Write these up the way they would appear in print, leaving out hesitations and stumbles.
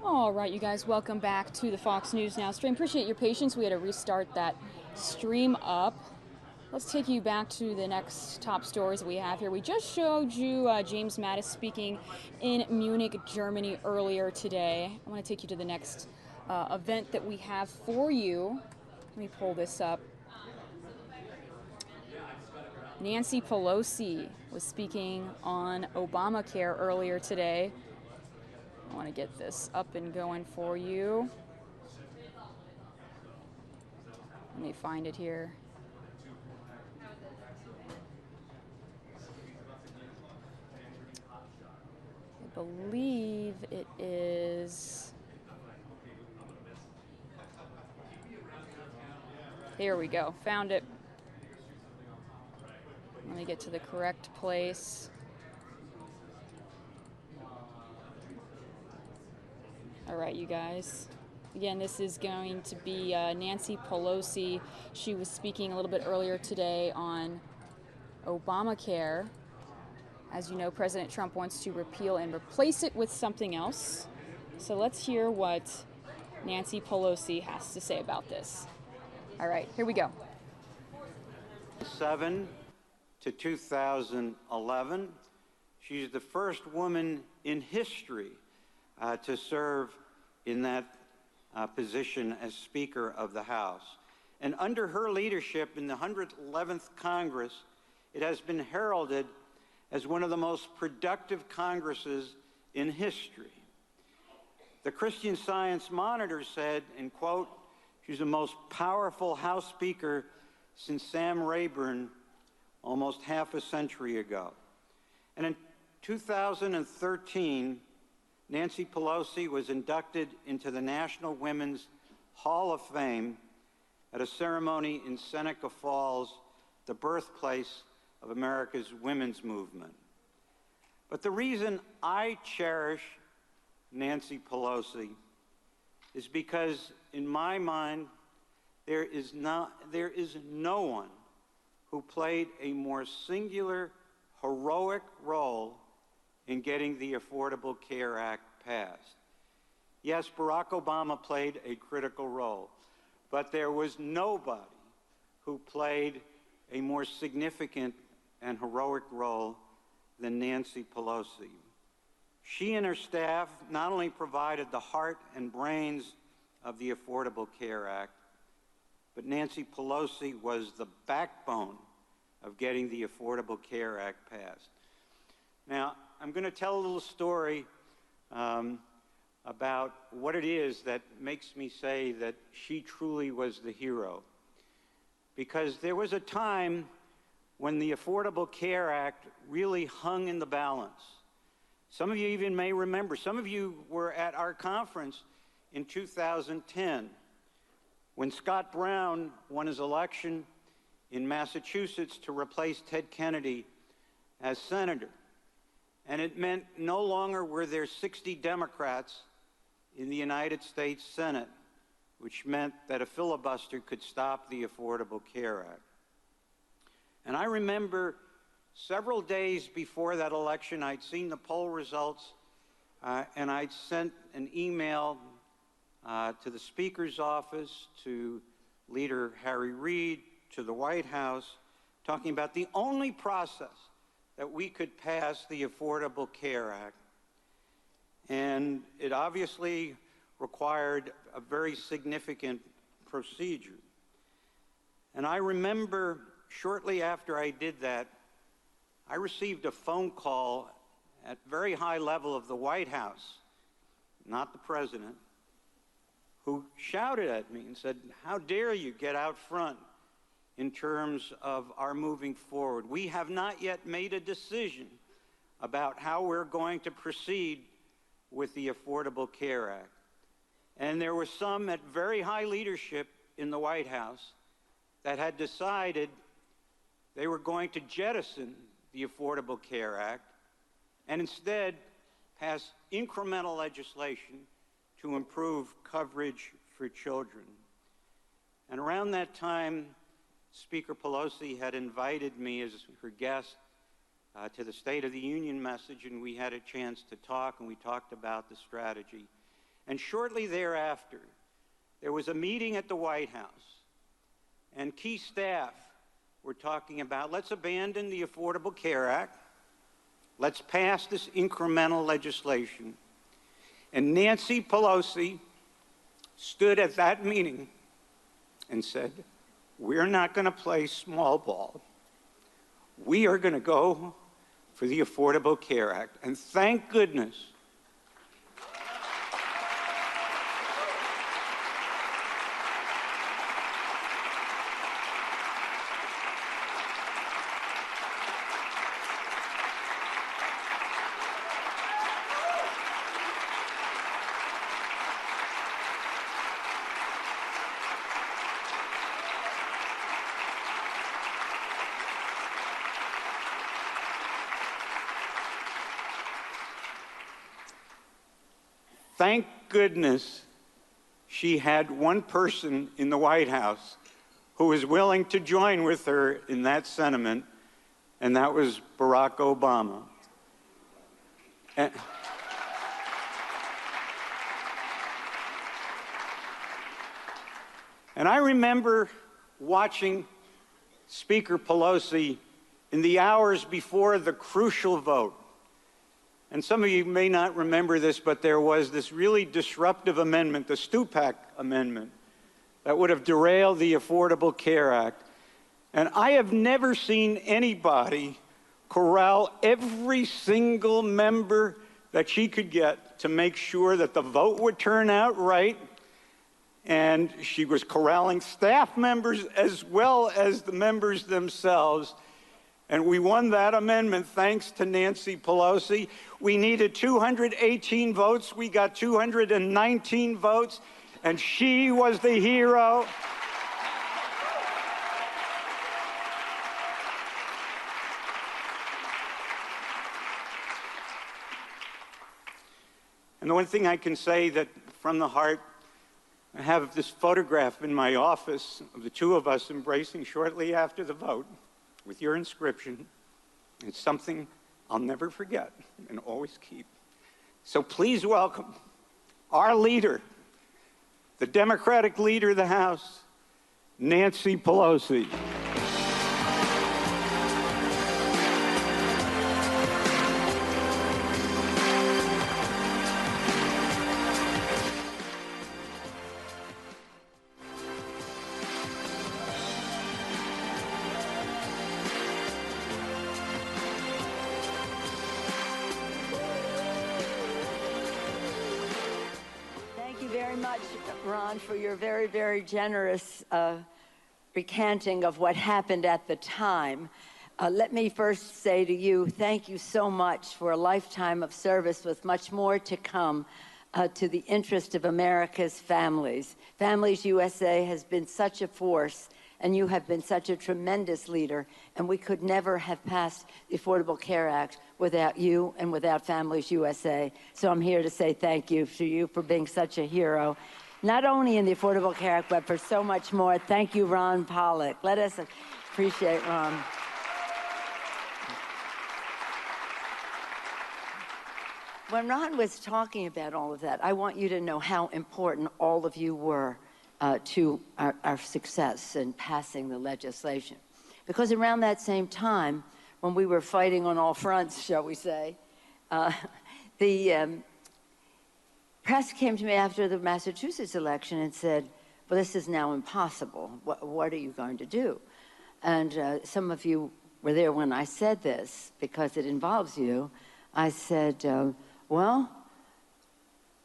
All right, you guys, welcome back to the Fox News Now stream. Appreciate your patience. We had to restart that stream up. Let's take you back to the next top stories that we have here. We just showed you James Mattis speaking in Munich, Germany earlier today. I want to take you to the next event that we have for you. Let me pull this up. Nancy Pelosi was speaking on Obamacare earlier today. I want to get this up and going for you. Let me find it here. I believe it is. Here we go. Found it. Let me get to the correct place. All right, you guys. Again, this is going to be Nancy Pelosi. She was speaking a little bit earlier today on Obamacare. As you know, President Trump wants to repeal and replace it with something else. So let's hear what Nancy Pelosi has to say about this. All right, here we go. 2007 to 2011, she's the first woman in history to serve in that position as Speaker of the House. And under her leadership in the 111th Congress, it has been heralded as one of the most productive Congresses in history. The Christian Science Monitor said, and quote, she's the most powerful House Speaker since Sam Rayburn almost half a century ago. And in 2013, Nancy Pelosi was inducted into the National Women's Hall of Fame at a ceremony in Seneca Falls, the birthplace of America's women's movement. But the reason I cherish Nancy Pelosi is because, in my mind, there is no one who played a more singular, heroic role in getting the Affordable Care Act passed. Yes, Barack Obama played a critical role, but there was nobody who played a more significant and heroic role than Nancy Pelosi. She and her staff not only provided the heart and brains of the Affordable Care Act, but Nancy Pelosi was the backbone of getting the Affordable Care Act passed. Now, I'm going to tell a little story about what it is that makes me say that she truly was the hero. Because there was a time when the Affordable Care Act really hung in the balance. Some of you even may remember, some of you were at our conference in 2010 when Scott Brown won his election in Massachusetts to replace Ted Kennedy as senator. And it meant no longer were there 60 Democrats in the United States Senate, which meant that a filibuster could stop the Affordable Care Act. And I remember several days before that election, I'd seen the poll results, and I'd sent an email to the Speaker's office, to Leader Harry Reid, to the White House, talking about the only process that we could pass the Affordable Care Act. And it obviously required a very significant procedure. And I remember shortly after I did that, I received a phone call at very high level of the White House, not the president, who shouted at me and said, "How dare you get out front in terms of our moving forward? We have not yet made a decision about how we're going to proceed with the Affordable Care Act." And there were some at very high leadership in the White House that had decided they were going to jettison the Affordable Care Act and instead pass incremental legislation to improve coverage for children. And around that time, Speaker Pelosi had invited me as her guest to the State of the Union message, and we had a chance to talk, and we talked about the strategy. And shortly thereafter, there was a meeting at the White House, and key staff were talking about, let's abandon the Affordable Care Act, let's pass this incremental legislation. And Nancy Pelosi stood at that meeting and said, we're not going to play small ball. We are going to go for the Affordable Care Act. And thank goodness, thank goodness she had one person in the White House who was willing to join with her in that sentiment, and that was Barack Obama. And I remember watching Speaker Pelosi in the hours before the crucial vote. And some of you may not remember this, but there was this really disruptive amendment, the Stupak Amendment, that would have derailed the Affordable Care Act. And I have never seen anybody corral every single member that she could get to make sure that the vote would turn out right. And she was corralling staff members as well as the members themselves. And we won that amendment thanks to Nancy Pelosi. We needed 218 votes. We got 219 votes, and she was the hero. And the one thing I can say that from the heart, I have this photograph in my office of the two of us embracing shortly after the vote with your inscription. It's something I'll never forget and always keep. So please welcome our leader, the Democratic leader of the House, Nancy Pelosi. Ron, for your very, very generous recanting of what happened at the time. Let me first say to you, thank you so much for a lifetime of service with much more to come to the interest of America's families. Families USA has been such a force, and you have been such a tremendous leader, and we could never have passed the Affordable Care Act without you and without Families USA. So I'm here to say thank you to you for being such a hero, not only in the Affordable Care Act, but for so much more. Thank you, Ron Pollock. Let us appreciate Ron. When Ron was talking about all of that, I want you to know how important all of you were to our success in passing the legislation. Because around that same time, when we were fighting on all fronts, shall we say, the press came to me after the Massachusetts election and said, well, this is now impossible. What are you going to do? And some of you were there when I said this, because it involves you. I said, well,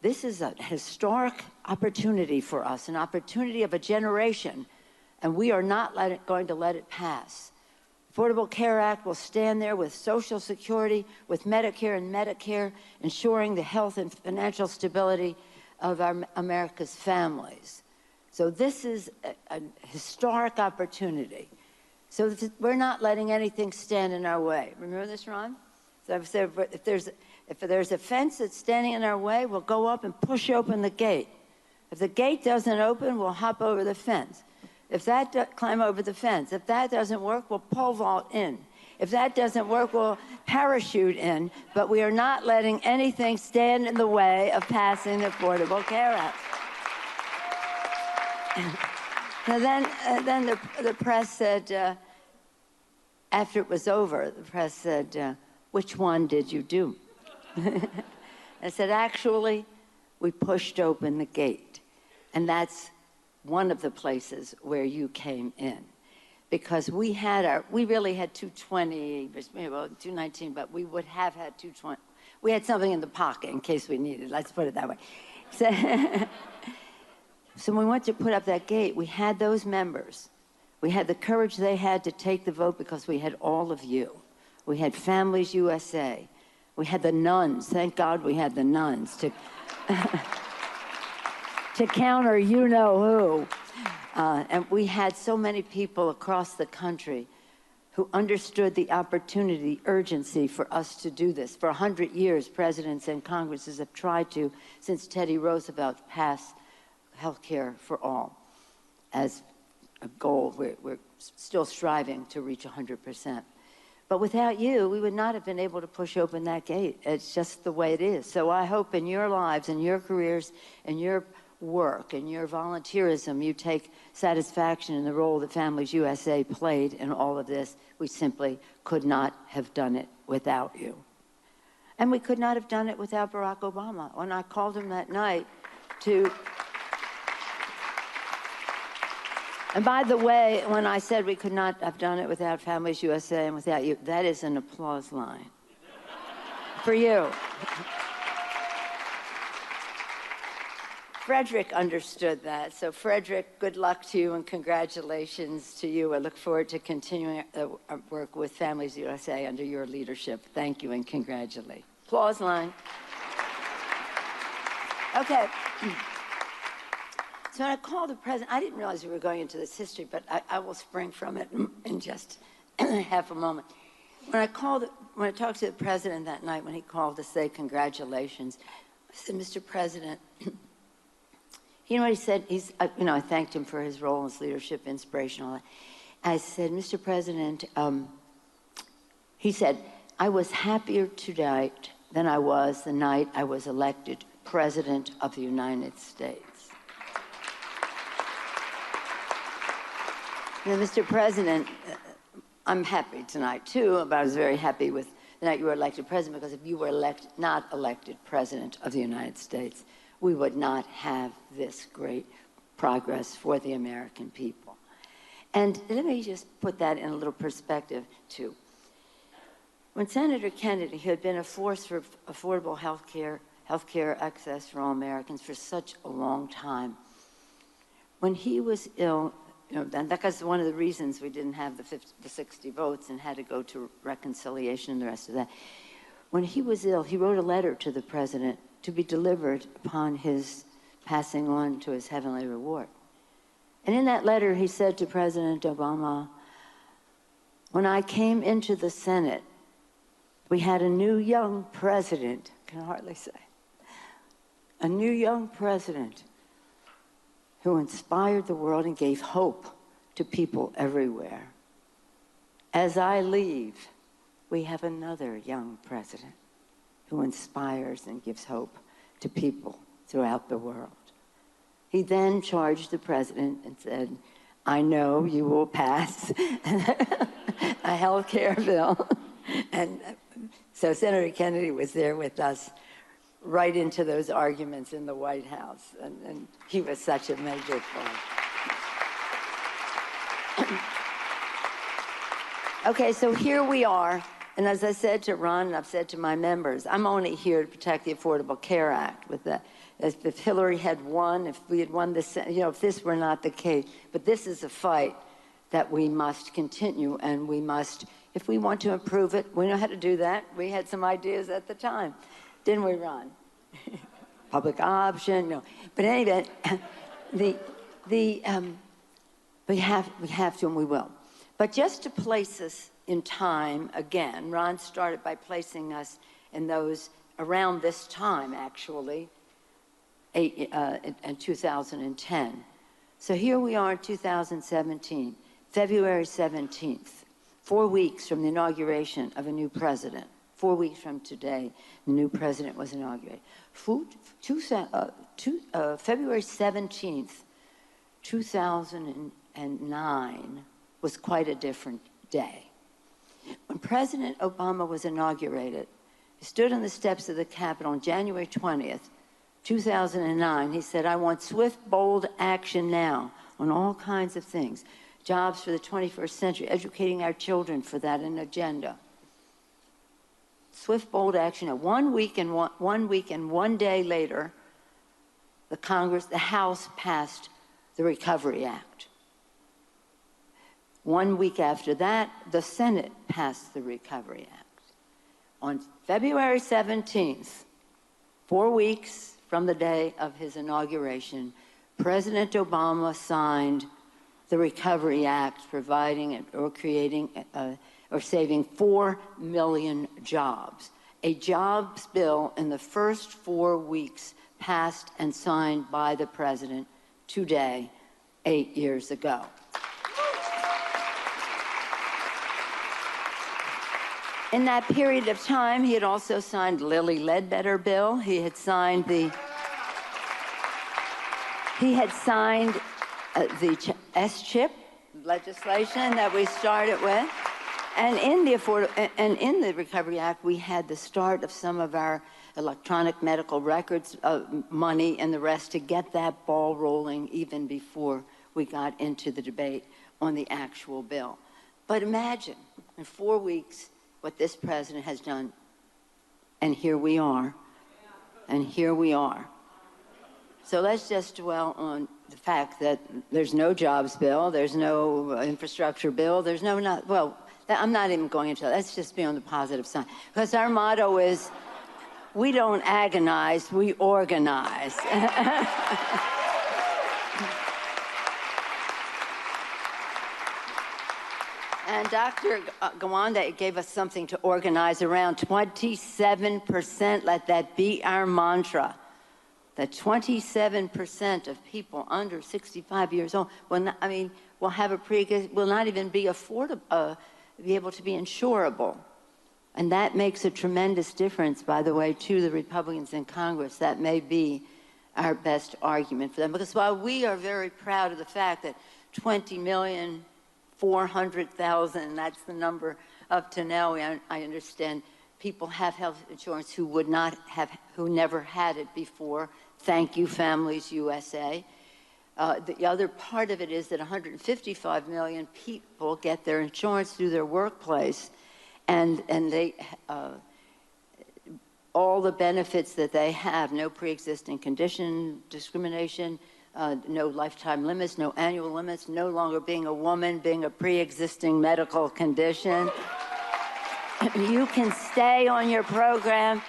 this is a historic opportunity for us, an opportunity of a generation, and we are not going to let it pass. Affordable Care Act will stand there with Social Security, with Medicare and Medicare, ensuring the health and financial stability of America's families. So this is a historic opportunity. So we're not letting anything stand in our way. Remember this, Ron? So I've said, if there's a fence that's standing in our way, we'll go up and push open the gate. If the gate doesn't open, we'll hop over the fence. If that climb over the fence. If that doesn't work, we'll pole vault in. If that doesn't work, we'll parachute in, but we are not letting anything stand in the way of passing the Affordable Care Act. Now then the press said, after it was over, the press said, which one did you do? I said, actually, we pushed open the gate. And that's one of the places where you came in. Because we really had 220, well, 219, but we would have had 220. We had something in the pocket in case we needed it. Let's put it that way. So when we went to put up that gate, we had those members. We had the courage they had to take the vote because we had all of you. We had Families USA. We had the nuns. Thank God we had the nuns to, to counter you-know-who. And we had so many people across the country who understood the opportunity, urgency for us to do this. For 100 years, presidents and Congresses have tried to, since Teddy Roosevelt, pass health care for all as a goal. We're still striving to reach 100%. But without you, we would not have been able to push open that gate. It's just the way it is. So I hope in your lives, in your careers, in your work, in your volunteerism, you take satisfaction in the role that Families USA played in all of this. We simply could not have done it without you. And we could not have done it without Barack Obama. When I called him that night to... And by the way, when I said we could not have done it without Families USA and without you, that is an applause line for you. Frederick understood that. So Frederick, good luck to you and congratulations to you. I look forward to continuing our work with Families USA under your leadership. Thank you and congratulations. Applause line. Okay. So when I called the president, I didn't realize we were going into this history, but I will spring from it in just half a moment. When I talked to the president that night, when he called to say congratulations, I said, Mr. President, you know what he said? I thanked him for his role, his leadership, inspiration, all that. I said, Mr. President, he said, I was happier tonight than I was the night I was elected President of the United States. Now, Mr. President, I'm happy tonight, too, but I was very happy with the night you were elected president, because if you were not elected President of the United States, we would not have this great progress for the American people. And let me just put that in a little perspective, too. When Senator Kennedy, who had been a force for affordable health care access for all Americans for such a long time, when he was ill, and that was one of the reasons we didn't have the 60 votes and had to go to reconciliation and the rest of that. When he was ill, he wrote a letter to the president to be delivered upon his passing on to his heavenly reward. And in that letter, he said to President Obama, when I came into the Senate, we had a new young president, can hardly say, a new young president who inspired the world and gave hope to people everywhere. As I leave, we have another young president who inspires and gives hope to people throughout the world. He then charged the president and said, I know you will pass a health care bill. And so Senator Kennedy was there with us right into those arguments in the White House. And he was such a major part. Okay, so here we are. And as I said to Ron, and I've said to my members, I'm only here to protect the Affordable Care Act. With that, if Hillary had won, if we had won this, if this were not the case. But this is a fight that we must continue, and we must, if we want to improve it, we know how to do that. We had some ideas at the time. Didn't we, Ron? Public option, no. But anyway, we have to and we will. But just to place us in time again, Ron started by placing us in those around this time, actually, in 2010. So here we are in 2017, February 17th. 4 weeks from the inauguration of a new president. 4 weeks from today, the new president was inaugurated. February 17th, 2009 was quite a different day. When President Obama was inaugurated, he stood on the steps of the Capitol on January 20th, 2009. He said, "I want swift, bold action now on all kinds of things. Jobs for the 21st century, educating our children for that, an agenda." Swift, bold action. Now, 1 week and 1 day later, the House passed the Recovery Act. 1 week after that, the Senate passed the Recovery Act. On February 17th, 4 weeks from the day of his inauguration, President Obama signed the Recovery Act, providing or creating or saving 4 million jobs. A jobs bill in the first 4 weeks passed and signed by the president today, 8 years ago. In that period of time, he had also signed Lilly Ledbetter bill. He had signed the S-chip legislation that we started with. And in the Recovery Act, we had the start of some of our electronic medical records money and the rest to get that ball rolling even before we got into the debate on the actual bill. But imagine, in 4 weeks, what this president has done. And here we are. And here we are. So let's just dwell on the fact that there's no jobs bill, there's no infrastructure bill, there's no, I'm not even going into that. Let's just be on the positive side. Because our motto is, we don't agonize, we organize. And Dr. Gawande gave us something to organize around. 27%, let that be our mantra. That 27% of people under 65 years old will not, will not even be affordable, be able to be insurable. And that makes a tremendous difference, by the way, to the Republicans in Congress. That may be our best argument for them. Because while we are very proud of the fact that 20,400,000, that's the number up to now, I understand people have health insurance who who never had it before. Thank you, Families USA. The other part of it is that 155 million people get their insurance through their workplace, and they all the benefits that they have, no pre-existing condition, discrimination, no lifetime limits, no annual limits, no longer being a woman, being a pre-existing medical condition. You can stay on your program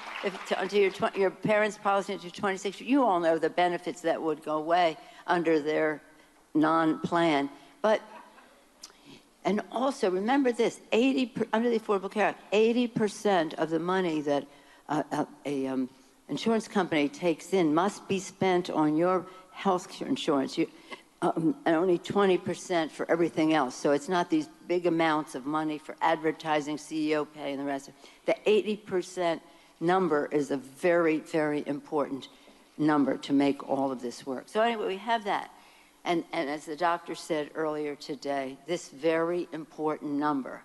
until your parents' policy until 26. You all know the benefits that would go away under their non-plan. And also remember this: under the Affordable Care Act, 80% of the money that an insurance company takes in must be spent on your health insurance, and only 20% for everything else. So it's not these big amounts of money for advertising, CEO pay, and the rest. The 80% number is a very, very important number to make all of this work. So anyway, we have that. And as the doctor said earlier today, this very important number,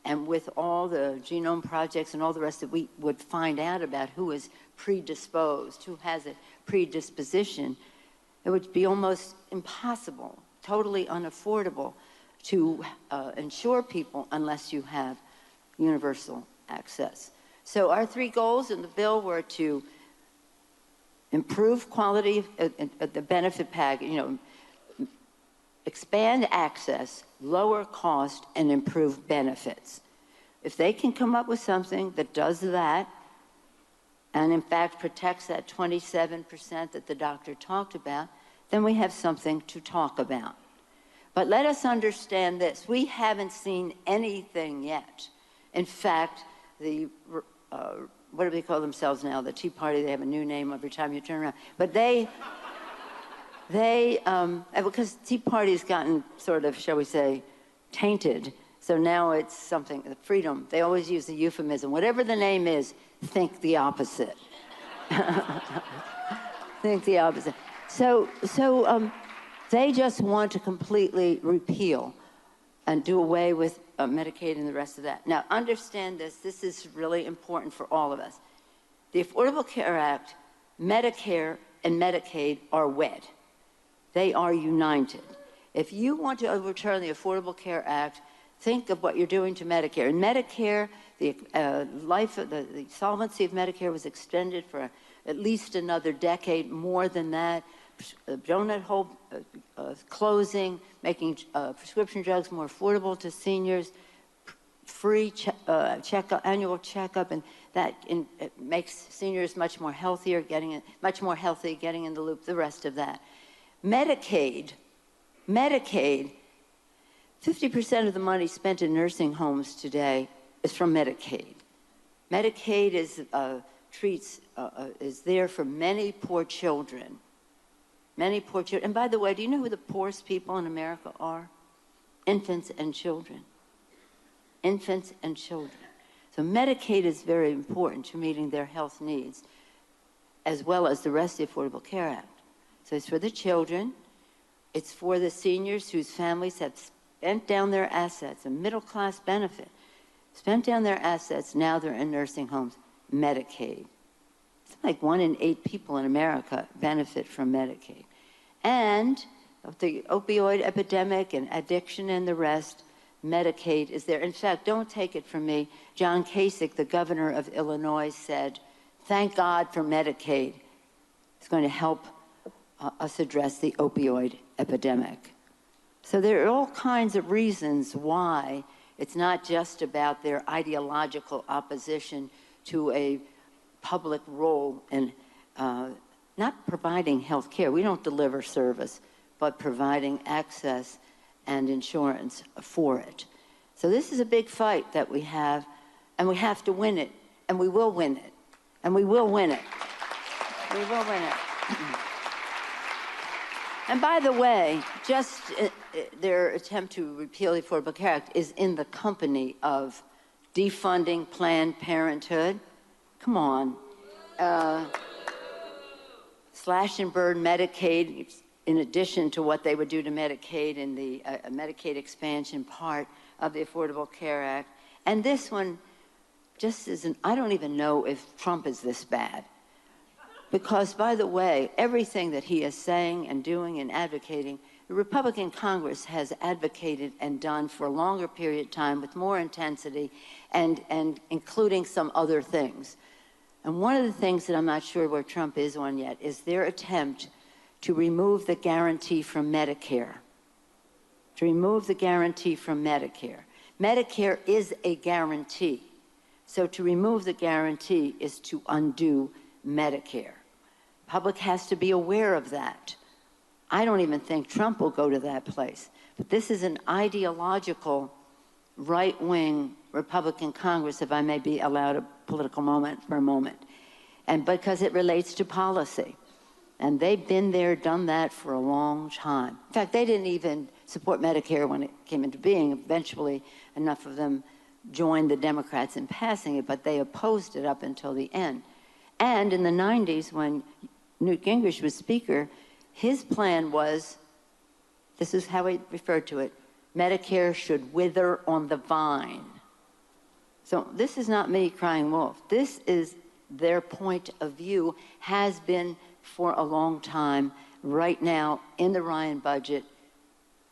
and with all the genome projects and all the rest that we would find out about who is predisposed, who has a predisposition, it would be almost impossible, totally unaffordable to insure people unless you have universal access. So our 3 goals in the bill were to improve quality of the benefit package, expand access, lower cost, and improve benefits. If they can come up with something that does that, and in fact protects that 27% that the doctor talked about, then we have something to talk about. But let us understand this: we haven't seen anything yet. In fact, what do they call themselves now? The Tea Party, they have a new name every time you turn around. But because Tea Party has gotten sort of, shall we say, tainted So now it's something, freedom. They always use the euphemism. Whatever the name is, think the opposite. Think the opposite. So they just want to completely repeal and do away with Medicaid and the rest of that. Now, understand this. This is really important for all of us. The Affordable Care Act, Medicare and Medicaid are wed. They are united. If you want to overturn the Affordable Care Act, think of what you're doing to Medicare. In Medicare, the solvency of Medicare was extended for at least another decade, more than that. Donut hole closing, making prescription drugs more affordable to seniors, free annual checkup, and that it makes seniors much more healthier, getting in the loop. The rest of that, Medicaid, 50% of the money spent in nursing homes today is from Medicaid. Medicaid is there for many poor children. Many poor children. And by the way, do you know who the poorest people in America are? Infants and children. Infants and children. So Medicaid is very important to meeting their health needs, as well as the rest of the Affordable Care Act. So it's for the children. It's for the seniors whose families have spent down their assets, a middle-class benefit, spent down their assets, now they're in nursing homes. Medicaid. It's like 1 in 8 people in America benefit from Medicaid. And the opioid epidemic and addiction and the rest, Medicaid is there. In fact, don't take it from me, John Kasich, the governor of Illinois, said, thank God for Medicaid. It's going to help us address the opioid epidemic. So there are all kinds of reasons why it's not just about their ideological opposition to a public role in not providing health care. We don't deliver service, but providing access and insurance for it. So this is a big fight that we have, and we have to win it, and we will win it, and we will win it. We will win it. And by the way, just their attempt to repeal the Affordable Care Act is in the company of defunding Planned Parenthood. Come on. Slash and burn Medicaid, in addition to what they would do to Medicaid in the Medicaid expansion part of the Affordable Care Act. And this one just isn't, I don't even know if Trump is this bad. Because, by the way, everything that he is saying and doing and advocating, the Republican Congress has advocated and done for a longer period of time with more intensity and including some other things. And one of the things that I'm not sure where Trump is on yet is their attempt to remove the guarantee from Medicare. To remove the guarantee from Medicare. Medicare is a guarantee. So to remove the guarantee is to undo Medicare. Public has to be aware of that. I don't even think Trump will go to that place. But this is an ideological, right-wing Republican Congress, if I may be allowed a political moment for a moment, and because it relates to policy. And they've been there, done that for a long time. In fact, they didn't even support Medicare when it came into being. Eventually, enough of them joined the Democrats in passing it, but they opposed it up until the end. And in the 90s, when Newt Gingrich was Speaker, his plan was, this is how he referred to it, Medicare should wither on the vine. So this is not me crying wolf. This is their point of view, has been for a long time. Right now, in the Ryan budget,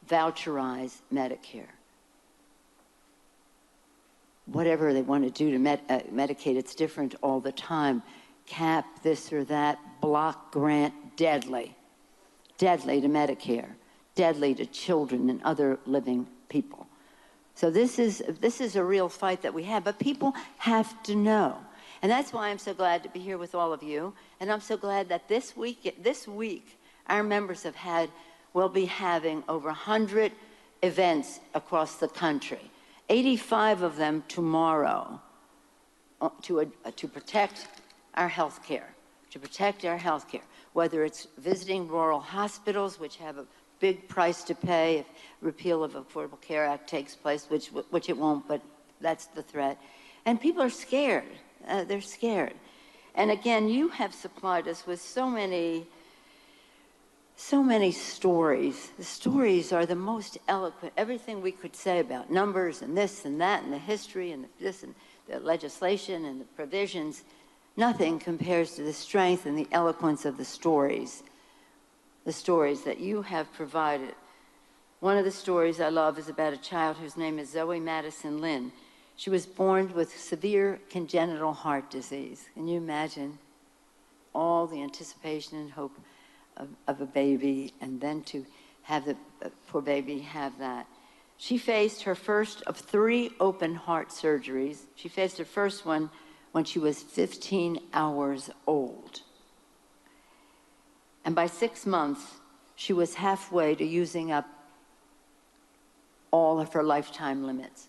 voucherize Medicare. Whatever they want to do to Medicaid, it's different all the time. Cap this or that, block grant, deadly. Deadly to Medicare, deadly to children and other living people. So this is a real fight that we have, but people have to know. And that's why I'm so glad to be here with all of you. And I'm so glad that this week our members will be having over 100 events across the country, 85 of them tomorrow, to protect our health care, whether it's visiting rural hospitals, which have a big price to pay if repeal of the Affordable Care Act takes place, which it won't, but that's the threat. And people are scared. They're scared. And again, you have supplied us with so many stories. The stories are the most eloquent. Everything we could say about numbers and this and that and the history and this and the legislation and the provisions, nothing compares to the strength and the eloquence of the stories that you have provided. One of the stories I love is about a child whose name is Zoe Madison Lynn. She was born with severe congenital heart disease. Can you imagine all the anticipation and hope of a baby, and then to have the poor baby have that? She faced her first of 3 open heart surgeries. She faced her first one when she was 15 hours old. And by 6 months, she was halfway to using up all of her lifetime limits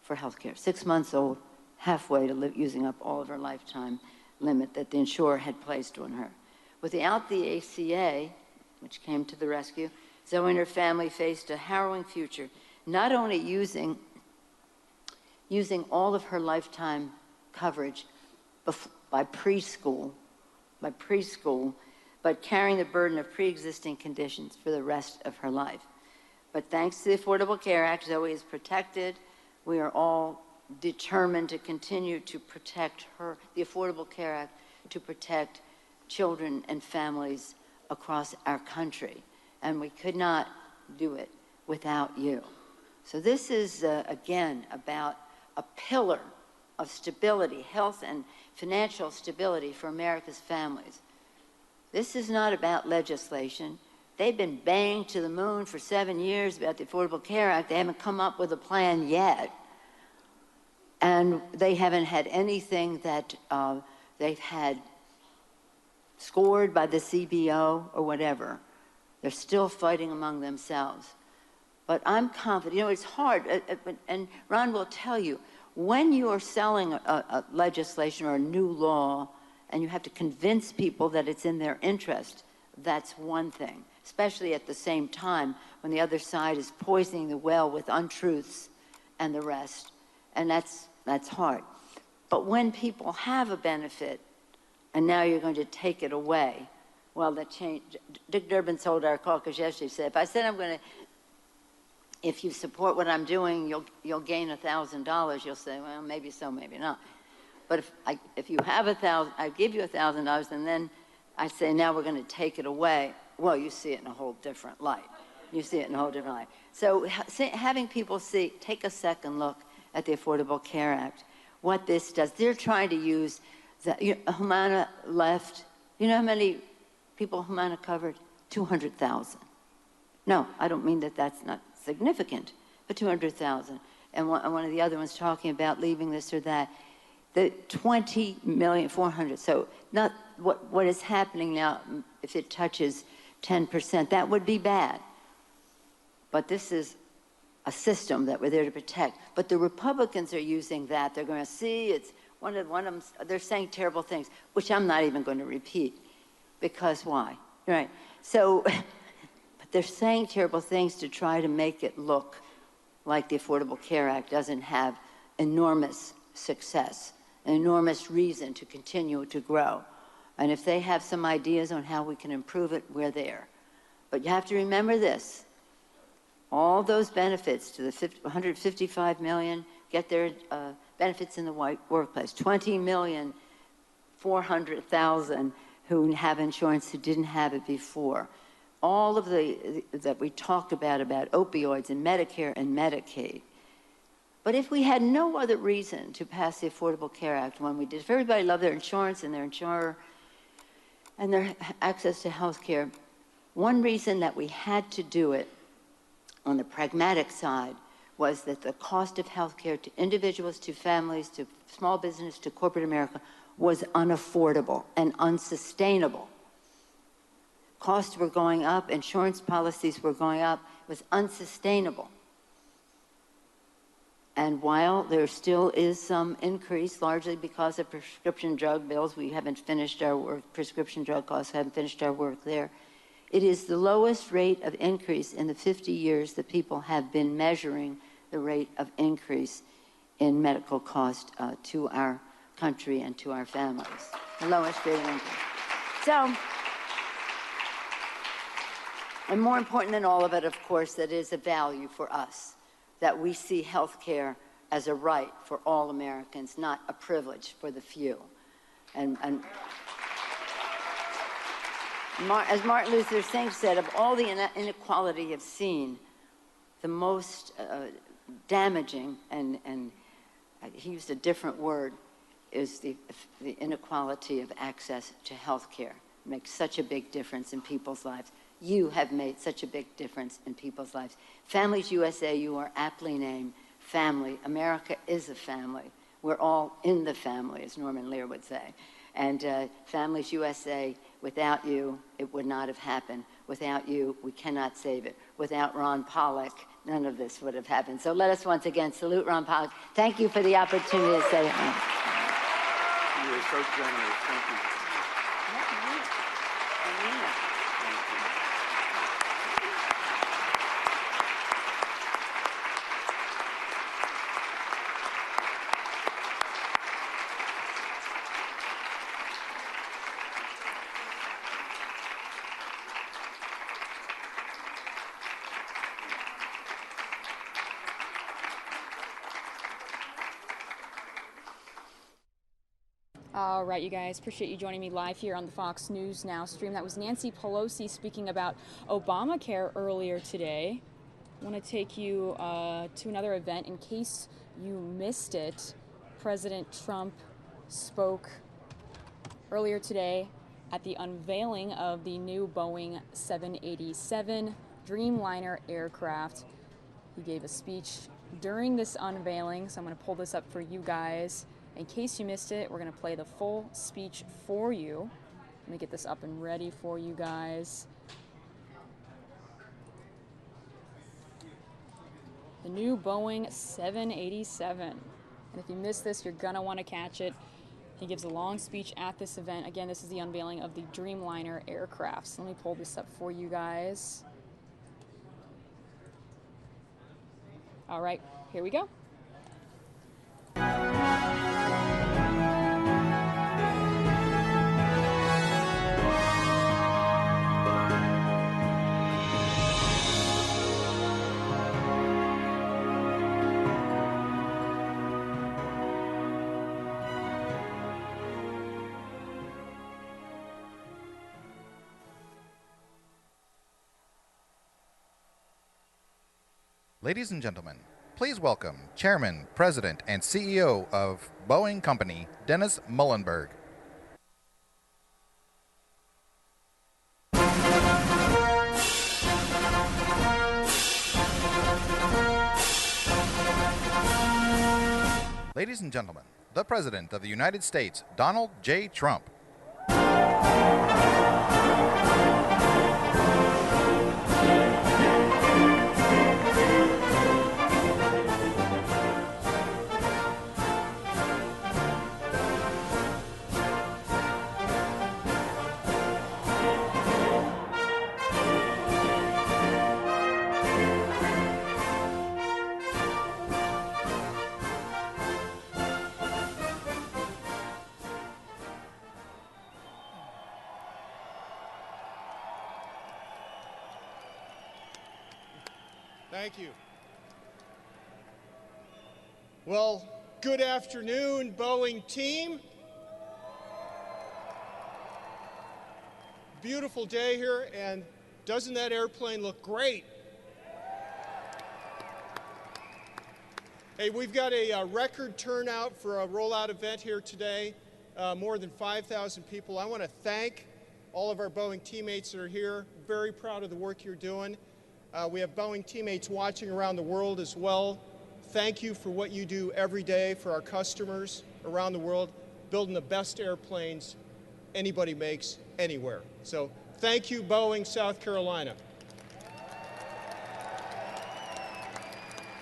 for health care. 6 months old, halfway to using up all of her lifetime limit that the insurer had placed on her. Without the ACA, which came to the rescue, Zoe and her family faced a harrowing future, not only using all of her lifetime coverage by preschool, but carrying the burden of pre-existing conditions for the rest of her life. But thanks to the Affordable Care Act, Zoe is protected. We are all determined to continue to protect her, the Affordable Care Act, to protect children and families across our country. And we could not do it without you. So this is, again, about a pillar of stability, health and financial stability for America's families. This is not about legislation. They've been banged to the moon for 7 years about the Affordable Care Act. They haven't come up with a plan yet. And they haven't had anything that they've had scored by the CBO or whatever. They're still fighting among themselves. But I'm confident. You know, it's hard, and Ron will tell you, when you are selling a legislation or a new law and you have to convince people that it's in their interest, that's one thing, especially at the same time when the other side is poisoning the well with untruths and the rest, and that's hard. But when people have a benefit and now you're going to take it away, well, that change. Dick Durbin told our caucus yesterday, he said, if I said I'm going to, if you support what I'm doing, you'll gain $1,000, you'll say, well, maybe so, maybe not. But if you have $1,000, I give you $1,000, and then I say, now we're going to take it away, well, you see it in a whole different light. You see it in a whole different light. So having people take a second look at the Affordable Care Act, what this does. They're trying to use, Humana left, you know how many people Humana covered? 200,000. No, I don't mean that that's not significant, but 200,000. And one of the other ones talking about leaving this or that. The 20,400,000. So not what is happening now, if it touches 10%, that would be bad. But this is a system that we're there to protect. But the Republicans are using that. They're going to see, it's one of them, they're saying terrible things, which I'm not even going to repeat. Because why? Right. So, but they're saying terrible things to try to make it look like the Affordable Care Act doesn't have enormous success, an enormous reason to continue to grow. And if they have some ideas on how we can improve it, we're there. But you have to remember this. All those benefits to the 155 million get their benefits in the white workplace. 20,400,000 who have insurance who didn't have it before. All of that we talked about opioids and Medicare and Medicaid. But if we had no other reason to pass the Affordable Care Act when we did, if everybody loved their insurance and their insurer and their access to health care, one reason that we had to do it on the pragmatic side was that the cost of health care to individuals, to families, to small business, to corporate America was unaffordable and unsustainable. Costs were going up, insurance policies were going up, it was unsustainable. And while there still is some increase, largely because of prescription drug bills, we haven't finished our work, prescription drug costs haven't finished our work there, It is the lowest rate of increase in the 50 years that people have been measuring the rate of increase in medical cost to our country and to our families. The lowest rate of increase. So, and more important than all of it, of course, that is a value for us, that we see health care as a right for all Americans, not a privilege for the few. And as Martin Luther King said, of all the inequality you've seen, the most damaging, and he used a different word, is the inequality of access to health care. It makes such a big difference in people's lives. You have made such a big difference in people's lives. Families USA, you are aptly named family. America is a family. We're all in the family, as Norman Lear would say. And Families USA, without you, it would not have happened. Without you, we cannot save it. Without Ron Pollock, none of this would have happened. So let us once again salute Ron Pollock. Thank you for the opportunity to say it. You were so generous. Thank you. All right, you guys, appreciate you joining me live here on the Fox News Now stream. That was Nancy Pelosi speaking about Obamacare earlier today. I want to take you to another event. In case you missed it, President Trump spoke earlier today at the unveiling of the new Boeing 787 Dreamliner aircraft. He gave a speech during this unveiling, so I'm going to pull this up for you guys. In case you missed it, we're going to play the full speech for you. Let me get this up and ready for you guys. The new Boeing 787. And if you missed this, you're going to want to catch it. He gives a long speech at this event. Again, this is the unveiling of the Dreamliner aircraft. So let me pull this up for you guys. All right, here we go. Ladies and gentlemen, please welcome Chairman, President, and CEO of Boeing Company, Dennis Muilenburg. Ladies and gentlemen, the President of the United States, Donald J. Trump. Thank you. Well, good afternoon, Boeing team. Beautiful day here, and doesn't that airplane look great? Hey, we've got a record turnout for a rollout event here today, more than 5,000 people. I want to thank all of our Boeing teammates that are here. Very proud of the work you're doing. We have Boeing teammates watching around the world as well. Thank you for what you do every day for our customers around the world, building the best airplanes anybody makes anywhere. So thank you, Boeing, South Carolina.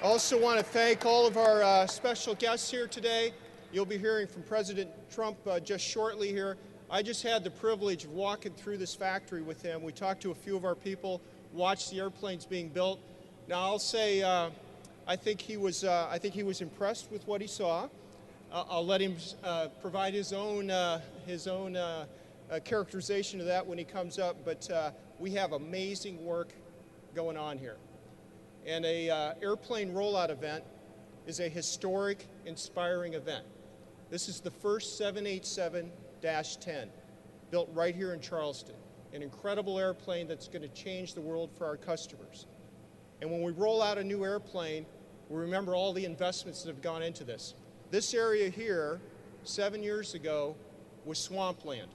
Also want to thank all of our special guests here today. You'll be hearing from President Trump just shortly here. I just had the privilege of walking through this factory with him. We talked to a few of our people, watched the airplanes being built. Now, I'll say I think he was impressed with what he saw. I'll let him provide his own characterization of that when he comes up, but we have amazing work going on here. And a airplane rollout event is a historic, inspiring event. This is the first 787-10 built right here in Charleston, an incredible airplane that's going to change the world for our customers. And when we roll out a new airplane, we remember all the investments that have gone into this. This area here, 7 years ago, was swampland.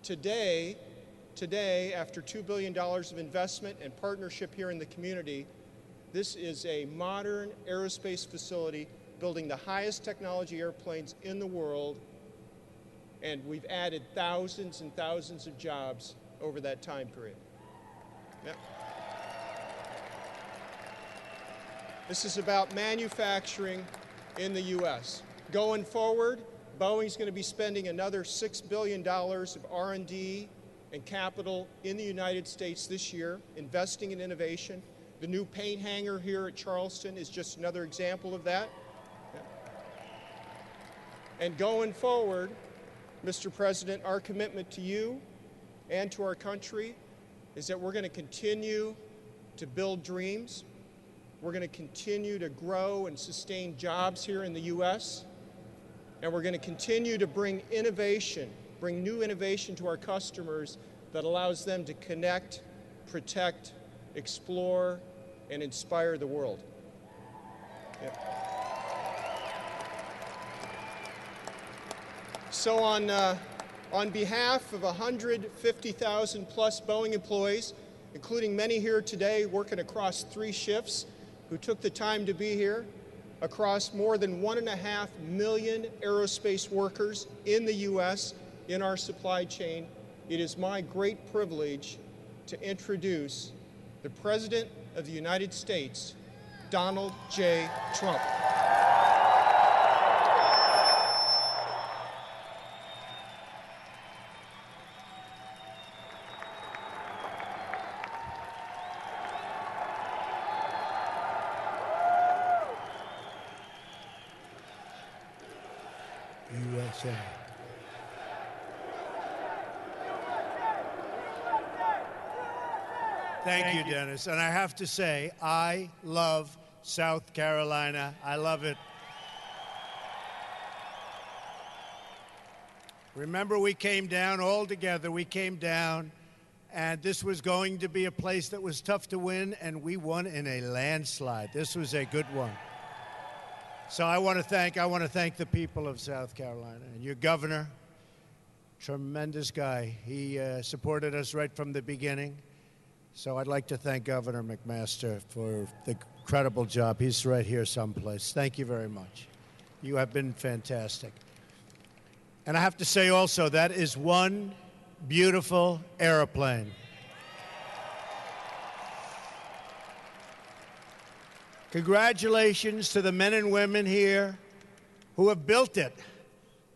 Today, after $2 billion of investment and partnership here in the community, this is a modern aerospace facility building the highest technology airplanes in the world, and we've added thousands and thousands of jobs over that time period. Yep. This is about manufacturing in the U.S. Going forward, Boeing's going to be spending another $6 billion of R&D and capital in the United States this year, investing in innovation. The new paint hangar here at Charleston is just another example of that. And going forward, Mr. President, our commitment to you and to our country is that we're going to continue to build dreams. We're going to continue to grow and sustain jobs here in the U.S. And we're going to continue to bring innovation, bring new innovation to our customers that allows them to connect, protect, explore, and inspire the world. Yeah. So on behalf of 150,000 plus Boeing employees, including many here today working across 3 shifts, who took the time to be here, across more than 1.5 million aerospace workers in the U.S. in our supply chain, it is my great privilege to introduce the President of the United States, Donald J. Trump. USA. Thank you, Dennis. And I have to say, I love South Carolina. I love it. Remember, we came down all together. We came down, and this was going to be a place that was tough to win, and we won in a landslide. This was a good one. So I want to thank the people of South Carolina and your governor, tremendous guy. He supported us right from the beginning. So I'd like to thank Governor McMaster for the incredible job. He's right here someplace. Thank you very much. You have been fantastic. And I have to say also, that is one beautiful airplane. Congratulations to the men and women here who have built it.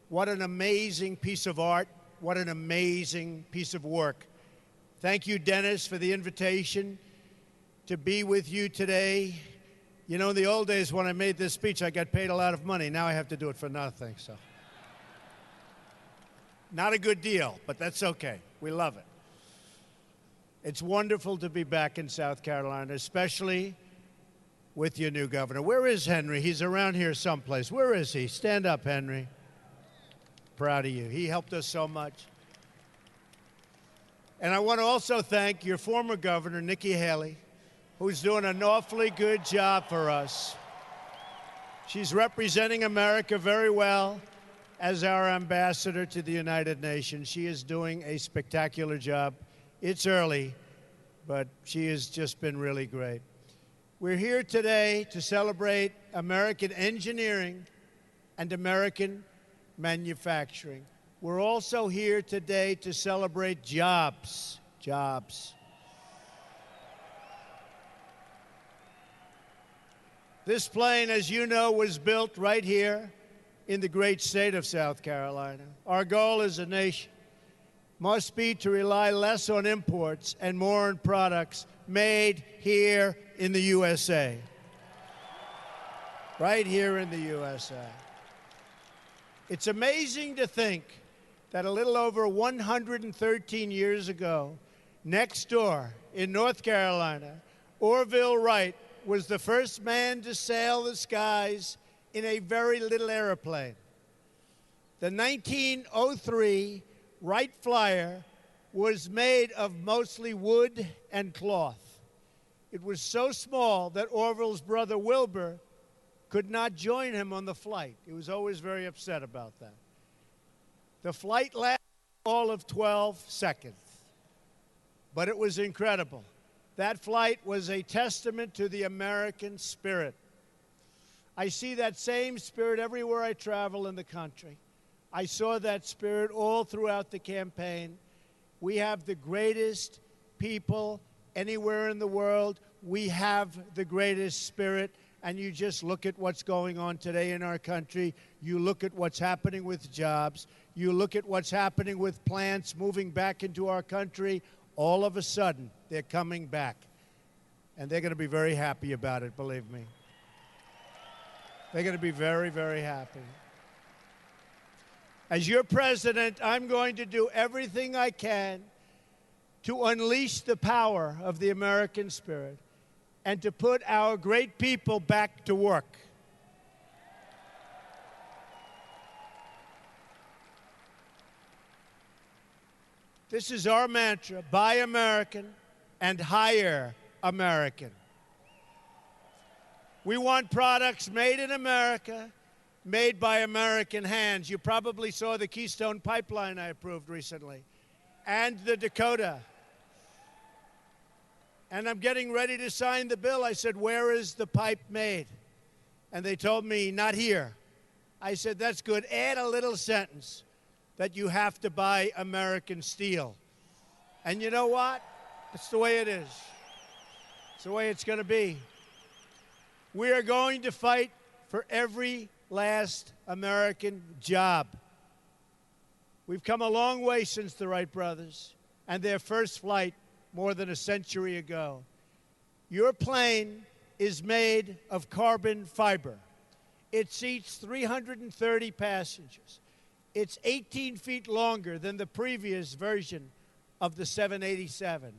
What an amazing piece of art. What an amazing piece of work. Thank you, Dennis, for the invitation to be with you today. You know, in the old days when I made this speech, I got paid a lot of money. Now I have to do it for nothing, so. Not a good deal, but that's okay. We love it. It's wonderful to be back in South Carolina, especially with your new governor. Where is Henry? He's around here someplace. Where is he? Stand up, Henry. Proud of you. He helped us so much. And I want to also thank your former governor, Nikki Haley, who's doing an awfully good job for us. She's representing America very well as our ambassador to the United Nations. She is doing a spectacular job. It's early, but she has just been really great. We're here today to celebrate American engineering and American manufacturing. We're also here today to celebrate jobs. Jobs. This plane, as you know, was built right here in the great state of South Carolina. Our goal as a nation must be to rely less on imports and more on products made here in the USA. Right here in the USA. It's amazing to think that a little over 113 years ago, next door in North Carolina, Orville Wright was the first man to sail the skies in a very little airplane. The 1903 Wright Flyer was made of mostly wood and cloth. It was so small that Orville's brother Wilbur could not join him on the flight. He was always very upset about that. The flight lasted all of 12 seconds, but it was incredible. That flight was a testament to the American spirit. I see that same spirit everywhere I travel in the country. I saw that spirit all throughout the campaign. We have the greatest people anywhere in the world. We have the greatest spirit. And you just look at what's going on today in our country. You look at what's happening with jobs. You look at what's happening with plants moving back into our country. All of a sudden, they're coming back. And they're going to be very happy about it, believe me. They're going to be very, very happy. As your president, I'm going to do everything I can to unleash the power of the American spirit and to put our great people back to work. This is our mantra: buy American and hire American. We want products made in America, made by American hands. You probably saw the Keystone Pipeline I approved recently, and the Dakota. And I'm getting ready to sign the bill. I said, where is the pipe made? And they told me, not here. I said, that's good. Add a little sentence that you have to buy American steel. And you know what? It's the way it is. It's the way it's going to be. We are going to fight for every last American job. We've come a long way since the Wright brothers and their first flight more than a century ago. Your plane is made of carbon fiber. It seats 330 passengers. It's 18 feet longer than the previous version of the 787.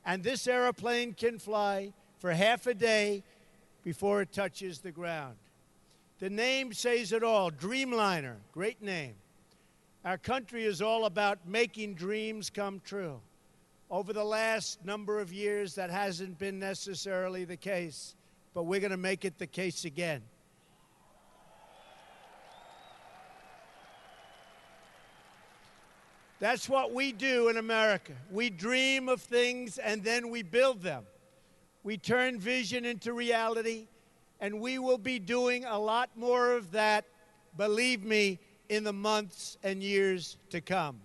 And this airplane can fly for half a day before it touches the ground. The name says it all, Dreamliner, great name. Our country is all about making dreams come true. Over the last number of years, that hasn't been necessarily the case, but we're going to make it the case again. That's what we do in America. We dream of things and then we build them. We turn vision into reality, and we will be doing a lot more of that, believe me, in the months and years to come.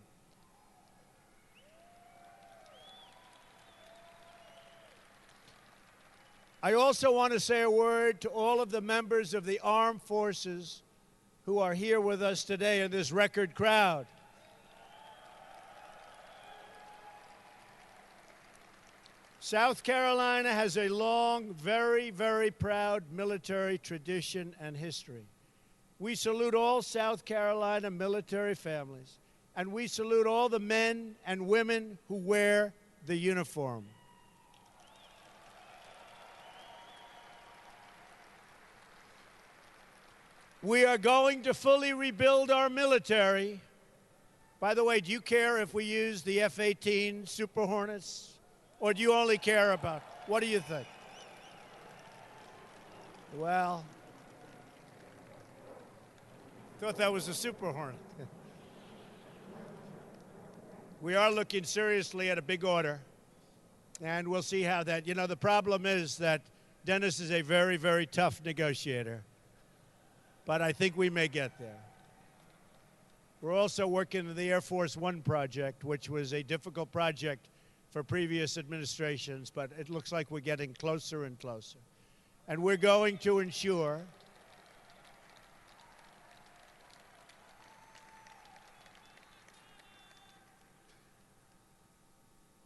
I also want to say a word to all of the members of the armed forces who are here with us today in this record crowd. South Carolina has a long, very, very proud military tradition and history. We salute all South Carolina military families, and we salute all the men and women who wear the uniform. We are going to fully rebuild our military. By the way, do you care if we use the F-18 Super Hornets? Or do you only care about, what do you think? Well, thought that was a Super Hornet. We are looking seriously at a big order, and we'll see how that, the problem is that Dennis is a very, very tough negotiator, but I think we may get there. We're also working on the Air Force One project, which was a difficult project for previous administrations, but it looks like we're getting closer and closer. And we're going to ensure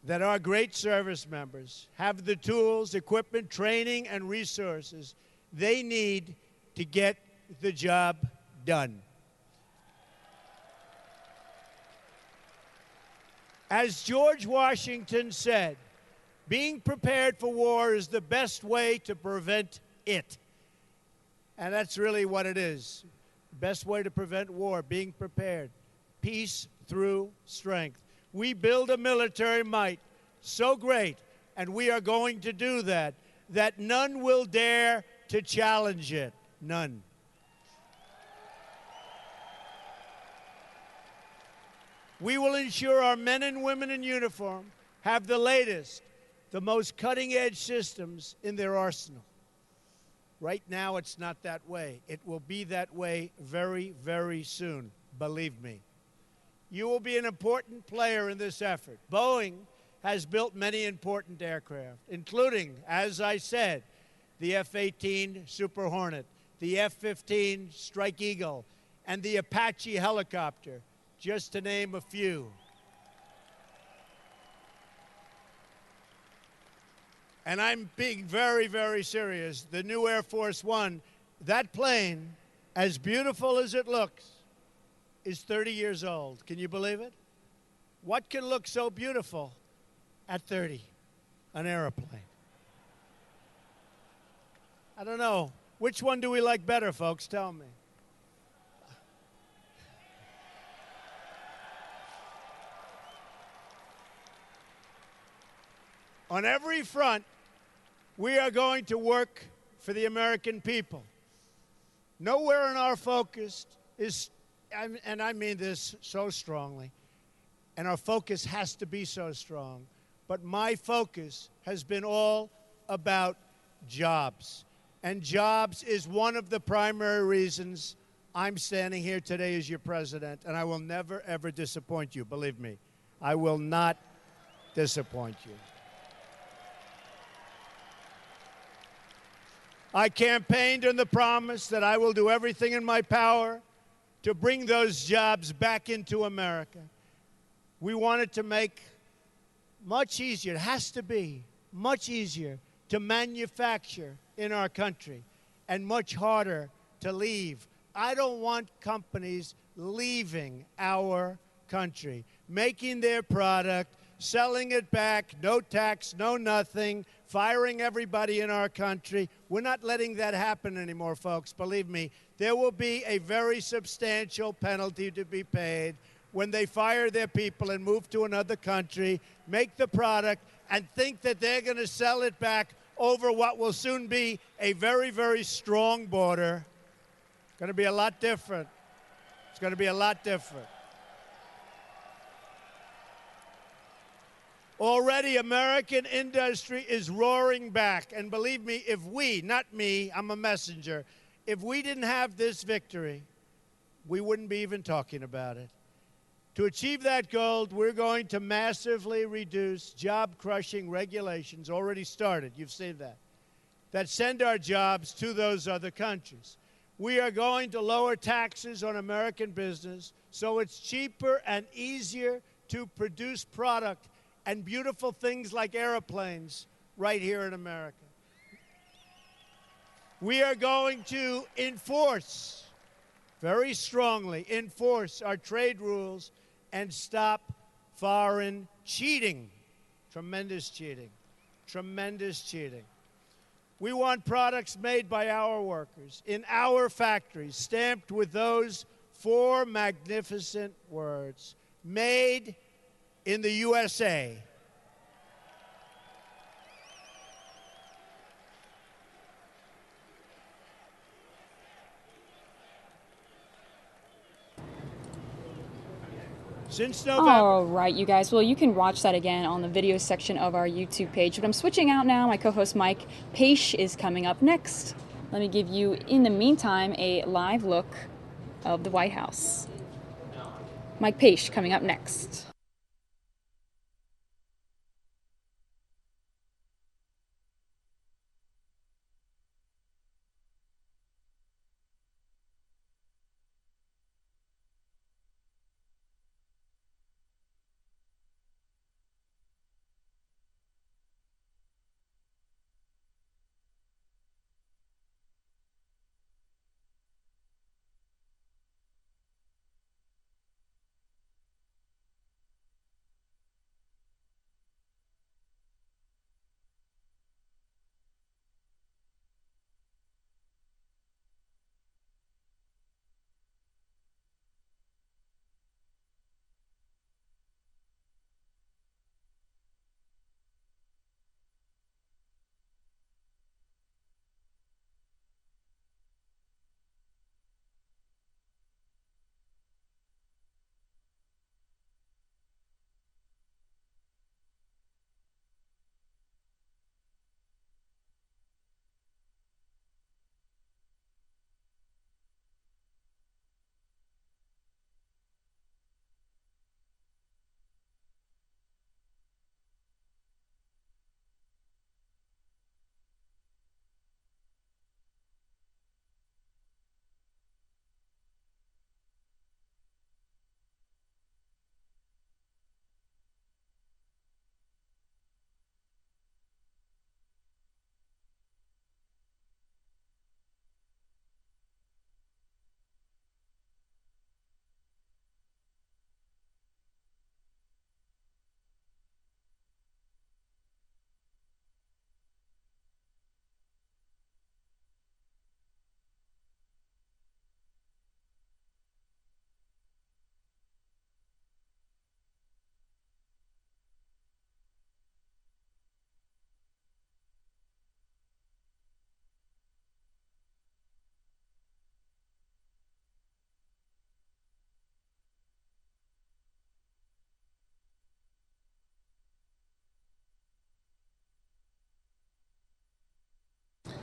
that our great service members have the tools, equipment, training, and resources they need to get the job done. As George Washington said, being prepared for war is the best way to prevent it. And that's really what it is. Best way to prevent war, being prepared. Peace through strength. We build a military might so great, and we are going to do that, that none will dare to challenge it. None. We will ensure our men and women in uniform have the latest, the most cutting-edge systems in their arsenal. Right now, it's not that way. It will be that way very, very soon, believe me. You will be an important player in this effort. Boeing has built many important aircraft, including, as I said, the F-18 Super Hornet, the F-15 Strike Eagle, and the Apache helicopter, just to name a few. And I'm being very, very serious. The new Air Force One, that plane, as beautiful as it looks, is 30 years old. Can you believe it? What can look so beautiful at 30? An airplane. I don't know. Which one do we like better, folks? Tell me. On every front, we are going to work for the American people. Nowhere in our focus is, and I mean this so strongly, and our focus has to be so strong, but my focus has been all about jobs. And jobs is one of the primary reasons I'm standing here today as your president, and I will never, ever disappoint you, believe me. I will not disappoint you. I campaigned on the promise that I will do everything in my power to bring those jobs back into America. We wanted to make much easier, it has to be much easier to manufacture in our country and much harder to leave. I don't want companies leaving our country, making their product, selling it back, no tax, no nothing, firing everybody in our country. We're not letting that happen anymore, folks. Believe me, there will be a very substantial penalty to be paid when they fire their people and move to another country, make the product, and think that they're going to sell it back over what will soon be a very, very strong border. It's going to be a lot different. It's going to be a lot different. Already, American industry is roaring back. And believe me, if we, not me, I'm a messenger, if we didn't have this victory, we wouldn't be even talking about it. To achieve that goal, we're going to massively reduce job-crushing regulations, already started, you've seen that send our jobs to those other countries. We are going to lower taxes on American business so it's cheaper and easier to produce product and beautiful things like airplanes right here in America. We are going to enforce, very strongly, enforce our trade rules and stop foreign cheating. Tremendous cheating. Tremendous cheating. We want products made by our workers in our factories, stamped with those 4 magnificent words: made in the USA. Since November. All right, you guys. Well, you can watch that again on the video section of our YouTube page. But I'm switching out now. My co-host Mike Paish is coming up next. Let me give you, in the meantime, a live look of the White House. Mike Paish coming up next.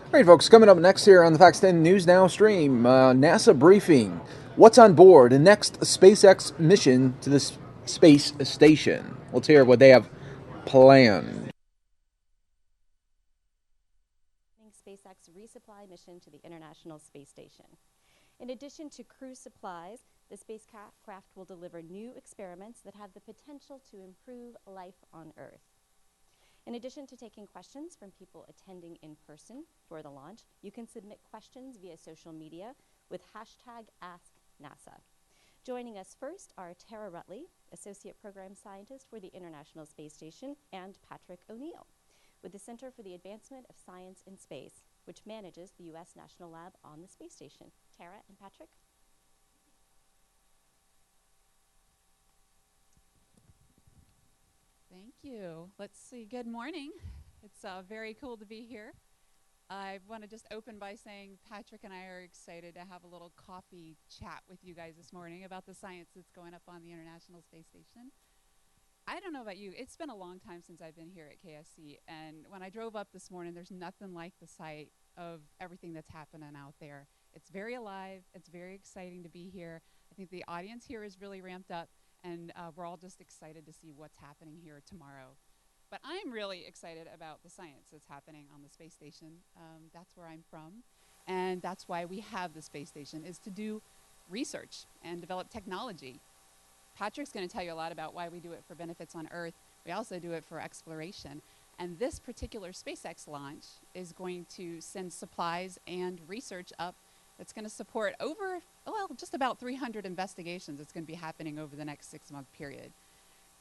All right, folks, coming up next here on the Fox 10 News Now stream, NASA briefing. What's on board the next SpaceX mission to the space station? Let's hear what they have planned. SpaceX resupply mission to the International Space Station. In addition to crew supplies, the spacecraft will deliver new experiments that have the potential to improve life on Earth. In addition to taking questions from people attending in person for the launch, you can submit questions via social media with hashtag AskNASA. Joining us first are Tara Rutley, Associate Program Scientist for the International Space Station, and Patrick O'Neill, with the Center for the Advancement of Science in Space, which manages the U.S. National Lab on the space station. Tara and Patrick. Thank you. Let's see. Good morning. It's very cool to be here. I want to just open by saying Patrick and I are excited to have a little coffee chat with you guys this morning about the science that's going up on the International Space Station. I don't know about you. It's been a long time since I've been here at KSC, and when I drove up this morning, there's nothing like the sight of everything that's happening out there. It's very alive. It's very exciting to be here. I think the audience here is really ramped up, and we're all just excited to see what's happening here tomorrow. But I'm really excited about the science that's happening on the space station. That's where I'm from, and that's why we have the space station, is to do research and develop technology. Patrick's going to tell you a lot about why we do it for benefits on Earth. We also do it for exploration. And this particular SpaceX launch is going to send supplies and research up that's going to support over, well, just about 300 investigations that's going to be happening over the next 6-month period.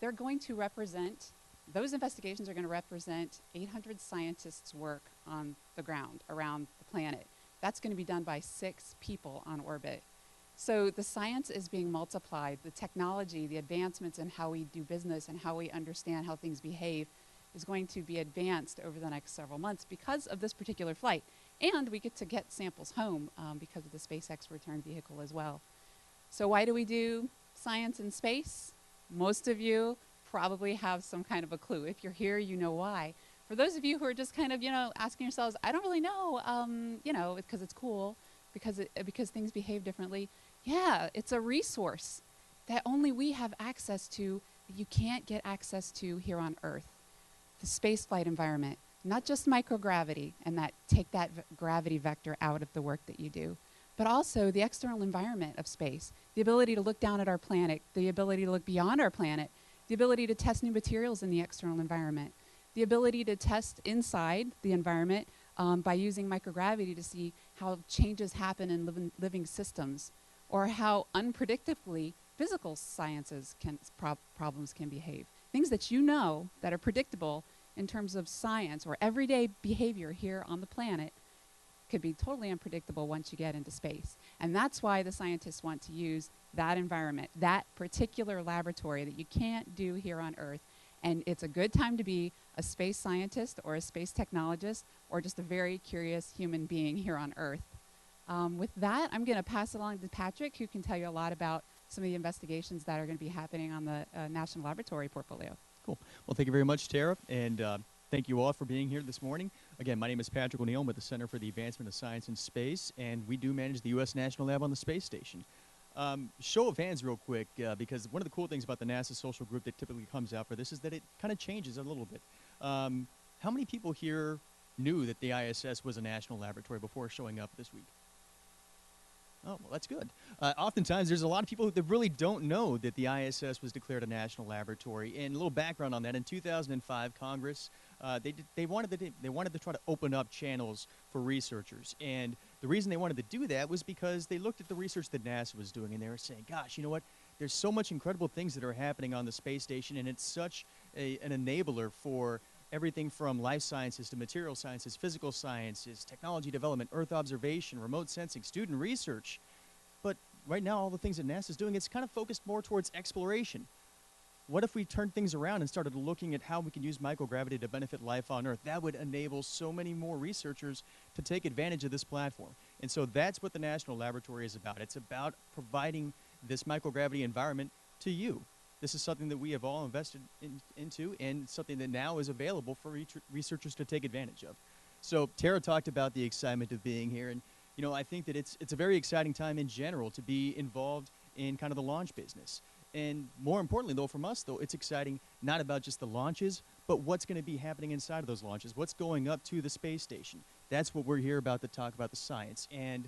They're going to represent, those investigations are going to represent 800 scientists' work on the ground around the planet. That's going to be done by 6 people on orbit. So the science is being multiplied. The technology, the advancements in how we do business and how we understand how things behave is going to be advanced over the next several months because of this particular flight. And we get to get samples home because of the SpaceX return vehicle as well. So why do we do science in space? Most of you probably have some kind of a clue. If you're here, you know why. For those of you who are just kind of, asking yourselves, I don't really know, because it's cool, because things behave differently. Yeah, it's a resource that only we have access to, that you can't get access to here on Earth. The spaceflight environment, not just microgravity, and take that gravity vector out of the work that you do, but also the external environment of space, the ability to look down at our planet, the ability to look beyond our planet, the ability to test new materials in the external environment, the ability to test inside the environment by using microgravity to see how changes happen in living systems, or how unpredictably physical sciences problems can behave. Things that that are predictable in terms of science or everyday behavior here on the planet could be totally unpredictable once you get into space. And that's why the scientists want to use that environment, that particular laboratory that you can't do here on Earth. And it's a good time to be a space scientist or a space technologist or just a very curious human being here on Earth. With that, I'm going to pass it along to Patrick, who can tell you a lot about some of the investigations that are going to be happening on the National Laboratory portfolio. Cool. Well, thank you very much, Tara, and thank you all for being here this morning. Again, my name is Patrick O'Neill. I'm with the Center for the Advancement of Science in Space, and we do manage the U.S. National Lab on the space station. Show of hands real quick, because one of the cool things about the NASA social group that typically comes out for this is that it kind of changes a little bit. How many people here knew that the ISS was a national laboratory before showing up this week? Oh, well, that's good. Oftentimes, there's a lot of people that really don't know that the ISS was declared a national laboratory. And a little background on that: in 2005, Congress they wanted to try to open up channels for researchers. And the reason they wanted to do that was because they looked at the research that NASA was doing, and they were saying, "Gosh, you know what? There's so much incredible things that are happening on the space station, and it's such an enabler for everything from life sciences to material sciences, physical sciences, technology development, Earth observation, remote sensing, student research." But right now, all the things that NASA's doing, it's kind of focused more towards exploration. What if we turned things around and started looking at how we can use microgravity to benefit life on Earth? That would enable so many more researchers to take advantage of this platform. And so that's what the National Laboratory is about. It's about providing this microgravity environment to you. This is something that we have all invested into, and something that now is available for researchers to take advantage of. So Tara talked about the excitement of being here, and I think that it's a very exciting time in general to be involved in kind of the launch business. And more importantly, though, from us, though, it's exciting not about just the launches, but what's going to be happening inside of those launches, what's going up to the space station. That's what we're here about, to talk about the science. And,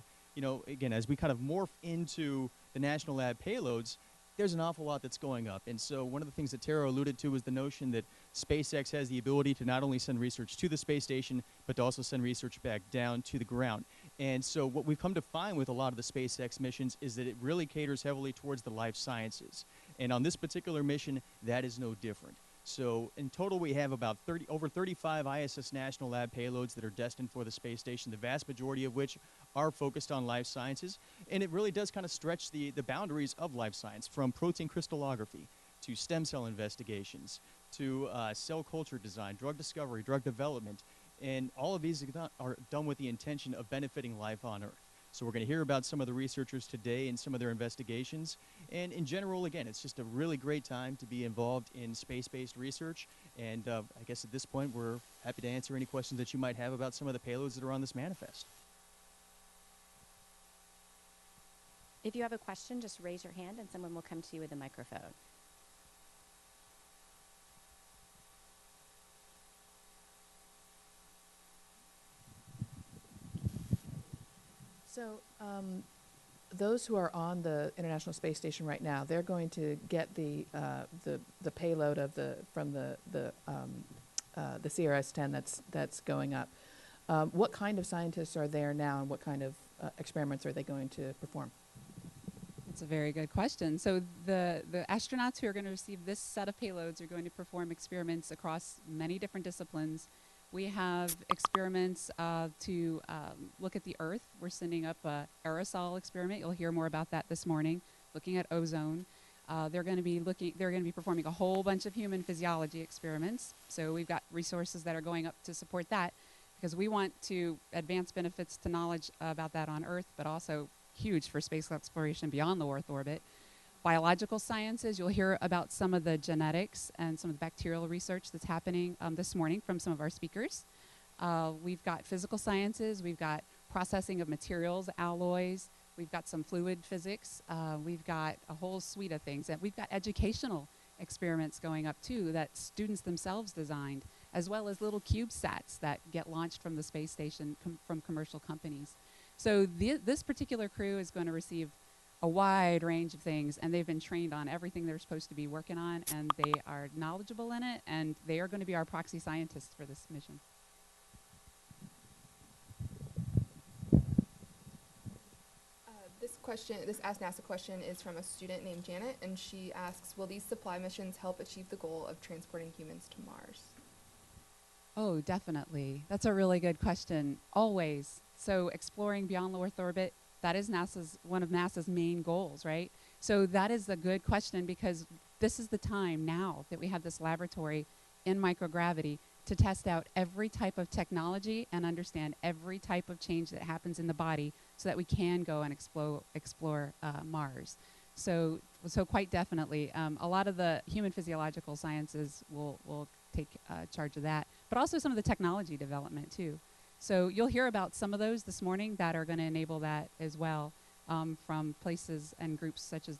again, as we kind of morph into the National Lab payloads, there's an awful lot that's going up. And so one of the things that Tara alluded to was the notion that SpaceX has the ability to not only send research to the space station, but to also send research back down to the ground. And so what we've come to find with a lot of the SpaceX missions is that it really caters heavily towards the life sciences. And on this particular mission, that is no different. So in total, we have about over 35 ISS National Lab payloads that are destined for the space station, the vast majority of which are focused on life sciences. And it really does kind of stretch the boundaries of life science, from protein crystallography to stem cell investigations to cell culture design, drug discovery, drug development. And all of these are done with the intention of benefiting life on Earth. So we're going to hear about some of the researchers today and some of their investigations. And in general, again, it's just a really great time to be involved in space-based research. And I guess at this point, we're happy to answer any questions that you might have about some of the payloads that are on this manifest. If you have a question, just raise your hand and someone will come to you with a microphone. So those who are on the International Space Station right now, they're going to get the payload of from the CRS-10 that's going up. What kind of scientists are there now, and what kind of experiments are they going to perform? That's a very good question. So the astronauts who are going to receive this set of payloads are going to perform experiments across many different disciplines. We have experiments to look at the Earth. We're sending up an aerosol experiment. You'll hear more about that this morning, looking at ozone. They're going to be performing a whole bunch of human physiology experiments. So we've got resources that are going up to support that, because we want to advance benefits to knowledge about that on Earth, but also huge for space exploration beyond the Earth orbit. Biological sciences, you'll hear about some of the genetics and some of the bacterial research that's happening this morning from some of our speakers. We've got physical sciences, we've got processing of materials, alloys, we've got some fluid physics, we've got a whole suite of things. And we've got educational experiments going up too that students themselves designed, as well as little CubeSats that get launched from the space station from commercial companies. So this particular crew is going to receive a wide range of things, and they've been trained on everything they're supposed to be working on, and they are knowledgeable in it, and they are going to be our proxy scientists for this mission. This Ask NASA question is from a student named Janet, and she asks, will these supply missions help achieve the goal of transporting humans to Mars? Oh, definitely. That's a really good question. Always. So exploring beyond low Earth orbit, that is one of NASA's main goals, right? So that is a good question, because this is the time now that we have this laboratory in microgravity to test out every type of technology and understand every type of change that happens in the body, so that we can go and explore Mars. So quite definitely, a lot of the human physiological sciences will take charge of that, but also some of the technology development too. So you'll hear about some of those this morning that are going to enable that as well, from places and groups such as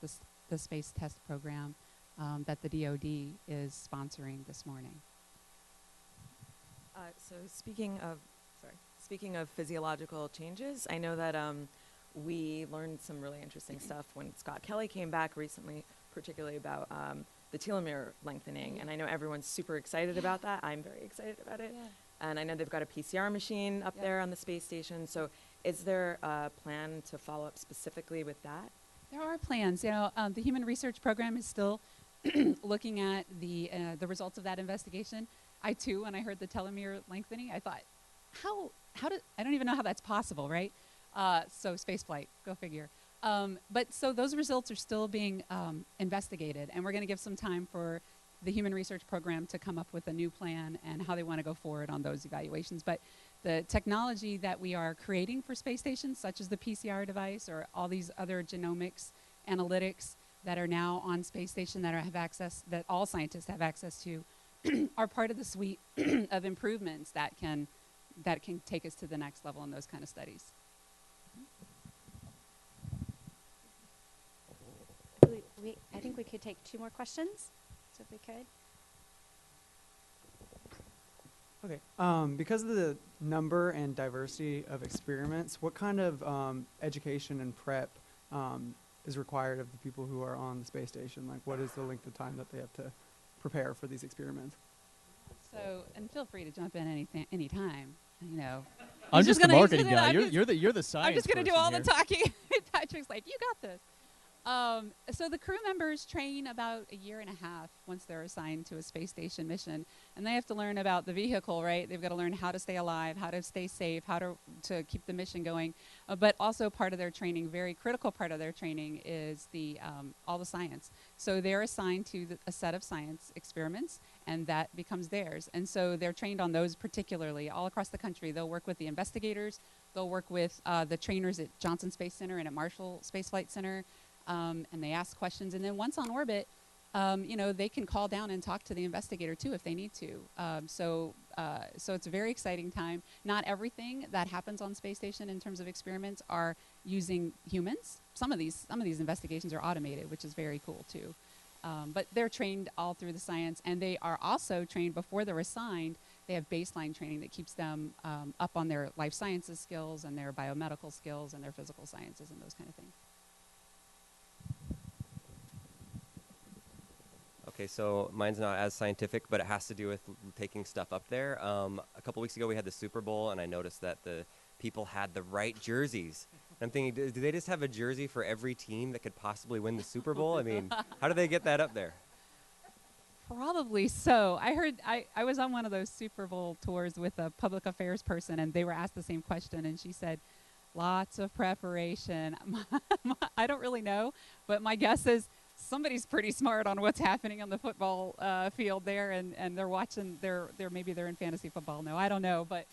the Space Test Program that the DoD is sponsoring this morning. So speaking of physiological changes, I know that we learned some really interesting stuff when Scott Kelly came back recently, particularly about the telomere lengthening, and I know everyone's super excited about that. I'm very excited about it. And I know they've got a PCR machine up there on the space station. So is there a plan to follow up specifically with that? There are plans. You know, the Human Research Program is still looking at the results of that investigation. I too, when I heard the telomere lengthening, I thought, I don't even know how that's possible, right? So spaceflight, go figure. But so those results are still being investigated, and we're going to give some time for the Human Research Program to come up with a new plan and how they want to go forward on those evaluations. But the technology that we are creating for space stations, such as the PCR device or all these other genomics analytics that are now on space station that all scientists have access to, are part of the suite of improvements that can that can take us to the next level in those kind of studies. I think we could take 2 more questions, so if we could. Okay, because of the number and diversity of experiments, what kind of education and prep is required of the people who are on the space station? Like, what is the length of time that they have to prepare for these experiments? So, and feel free to jump in anytime, you know. I'm just the marketing guy. You're the science I'm just going to do all here. the talking. Patrick's like, you got this. So the crew members train about a year and a half once they're assigned to a space station mission, and they have to learn about the vehicle, right? They've got to learn how to stay alive, how to stay safe, how to keep the mission going. But also part of their training, very critical part of their training, is all the science. So they're assigned to a set of science experiments, and that becomes theirs. And so they're trained on those particularly all across the country. They'll work with the investigators. They'll work with the trainers at Johnson Space Center and at Marshall Space Flight Center. And they ask questions, and then once on orbit, you know, they can call down and talk to the investigator too if they need to. So it's a very exciting time. Not everything that happens on space station in terms of experiments are using humans. Some of these investigations are automated, which is very cool too. But they're trained all through the science, and they are also trained before they're assigned. They have baseline training that keeps them up on their life sciences skills and their biomedical skills and their physical sciences and those kind of things. Okay, so mine's not as scientific, but it has to do with taking stuff up there. A couple weeks ago, we had the Super Bowl, and I noticed that the people had the right jerseys. I'm thinking, do they just have a jersey for every team that could possibly win the Super Bowl? I mean, how do they get that up there? Probably so. I heard, I was on one of those Super Bowl tours with a public affairs person, and they were asked the same question, and she said, lots of preparation. I don't really know, but my guess is somebody's pretty smart on what's happening on the football field there, and they're watching. Maybe they're in fantasy football. No, I don't know, but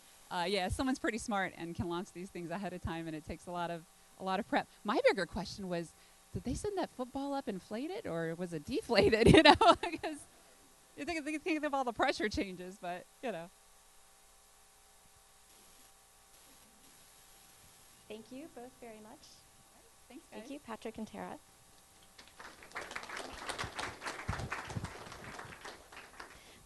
yeah, someone's pretty smart and can launch these things ahead of time, and it takes a lot of prep. My bigger question was, did they send that football up inflated, or was it deflated? You know, because you think of all the pressure changes, but you know. Thank you both very much. Thanks, guys. Thank you, Patrick and Tara.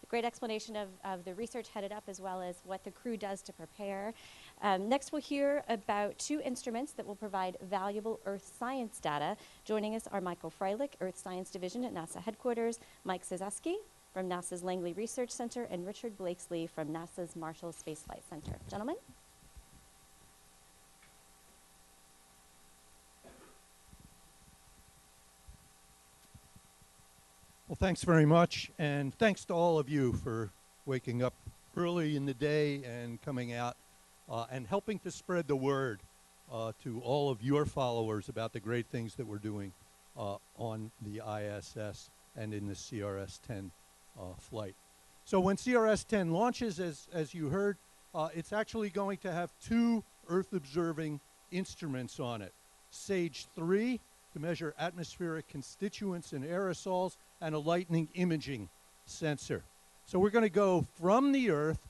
Great explanation of the research headed up, as well as what the crew does to prepare. Next, we'll hear about 2 instruments that will provide valuable Earth science data. Joining us are Michael Freilich, Earth Science Division at NASA headquarters, Mike Szyszewski from NASA's Langley Research Center, and Richard Blakesley from NASA's Marshall Space Flight Center. Gentlemen? Well, thanks very much, and thanks to all of you for waking up early in the day and coming out and helping to spread the word to all of your followers about the great things that we're doing on the ISS and in the CRS-10 flight. So when CRS-10 launches, as you heard, it's actually going to have 2 Earth-observing instruments on it. SAGE-3 to measure atmospheric constituents and aerosols, and a lightning imaging sensor. So we're going to go from the Earth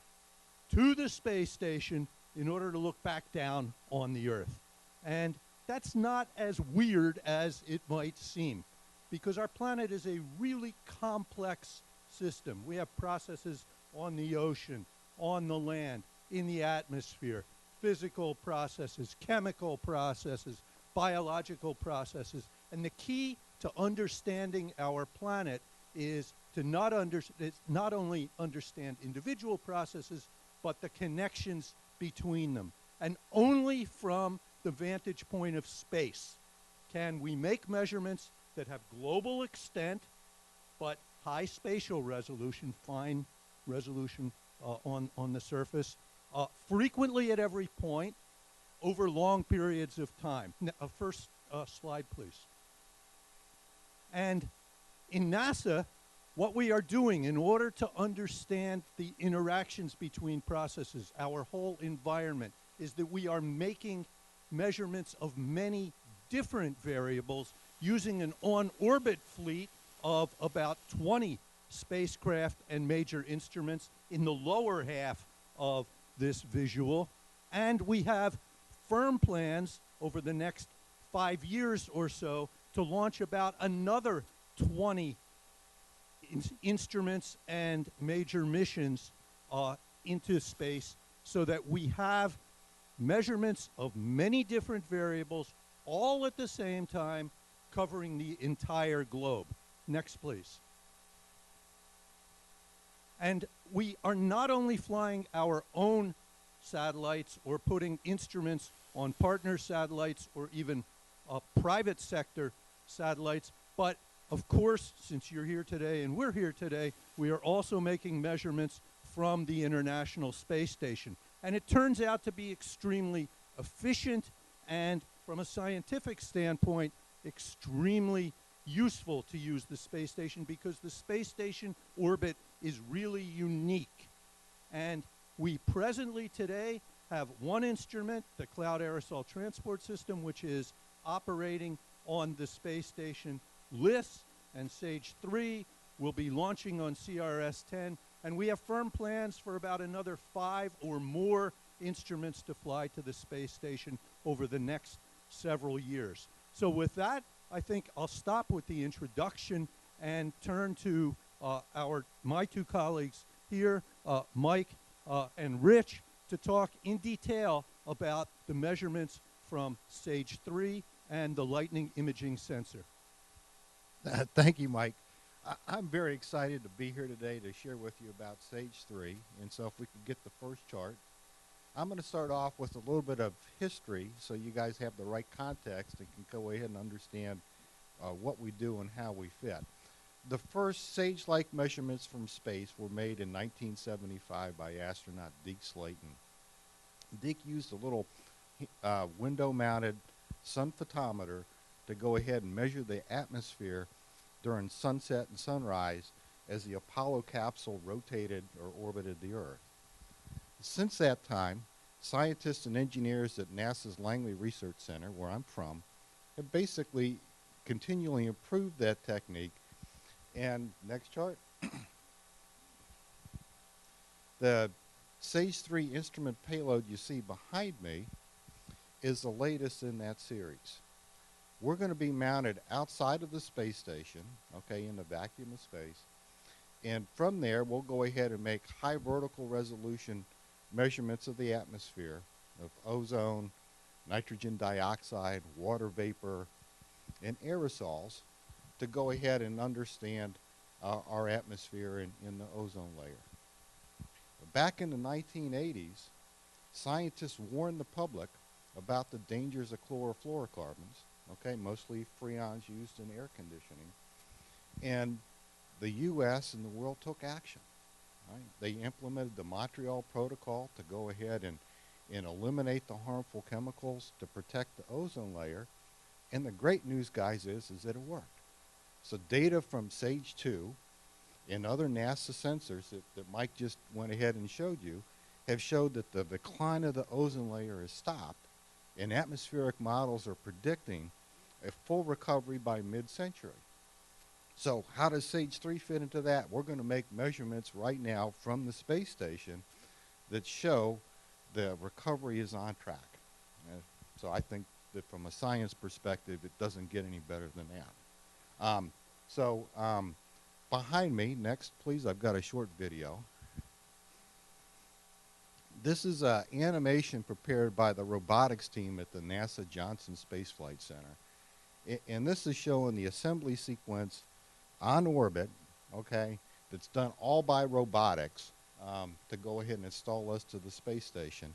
to the space station in order to look back down on the Earth. And that's not as weird as it might seem, because our planet is a really complex system. We have processes on the ocean, on the land, in the atmosphere, physical processes, chemical processes, biological processes. And the key to understanding our planet is to not only understand individual processes, but the connections between them. And only from the vantage point of space can we make measurements that have global extent, but high spatial resolution, fine resolution on the surface, frequently at every point, over long periods of time. Now, first slide, please. And in NASA, what we are doing in order to understand the interactions between processes, our whole environment, is that we are making measurements of many different variables using an on-orbit fleet of about 20 spacecraft and major instruments in the lower half of this visual, and we have firm plans over the next 5 years or so to launch about another 20 instruments and major missions into space, so that we have measurements of many different variables all at the same time, covering the entire globe. Next, please. And we are not only flying our own satellites or putting instruments on partner satellites or even private sector satellites, but of course, since you're here today and we're here today, we are also making measurements from the International Space Station. And it turns out to be extremely efficient and, from a scientific standpoint, extremely useful to use the space station, because the space station orbit is really unique. And we presently today have one instrument, the Cloud Aerosol Transport System, which is operating on the space station. LIS and SAGE 3 will be launching on CRS-10, and we have firm plans for about another 5 or more instruments to fly to the space station over the next several years. So with that, I think I'll stop with the introduction and turn to my two colleagues here, Mike and Rich, to talk in detail about the measurements from SAGE 3 and the lightning imaging sensor. Thank you, Mike. I'm very excited to be here today to share with you about SAGE 3. And so if we could get the first chart. I'm going to start off with a little bit of history so you guys have the right context and can go ahead and understand what we do and how we fit. The first SAGE-like measurements from space were made in 1975 by astronaut Deke Slayton. Deke used a little window-mounted sun photometer to go ahead and measure the atmosphere during sunset and sunrise as the Apollo capsule rotated or orbited the Earth. Since that time, scientists and engineers at NASA's Langley Research Center, where I'm from, have basically continually improved that technique. And next chart. The SAGE 3 instrument payload you see behind me is the latest in that series. We're going to be mounted outside of the space station, okay, in the vacuum of space. And from there, we'll go ahead and make high vertical resolution measurements of the atmosphere, of ozone, nitrogen dioxide, water vapor, and aerosols to go ahead and understand our atmosphere in the ozone layer. Back in the 1980s, scientists warned the public about the dangers of chlorofluorocarbons, okay, mostly freons used in air conditioning. And the U.S. and the world took action. Right? They implemented the Montreal Protocol to go ahead and eliminate the harmful chemicals to protect the ozone layer. And the great news, guys, is that it worked. So data from SAGE 2 and other NASA sensors that Mike just went ahead and showed you have showed that the decline of the ozone layer has stopped, and atmospheric models are predicting a full recovery by mid-century. So how does SAGE 3 fit into that? We're going to make measurements right now from the space station that show the recovery is on track. So I think that from a science perspective, it doesn't get any better than that. Behind me, next please, I've got a short video. This is an animation prepared by the robotics team at the NASA Johnson Space Flight Center. And this is showing the assembly sequence on orbit, okay, that's done all by robotics to go ahead and install us to the space station.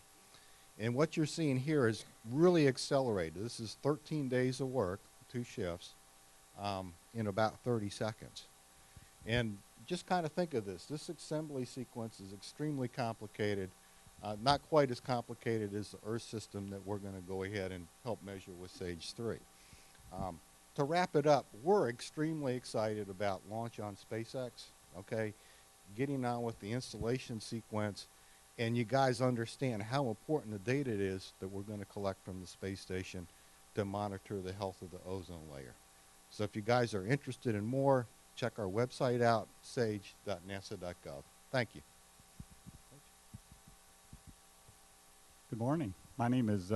And what you're seeing here is really accelerated. This is 13 days of work, 2 shifts, in about 30 seconds. And just kind of think of this. This assembly sequence is extremely complicated, not quite as complicated as the Earth system that we're going to go ahead and help measure with SAGE 3. To wrap it up, we're extremely excited about launch on SpaceX, okay, getting on with the installation sequence, and you guys understand how important the data is that we're going to collect from the space station to monitor the health of the ozone layer. So if you guys are interested in more, check our website out, sage.nasa.gov. Thank you. Good morning. My name is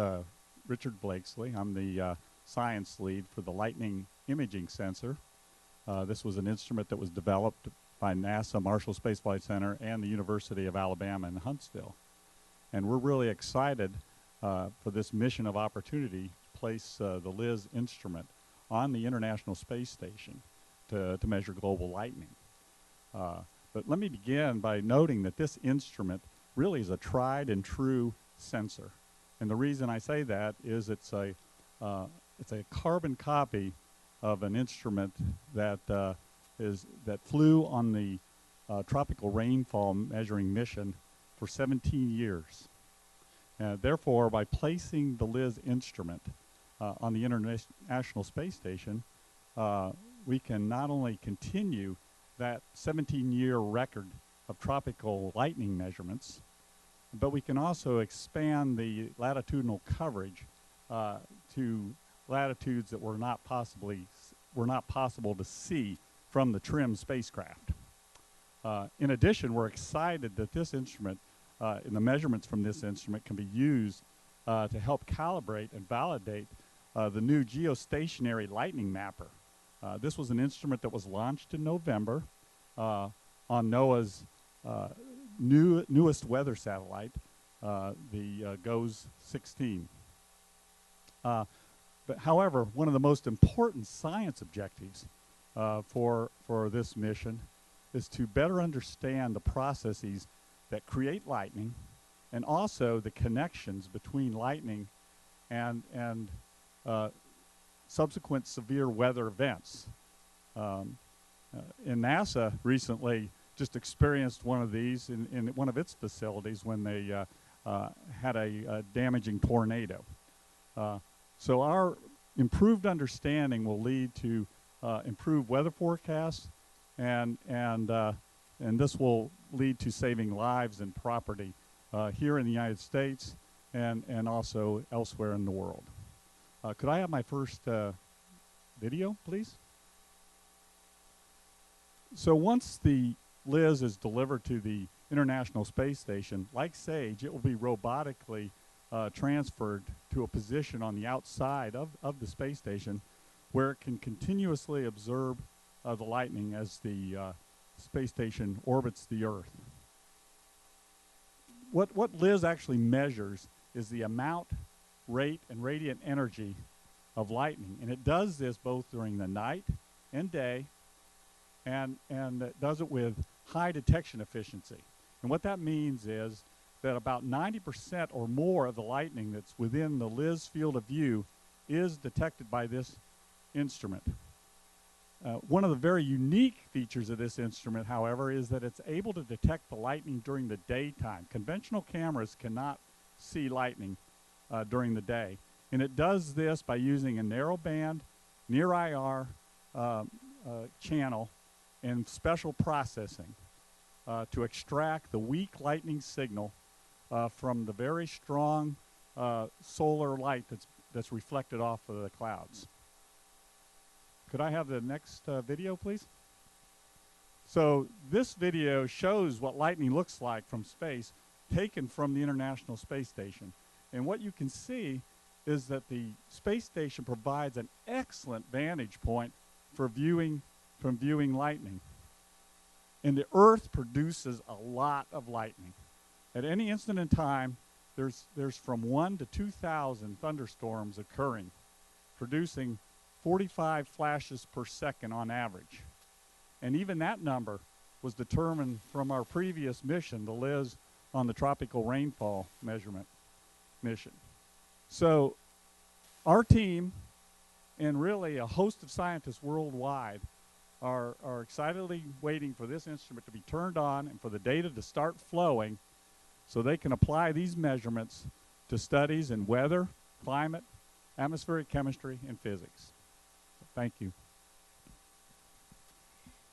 Richard Blakesley. I'm the science lead for the Lightning Imaging Sensor. This was an instrument that was developed by NASA Marshall Space Flight Center and the University of Alabama in Huntsville. And we're really excited for this mission of opportunity to place the LIS instrument on the International Space Station to measure global lightning. But let me begin by noting that this instrument really is a tried and true sensor. And the reason I say that is it's a carbon copy of an instrument that flew on the tropical rainfall measuring mission for 17 years. Therefore, by placing the LIS instrument on the International Space Station, we can not only continue that 17-year record of tropical lightning measurements, but we can also expand the latitudinal coverage to latitudes that were not possible to see from the TRIM spacecraft. In addition, we're excited that this instrument and the measurements from this instrument can be used to help calibrate and validate the new geostationary lightning mapper. This was an instrument that was launched in November on NOAA's newest weather satellite, the GOES-16. But however, one of the most important science objectives for this mission is to better understand the processes that create lightning and also the connections between lightning and subsequent severe weather events. And NASA recently just experienced one of these in one of its facilities when they had a damaging tornado. So our improved understanding will lead to improved weather forecasts, and this will lead to saving lives and property here in the United States and also elsewhere in the world. Could I have my first video, please? So once the LIS is delivered to the International Space Station, like SAGE, it will be robotically transferred to a position on the outside of the space station where it can continuously observe the lightning as the space station orbits the Earth. What LIS actually measures is the amount, rate, and radiant energy of lightning, and it does this both during the night and day, and it does it with high detection efficiency. And what that means is that about 90% or more of the lightning that's within the LIS field of view is detected by this instrument. One of the very unique features of this instrument, however, is that it's able to detect the lightning during the daytime. Conventional cameras cannot see lightning during the day. And it does this by using a narrowband, near IR channel and special processing to extract the weak lightning signal from the very strong solar light that's reflected off of the clouds. Could I have the next video, please? So this video shows what lightning looks like from space, taken from the International Space Station. And what you can see is that the space station provides an excellent vantage point for viewing lightning. And the Earth produces a lot of lightning. At any instant in time, there's from 1 to 2,000 thunderstorms occurring, producing 45 flashes per second on average. And even that number was determined from our previous mission, the LIS on the tropical rainfall measurement mission. So our team and really a host of scientists worldwide are excitedly waiting for this instrument to be turned on and for the data to start flowing so they can apply these measurements to studies in weather, climate, atmospheric chemistry, and physics. Thank you.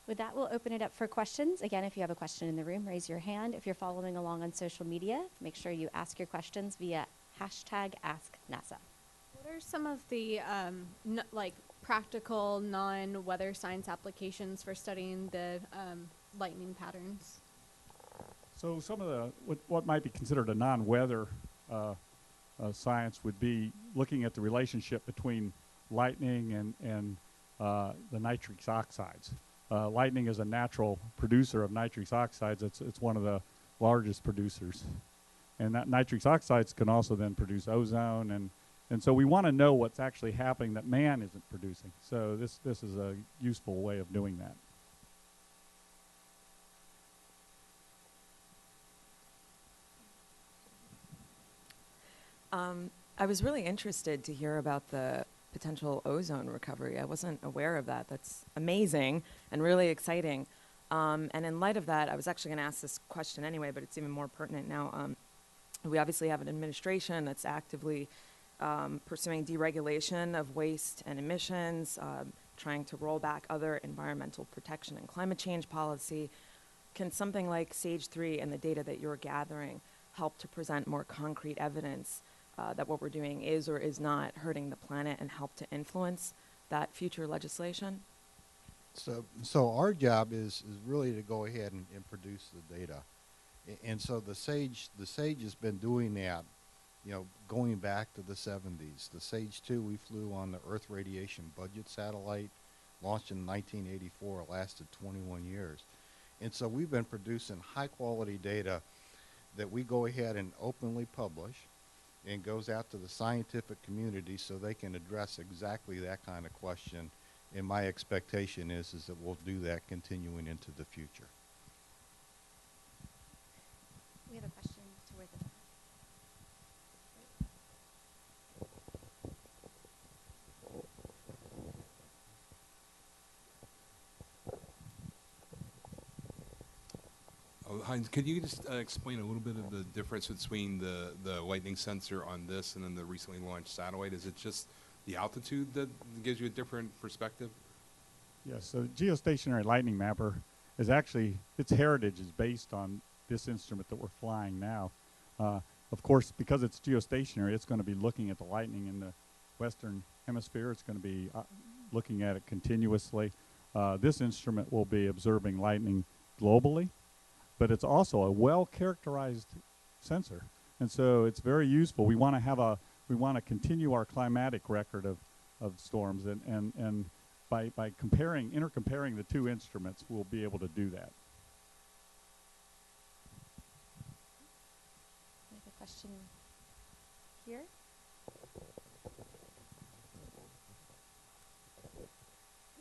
With that, we'll open it up for questions. Again, if you have a question in the room, raise your hand. If you're following along on social media, make sure you ask your questions via #AskNASA. What are some of the practical non-weather science applications for studying the lightning patterns? So some of the what might be considered a non-weather science would be looking at the relationship between lightning and the nitrous oxides. Lightning is a natural producer of nitrous oxides. It's one of the largest producers. And that nitrous oxides can also then produce ozone, and so we want to know what's actually happening that man isn't producing. So this is a useful way of doing that. I was really interested to hear about the potential ozone recovery. I wasn't aware of that. That's amazing and really exciting. And in light of that, I was actually going to ask this question anyway, but it's even more pertinent now. We obviously have an administration that's actively pursuing deregulation of waste and emissions, trying to roll back other environmental protection and climate change policy. Can something like SAGE 3 and the data that you're gathering help to present more concrete evidence that what we're doing is or is not hurting the planet and help to influence that future legislation? So our job is really to go ahead and produce the data. And so the SAGE has been doing that, you know, going back to the 70s. The SAGE 2 we flew on the Earth Radiation Budget Satellite, launched in 1984, lasted 21 years. And so we've been producing high quality data that we go ahead and openly publish and goes out to the scientific community so they can address exactly that kind of question. And my expectation is that we'll do that continuing into the future. We have a question toward the back. Oh, Heinz, could you just explain a little bit of the difference between the lightning sensor on this and then the recently launched satellite? Is it just the altitude that gives you a different perspective? Yes, so the geostationary lightning mapper is actually, its heritage is based on this instrument that we're flying now. Of course, because it's geostationary, it's going to be looking at the lightning in the western hemisphere. It's going to be looking at it continuously. This instrument will be observing lightning globally, but it's also a well-characterized sensor, and so it's very useful. We want to continue our climatic record of storms, and by intercomparing the two instruments, we'll be able to do that. We have a question here.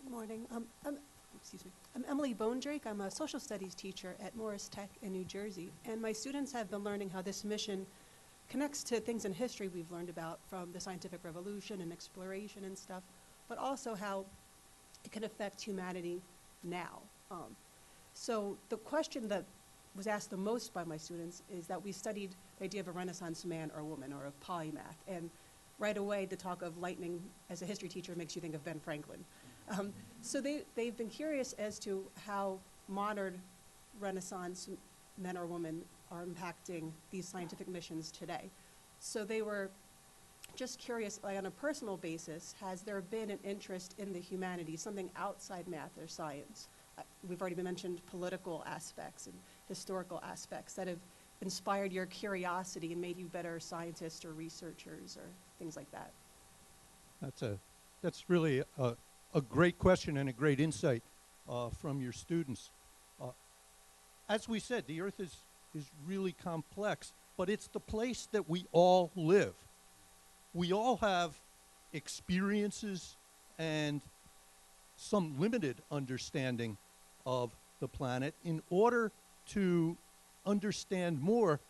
Good morning. Excuse me. I'm Emily Bonedrake. I'm a social studies teacher at Morris Tech in New Jersey, and my students have been learning how this mission connects to things in history we've learned about from the scientific revolution and exploration and stuff, but also how it can affect humanity now. So the question that was asked the most by my students is that we studied the idea of a Renaissance man or woman or a polymath, and right away the talk of lightning as a history teacher makes you think of Ben Franklin. So they've been curious as to how modern Renaissance men or women are impacting these scientific missions today. So they were just curious, like on a personal basis, has there been an interest in the humanities, something outside math or science? We've already mentioned political aspects and historical aspects that have inspired your curiosity and made you better scientists or researchers or things like that. That's really a great question and a great insight from your students. As we said, the Earth is really complex, but it's the place that we all live. We all have experiences and some limited understanding of the planet. In order to understand more,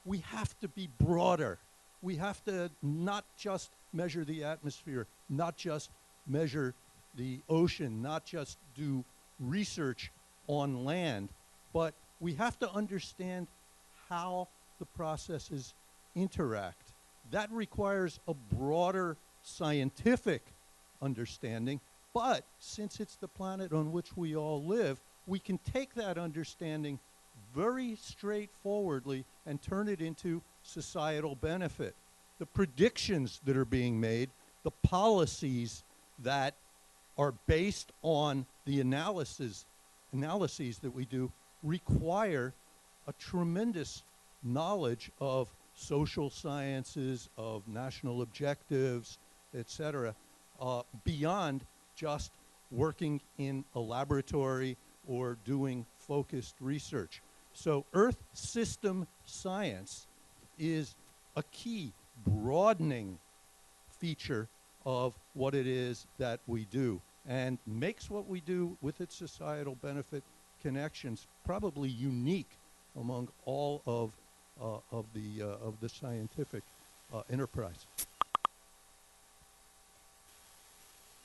we have to be broader. We have to not just measure the atmosphere, not just measure the ocean, not just do research on land, but we have to understand how the processes interact. That requires a broader scientific understanding, but since it's the planet on which we all live, we can take that understanding very straightforwardly and turn it into societal benefit. The predictions that are being made, the policies that are based on the analyses that we do require a tremendous knowledge of social sciences, of national objectives, etc., beyond just working in a laboratory or doing focused research. So Earth system science is a key broadening feature of what it is that we do, and makes what we do with its societal benefit connections probably unique among all of the scientific enterprise.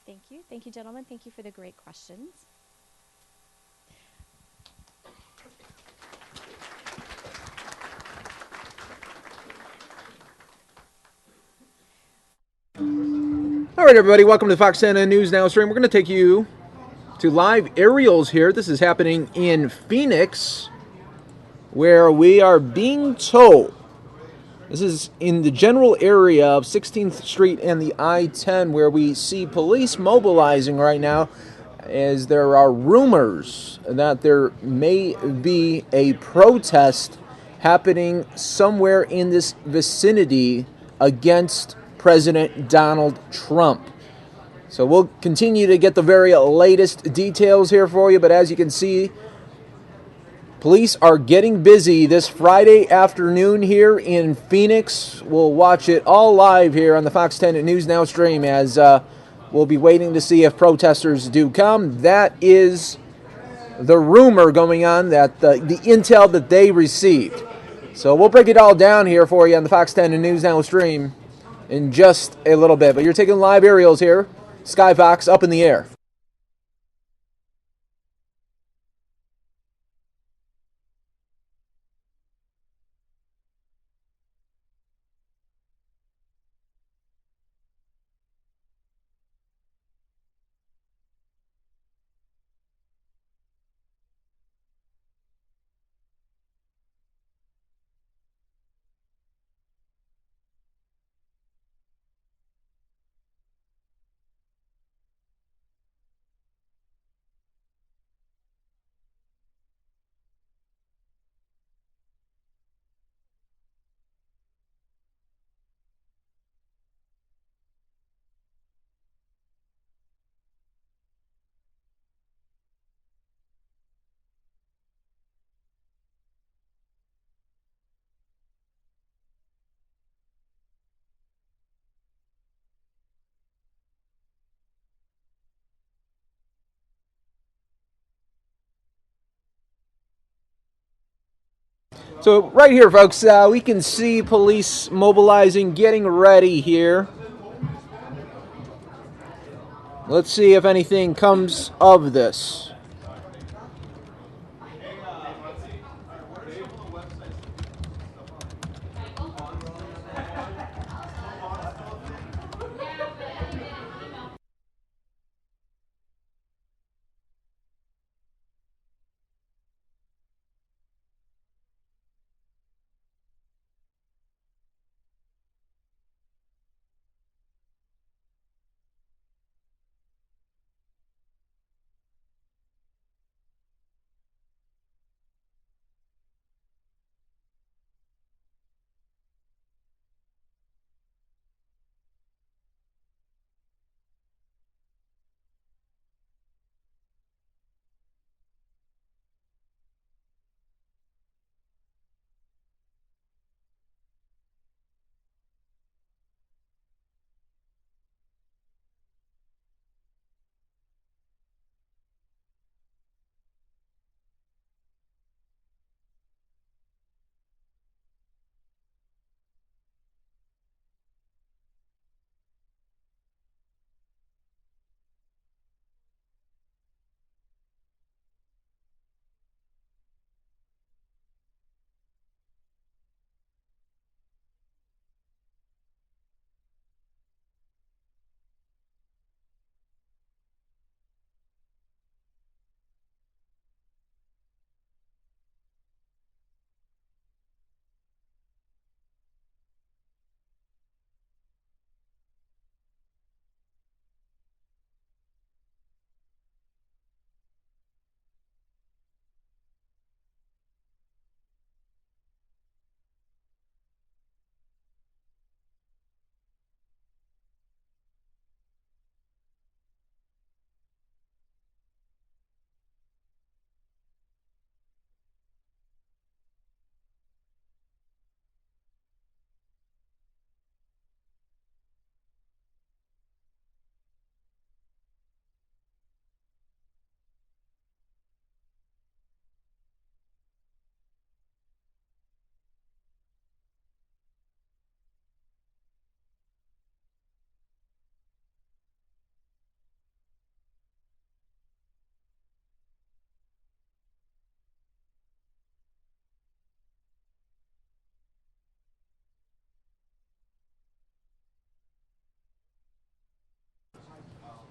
Thank you. Thank you, gentlemen. Thank you for the great questions. All right, everybody, welcome to the Fox CNN News Now stream. We're going to take you to live aerials here. This is happening in Phoenix, where we are being told, this is in the general area of 16th Street and the I-10, where we see police mobilizing right now, as there are rumors that there may be a protest happening somewhere in this vicinity against President Donald Trump. So we'll continue to get the very latest details here for you, but as you can see, police are getting busy this Friday afternoon here in Phoenix. We'll watch it all live here on the Fox 10 News Now stream, as we'll be waiting to see if protesters do come. That is the rumor going on, that the intel that they received. So we'll break it all down here for you on the Fox 10 News Now stream in just a little bit. But you're taking live aerials here. Skyfox up in the air. So right here, folks, we can see police mobilizing, getting ready here. Let's see if anything comes of this.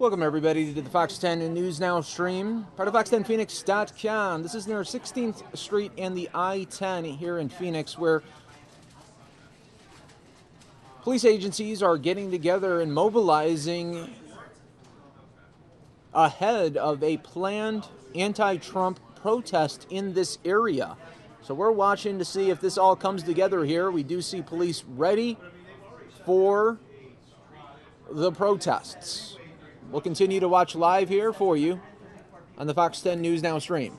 Welcome, everybody, to the Fox 10 News Now stream, part of fox10phoenix.com. This is near 16th Street and the I-10 here in Phoenix, where police agencies are getting together and mobilizing ahead of a planned anti-Trump protest in this area. So we're watching to see if this all comes together here. We do see police ready for the protests. We'll continue to watch live here for you on the Fox 10 News Now stream.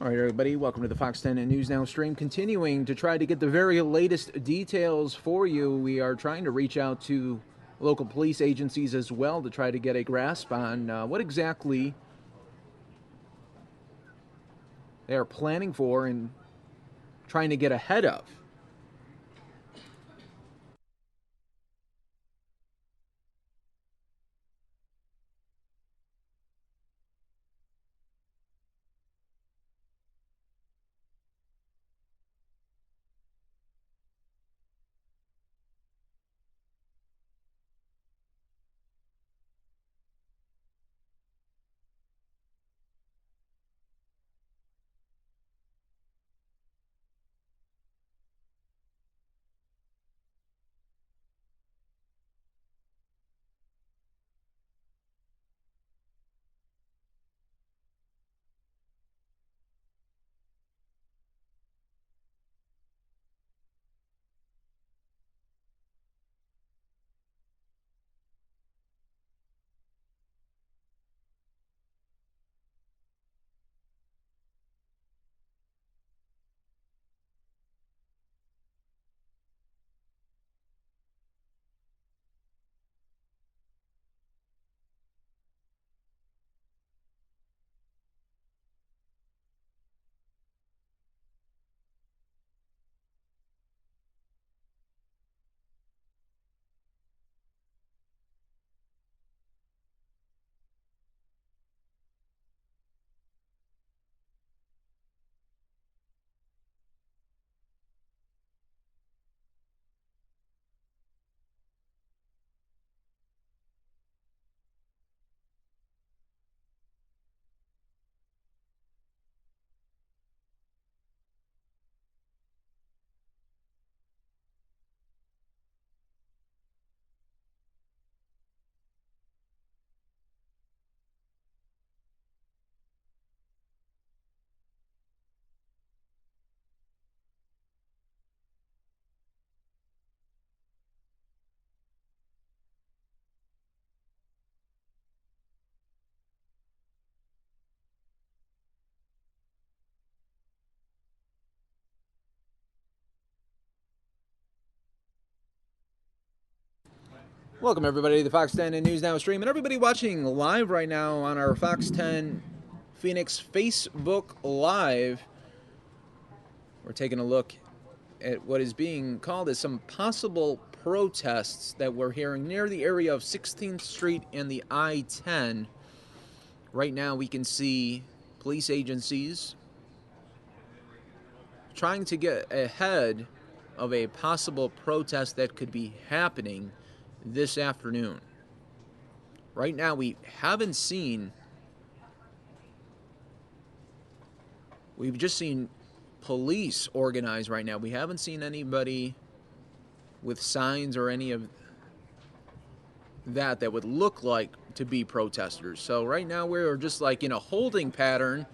All right, everybody, welcome to the Fox 10 News Now stream. Continuing to try to get the very latest details for you. We are trying to reach out to local police agencies as well to try to get a grasp on what exactly they are planning for and trying to get ahead of. Welcome, everybody, to the Fox 10 News Now stream, and everybody watching live right now on our Fox 10 Phoenix Facebook Live. We're taking a look at what is being called as some possible protests that we're hearing near the area of 16th Street and the I-10. Right now, we can see police agencies trying to get ahead of a possible protest that could be happening this afternoon. Right now, we've just seen police organize right now. We haven't seen anybody with signs or any of that would look like to be protesters. So right now we're just like in a holding pattern,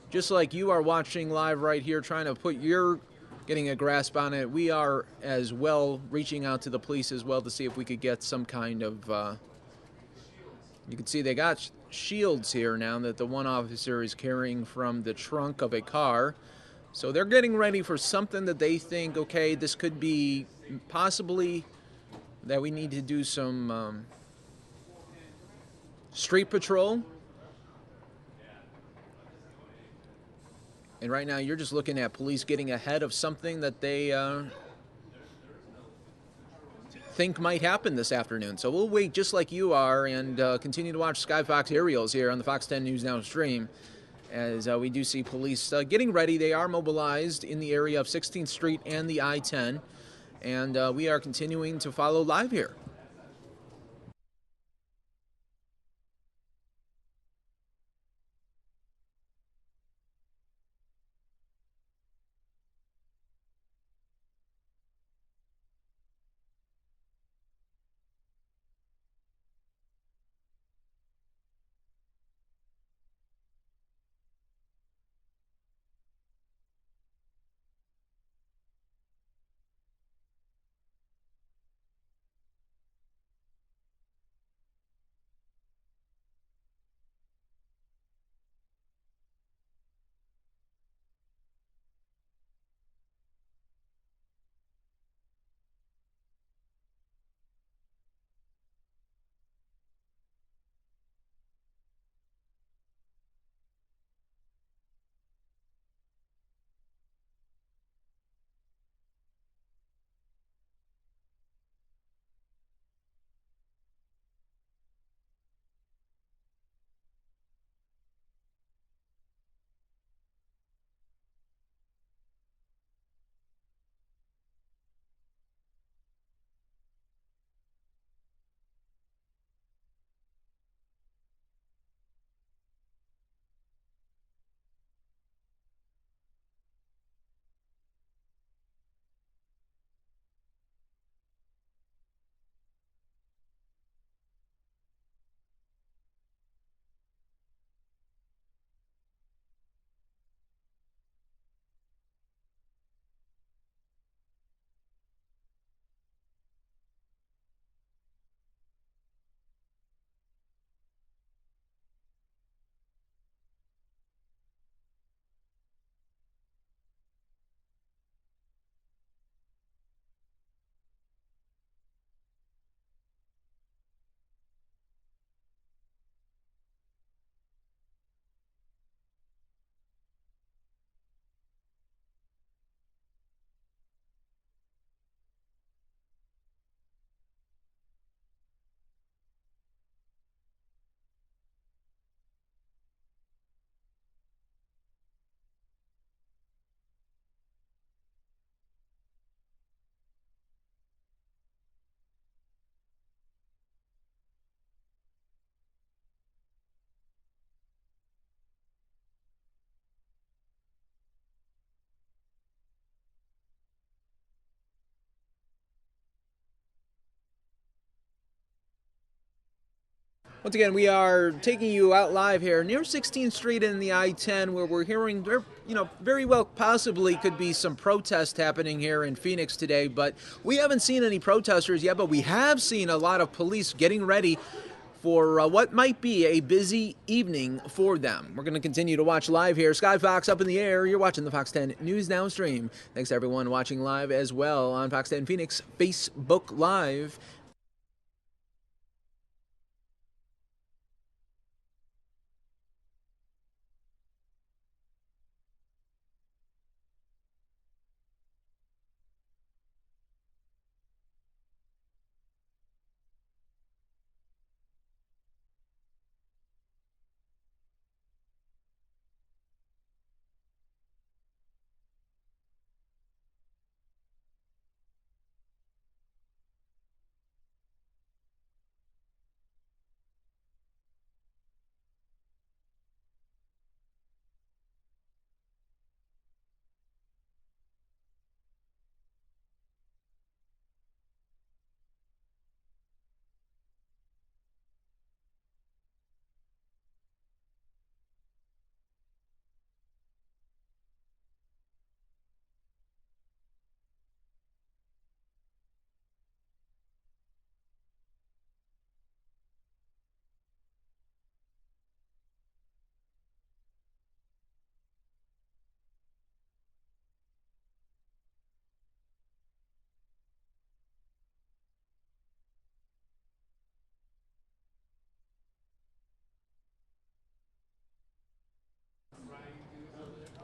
just like you are watching live right here, trying to getting a grasp on it. We are as well reaching out to the police as well to see if we could get some kind of, you can see they got shields here now that the one officer is carrying from the trunk of a car. So they're getting ready for something that they think, okay, this could be possibly that we need to do some street patrol. And right now you're just looking at police getting ahead of something that they think might happen this afternoon. So we'll wait just like you are and continue to watch Sky Fox aerials here on the Fox 10 News Now stream as we do see police getting ready. They are mobilized in the area of 16th Street and the I-10, and we are continuing to follow live here. Once again, we are taking you out live here near 16th Street and the I-10, where we're hearing there, very well possibly could be some protest happening here in Phoenix today, but we haven't seen any protesters yet, but we have seen a lot of police getting ready for what might be a busy evening for them. We're going to continue to watch live here. Sky Fox up in the air. You're watching the Fox 10 News Now stream. Thanks to everyone watching live as well on Fox 10 Phoenix Facebook Live.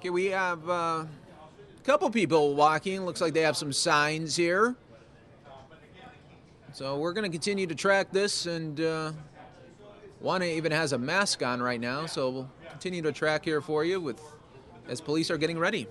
Okay, we have a couple people walking. Looks like they have some signs here. So we're going to continue to track this, and one even has a mask on right now, so we'll continue to track here for you as police are getting ready.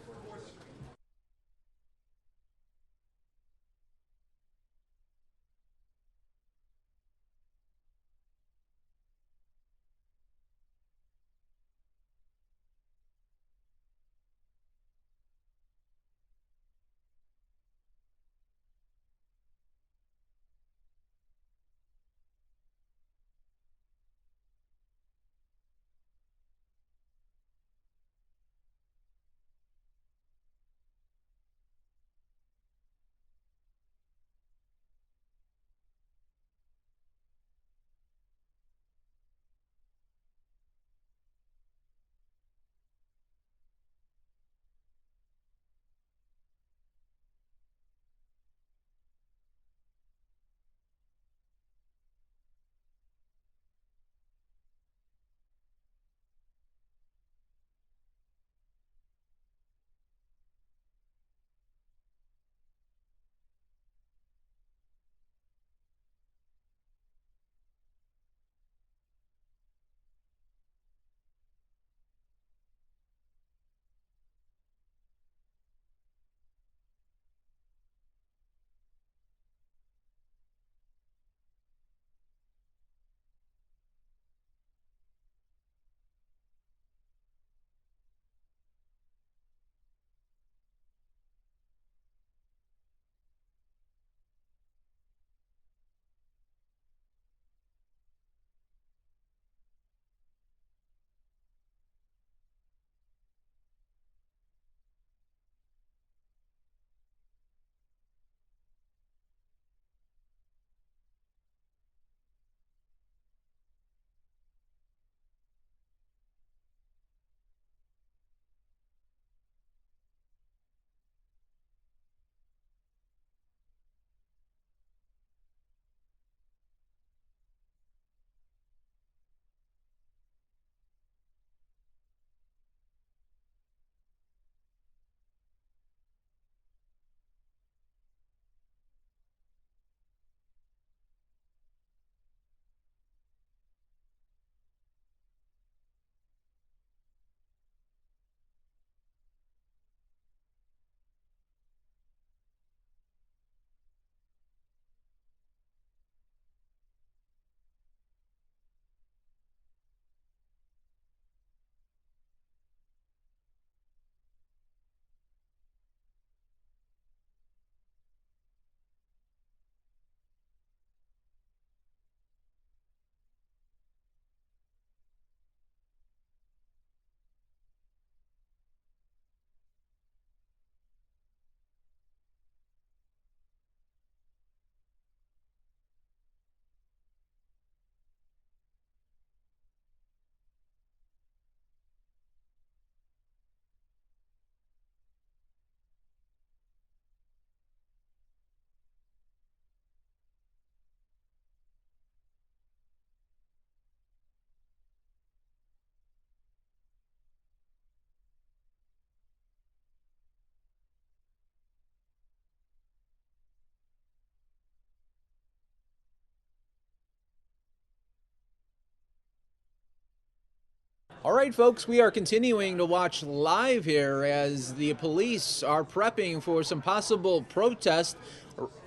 All right, folks, we are continuing to watch live here as the police are prepping for some possible protest.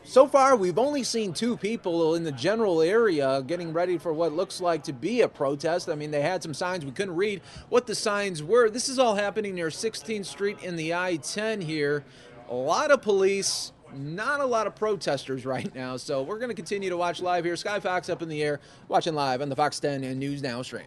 So far, we've only seen two people in the general area getting ready for what looks like to be a protest. I mean, they had some signs. We couldn't read what the signs were. This is all happening near 16th Street in the I-10 here. A lot of police, not a lot of protesters right now. So we're going to continue to watch live here. Sky Fox up in the air, watching live on the Fox 10 and News Now stream.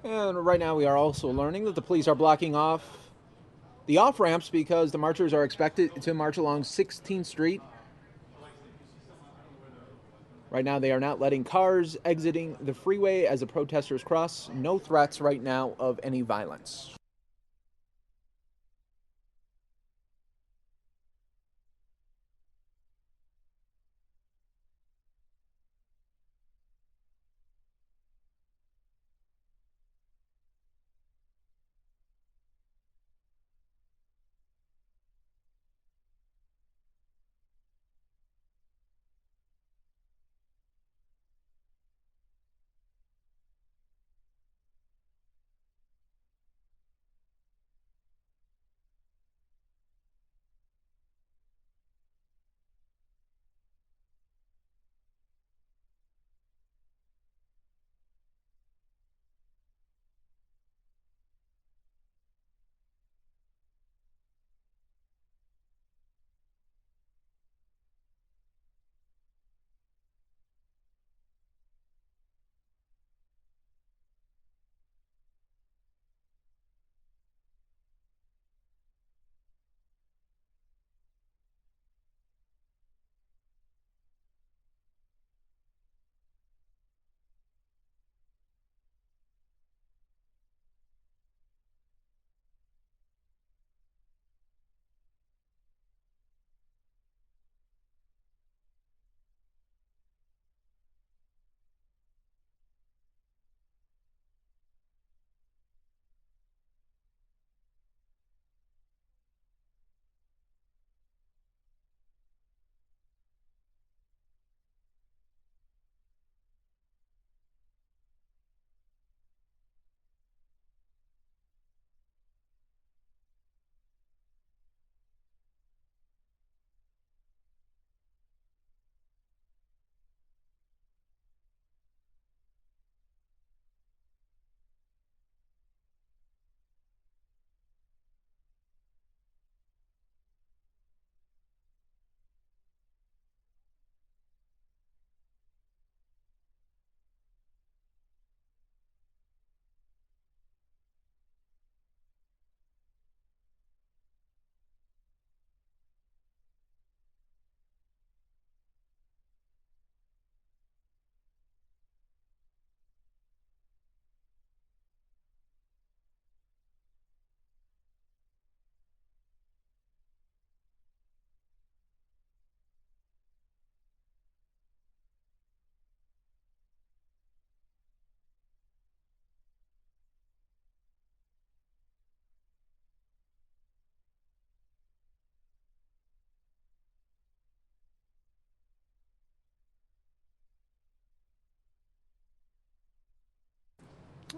And right now we are also learning that the police are blocking off the off-ramps because the marchers are expected to march along 16th Street. Right now they are not letting cars exiting the freeway as the protesters cross. No threats right now of any violence.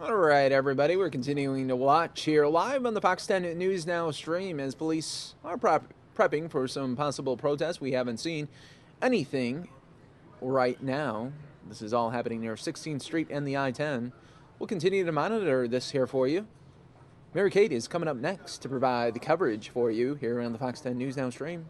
All right, everybody, we're continuing to watch here live on the Fox 10 News Now stream as police are prepping for some possible protests. We haven't seen anything right now. This is all happening near 16th Street and the I-10. We'll continue to monitor this here for you. Mary Kate is coming up next to provide the coverage for you here on the Fox 10 News Now stream.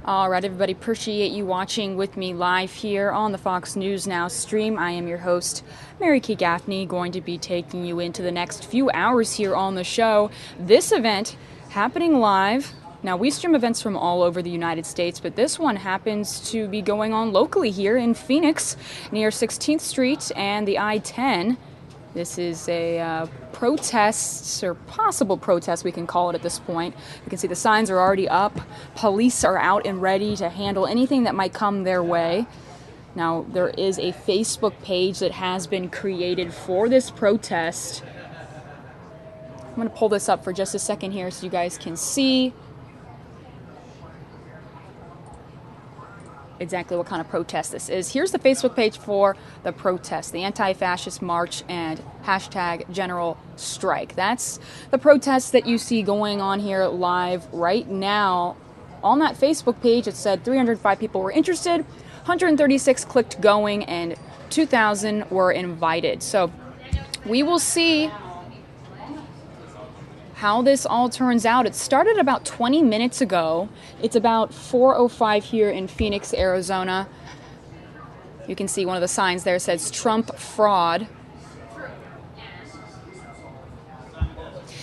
All right, everybody, appreciate you watching with me live here on the Fox News Now stream. I am your host, Mary Kay Gaffney, going to be taking you into the next few hours here on the show. This event happening live. Now, we stream events from all over the United States, but this one happens to be going on locally here in Phoenix near 16th Street and the I-10. This is a protest, or possible protest we can call it at this point. You can see the signs are already up. Police are out and ready to handle anything that might come their way. Now, there is a Facebook page that has been created for this protest. I'm going to pull this up for just a second here so you guys can see exactly what kind of protest this is. Here's the Facebook page for the protest, the anti-fascist march and hashtag general strike. That's the protest that you see going on here live right now. On that Facebook page, it said 305 people were interested, 136 clicked going, and 2,000 were invited. So we will see how this all turns out. It started about 20 minutes ago. It's about 4:05 here in Phoenix, Arizona. You can see one of the signs there says Trump fraud.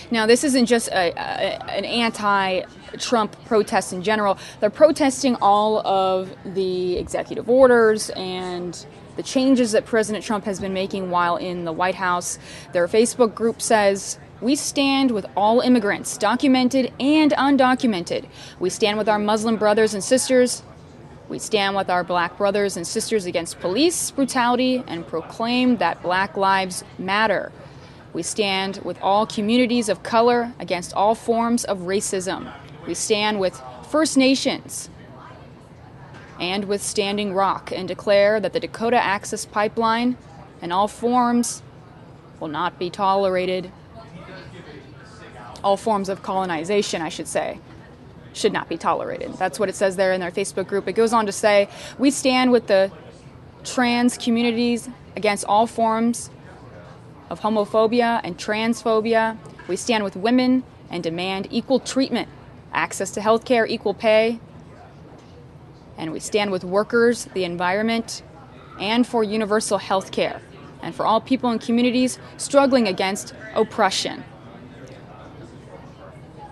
Now, this isn't just an anti-Trump protest in general. They're protesting all of the executive orders and the changes that President Trump has been making while in the White House. Their Facebook group says, "We stand with all immigrants, documented and undocumented. We stand with our Muslim brothers and sisters. We stand with our black brothers and sisters against police brutality and proclaim that Black Lives Matter. We stand with all communities of color against all forms of racism. We stand with First Nations and with Standing Rock and declare that the Dakota Access Pipeline and all forms will not be tolerated." All forms of colonization, I should say, should not be tolerated. That's what it says there in their Facebook group. It goes on to say, "We stand with the trans communities against all forms of homophobia and transphobia. We stand with women and demand equal treatment, access to health care, equal pay. And we stand with workers, the environment, and for universal health care, and for all people and communities struggling against oppression."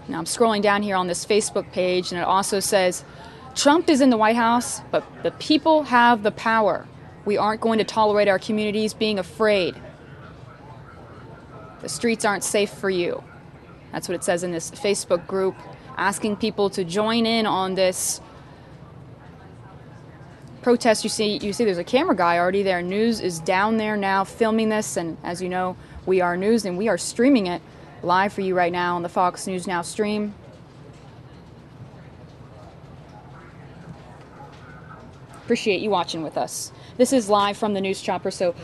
Now, I'm scrolling down here on this Facebook page, and it also says, "Trump is in the White House, but the people have the power. We aren't going to tolerate our communities being afraid. The streets aren't safe for you." That's what it says in this Facebook group, asking people to join in on this protest. You see there's a camera guy already there. News is down there now filming this, and as you know, we are News, and we are streaming it live for you right now on the Fox News Now stream. Appreciate you watching with us. This is live from the News Chopper, so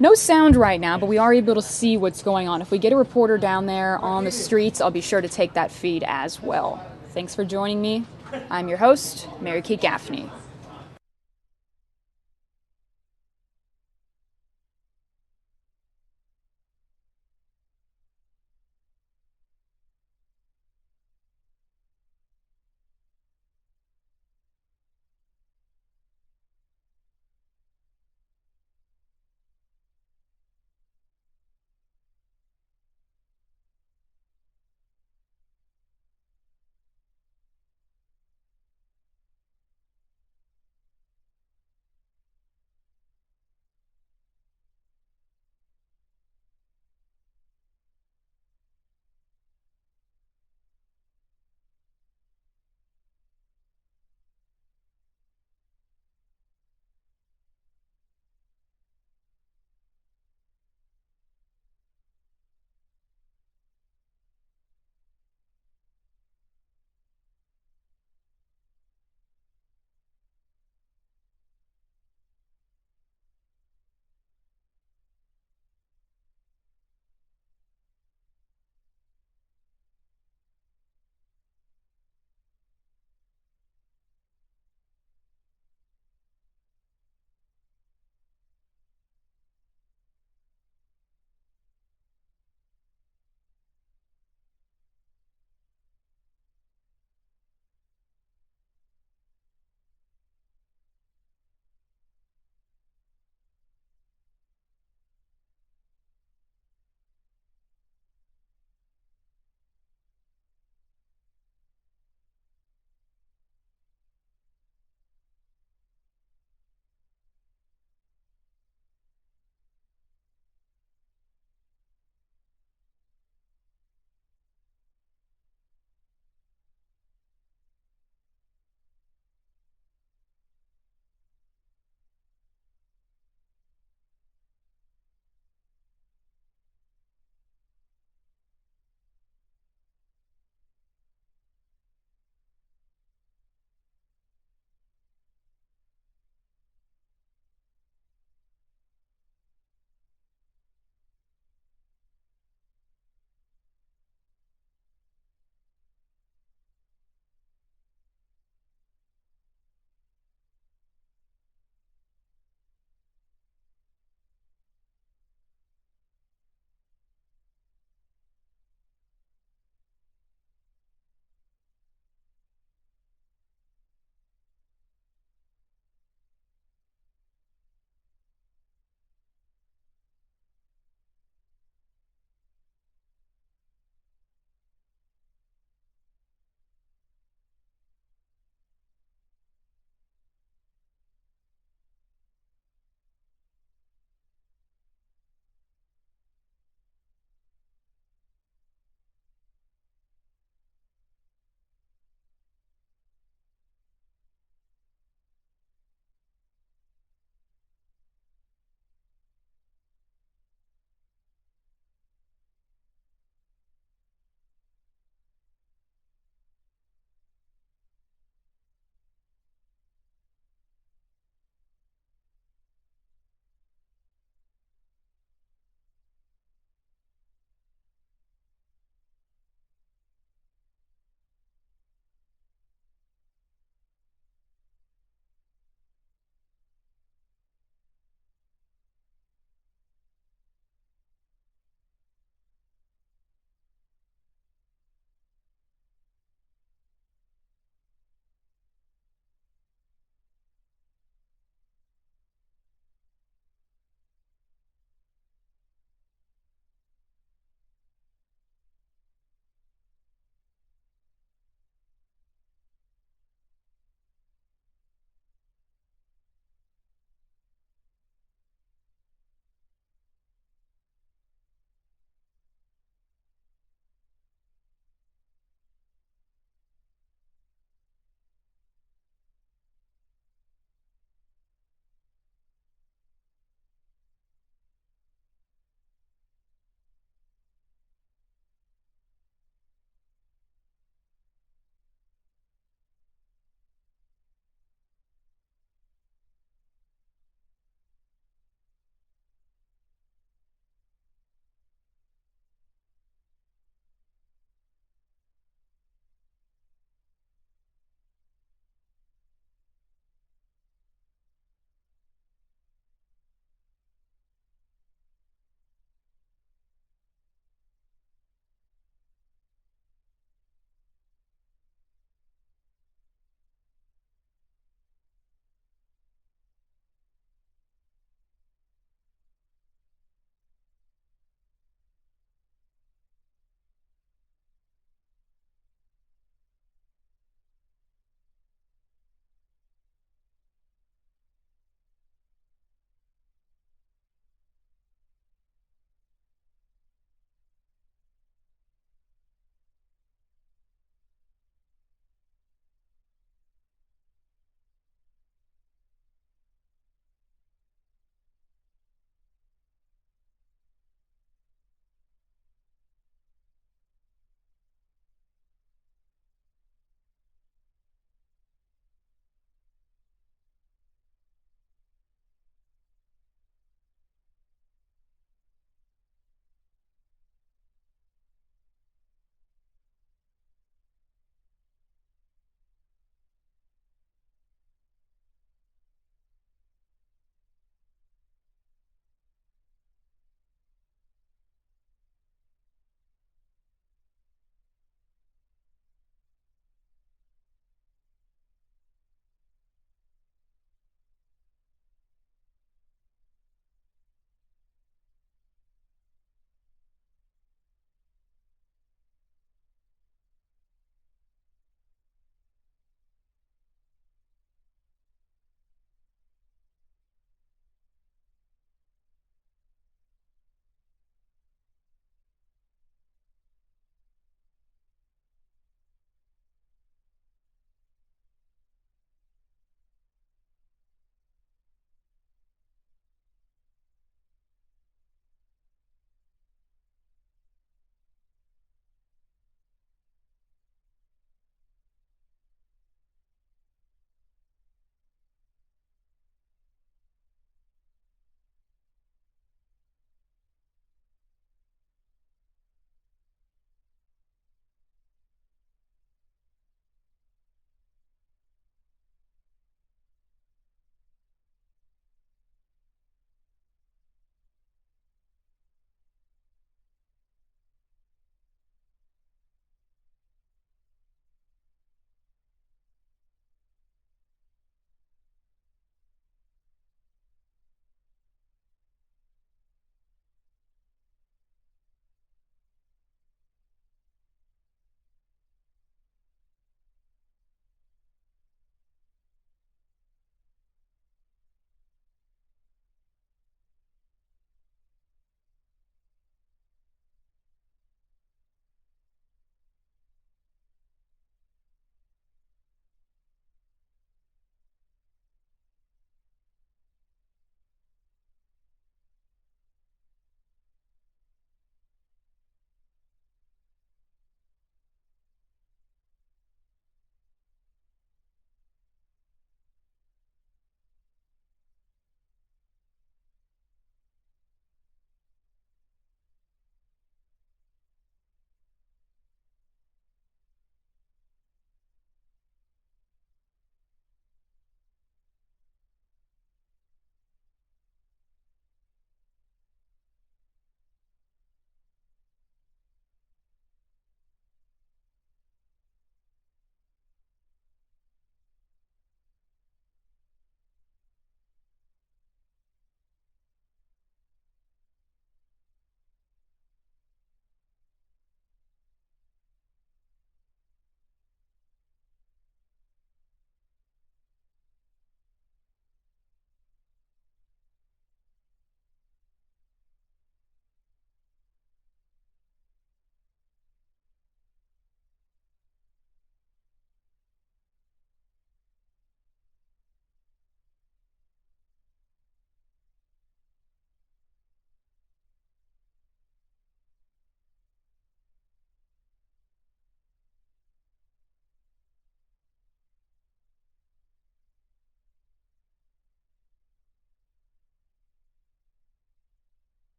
no sound right now, but we are able to see what's going on. If we get a reporter down there on the streets, I'll be sure to take that feed as well. Thanks for joining me. I'm your host, Mary Kay Gaffney.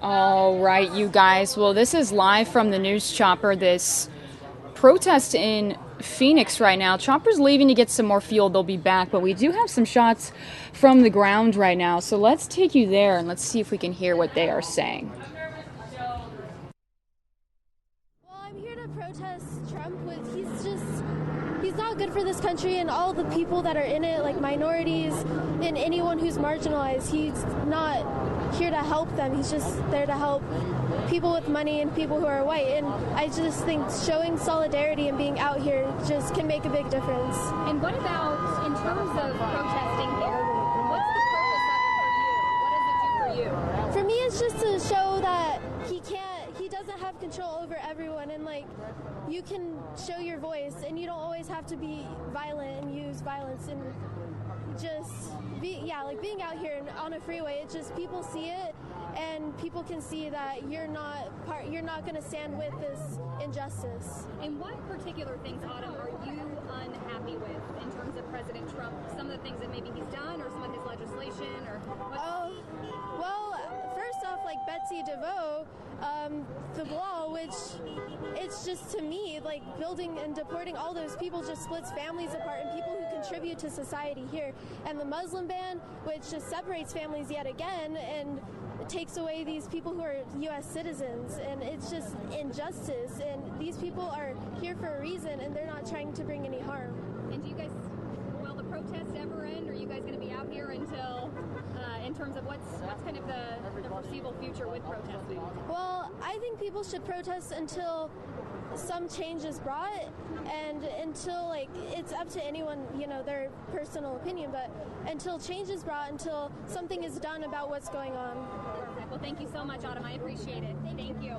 All right, you guys. Well, this is live from the news chopper. This protest in Phoenix right now. Chopper's leaving to get some more fuel. They'll be back, but we do have some shots from the ground right now. So let's take you there and let's see if we can hear what they are saying. Well, I'm here to protest Trump. He's not good for this country and all the people that are in it, like minorities and anyone who's marginalized. He's not here to help them. He's just there to help people with money and people who are white. And I just think showing solidarity and being out here just can make a big difference. And what about in terms of protesting here? What's the purpose of it for you? What does it do for you? For me, it's just to show that he doesn't have control over everyone, and like you can show your voice and you don't always have to be violent and use violence, and just being out here on a freeway, it just people see it and people can see that you're not going to stand with this injustice. And what particular things, Autumn, are you unhappy with in terms of President Trump? Some of the things that maybe he's done, or some of his legislation, or what? Well, first off, like Betsy DeVoe, the law, which it's just, to me, like building and deporting all those people just splits families apart and people who contribute to society here. And the Muslim ban, which just separates families yet again and takes away these people who are U.S. citizens, and it's just injustice. And these people are here for a reason, and they're not trying to bring any harm. And do you guys, will the protest ever end? Are you guys going to be out here until, in terms of what's kind of the foreseeable future with protesting? Well, I think people should protest until some change is brought, and until, like, it's up to anyone, their personal opinion, but until change is brought, until something is done about what's going on. Perfect. Well, thank you so much, Autumn. I appreciate it. Thank you.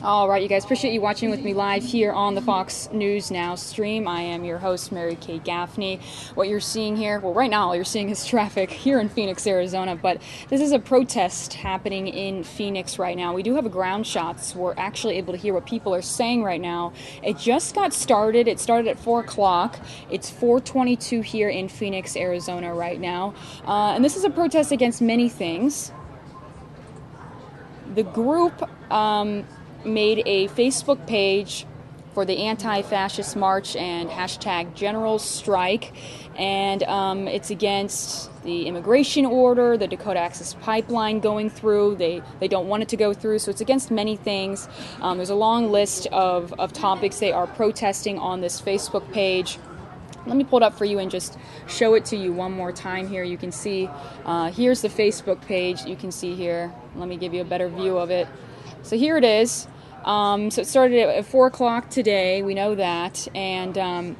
All right, you guys, appreciate you watching with me live here on the Fox News Now stream. I am your host, Mary Kay Gaffney. What you're seeing here, well, right now all you're seeing is traffic here in Phoenix, Arizona, but this is a protest happening in Phoenix right now. We do have a ground shots. We're actually able to hear what people are saying right now. It just got started. It started at 4 o'clock. It's 4:22 here in Phoenix, Arizona right now. And this is a protest against many things. The group made a Facebook page for the anti-fascist march and hashtag general strike, and it's against the immigration order, the Dakota Access Pipeline going through. They don't want it to go through, so it's against many things. There's a long list of topics they are protesting on this Facebook page. Let me pull it up for you and just show it to you one more time here. You can see, here's the Facebook page. You can see here. Let me give you a better view of it. So here it is. So it started at 4 o'clock today, we know that, and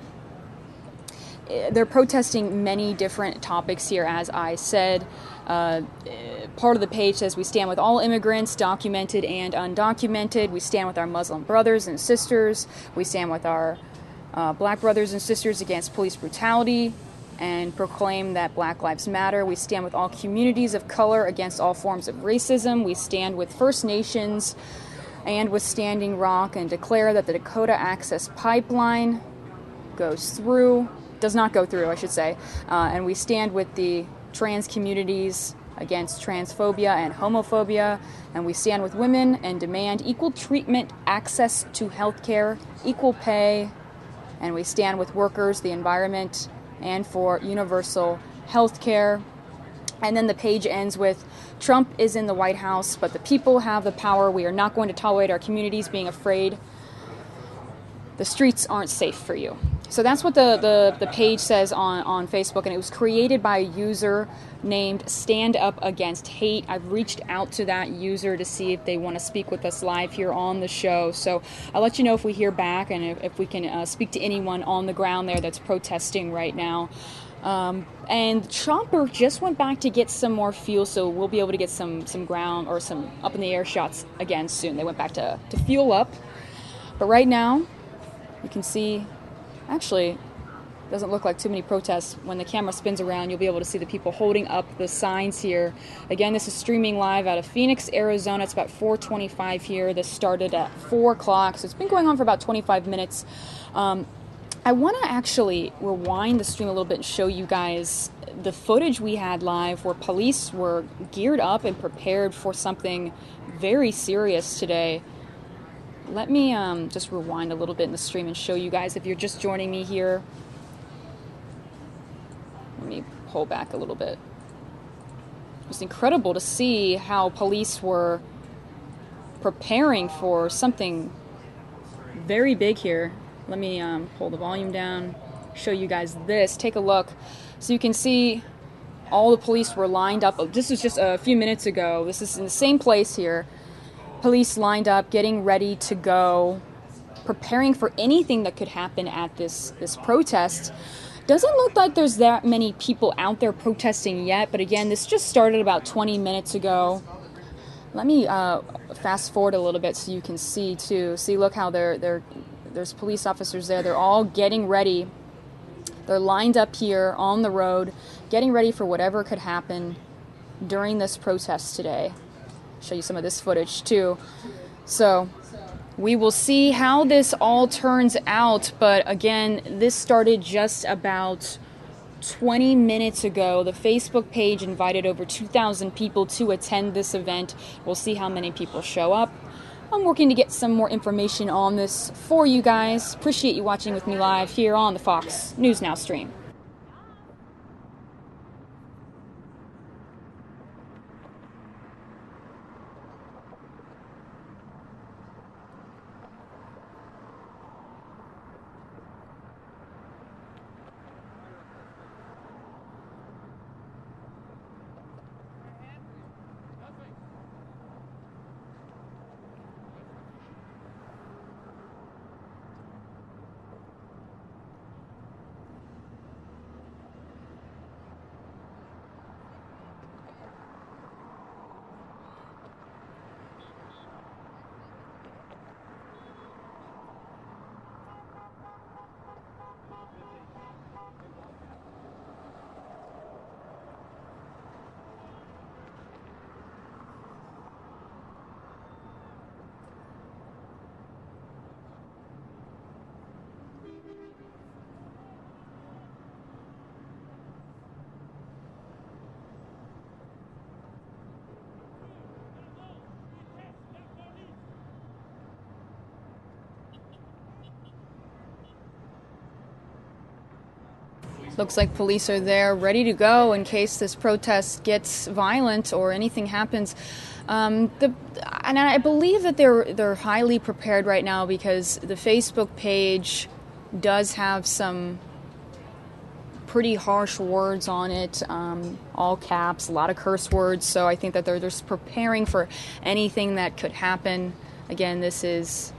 they're protesting many different topics here, as I said. Part of the page says, we stand with all immigrants, documented and undocumented. We stand with our Muslim brothers and sisters. We stand with our black brothers and sisters against police brutality and proclaim that Black Lives Matter. We stand with all communities of color against all forms of racism. We stand with First Nations and with Standing Rock, and declare that the Dakota Access Pipeline does not go through, I should say. And we stand with the trans communities against transphobia and homophobia. And we stand with women and demand equal treatment, access to health care, equal pay. And we stand with workers, the environment, and for universal health care. And then the page ends with, Trump is in the White House, but the people have the power. We are not going to tolerate our communities being afraid. The streets aren't safe for you. So that's what the page says on Facebook, and it was created by a user named Stand Up Against Hate. I've reached out to that user to see if they want to speak with us live here on the show. So I'll let you know if we hear back and if we can speak to anyone on the ground there that's protesting right now. And Chomper just went back to get some more fuel, so we'll be able to get some ground or some up in the air shots again soon. They went back to fuel up. But right now, you can see, actually, doesn't look like too many protests. When the camera spins around, you'll be able to see the people holding up the signs here. Again, this is streaming live out of Phoenix, Arizona. It's about 4:25 here. This started at 4 o'clock, so it's been going on for about 25 minutes. I want to actually rewind the stream a little bit and show you guys the footage we had live where police were geared up and prepared for something very serious today. Let me just rewind a little bit in the stream and show you guys if you're just joining me here. Let me pull back a little bit. It was incredible to see how police were preparing for something very big here. Let me pull the volume down, show you guys this. Take a look. So you can see all the police were lined up. This was just a few minutes ago. This is in the same place here. Police lined up, getting ready to go, preparing for anything that could happen at this protest. Doesn't look like there's that many people out there protesting yet, but again, this just started about 20 minutes ago. Let me fast forward a little bit so you can see too. See, look how there's police officers there. They're all getting ready. They're lined up here on the road, getting ready for whatever could happen during this protest today. Show you some of this footage too. So we will see how this all turns out, but again, this started just about 20 minutes ago. The Facebook page invited over 2,000 people to attend this event. We'll see how many people show up. I'm working to get some more information on this for you guys. Appreciate you watching with me live here on the Fox News Now stream. Looks like police are there ready to go in case this protest gets violent or anything happens. And I believe that they're highly prepared right now because the Facebook page does have some pretty harsh words on it, all caps, a lot of curse words. So I think that they're just preparing for anything that could happen. Again, this is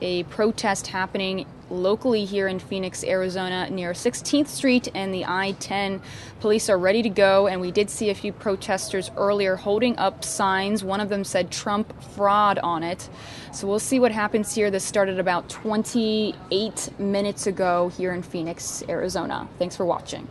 a protest happening locally here in Phoenix, Arizona, near 16th Street and the I-10. Police are ready to go, and we did see a few protesters earlier holding up signs. One of them said Trump fraud on it. So we'll see what happens here. This started about 28 minutes ago here in Phoenix, Arizona. Thanks for watching.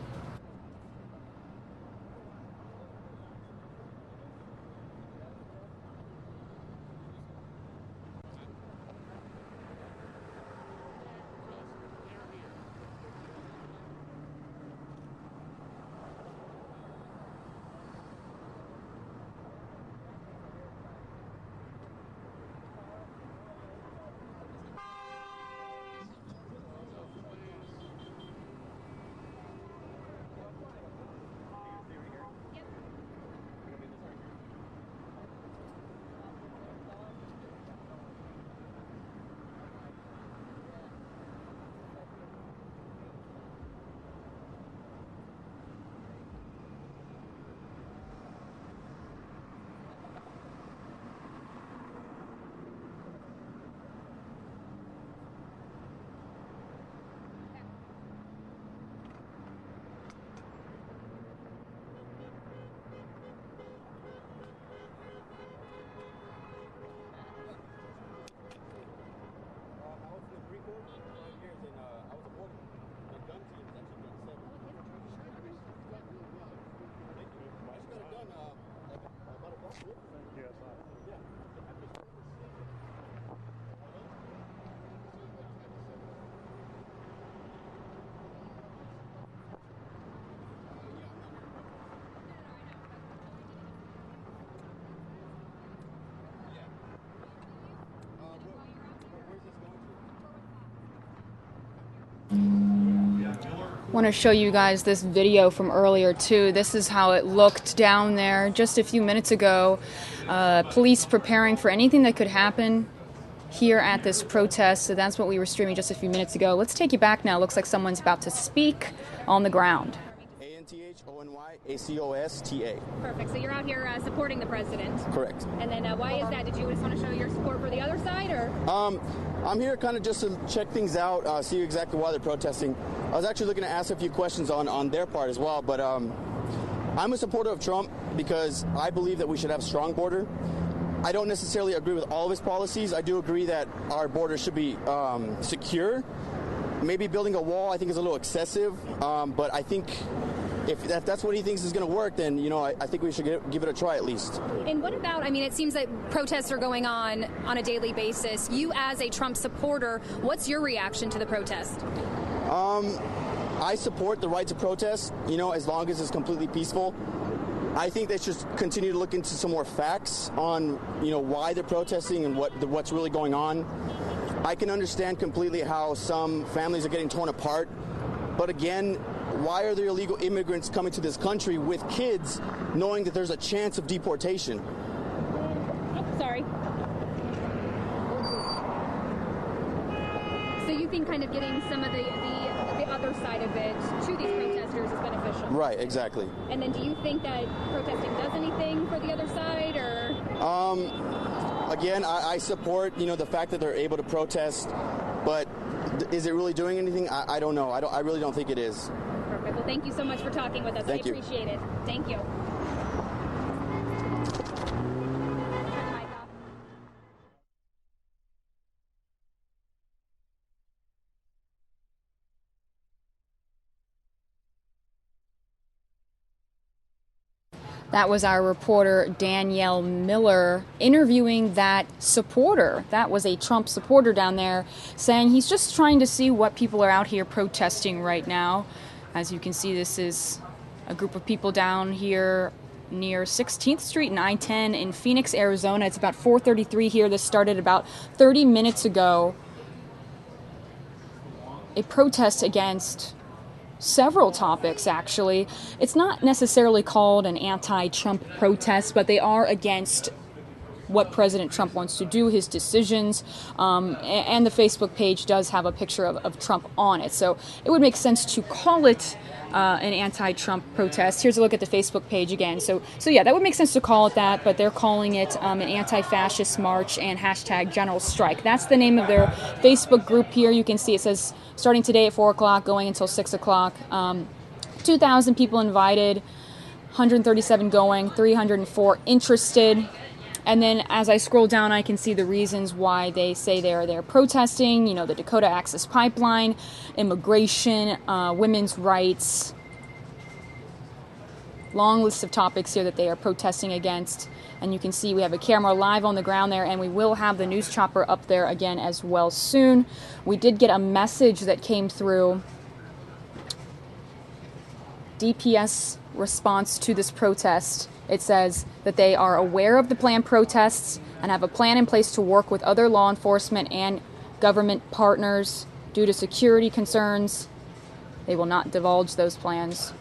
Want to show you guys this video from earlier too. This is how it looked down there just a few minutes ago. Police preparing for anything that could happen here at this protest. So that's what we were streaming just a few minutes ago. Let's take you back now. Looks like someone's about to speak on the ground. ACOSTA. Perfect. So you're out here supporting the president. Correct. And then why is that? Did you just want to show your support for the other side, or? I'm here kind of just to check things out, see exactly why they're protesting. I was actually looking to ask a few questions on their part as well, but I'm a supporter of Trump because I believe that we should have a strong border. I don't necessarily agree with all of his policies. I do agree that our border should be secure. Maybe building a wall I think is a little excessive, but I think if that's what he thinks is going to work, then, you know, I think we should give it a try at least. And what about, I mean, it seems that protests are going on a daily basis. You as a Trump supporter, what's your reaction to the protest? I support the right to protest, you know, as long as it's completely peaceful. I think they should continue to look into some more facts on, you know, why they're protesting and what's really going on. I can understand completely how some families are getting torn apart, but again, why are there illegal immigrants coming to this country with kids knowing that there's a chance of deportation? Oh, sorry. So you think kind of getting some of the other side of it to these protesters is beneficial? Right, exactly. And then do you think that protesting does anything for the other side, or? Again, I support, you know, the fact that they're able to protest, but is it really doing anything? I don't know. I really don't think it is. Perfect. Well, thank you so much for talking with us. Thank you. I appreciate it. Thank you. That was our reporter Danielle Miller interviewing that supporter. That was a Trump supporter down there saying he's just trying to see what people are out here protesting right now. As you can see, this is a group of people down here near 16th Street and I-10 in Phoenix, Arizona. It's about 4:33 here. This started about 30 minutes ago. A protest against several topics, actually. It's not necessarily called an anti-Trump protest, but they are against what President Trump wants to do, his decisions, and the Facebook page does have a picture of Trump on it. So it would make sense to call it an anti-Trump protest. Here's a look at the Facebook page again. So yeah, that would make sense to call it that, but they're calling it an anti-fascist march and hashtag general strike. That's the name of their Facebook group here. You can see it says starting today at 4 o'clock, going until 6 o'clock. 2,000 people invited, 137 going, 304 interested. And then as I scroll down, I can see the reasons why they say they're protesting, you know, the Dakota Access Pipeline, immigration, women's rights. Long list of topics here that they are protesting against. And you can see we have a camera live on the ground there, and we will have the news chopper up there again as well soon. We did get a message that came through. DPS response to this protest. It says that they are aware of the planned protests and have a plan in place to work with other law enforcement and government partners. Due to security concerns, they will not divulge those plans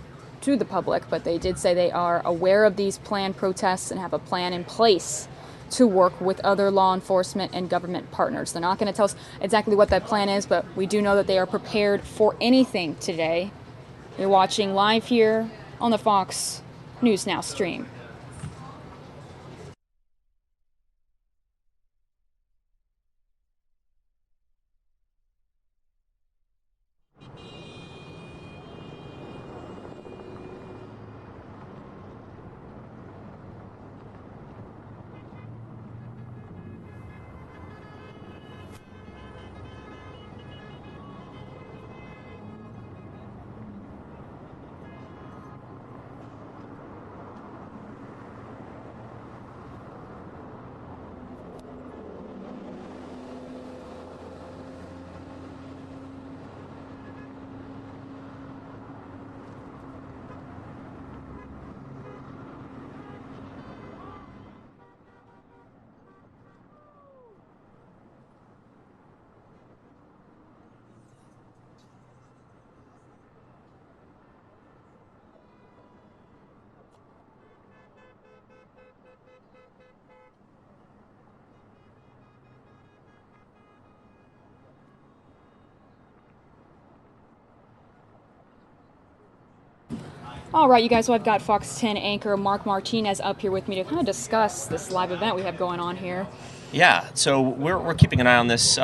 to the public, but they did say they are aware of these planned protests and have a plan in place to work with other law enforcement and government partners. They're not going to tell us exactly what that plan is, but we do know that they are prepared for anything today. You're watching live here on the Fox News Now stream. All right, you guys, so I've got Fox 10 anchor Mark Martinez up here with me to kind of discuss this live event we have going on here. Yeah, so we're keeping an eye on this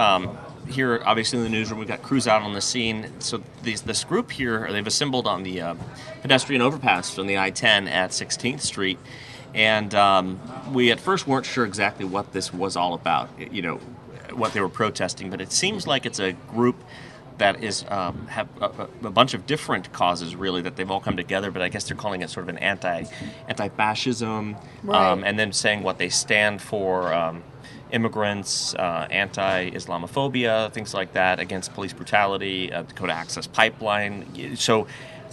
here, obviously in the newsroom. We've got crews out on the scene. So this group here, they've assembled on the pedestrian overpass on the I-10 at 16th Street. And we at first weren't sure exactly what this was all about, what they were protesting. But it seems like it's a group that is have a bunch of different causes, really, that they've all come together. But I guess they're calling it sort of an anti-fascism, Right. and then saying what they stand for. Immigrants, anti-Islamophobia, things like that, against police brutality, Dakota Access Pipeline. So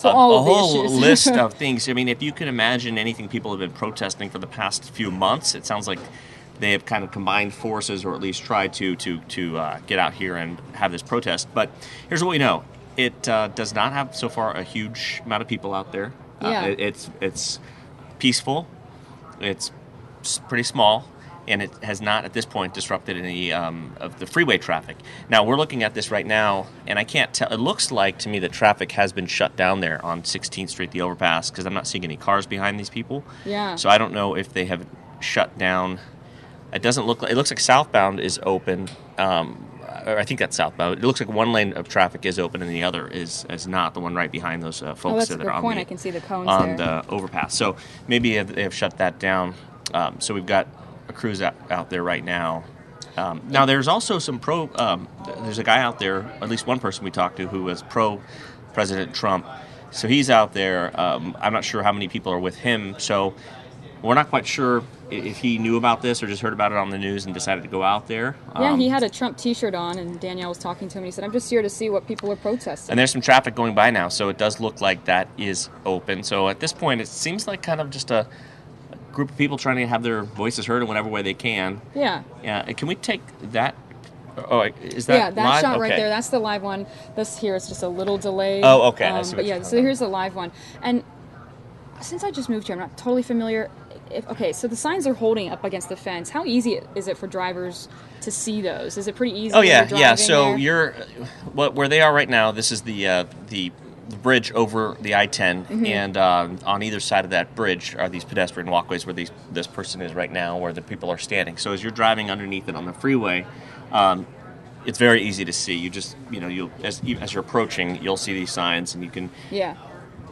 all a of the whole issues. list of things. I mean, if you can imagine anything people have been protesting for the past few months, it sounds like they have kind of combined forces, or at least tried to get out here and have this protest. But here's what we know. It does not have, so far, a huge amount of people out there. Yeah. It's peaceful. It's pretty small. And it has not, at this point, disrupted any of the freeway traffic. Now, we're looking at this right now, and I can't tell. It looks like, to me, that traffic has been shut down there on 16th Street, the overpass, because I'm not seeing any cars behind these people. Yeah. So I don't know if they have shut down. It doesn't look like, it looks like southbound is open. Or I think that's southbound. It looks like one lane of traffic is open and the other is not, the one right behind those folks that's a that good are on, point. I can see the cones on there. the overpass. So maybe they have shut that down. So we've got a cruise out there right now. Now, there's also some there's a guy out there, at least one person we talked to, who was pro-President Trump. So he's out there. I'm not sure how many people are with him. So we're not quite sure if he knew about this or just heard about it on the news and decided to go out there. Yeah, he had a Trump T-shirt on, and Danielle was talking to him, and he said, I'm just here to see what people are protesting. And there's some traffic going by now, so it does look like that is open. So at this point, it seems like kind of just a group of people trying to have their voices heard in whatever way they can. Yeah. Yeah. Can we take that? Oh, is that yeah, that live? shot right Okay. there, that's the live one. This here is just a little delayed. Oh, okay. I see what but you're yeah, talking so here's the live one. And since I just moved here, I'm not totally familiar. Okay, so the signs are holding up against the fence. How easy is it for drivers to see those? Is it pretty easy? Oh when yeah, you're yeah. driving So there? you're where they are right now. This is the bridge over the I-10, Mhm. and on either side of that bridge are these pedestrian walkways where this person is right now, where the people are standing. So as you're driving underneath it on the freeway, it's very easy to see. You just you'll as you're approaching, you'll see these signs, and you can Yeah.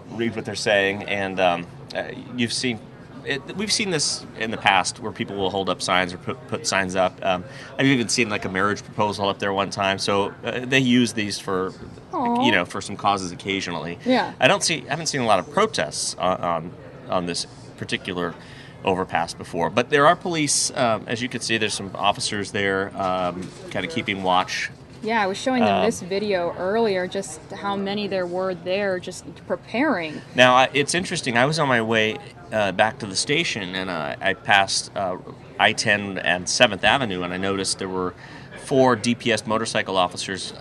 read what they're saying, and you've seen. We've seen this in the past where people will hold up signs or put signs up. I've even seen like a marriage proposal up there one time. So they use these for, Aw. for some causes occasionally. Yeah. I haven't seen a lot of protests on this particular overpass before, but there are police. As you can see, there's some officers there, kind of keeping watch. Yeah, I was showing them this video earlier, just how many there were there just preparing. Now, it's interesting. I was on my way back to the station, and I passed I-10 and 7th Avenue, and I noticed there were 4 DPS motorcycle officers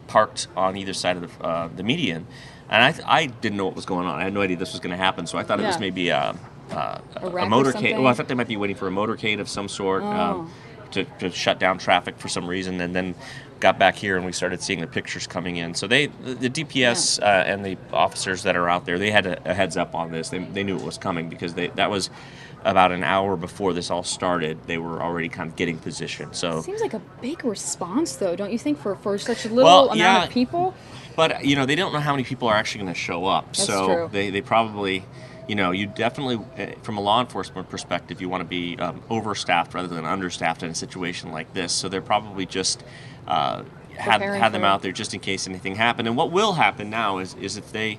parked on either side of the median. And I didn't know what was going on. I had no idea this was going to happen, so I thought it was maybe a wreck or motorcade. something? Well, I thought they might be waiting for a motorcade of some sort to shut down traffic for some reason, and then got back here and we started seeing the pictures coming in. So the DPS and the officers that are out there, they had a heads up on this. They knew it was coming because that was about an hour before this all started. They were already kind of getting positioned. So Seems like a big response, though, don't you think, for such a little amount of people? But they don't know how many people are actually going to show up. That's so true. They probably, you definitely, from a law enforcement perspective, you want to be overstaffed rather than understaffed in a situation like this. So they're probably just had them out there just in case anything happened. And what will happen now is if they,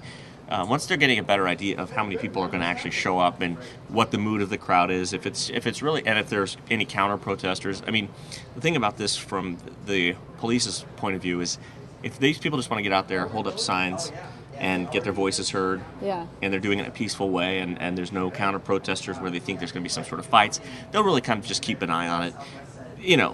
once they're getting a better idea of how many people are going to actually show up and what the mood of the crowd is, if it's really, and if there's any counter protesters. I mean, the thing about this from the police's point of view is, if these people just want to get out there, hold up signs, and get their voices heard, and they're doing it in a peaceful way, and there's no counter protesters where they think there's going to be some sort of fights, they'll really kind of just keep an eye on it.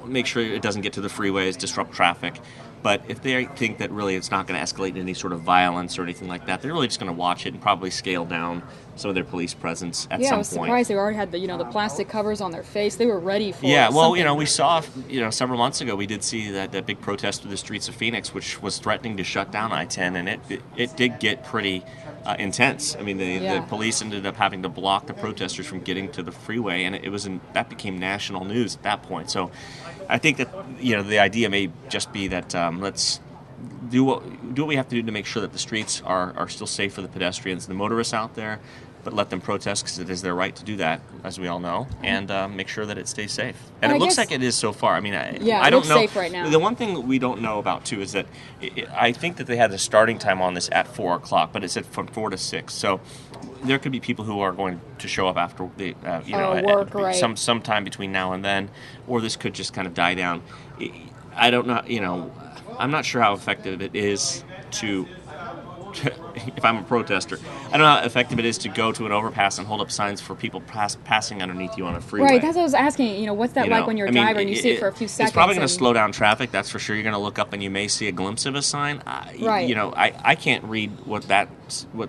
Make sure it doesn't get to the freeways, disrupt traffic. But if they think that really it's not going to escalate into any sort of violence or anything like that, they're really just going to watch it and probably scale down some of their police presence at some point. I was surprised they already had the plastic covers on their face. They were ready for Yeah, well, something. we saw, several months ago, we did see that big protest through the streets of Phoenix, which was threatening to shut down I-10, and it did get pretty intense. I mean, the police ended up having to block the protesters from getting to the freeway, and that became national news at that point. So I think that, the idea may just be that let's do what we have to do to make sure that the streets are still safe for the pedestrians and the motorists out there, but let them protest because it is their right to do that, as we all know, and make sure that it stays safe. And it looks like it is so far. I mean, I don't looks know. Safe right now. The one thing we don't know about, too, is that I think that they had a starting time on this at 4 o'clock, but it said from 4 to 6. So there could be people who are going to show up after the, work, right. sometime between now and then, or this could just kind of die down. I don't know, I'm not sure how effective it is to if I'm a protester, I don't know how effective it is to go to an overpass and hold up signs for people passing underneath you on a freeway. Right, that's what I was asking. What's that like when you're a driver and you see it for a few seconds? It's probably going to slow down traffic, that's for sure. You're going to look up and you may see a glimpse of a sign. Right. I can't read what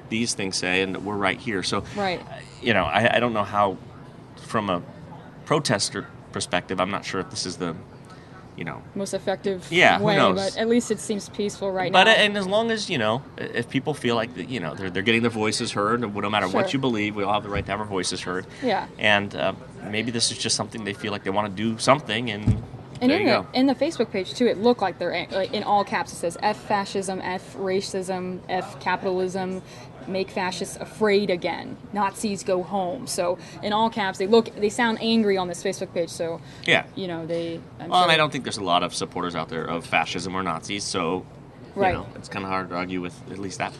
these things say, and we're right here. So, right. I don't know how, from a protester perspective, I'm not sure if this is the most effective who way, knows? but at least it seems peaceful right now. And as long as if people feel like they're getting their voices heard, no matter what you believe, we all have the right to have our voices heard. Yeah. And maybe this is just something they feel like they want to do something, and there you go. In the Facebook page too, it looked like they're in all caps. It says F fascism, F racism, F capitalism. Make fascists afraid again. Nazis go home. So in all caps, they sound angry on this Facebook page. So yeah, and I don't think there's a lot of supporters out there of fascism or Nazis. So it's kind of hard to argue with at least that,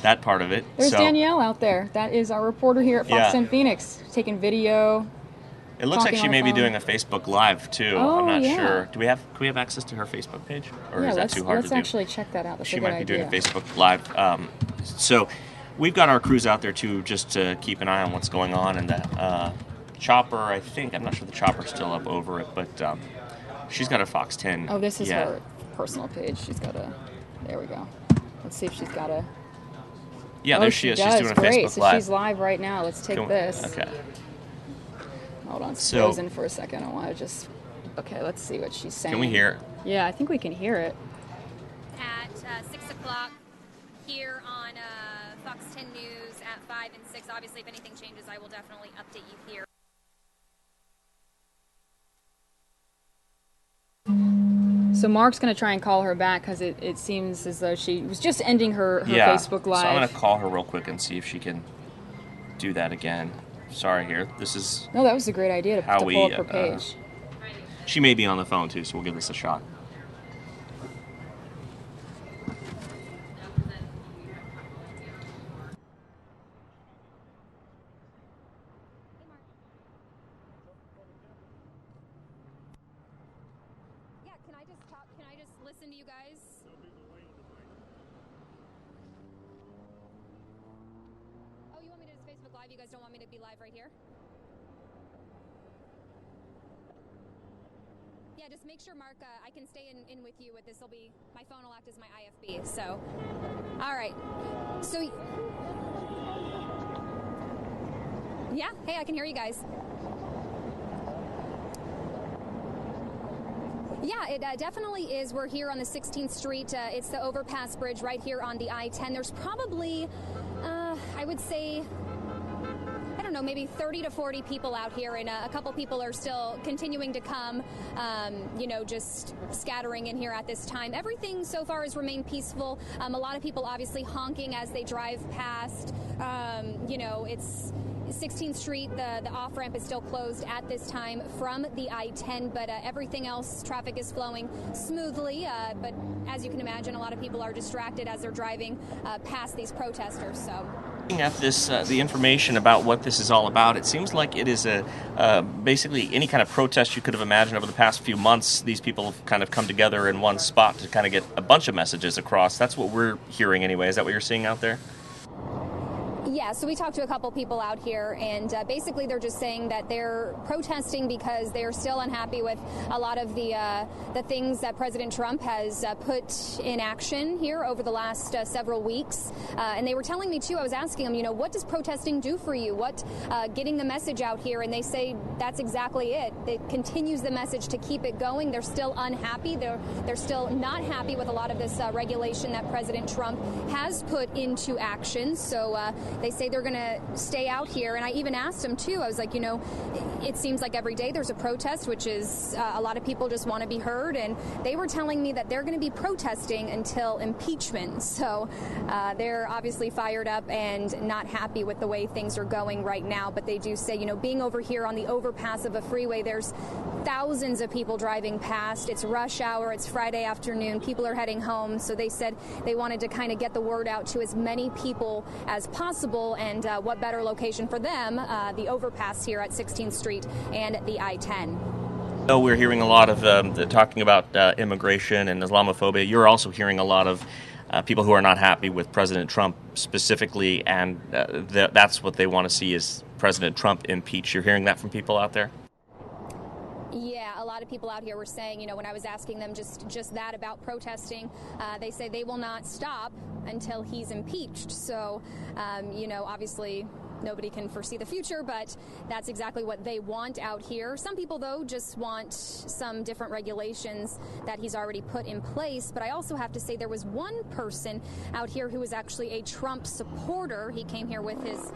that part of it. There's Danielle out there. That is our reporter here at Fox 10 Phoenix, taking video. It looks like she may be doing a Facebook Live too. Oh, I'm not sure. Can we have access to her Facebook page, or is that too hard to do? Let's actually check that out. That's she a good might be idea. doing a Facebook Live. So we've got our crews out there too, just to keep an eye on what's going on. And the chopper, I'm not sure the chopper's still up over it, but she's got a Fox 10. Oh, this is her personal page. She's got there we go. Let's see if she's got a. Yeah, there she is. She's doing a Great. Facebook Live. So she's live right now. Let's take this. Okay. Hold on, it's frozen for a second. I want to just. Okay, let's see what she's saying. Can we hear it? Yeah, I think we can hear it. At 6 o'clock here on Fox 10 News at 5 and 6. Obviously, if anything changes, I will definitely update you here. So Mark's going to try and call her back because it seems as though she was just ending her Facebook Live. So I'm going to call her real quick and see if she can do that again. Sorry here. This is... No, that was a great idea to pull up her page. She may be on the phone too, so we'll give this a shot. Yeah, can I just talk? Can I just listen to you guys? Oh, you want me to just Facebook Live? You guys don't want me to be live right here? Yeah, just make sure, Mark, I can stay in with you. This will be, my phone will act as my IFB, so. All right. So, yeah, hey, I can hear you guys. Yeah, it definitely is. We're here on the 16th Street. It's the overpass bridge right here on the I-10. There's probably, I would say, I don't know, maybe 30 to 40 people out here, and a couple people are still continuing to come, just scattering in here at this time. Everything so far has remained peaceful. A lot of people obviously honking as they drive past. It's 16th Street, the off-ramp is still closed at this time from the I-10, but everything else, traffic is flowing smoothly, but as you can imagine, a lot of people are distracted as they're driving past these protesters, so. Looking at this, the information about what this is all about, it seems like it is basically any kind of protest you could have imagined over the past few months. These people have kind of come together in one spot to kind of get a bunch of messages across. That's what we're hearing anyway. Is that what you're seeing out there? Yes, Yeah, so we talked to a couple people out here, and basically they're just saying that they're protesting because they're still unhappy with a lot of the things that President Trump has put in action here over the last several weeks. And they were telling me, too, I was asking them, you know, what does protesting do for you? What getting the message out here? And they say that's exactly it. It continues the message to keep it going. They're still unhappy. They're still not happy with a lot of this regulation that President Trump has put into action. So they say they're going to stay out here. And I even asked them, too. I was like, you know, it seems like every day there's a protest, which is a lot of people just want to be heard. And they were telling me that they're going to be protesting until impeachment. So they're obviously fired up and not happy with the way things are going right now. But they do say, you know, being over here on the overpass of a freeway, there's thousands of people driving past. It's rush hour. It's Friday afternoon. People are heading home. So they said they wanted to kind of get the word out to as many people as possible. And what better location for them, the overpass here at 16th Street and the I-10. So we're hearing a lot of talking about immigration and Islamophobia. You're also hearing a lot of people who are not happy with President Trump specifically, and that's what they want to see is President Trump impeached. You're hearing that from people out there? Yeah, a lot of people out here were saying, you know, when I was asking them just that about protesting, they say they will not stop until he's impeached. So, you know, obviously nobody can foresee the future, but that's exactly what they want out here. Some people, though, just want some different regulations that he's already put in place. But I also have to say there was one person out here who was actually a Trump supporter. He came here with his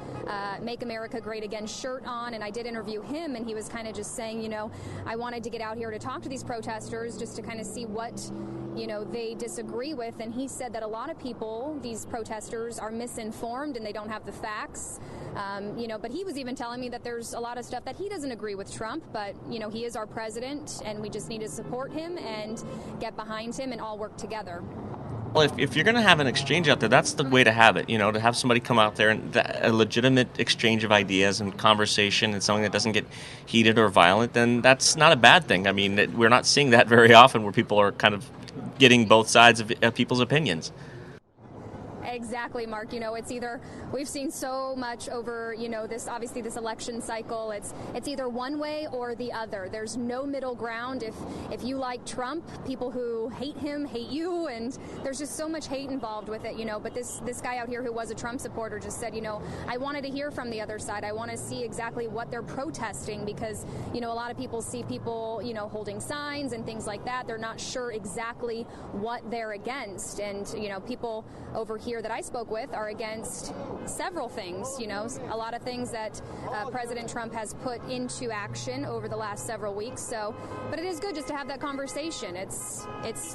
Make America Great Again shirt on, and I did interview him, and he was kind of just saying, you know, I wanted to get out here to talk to these protesters just to kind of see what, you know, they disagree with. And he said that a lot of people, these protesters, are misinformed and they don't have the facts. You know, but he was even telling me that there's a lot of stuff that he doesn't agree with Trump, but, you know, he is our president and we just need to support him and get behind him and all work together. Well, if you're going to have an exchange out there, that's the way to have it, you know, to have somebody come out there and a legitimate exchange of ideas and conversation and something that doesn't get heated or violent, then that's not a bad thing. I mean, we're not seeing that very often where people are kind of getting both sides of people's opinions. Exactly, Mark. You know, it's either we've seen so much over, you know, this obviously this election cycle. It's either one way or the other. There's no middle ground. If you like Trump, people who hate him hate you, and there's just so much hate involved with it, you know. But this guy out here who was a Trump supporter just said, you know, I wanted to hear from the other side. I want to see exactly what they're protesting because, you know, a lot of people see people, you know, holding signs and things like that. They're not sure exactly what they're against. And, you know, people over here that I spoke with are against several things, you know, a lot of things that President Trump has put into action over the last several weeks. So, but it is good just to have that conversation. It's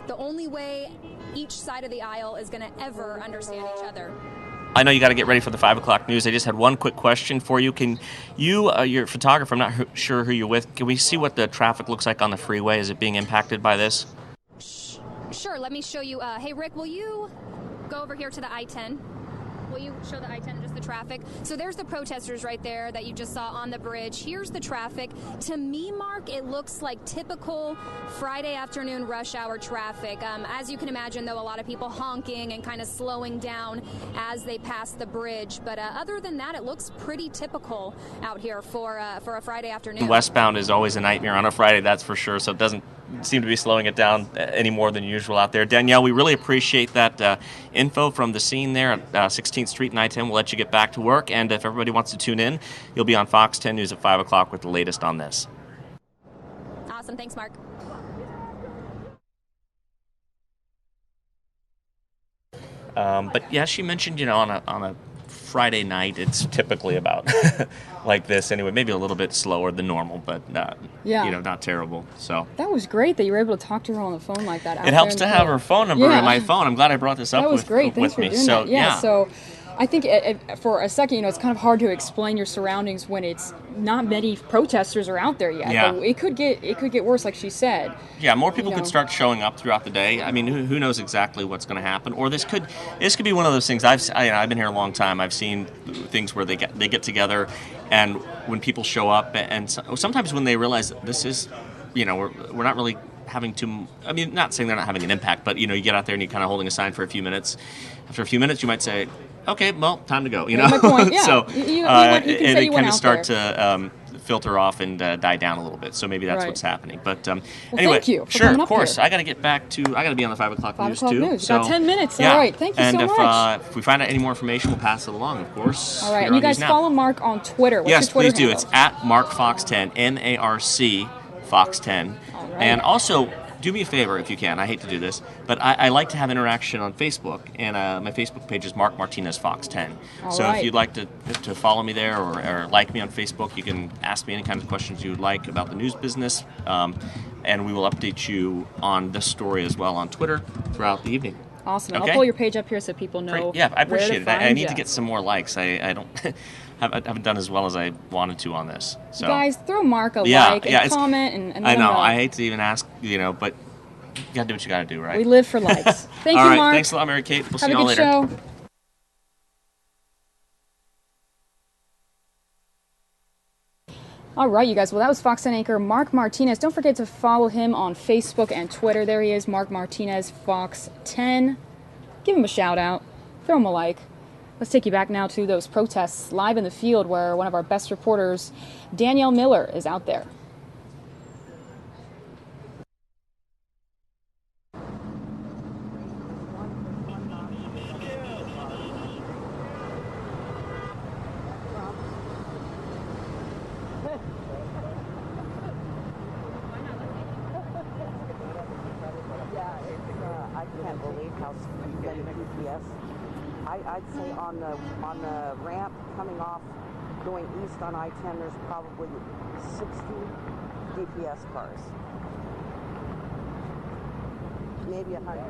the only way each side of the aisle is going to ever understand each other. I know you got to get ready for the 5 o'clock news. I just had one quick question for you. Can you, you're a photographer, I'm not sure who you're with. Can we see what the traffic looks like on the freeway? Is it being impacted by this? Sure, let me show you. Hey, Rick, will you go over here to the I-10? Will you show the I-10 and just the traffic? So there's the protesters right there that you just saw on the bridge. Here's the traffic. To me, Mark, it looks like typical Friday afternoon rush hour traffic. As you can imagine, though, a lot of people honking and kind of slowing down as they pass the bridge. But other than that, it looks pretty typical out here for a Friday afternoon. Westbound is always a nightmare on a Friday, that's for sure. So it doesn't seem to be slowing it down any more than usual out there. Danielle, we really appreciate that info from the scene there at 16th Street and I-10. We'll let you get back to work, and if everybody wants to tune in, you'll be on Fox 10 News at 5 o'clock with the latest on this. Awesome. Thanks, Mark. But yeah, she mentioned, you know, on a Friday night, it's typically about like this anyway, maybe a little bit slower than normal, but you know, not terrible. So that was great that you were able to talk to her on the phone like that. It helps to have her phone number in my phone. I'm glad I brought this up. That was great. Thanks for me. doing that. Yeah. So I think for a second, you know, it's kind of hard to explain your surroundings when it's not many protesters are out there yet. Yeah. But it could get worse, like she said. Yeah, more people could start showing up throughout the day. I mean, who knows exactly what's going to happen? Or this could be one of those things. I've been here a long time. I've seen things where they get together, and when people show up, and sometimes when they realize that this is, you know, we're not really having to. I mean, not saying they're not having an impact, but you know, you get out there and you're kind of holding a sign for a few minutes. After a few minutes, you might say, okay, well, time to go. You That's know, my point. Yeah. So you can say and you it went kind of out start there. to filter off and die down a little bit. So maybe that's Right. what's happening. But Well, thank you for sure, coming of up course. here. I got to get back to. I got to be on the 5 o'clock 5 news o'clock too. news. You So got 10 minutes. yeah. All right. Thank you and so much. If we find out any more information, we'll pass it along. Of course. All right. here And you on guys News Now. follow Mark on Twitter. What's Yes, your Twitter please do. handle? It's at MarkFox10, MARC Fox10. All right. And also, do me a favor if you can. I hate to do this, but I like to have interaction on Facebook, and my Facebook page is Mark Martinez Fox 10. All so right. if you'd like to follow me there or like me on Facebook, you can ask me any kind of questions you would like about the news business, and we will update you on this story as well on Twitter throughout the evening. Awesome. And Okay? I'll pull your page up here so people know. Great. Yeah, I appreciate it. where to I find need ya. to get some more likes. I don't haven't done as well as I wanted to on this. So Guys, throw Mark a Yeah, like and yeah, it's- comment and I let him know. I hate to even ask, but you gotta do what you gotta do, right? We live for likes. Thank All you, right, Mark. thanks a lot, Mary Kate. We'll Have see a y'all good later. show. All right, you guys. Well, that was Fox 10 anchor Mark Martinez. Don't forget to follow him on Facebook and Twitter. There he is, Mark Martinez, Fox 10. Give him a shout out. Throw him a like. Let's take you back now to those protests live in the field where one of our best reporters, Danielle Miller, is out there. I can't believe how many GPS. I'd say on the ramp coming off, going east on I-10, there's probably 60 GPS cars, maybe 100.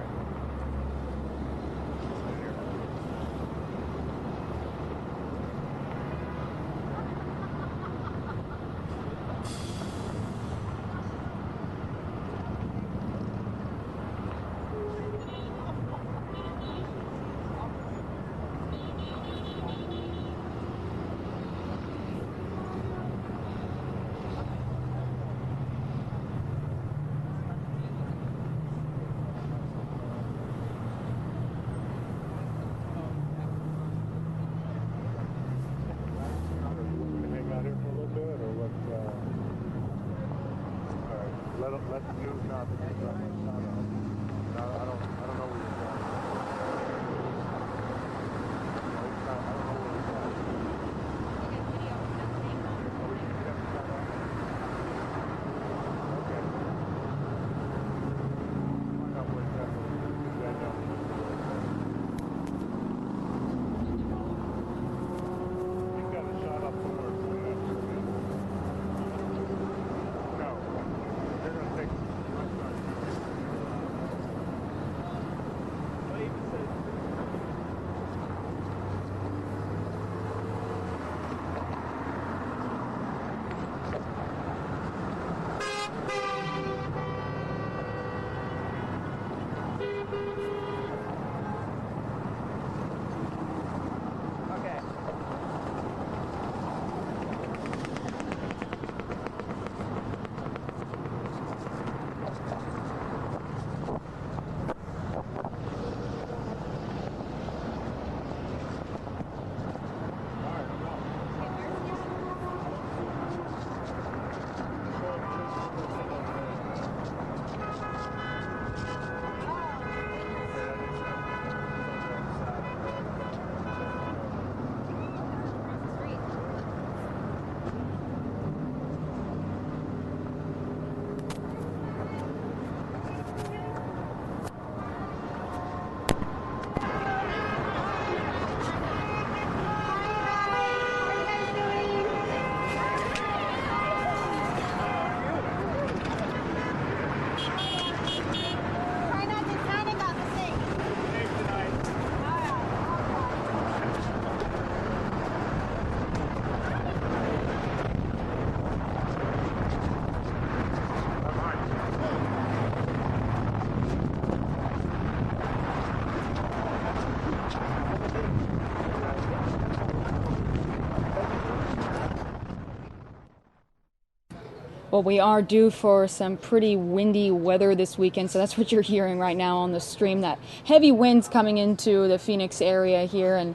Well, we are due for some pretty windy weather this weekend, so that's what you're hearing right now on the stream, that heavy winds coming into the Phoenix area here, and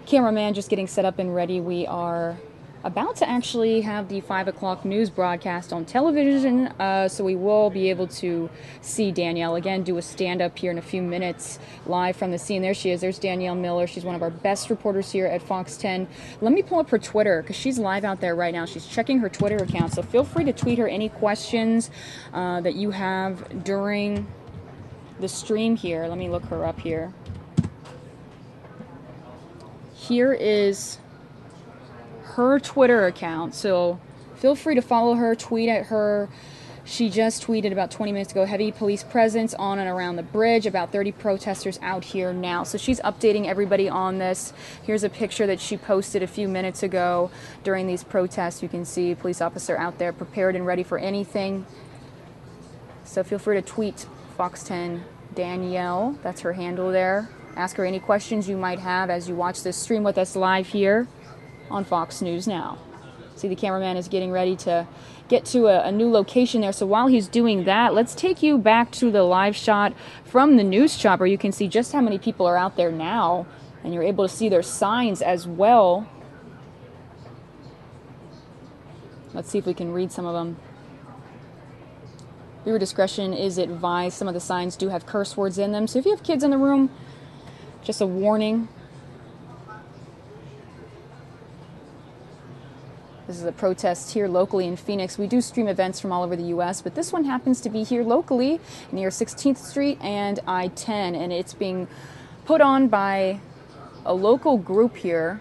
cameraman just getting set up and ready. We are about to actually have the 5 o'clock news broadcast on television, so we will be able to see Danielle again do a stand-up here in a few minutes live from the scene. There she is. There's Danielle Miller. She's one of our best reporters here at Fox 10. Let me pull up her Twitter because she's live out there right now. She's checking her Twitter account, so feel free to tweet her any questions that you have during the stream here. Let me look her up here. Here is her Twitter account, so feel free to follow her, tweet at her. She just tweeted about 20 minutes ago, heavy police presence on and around the bridge, about 30 protesters out here now. So she's updating everybody on this. Here's a picture that she posted a few minutes ago during these protests. You can see a police officer out there prepared and ready for anything. So feel free to tweet Fox 10 Danielle, that's her handle there. Ask her any questions you might have as you watch this stream with us live here on Fox News Now. See, the cameraman is getting ready to get to a new location there. So while he's doing that, let's take you back to the live shot from the news chopper. You can see just how many people are out there now, and you're able to see their signs as well. Let's see if we can read some of them. Viewer discretion is advised. Some of the signs do have curse words in them. So if you have kids in the room, just a warning. This is a protest here locally in Phoenix. We do stream events from all over the U.S., but this one happens to be here locally near 16th Street and I-10, and it's being put on by a local group here.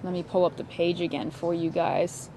Let me pull up the page again for you guys.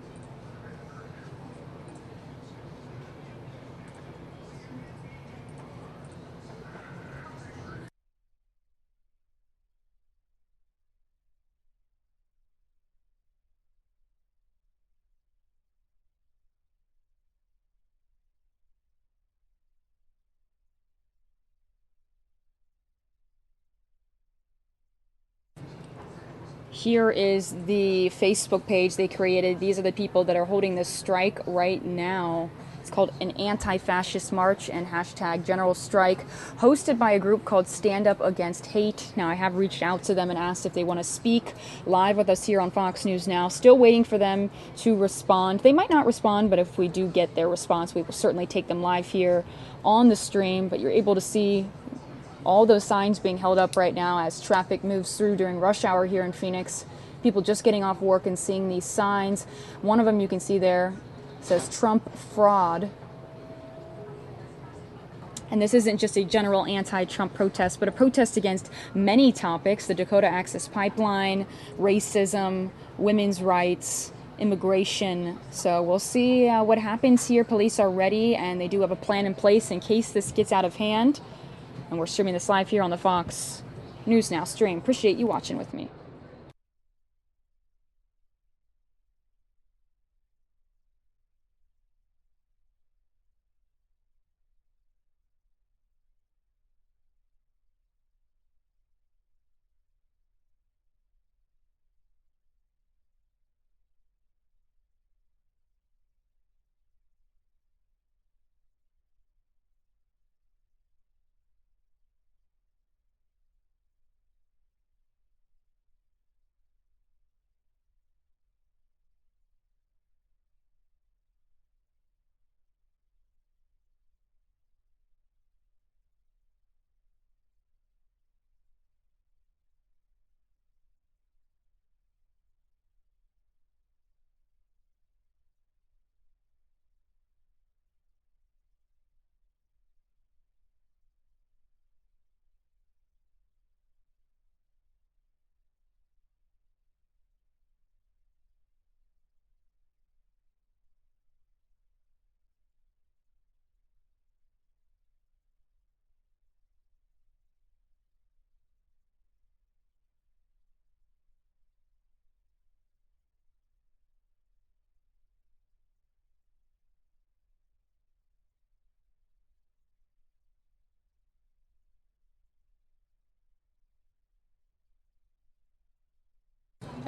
Here is the Facebook page they created. These are the people that are holding this strike right now. It's called an anti-fascist march and hashtag general strike, hosted by a group called Stand Up Against Hate. Now, I have reached out to them and asked if they want to speak live with us here on Fox News Now. Still waiting for them to respond. They might not respond, but if we do get their response, we will certainly take them live here on the stream. But you're able to see all those signs being held up right now as traffic moves through during rush hour here in Phoenix. People just getting off work and seeing these signs. One of them you can see there says Trump fraud. And this isn't just a general anti-Trump protest, but a protest against many topics: the Dakota Access Pipeline, racism, women's rights, immigration. So we'll see what happens here. Police are ready, and they do have a plan in place in case this gets out of hand. And we're streaming this live here on the Fox News Now stream. Appreciate you watching with me.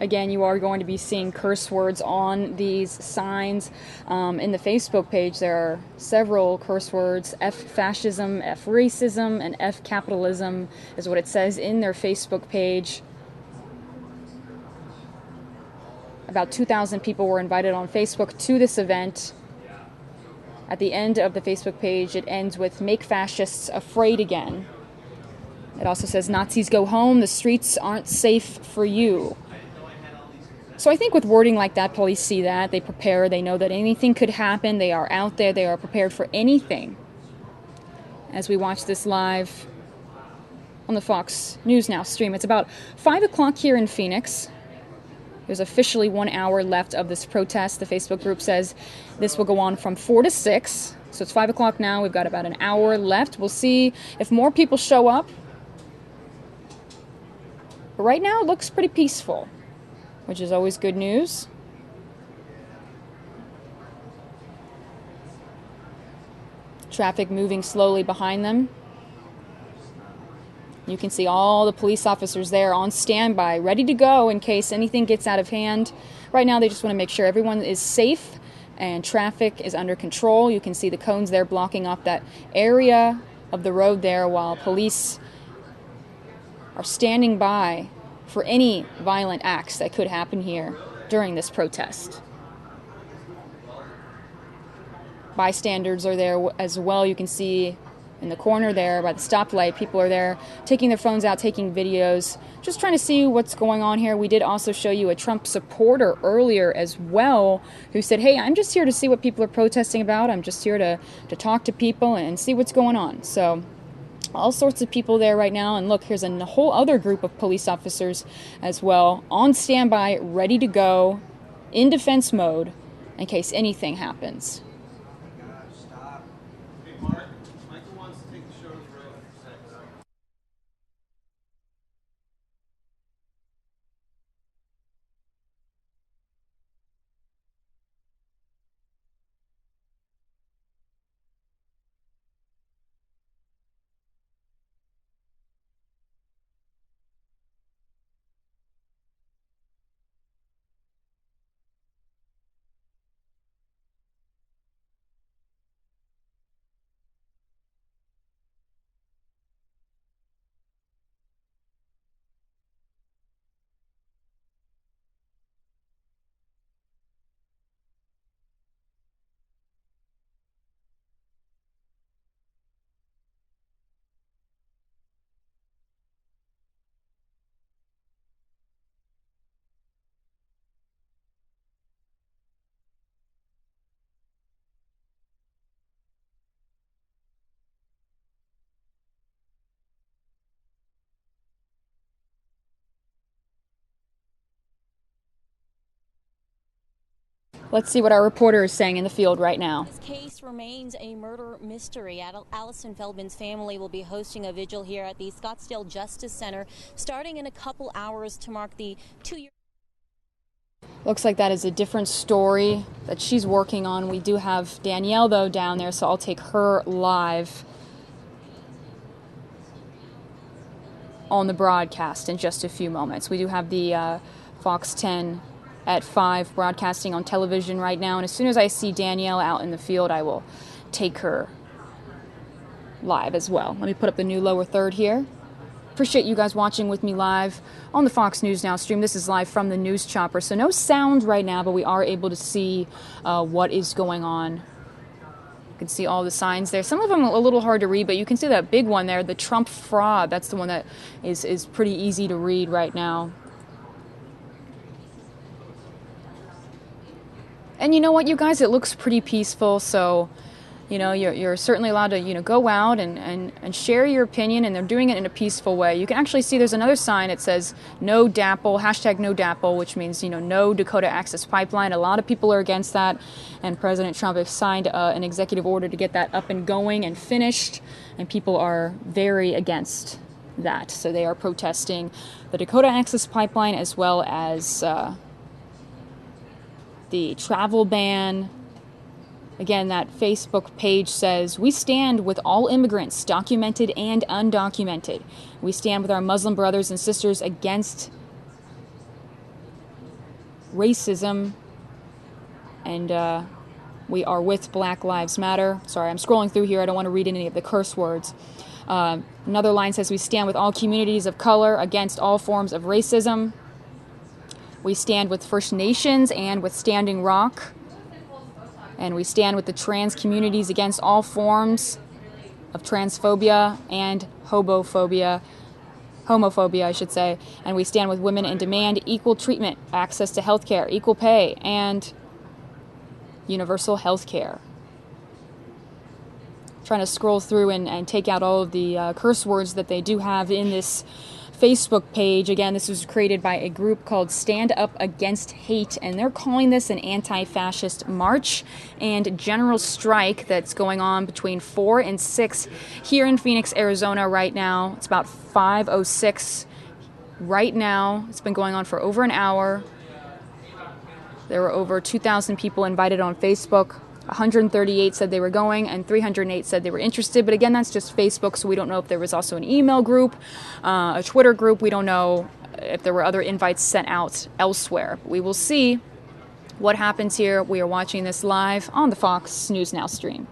Again, you are going to be seeing curse words on these signs. In the Facebook page, there are several curse words. F fascism, F racism, and F capitalism is what it says in their Facebook page. About 2,000 people were invited on Facebook to this event. At the end of the Facebook page, it ends with "Make fascists afraid again." It also says, "Nazis go home, the streets aren't safe for you." So I think with wording like that, police see that, they prepare, they know that anything could happen, they are out there, they are prepared for anything. As we watch this live on the Fox News Now stream, it's about 5 o'clock here in Phoenix. There's officially 1 hour left of this protest. The Facebook group says this will go on from 4 to 6. So it's 5 o'clock now, we've got about an hour left. We'll see if more people show up. But right now it looks pretty peaceful, which is always good news. Traffic moving slowly behind them. You can see all the police officers there on standby, ready to go in case anything gets out of hand. Right now they just want to make sure everyone is safe and traffic is under control. You can see the cones there blocking off that area of the road there while police are standing by for any violent acts that could happen here during this protest. Bystanders are there as well. You can see in the corner there by the stoplight, people are there taking their phones out, taking videos, just trying to see what's going on here. We did also show you a Trump supporter earlier as well who said, "Hey, I'm just here to see what people are protesting about. I'm just here to talk to people and see what's going on." So all sorts of people there right now. And look, here's a whole other group of police officers as well on standby, ready to go in defense mode in case anything happens. Let's see what our reporter is saying in the field right now. This case remains a murder mystery. Allison Feldman's family will be hosting a vigil here at the Scottsdale Justice Center starting in a couple hours to mark the 2-year. Looks like that is a different story that she's working on. We do have Danielle, though, down there, so I'll take her live on the broadcast in just a few moments. We do have the Fox 10 at 5 broadcasting on television right now, and as soon as I see Danielle out in the field, I will take her live as well. Let me put up the new lower third here. Appreciate you guys watching with me live on the Fox News Now stream. This is live from the news chopper, so no sound right now, but we are able to see what is going on. You can see all the signs there. Some of them are a little hard to read, but you can see that big one there, the Trump fraud. That's the one that is pretty easy to read right now. And you know what, you guys, it looks pretty peaceful, so you know, you're certainly allowed to, you know, go out and share your opinion, and they're doing it in a peaceful way. You can actually see there's another sign. It says no DAPL, hashtag no DAPL, which means, you know, no Dakota Access Pipeline. A lot of people are against that, and President Trump has signed an executive order to get that up and going and finished, and people are very against that. So they are protesting the Dakota Access Pipeline as well as the travel ban. Again, that Facebook page says, "We stand with all immigrants, documented and undocumented. We stand with our Muslim brothers and sisters against racism, and we are with Black Lives Matter. Sorry, I'm scrolling through here. I don't want to read any of the curse words. Another line says, we stand with all communities of color against all forms of racism. We stand with First Nations and with Standing Rock. And we stand with the trans communities against all forms of transphobia and homophobia, I should say. And we stand with women and demand equal treatment, access to health care, equal pay, and universal health care. Trying to scroll through and take out all of the curse words that they do have in this Facebook page. Again, this was created by a group called Stand Up Against Hate, and they're calling this an anti-fascist march and general strike that's going on between 4 and 6 here in Phoenix, Arizona right now. It's about 5:06 right now. It's been going on for over an hour. There were over 2,000 people invited on Facebook. 138 said they were going, and 308 said they were interested. But again, that's just Facebook, so we don't know if there was also an email group, a Twitter group. We don't know if there were other invites sent out elsewhere. We will see what happens here. We are watching this live on the Fox News Now stream.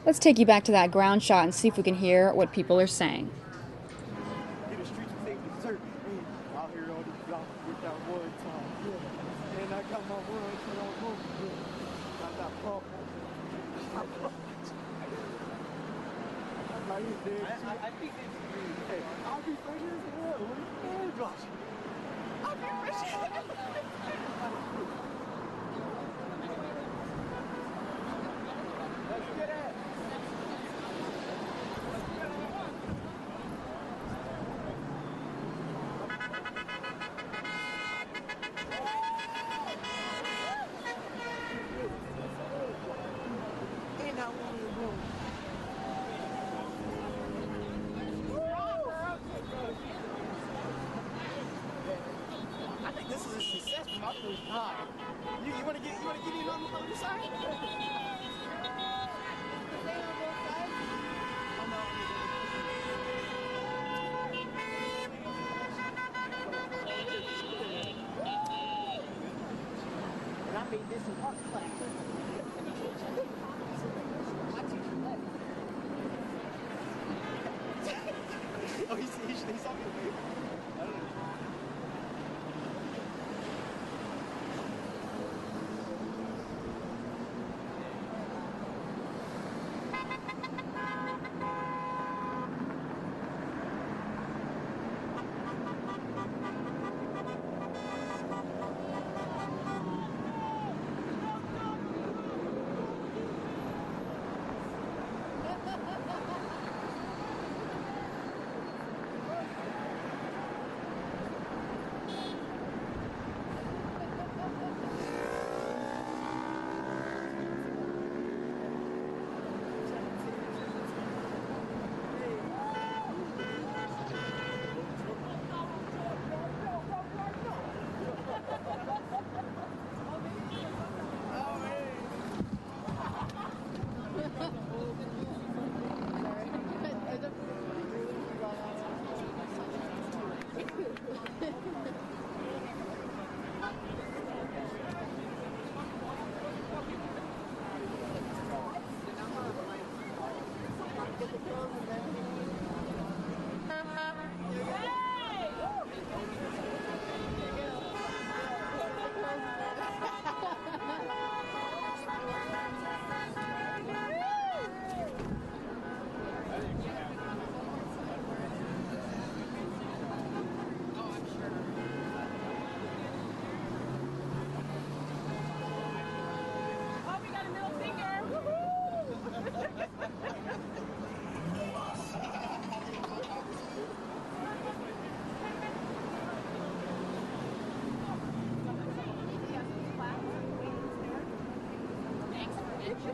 Let's take you back to that ground shot and see if we can hear what people are saying. Somebody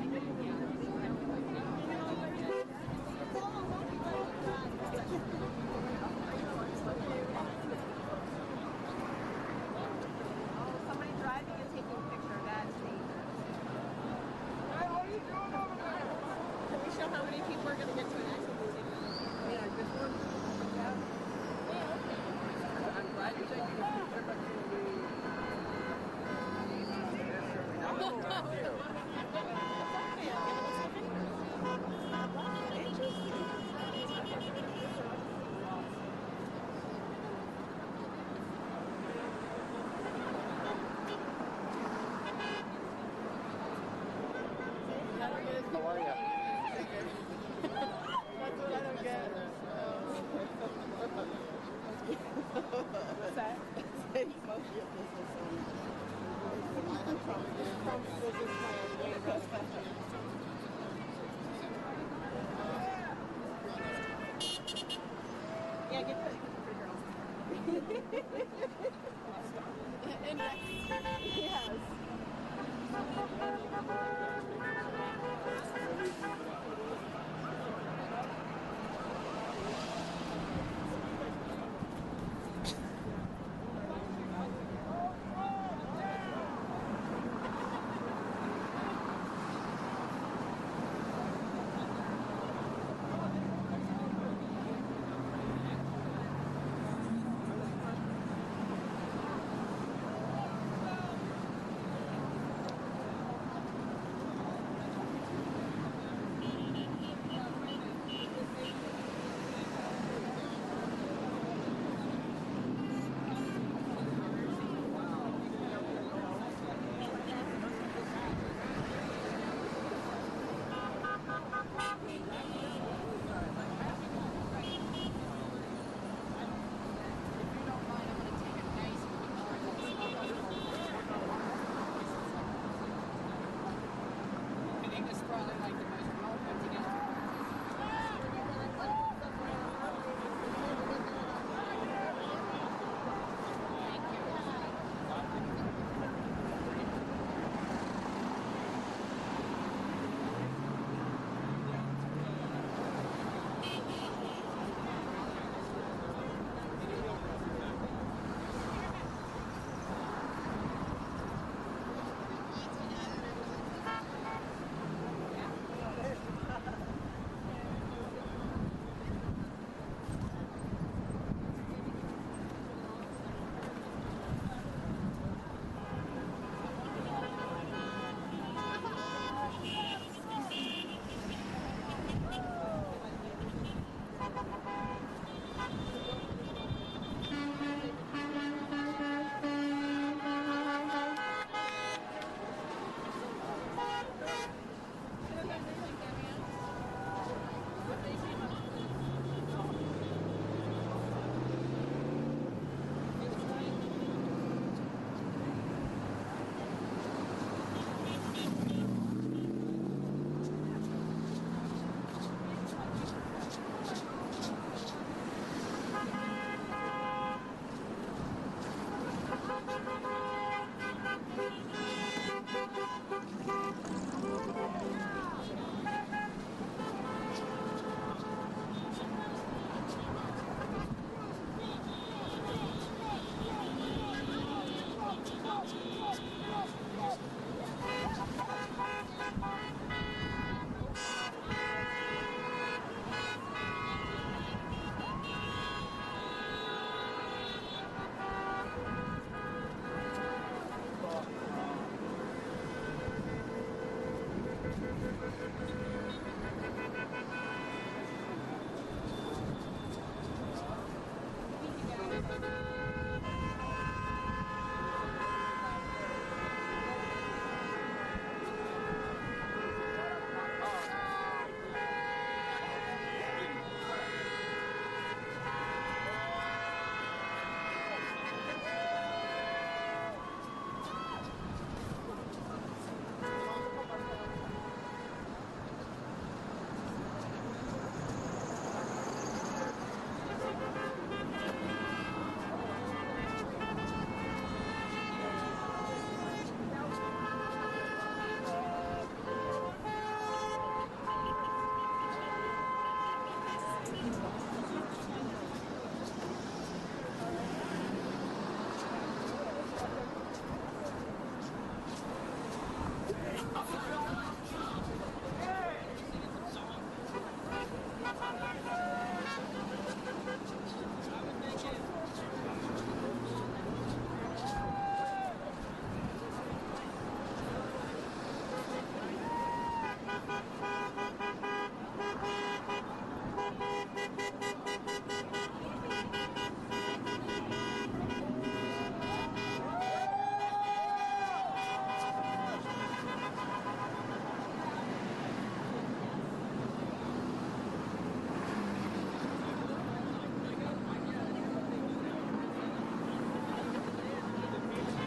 driving and taking a picture. That's dangerous. Hey, what are you doing over there? Can we show how many people are going to get to an accident? Yeah, this one. Yeah. I'm glad you're taking a picture, but how are you? That's what I don't get. What's that? It's mostly a business owner. I'm from business plan.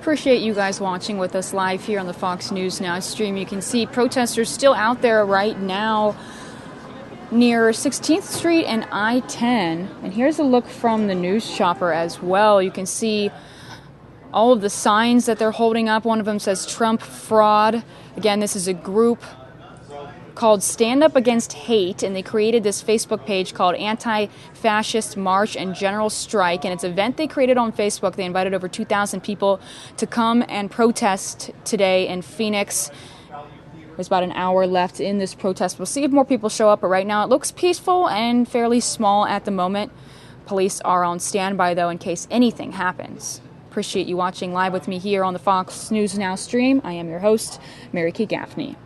Appreciate you guys watching with us live here on the Fox News Now stream. You can see protesters still out there right now near 16th Street and I-10. And here's a look from the news chopper as well. You can see all of the signs that they're holding up. One of them says Trump fraud. Again, this is a group called Stand Up Against Hate, and they created this Facebook page called Anti-Fascist March and General Strike, and it's an event they created on Facebook. They invited over 2,000 people to come and protest today in Phoenix. There's about an hour left in this protest. We'll see if more people show up, but right now it looks peaceful and fairly small at the moment. Police are on standby, though, in case anything happens. Appreciate you watching live with me here on the Fox News Now stream. I am your host, Mary Kay Gaffney.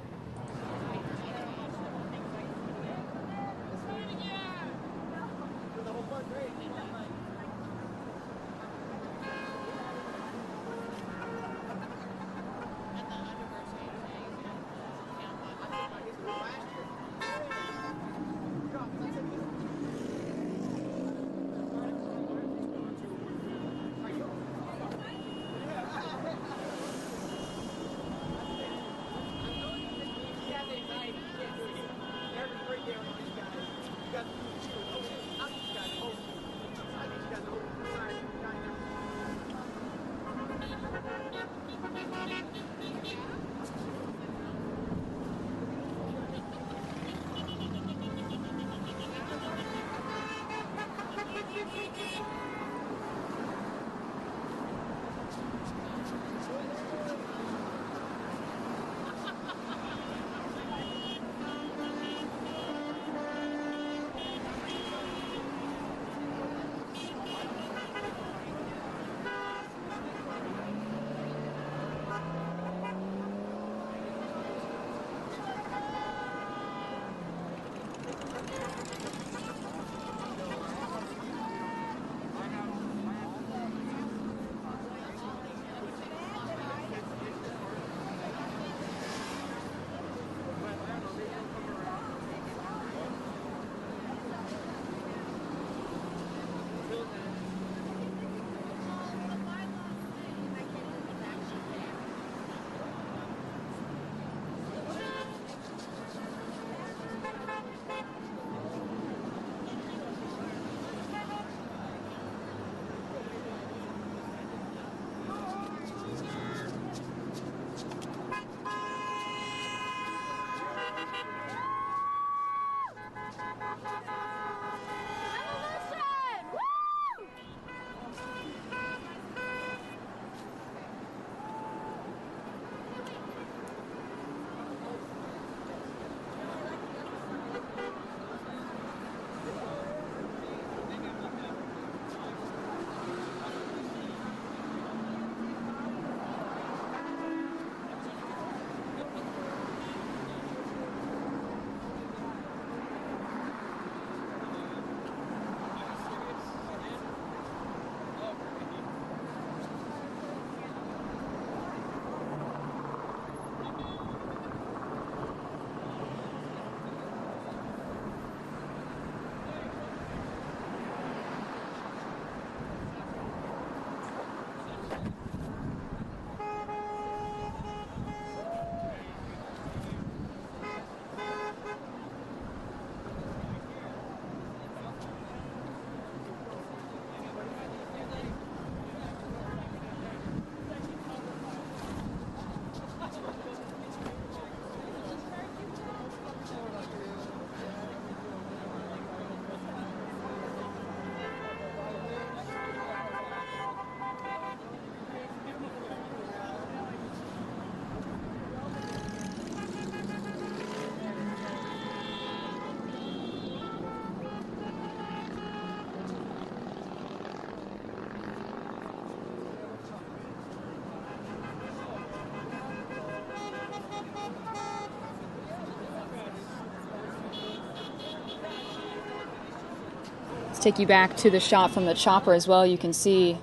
Take you back to the shot from the chopper as well. You can see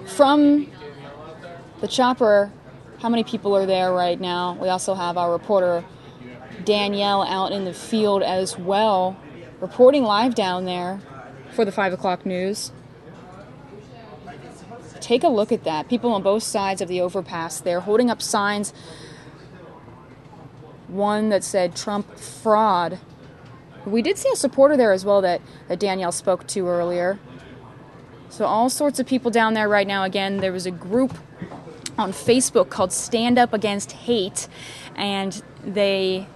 from the chopper how many people are there right now. We also have our reporter Danielle out in the field as well, reporting live down there for the 5 o'clock news. take a look at that. People on both sides of the overpass there holding up signs. One that said Trump fraud. We did see a supporter there as well that Danielle spoke to earlier. So all sorts of people down there right now. Again, there was a group on Facebook called Stand Up Against Hate, and they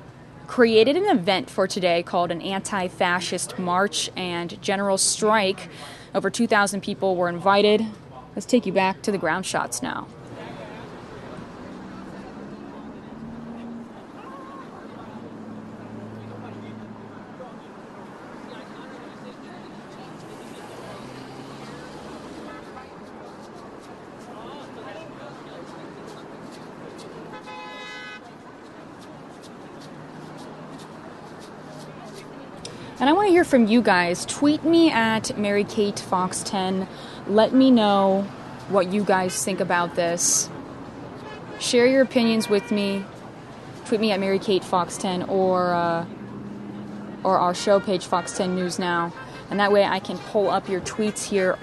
created an event for today called an anti-fascist march and general strike. Over 2,000 people were invited. Let's take you back to the ground shots now. And I want to hear from you guys. Tweet me at Mary Kate Fox 10. Let me know what you guys think about this. Share your opinions with me. Tweet me at Mary Kate Fox 10 or our show page, Fox 10 News Now. And that way I can pull up your tweets here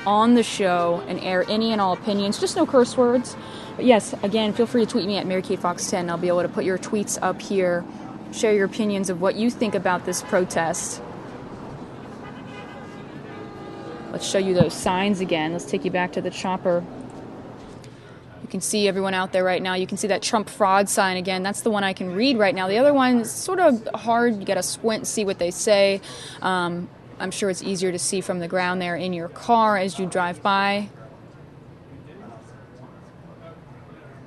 on the show and air any and all opinions. Just no curse words. But yes, again, feel free to tweet me at Mary Kate Fox 10. I'll be able to put your tweets up here. Share your opinions of what you think about this protest. Let's show you those signs again. Let's take you back to the chopper. You can see everyone out there right now. You can see that Trump fraud sign again. That's the one I can read right now. The other one is sort of hard. You got to squint and see what they say. I'm sure it's easier to see from the ground there in your car as you drive by.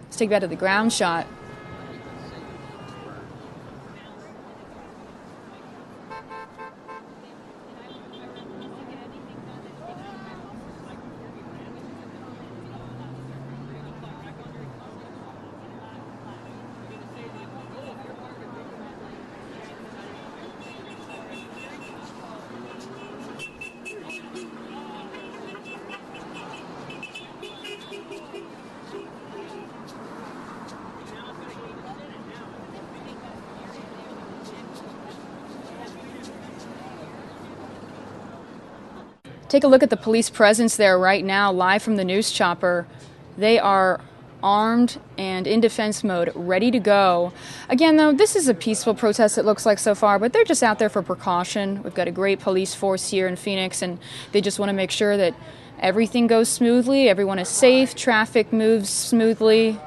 Let's take you back to the ground shot. Take a look at the police presence there right now, live from the news chopper. They are armed and in defense mode, ready to go. Again, though, this is a peaceful protest, it looks like so far, but they're just out there for precaution. We've got a great police force here in Phoenix, and they just want to make sure that everything goes smoothly, everyone is safe, traffic moves smoothly.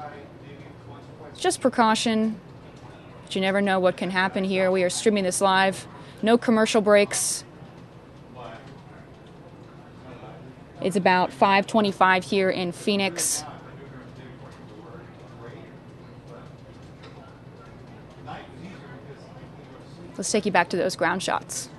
It's just precaution, but you never know what can happen here. We are streaming this live. No commercial breaks. It's about 5:25 here in Phoenix. Let's take you back to those ground shots.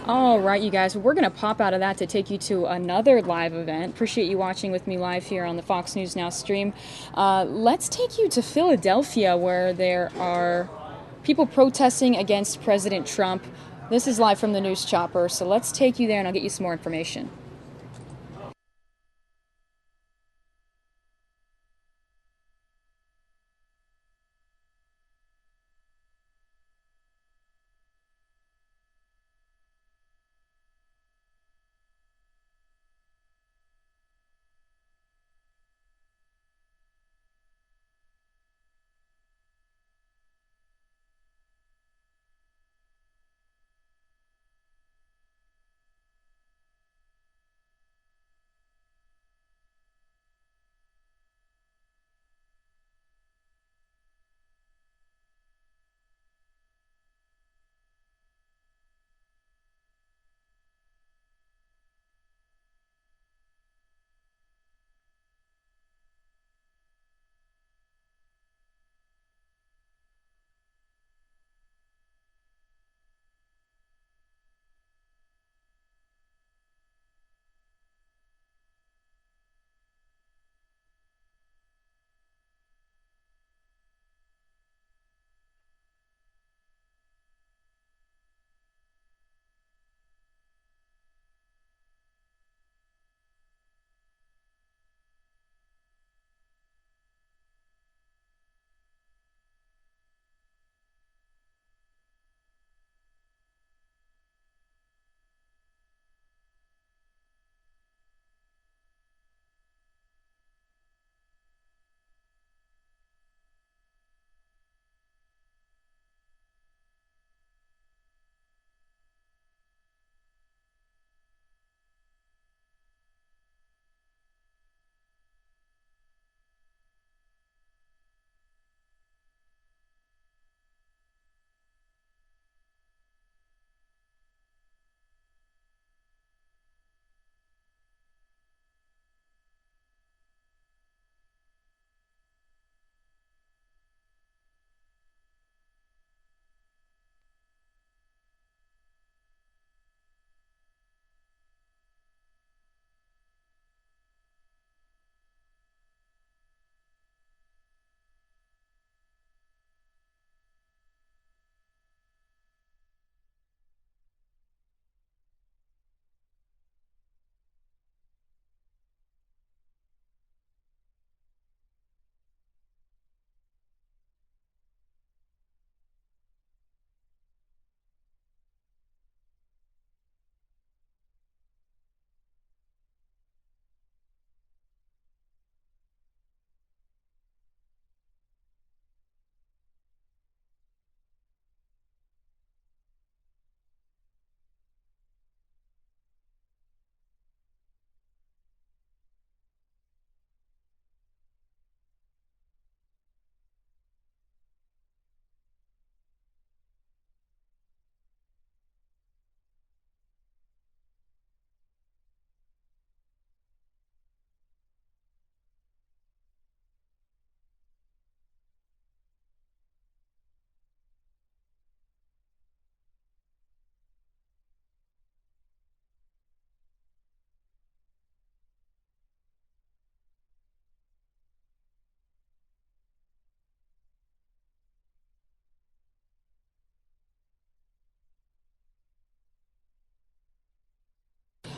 All right, you guys, we're going to pop out of that to take you to another live event. Appreciate you watching with me live here on the Fox News Now stream. Let's take you to Philadelphia, where there are people protesting against President Trump. This is live from the News Chopper, so let's take you there and I'll get you some more information.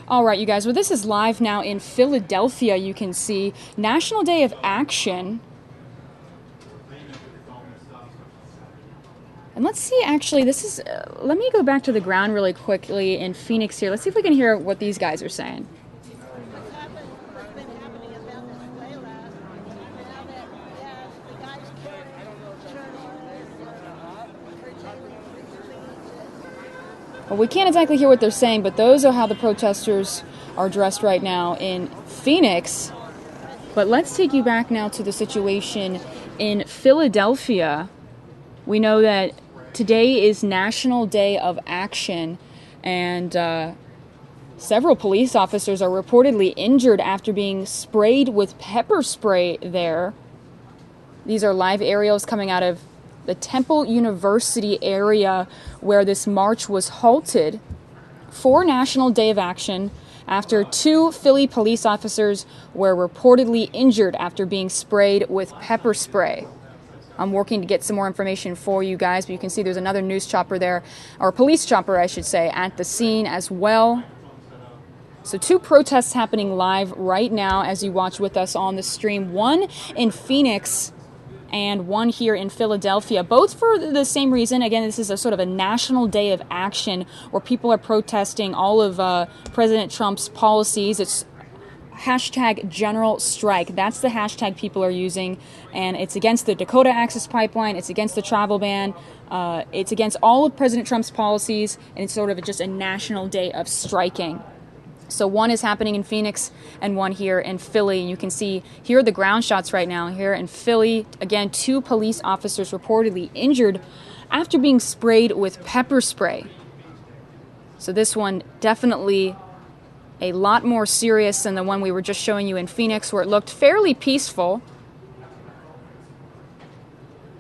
All right, you guys. Well, this is live now in Philadelphia. You can see National Day of Action. And let's see, actually, this is, let me go back to the ground really quickly in Phoenix here. Let's see if we can hear what these guys are saying. Well, we can't exactly hear what they're saying, but those are how the protesters are dressed right now in Phoenix. But let's take you back now to the situation in Philadelphia. We know that today is National Day of Action, and several police officers are reportedly injured after being sprayed with pepper spray there. These are live aerials coming out of the Temple University area where this march was halted for National Day of Action after 2 Philly police officers were reportedly injured after being sprayed with pepper spray. I'm working to get some more information for you guys, but you can see there's another news chopper there, or police chopper, I should say, at the scene as well. So 2 protests happening live right now as you watch with us on the stream. One in Phoenix and one here in Philadelphia, both for the same reason. Again, this is a sort of a national day of action where people are protesting all of President Trump's policies. It's hashtag general strike. That's the hashtag people are using, and it's against the Dakota Access Pipeline. It's against the travel ban. It's against all of President Trump's policies, and it's sort of just a national day of striking. So one is happening in Phoenix and one here in Philly. You can see here are the ground shots right now here in Philly. Again, 2 police officers reportedly injured after being sprayed with pepper spray. So this one definitely a lot more serious than the one we were just showing you in Phoenix, where it looked fairly peaceful.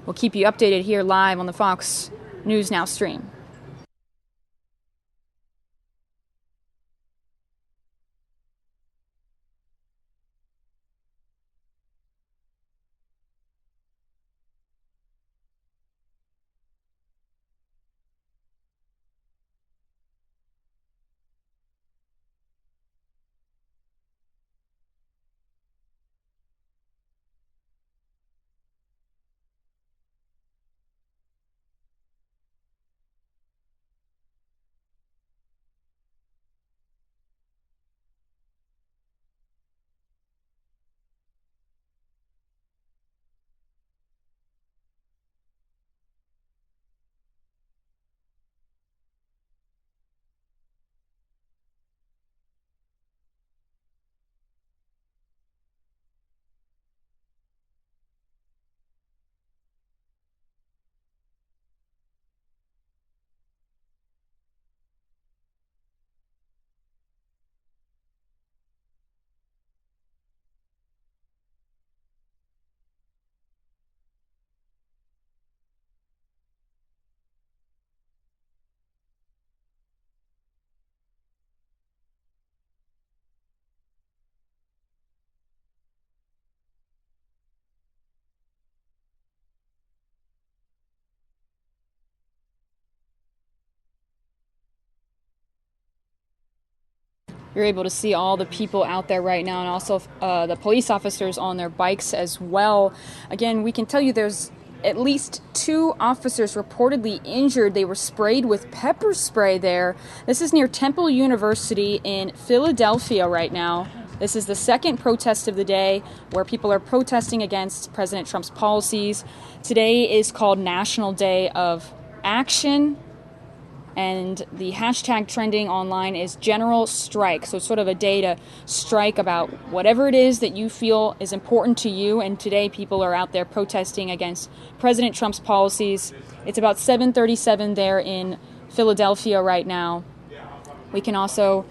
We'll keep you updated here live on the Fox News Now stream. You're able to see all the people out there right now, and also the police officers on their bikes as well. Again, we can tell you there's at least 2 officers reportedly injured. They were sprayed with pepper spray there. This is near Temple University in Philadelphia right now. This is the second protest of the day where people are protesting against President Trump's policies. Today is called National Day of Action, and the hashtag trending online is general strike. So it's sort of a day to strike about whatever it is that you feel is important to you. And today people are out there protesting against President Trump's policies. It's about 7:37 there in Philadelphia right now. We can also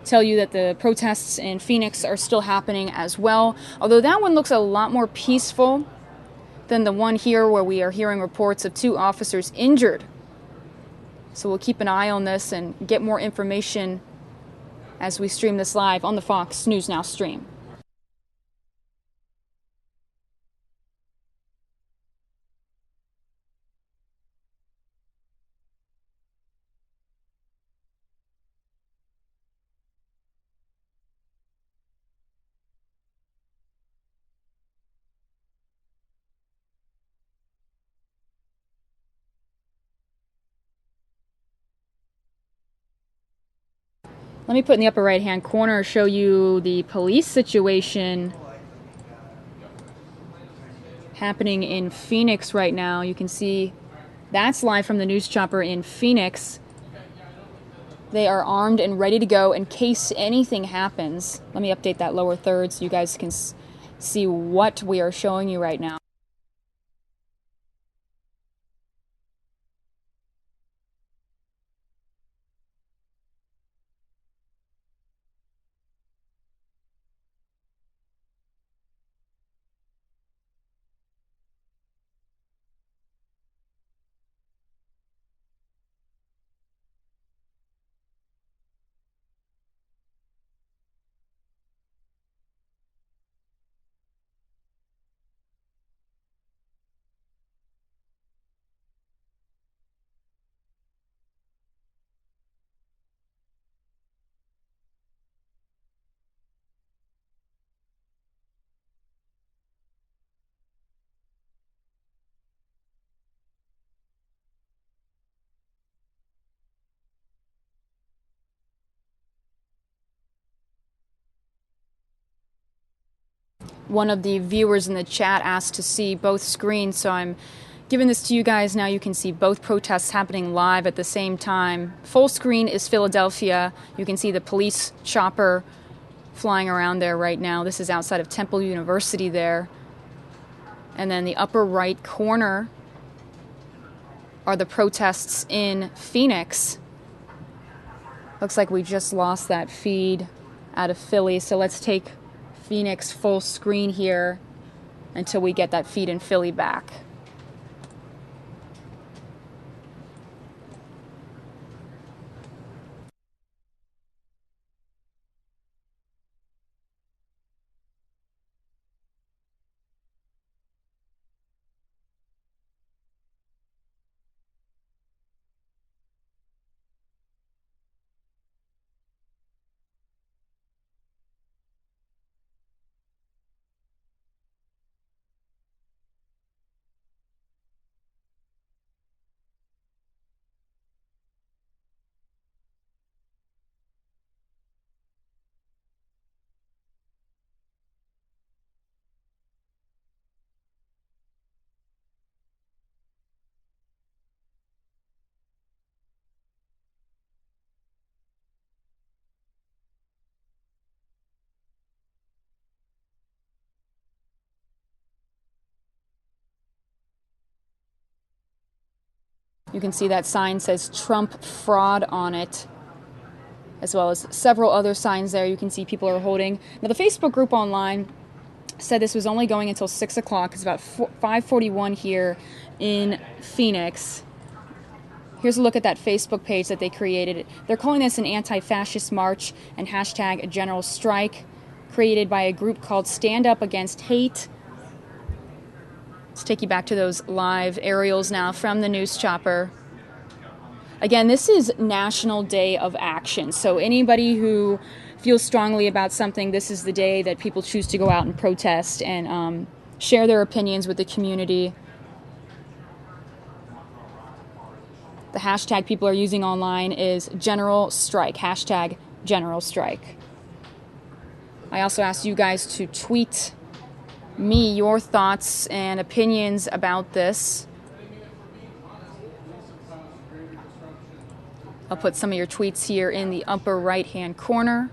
tell you that the protests in Phoenix are still happening as well, although that one looks a lot more peaceful than the one here where we are hearing reports of 2 officers injured. So we'll keep an eye on this and get more information as we stream this live on the Fox News Now stream. Let me put in the upper right-hand corner, show you the police situation happening in Phoenix right now. You can see that's live from the news chopper in Phoenix. They are armed and ready to go in case anything happens. Let me update that lower third so you guys can see what we are showing you right now. One of the viewers in the chat asked to see both screens, so I'm giving this to you guys now. You can see both protests happening live at the same time. Full screen is Philadelphia. You can see the police chopper flying around there right now. This is outside of Temple University there. And then the upper right corner are the protests in Phoenix. Looks like we just lost that feed out of Philly, so let's take Phoenix full screen here until we get that feed in Philly back. You can see that sign says Trump fraud on it, as well as several other signs there you can see people are holding. Now, the Facebook group online said this was only going until 6 o'clock. It's about 5:41 here in Phoenix. Here's a look at that Facebook page that they created. They're calling this an anti-fascist march and hashtag a general strike, created by a group called Stand Up Against Hate. Let's take you back to those live aerials now from the news chopper. Again, this is National Day of Action. So anybody who feels strongly about something, this is the day that people choose to go out and protest and share their opinions with the community. The hashtag people are using online is General Strike, hashtag General Strike. I also asked you guys to tweet me your thoughts and opinions about this. I'll put some of your tweets here in the upper right-hand corner.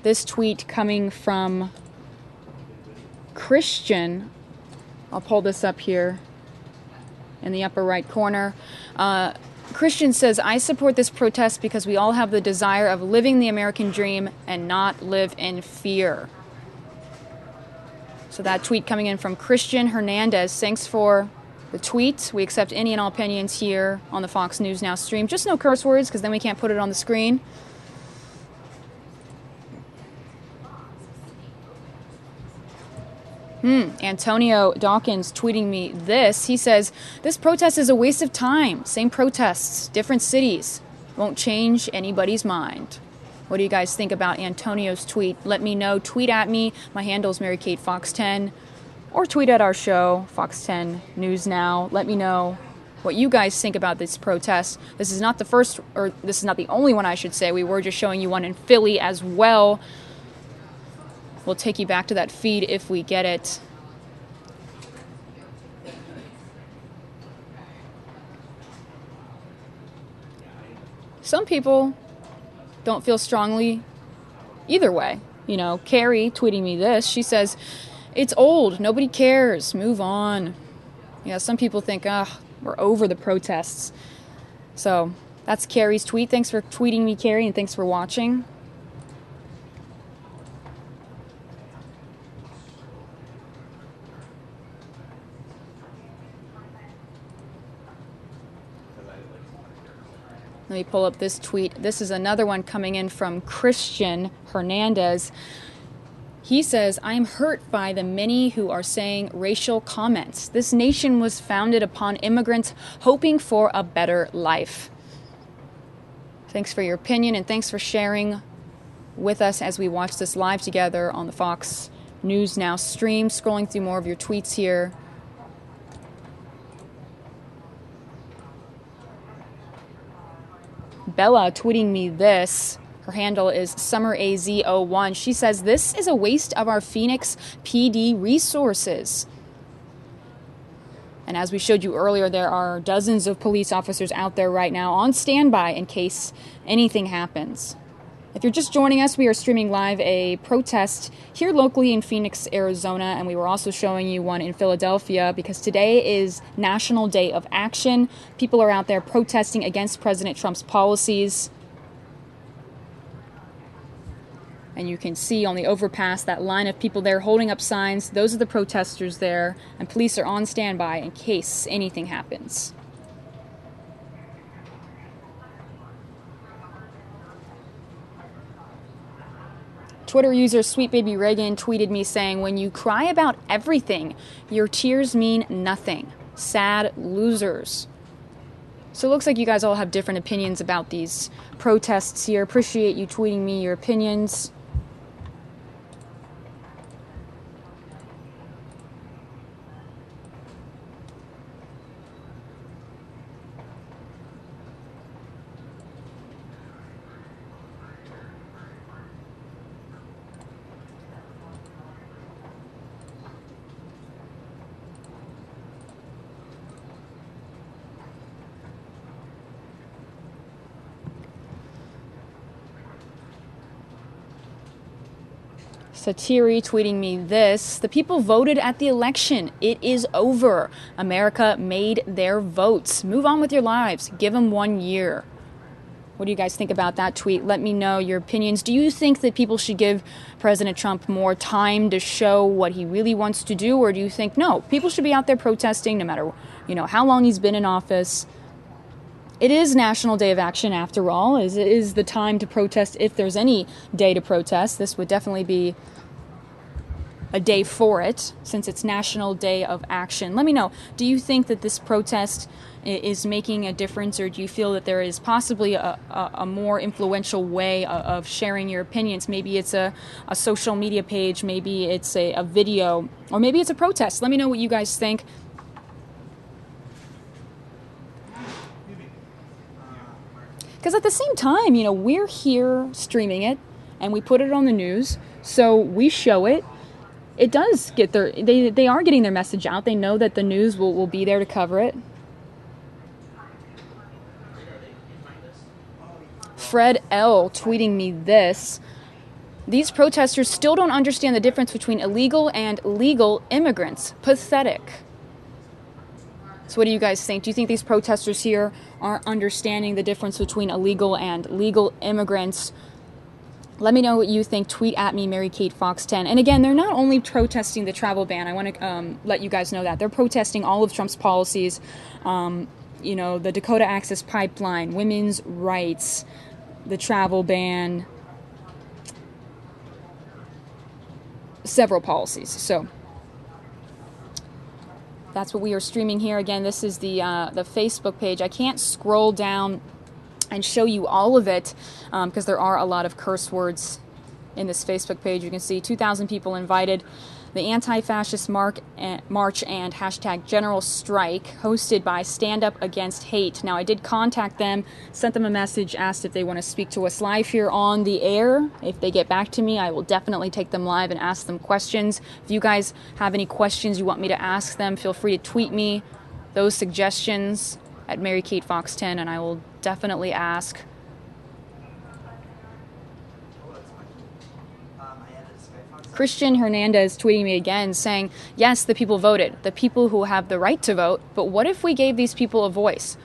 This tweet coming from Christian, I'll pull this up here in the upper right corner. Christian says, I support this protest because we all have the desire of living the American dream and not live in fear. So that tweet coming in from Christian Hernandez. Thanks for the tweet. We accept any and all opinions here on the Fox News Now stream. Just no curse words, because then we can't put it on the screen. Antonio Dawkins tweeting me this. He says, this protest is a waste of time. Same protests, different cities. Won't change anybody's mind. What do you guys think about Antonio's tweet? Let me know. Tweet at me. My handle is Mary Kate Fox 10. Or tweet at our show, Fox 10 News Now. Let me know what you guys think about this protest. This is not the first, or this is not the only one, I should say. We were just showing you one in Philly as well. We'll take you back to that feed if we get it. Some people don't feel strongly either way. You know, Carrie tweeting me this. She says, it's old. Nobody cares. Move on. Yeah, some people think, we're over the protests. So that's Carrie's tweet. Thanks for tweeting me, Carrie, and thanks for watching. Let me pull up this tweet. This is another one coming in from Christian Hernandez. He says, I am hurt by the many who are saying racial comments. This nation was founded upon immigrants hoping for a better life. Thanks for your opinion and thanks for sharing with us as we watch this live together on the Fox News Now stream. Scrolling through more of your tweets here. Bella tweeting me this. Her handle is SummerAZ01. She says, this is a waste of our Phoenix PD resources. And as we showed you earlier, there are dozens of police officers out there right now on standby in case anything happens. If you're just joining us, we are streaming live a protest here locally in Phoenix, Arizona, and we were also showing you one in Philadelphia because today is National Day of Action. People are out there protesting against President Trump's policies. And you can see on the overpass that line of people there holding up signs. Those are the protesters there, and police are on standby in case anything happens. Twitter user Sweet Baby Reagan tweeted me saying, when you cry about everything, your tears mean nothing. Sad losers. So it looks like you guys all have different opinions about these protests here. Appreciate you tweeting me your opinions. Satiri tweeting me this. The people voted at the election. It is over. America made their votes. Move on with your lives. Give them 1 year. What do you guys think about that tweet? Let me know your opinions. Do you think that people should give President Trump more time to show what he really wants to do? Or do you think, no, people should be out there protesting no matter, how long he's been in office? It is National Day of Action, after all. It is the time to protest if there's any day to protest. This would definitely be a day for it, since it's National Day of Action. Let me know, do you think that this protest is making a difference, or do you feel that there is possibly a more influential way of sharing your opinions? Maybe it's a social media page, maybe it's a video, or maybe it's a protest. Let me know what you guys think. Because at the same time, we're here streaming it, and we put it on the news, so we show it. It does get they are getting their message out. They know that the news will be there to cover it. Fred L. tweeting me this. These protesters still don't understand the difference between illegal and legal immigrants. Pathetic. So what do you guys think? Do you think these protesters here aren't understanding the difference between illegal and legal immigrants? Let me know what you think. Tweet at me, Mary Kate Fox 10. And again, they're not only protesting the travel ban. I want to let you guys know that. They're protesting all of Trump's policies. The Dakota Access Pipeline, women's rights, the travel ban, several policies. So that's what we are streaming here. Again, this is the Facebook page. I can't scroll down and show you all of it because there are a lot of curse words in this Facebook page. You can see 2,000 people invited. The anti-fascist march and hashtag general strike hosted by Stand Up Against Hate. Now, I did contact them, sent them a message, asked if they want to speak to us live here on the air. If they get back to me, I will definitely take them live and ask them questions. If you guys have any questions you want me to ask them, feel free to tweet me those suggestions at Mary Kate Fox 10, and I will definitely ask. Christian Hernandez tweeting me again saying, yes, the people voted, the people who have the right to vote, but what if we gave these people a voice?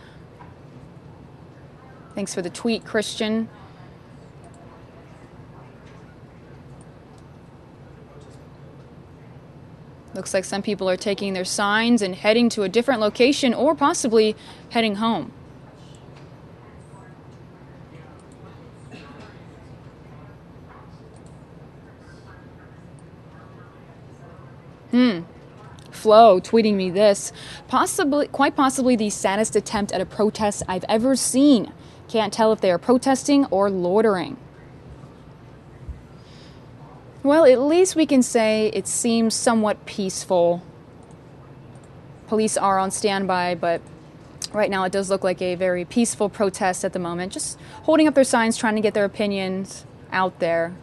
Thanks for the tweet, Christian. Looks like some people are taking their signs and heading to a different location or possibly heading home. Flo tweeting me this. Quite possibly the saddest attempt at a protest I've ever seen. Can't tell if they are protesting or loitering. Well, at least we can say it seems somewhat peaceful. Police are on standby, but right now it does look like a very peaceful protest at the moment. Just holding up their signs, trying to get their opinions out there.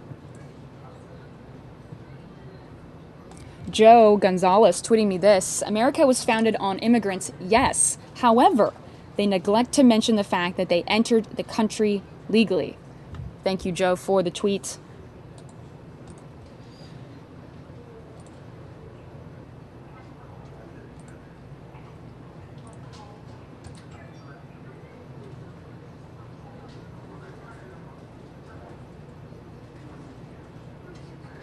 Joe Gonzalez tweeting me this: America was founded on immigrants, yes. However, they neglect to mention the fact that they entered the country legally. Thank you, Joe, for the tweet.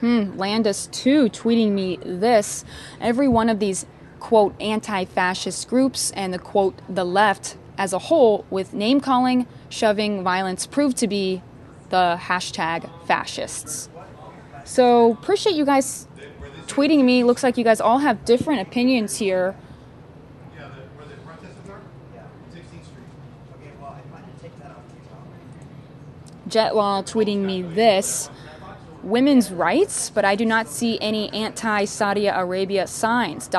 Landis2 tweeting me this: every one of these, quote, anti-fascist groups and the, quote, the left as a whole, with name-calling, shoving, violence, proved to be the hashtag fascists. So appreciate you guys tweeting me. Looks like you guys all have different opinions here. Jetlaw tweeting me this: women's rights, but I do not see any anti-Saudi Arabia signs, ...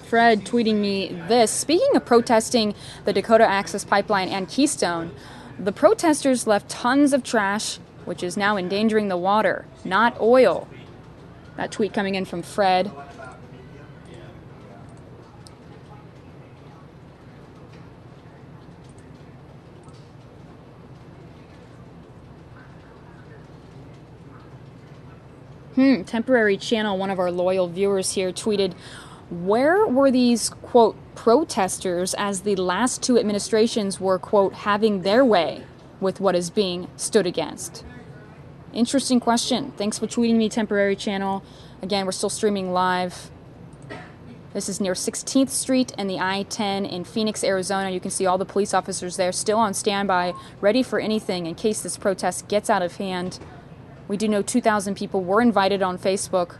Fred tweeting me this: speaking of protesting the Dakota Access Pipeline and Keystone, the protesters left tons of trash, which is now endangering the water, not oil. That tweet coming in from Fred. Temporary Channel, one of our loyal viewers here, tweeted, where were these, quote, protesters as the last two administrations were, quote, having their way with what is being stood against? Interesting question. Thanks for tweeting me, Temporary Channel. Again, we're still streaming live. This is near 16th Street and the I-10 in Phoenix, Arizona. You can see all the police officers there still on standby, ready for anything in case this protest gets out of hand. We do know 2,000 people were invited on Facebook.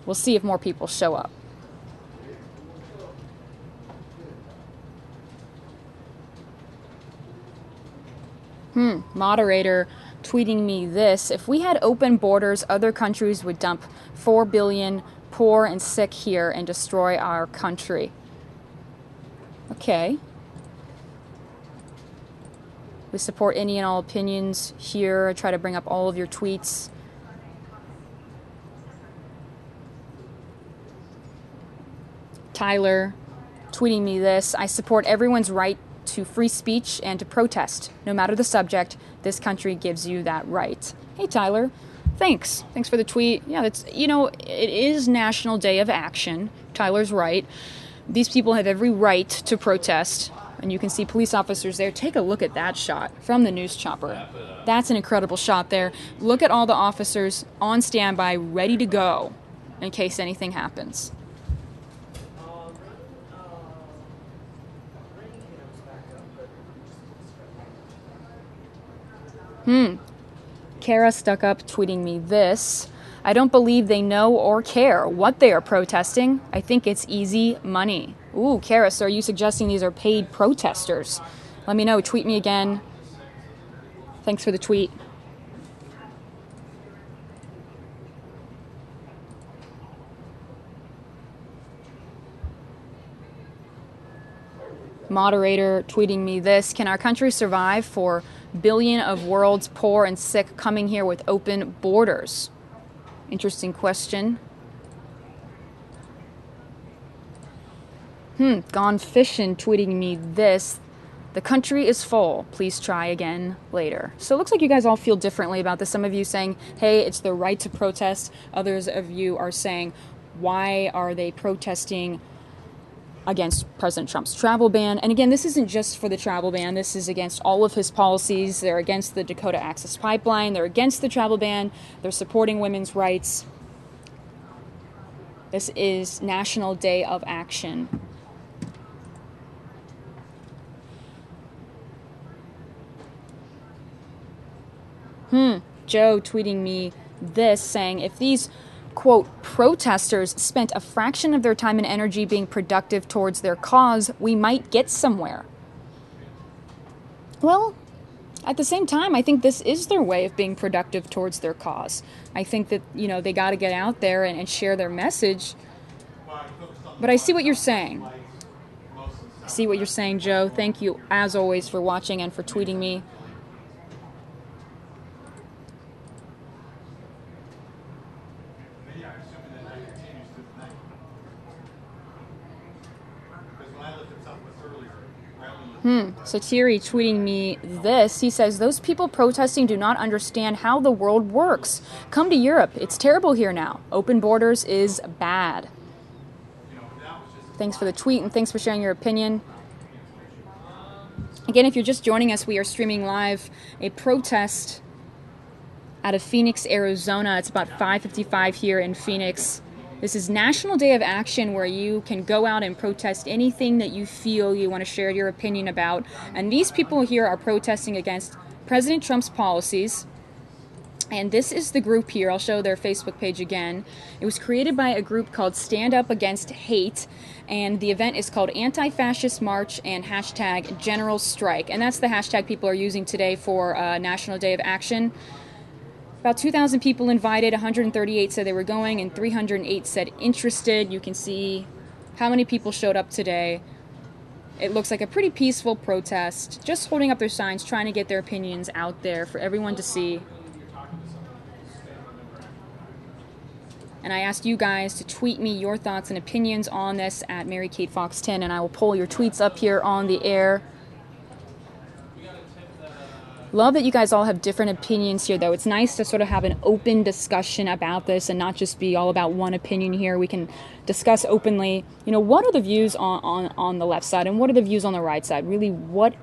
We'll see if more people show up. Moderator tweeting me this: if we had open borders, other countries would dump 4 billion poor and sick here and destroy our country. Okay. We support any and all opinions here. I try to bring up all of your tweets. Tyler tweeting me this: I support everyone's right to free speech and to protest. No matter the subject, this country gives you that right. Hey, Tyler. Thanks. Thanks for the tweet. Yeah, that's, you know, it is National Day of Action. Tyler's right. These people have every right to protest. And you can see police officers there. Take a look at that shot from the news chopper. That's an incredible shot there. Look at all the officers on standby, ready to go in case anything happens. Kara stuck up tweeting me this: I don't believe they know or care what they are protesting. I think it's easy money. Ooh, Kara, so are you suggesting these are paid protesters? Let me know. Tweet me again. Thanks for the tweet. Moderator tweeting me this: can our country survive 4 billion of world's poor and sick coming here with open borders? Interesting question. Gone Fishin' tweeting me this: the country is full. Please try again later. So it looks like you guys all feel differently about this. Some of you saying, hey, it's the right to protest. Others of you are saying, why are they protesting against President Trump's travel ban? And again, this isn't just for the travel ban. This is against all of his policies. They're against the Dakota Access Pipeline. They're against the travel ban. They're supporting women's rights. This is National Day of Action. Joe tweeting me this saying, if these, quote, protesters spent a fraction of their time and energy being productive towards their cause, we might get somewhere. Well, at the same time, I think this is their way of being productive towards their cause. I think that, they got to get out there and share their message. But I see what you're saying. I see what you're saying, Joe. Thank you, as always, for watching and for tweeting me. Satiri tweeting me this. He says, those people protesting do not understand how the world works. Come to Europe. It's terrible here now. Open borders is bad. Thanks for the tweet and thanks for sharing your opinion. Again, if you're just joining us, we are streaming live a protest out of Phoenix, Arizona. It's about 5:55 here in Phoenix. This is National Day of Action, where you can go out and protest anything that you feel you want to share your opinion about. And these people here are protesting against President Trump's policies. And this is the group here. I'll show their Facebook page again. It was created by a group called Stand Up Against Hate. And the event is called Anti-Fascist March and hashtag General Strike. And that's the hashtag people are using today for National Day of Action. About 2,000 people invited, 138 said they were going, and 308 said interested. You can see how many people showed up today. It looks like a pretty peaceful protest, just holding up their signs, trying to get their opinions out there for everyone to see. And I asked you guys to tweet me your thoughts and opinions on this at Mary Kate Fox 10, and I will pull your tweets up here on the air. Love that you guys all have different opinions here, though. It's nice to sort of have an open discussion about this and not just be all about one opinion here. We can discuss openly, what are the views on the left side and what are the views on the right side? Really, what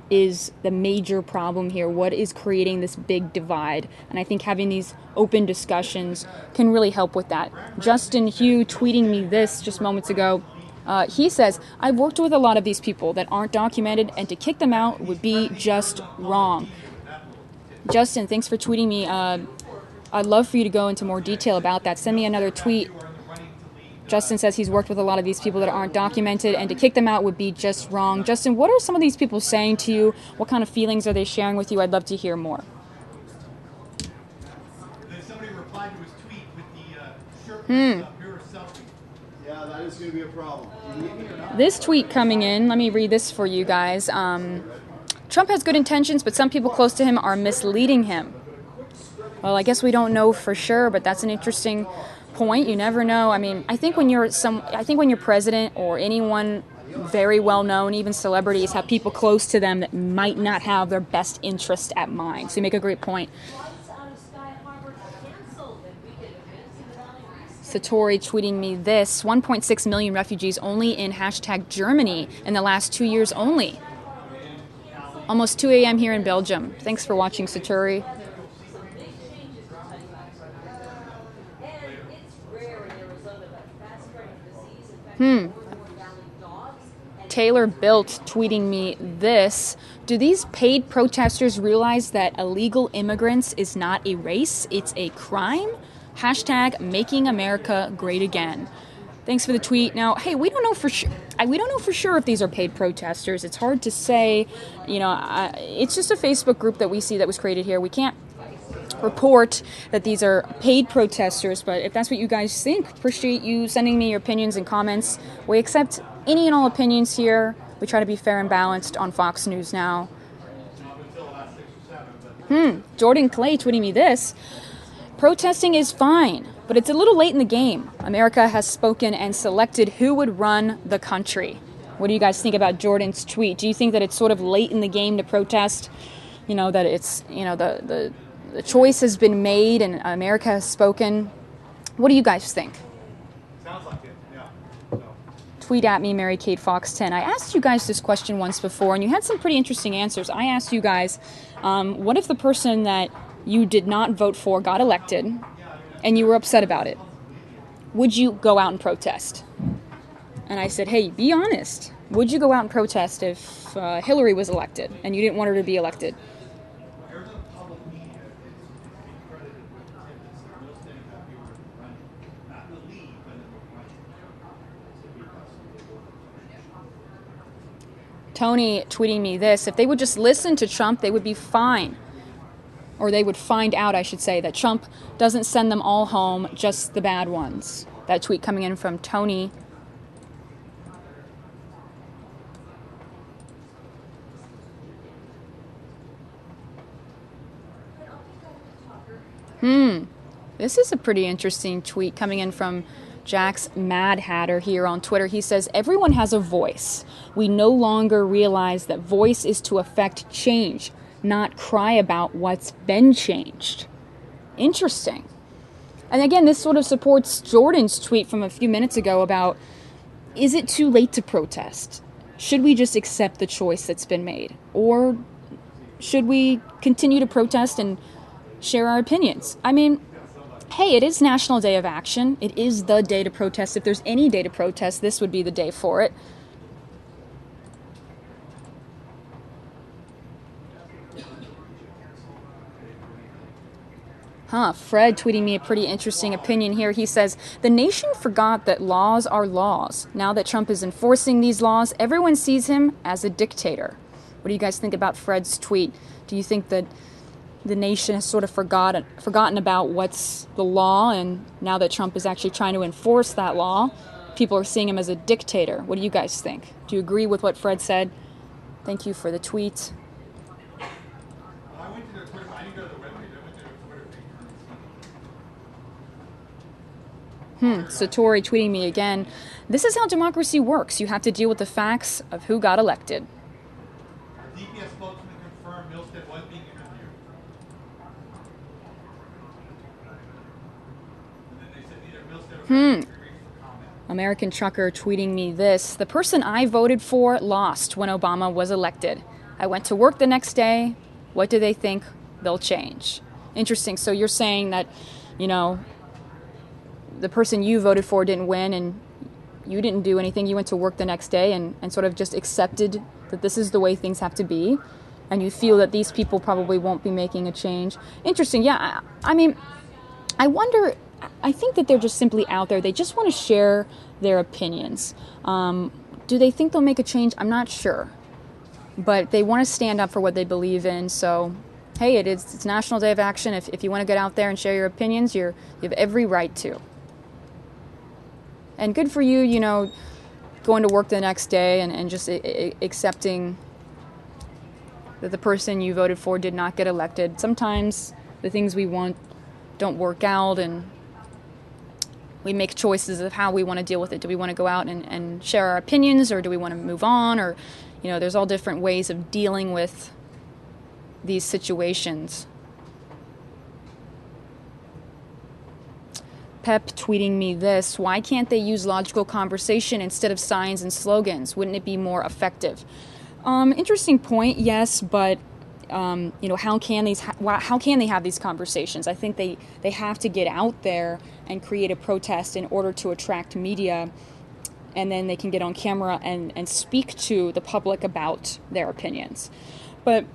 is the major problem here? What is creating this big divide? And I think having these open discussions can really help with that. Justin Hugh tweeting me this just moments ago. He says, I've worked with a lot of these people that aren't documented, and to kick them out would be just wrong. Justin, thanks for tweeting me. I'd love for you to go into more detail about that. Send me another tweet. Justin says he's worked with a lot of these people that aren't documented, and to kick them out would be just wrong. Justin, what are some of these people saying to you? What kind of feelings are they sharing with you? I'd love to hear more. Somebody replied to his tweet with the shirt mirror selfie. Yeah, that is going to be a problem. This tweet coming in, let me read this for you guys. Trump has good intentions, but some people close to him are misleading him. Well, I guess we don't know for sure, but that's an interesting point. You never know. I mean, I think when you're president or anyone very well known, even celebrities have people close to them that might not have their best interest at mind. So you make a great point. Satori tweeting me this, 1.6 million refugees only in hashtag Germany in the last 2 years only. Almost 2 a.m. here in Belgium. Thanks for watching, Satori. Taylor Built tweeting me this. Do these paid protesters realize that illegal immigrants is not a race, it's a crime? Hashtag Making America Great Again. Thanks for the tweet. Now, hey, we don't know for sure. We don't know for sure if these are paid protesters. It's hard to say. It's just a Facebook group that we see that was created here. We can't report that these are paid protesters, but if that's what you guys think, appreciate you sending me your opinions and comments. We accept any and all opinions here. We try to be fair and balanced on Fox News Now. Jordan Clay tweeting me this. Protesting is fine, but it's a little late in the game. America has spoken and selected who would run the country. What do you guys think about Jordan's tweet? Do you think that it's sort of late in the game to protest? That it's, the choice has been made and America has spoken. What do you guys think? Sounds like it, yeah. No. Tweet at me, Mary Kate Fox 10. I asked you guys this question once before, and you had some pretty interesting answers. I asked you guys, what if the person that you did not vote for got elected, and you were upset about it? Would you go out and protest? And I said, hey, be honest. Would you go out and protest if Hillary was elected and you didn't want her to be elected? Tony tweeting me this. If they would just listen to Trump, they would be fine. Or they would find out, I should say, that Trump doesn't send them all home, just the bad ones. That tweet coming in from Tony. This is a pretty interesting tweet coming in from Jack's Mad Hatter here on Twitter. He says, everyone has a voice. We no longer realize that voice is to affect change, not cry about what's been changed. Interesting. And again, this sort of supports Jordan's tweet from a few minutes ago about, is it too late to protest? Should we just accept the choice that's been made? Or should we continue to protest and share our opinions? I mean, hey, it is National Day of Action. It is the day to protest. If there's any day to protest, this would be the day for it. Fred tweeting me a pretty interesting opinion here. He says, the nation forgot that laws are laws. Now that Trump is enforcing these laws, everyone sees him as a dictator. What do you guys think about Fred's tweet? Do you think that the nation has sort of forgotten about what's the law, and now that Trump is actually trying to enforce that law, people are seeing him as a dictator? What do you guys think? Do you agree with what Fred said? Thank you for the tweet. Satori tweeting me again. This is how democracy works. You have to deal with the facts of who got elected. DPS spokesman confirmed Milstead was being interviewed. And then they said neither Milstead or agreed for comment. American Trucker tweeting me this. The person I voted for lost when Obama was elected. I went to work the next day. What do they think they'll change? Interesting. So you're saying that, you know, the person you voted for didn't win and you didn't do anything. You went to work the next day and sort of just accepted that this is the way things have to be. And you feel that these people probably won't be making a change. Interesting. Yeah, I mean, I wonder, I think that they're just simply out there. They just want to share their opinions. Do they think they'll make a change? I'm not sure. But they want to stand up for what they believe in. So, hey, it's National Day of Action. If you want to get out there and share your opinions, you have every right to. And good for you, you know, going to work the next day and just accepting that the person you voted for did not get elected. Sometimes the things we want don't work out and we make choices of how we want to deal with it. Do we want to go out and share our opinions, or do we want to move on? Or, you know, there's all different ways of dealing with these situations. Pep tweeting me this. Why can't they use logical conversation instead of signs and slogans? Wouldn't it be more effective? Interesting point, yes, but you know, how can they have these conversations? I think they have to get out there and create a protest in order to attract media, and then they can get on camera and speak to the public about their opinions. But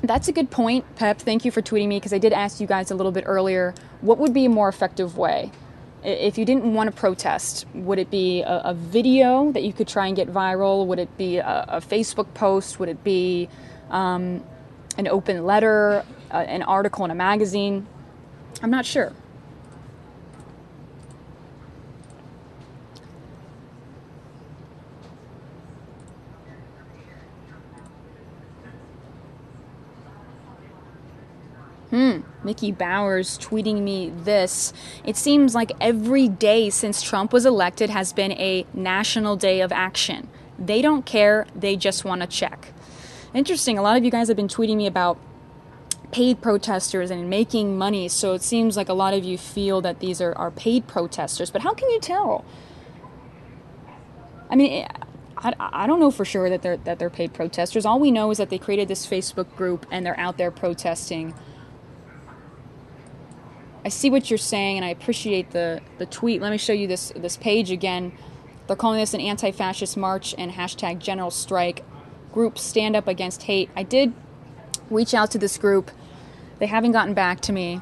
that's a good point, Pep. Thank you for tweeting me, because I did ask you guys a little bit earlier, what would be a more effective way? If you didn't want to protest, would it be a video that you could try and get viral? Would it be a Facebook post? Would it be an open letter, an article in a magazine? I'm not sure. Mickey Bowers tweeting me this. It seems like every day since Trump was elected has been a national day of action. They don't care. They just want to check. Interesting. A lot of you guys have been tweeting me about paid protesters and making money. So it seems like a lot of you feel that these are paid protesters. But how can you tell? I mean, I don't know for sure that they're paid protesters. All we know is that they created this Facebook group and they're out there protesting. I see what you're saying, and I appreciate the tweet. Let me show you this page again. They're calling this an anti-fascist march and hashtag general strike. Group stand up against hate. I did reach out to this group. They haven't gotten back to me.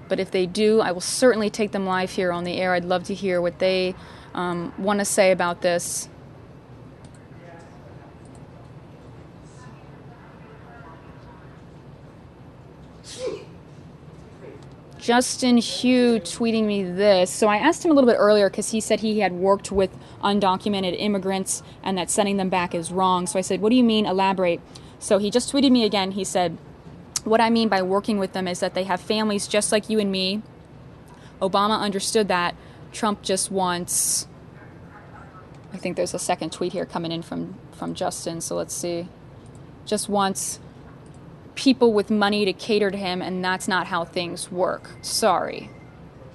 But if they do, I will certainly take them live here on the air. I'd love to hear what they want to say about this. Justin Hugh tweeting me this. So I asked him a little bit earlier because he said he had worked with undocumented immigrants and that sending them back is wrong. So I said, what do you mean? Elaborate. So he just tweeted me again. He said, what I mean by working with them is that they have families just like you and me. Obama understood that. Trump just wants... I think there's a second tweet here coming in from Justin. So let's see. Just wants people with money to cater to him, and that's not how things work. Sorry.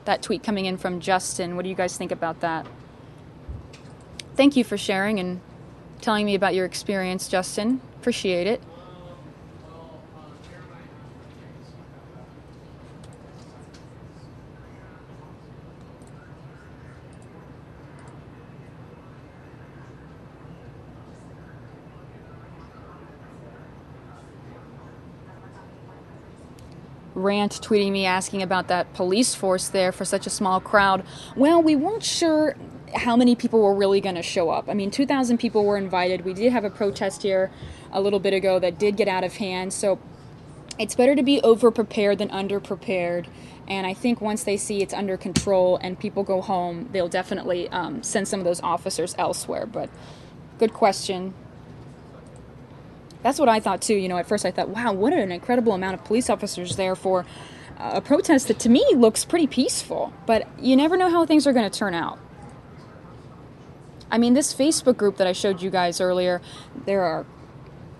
That tweet coming in from Justin. What do you guys think about that? Thank you for sharing and telling me about your experience, Justin. Appreciate it. Rant tweeting me asking about that police force there for such a small crowd. Well, we weren't sure how many people were really going to show up. I mean, 2,000 people were invited. We did have a protest here a little bit ago that did get out of hand. So it's better to be over-prepared than under-prepared. And I think once they see it's under control and people go home, they'll definitely send some of those officers elsewhere. But good question. That's what I thought too. You know, at first I thought, wow, what an incredible amount of police officers there for a protest that to me looks pretty peaceful. But you never know how things are going to turn out. I mean, this Facebook group that I showed you guys earlier, there are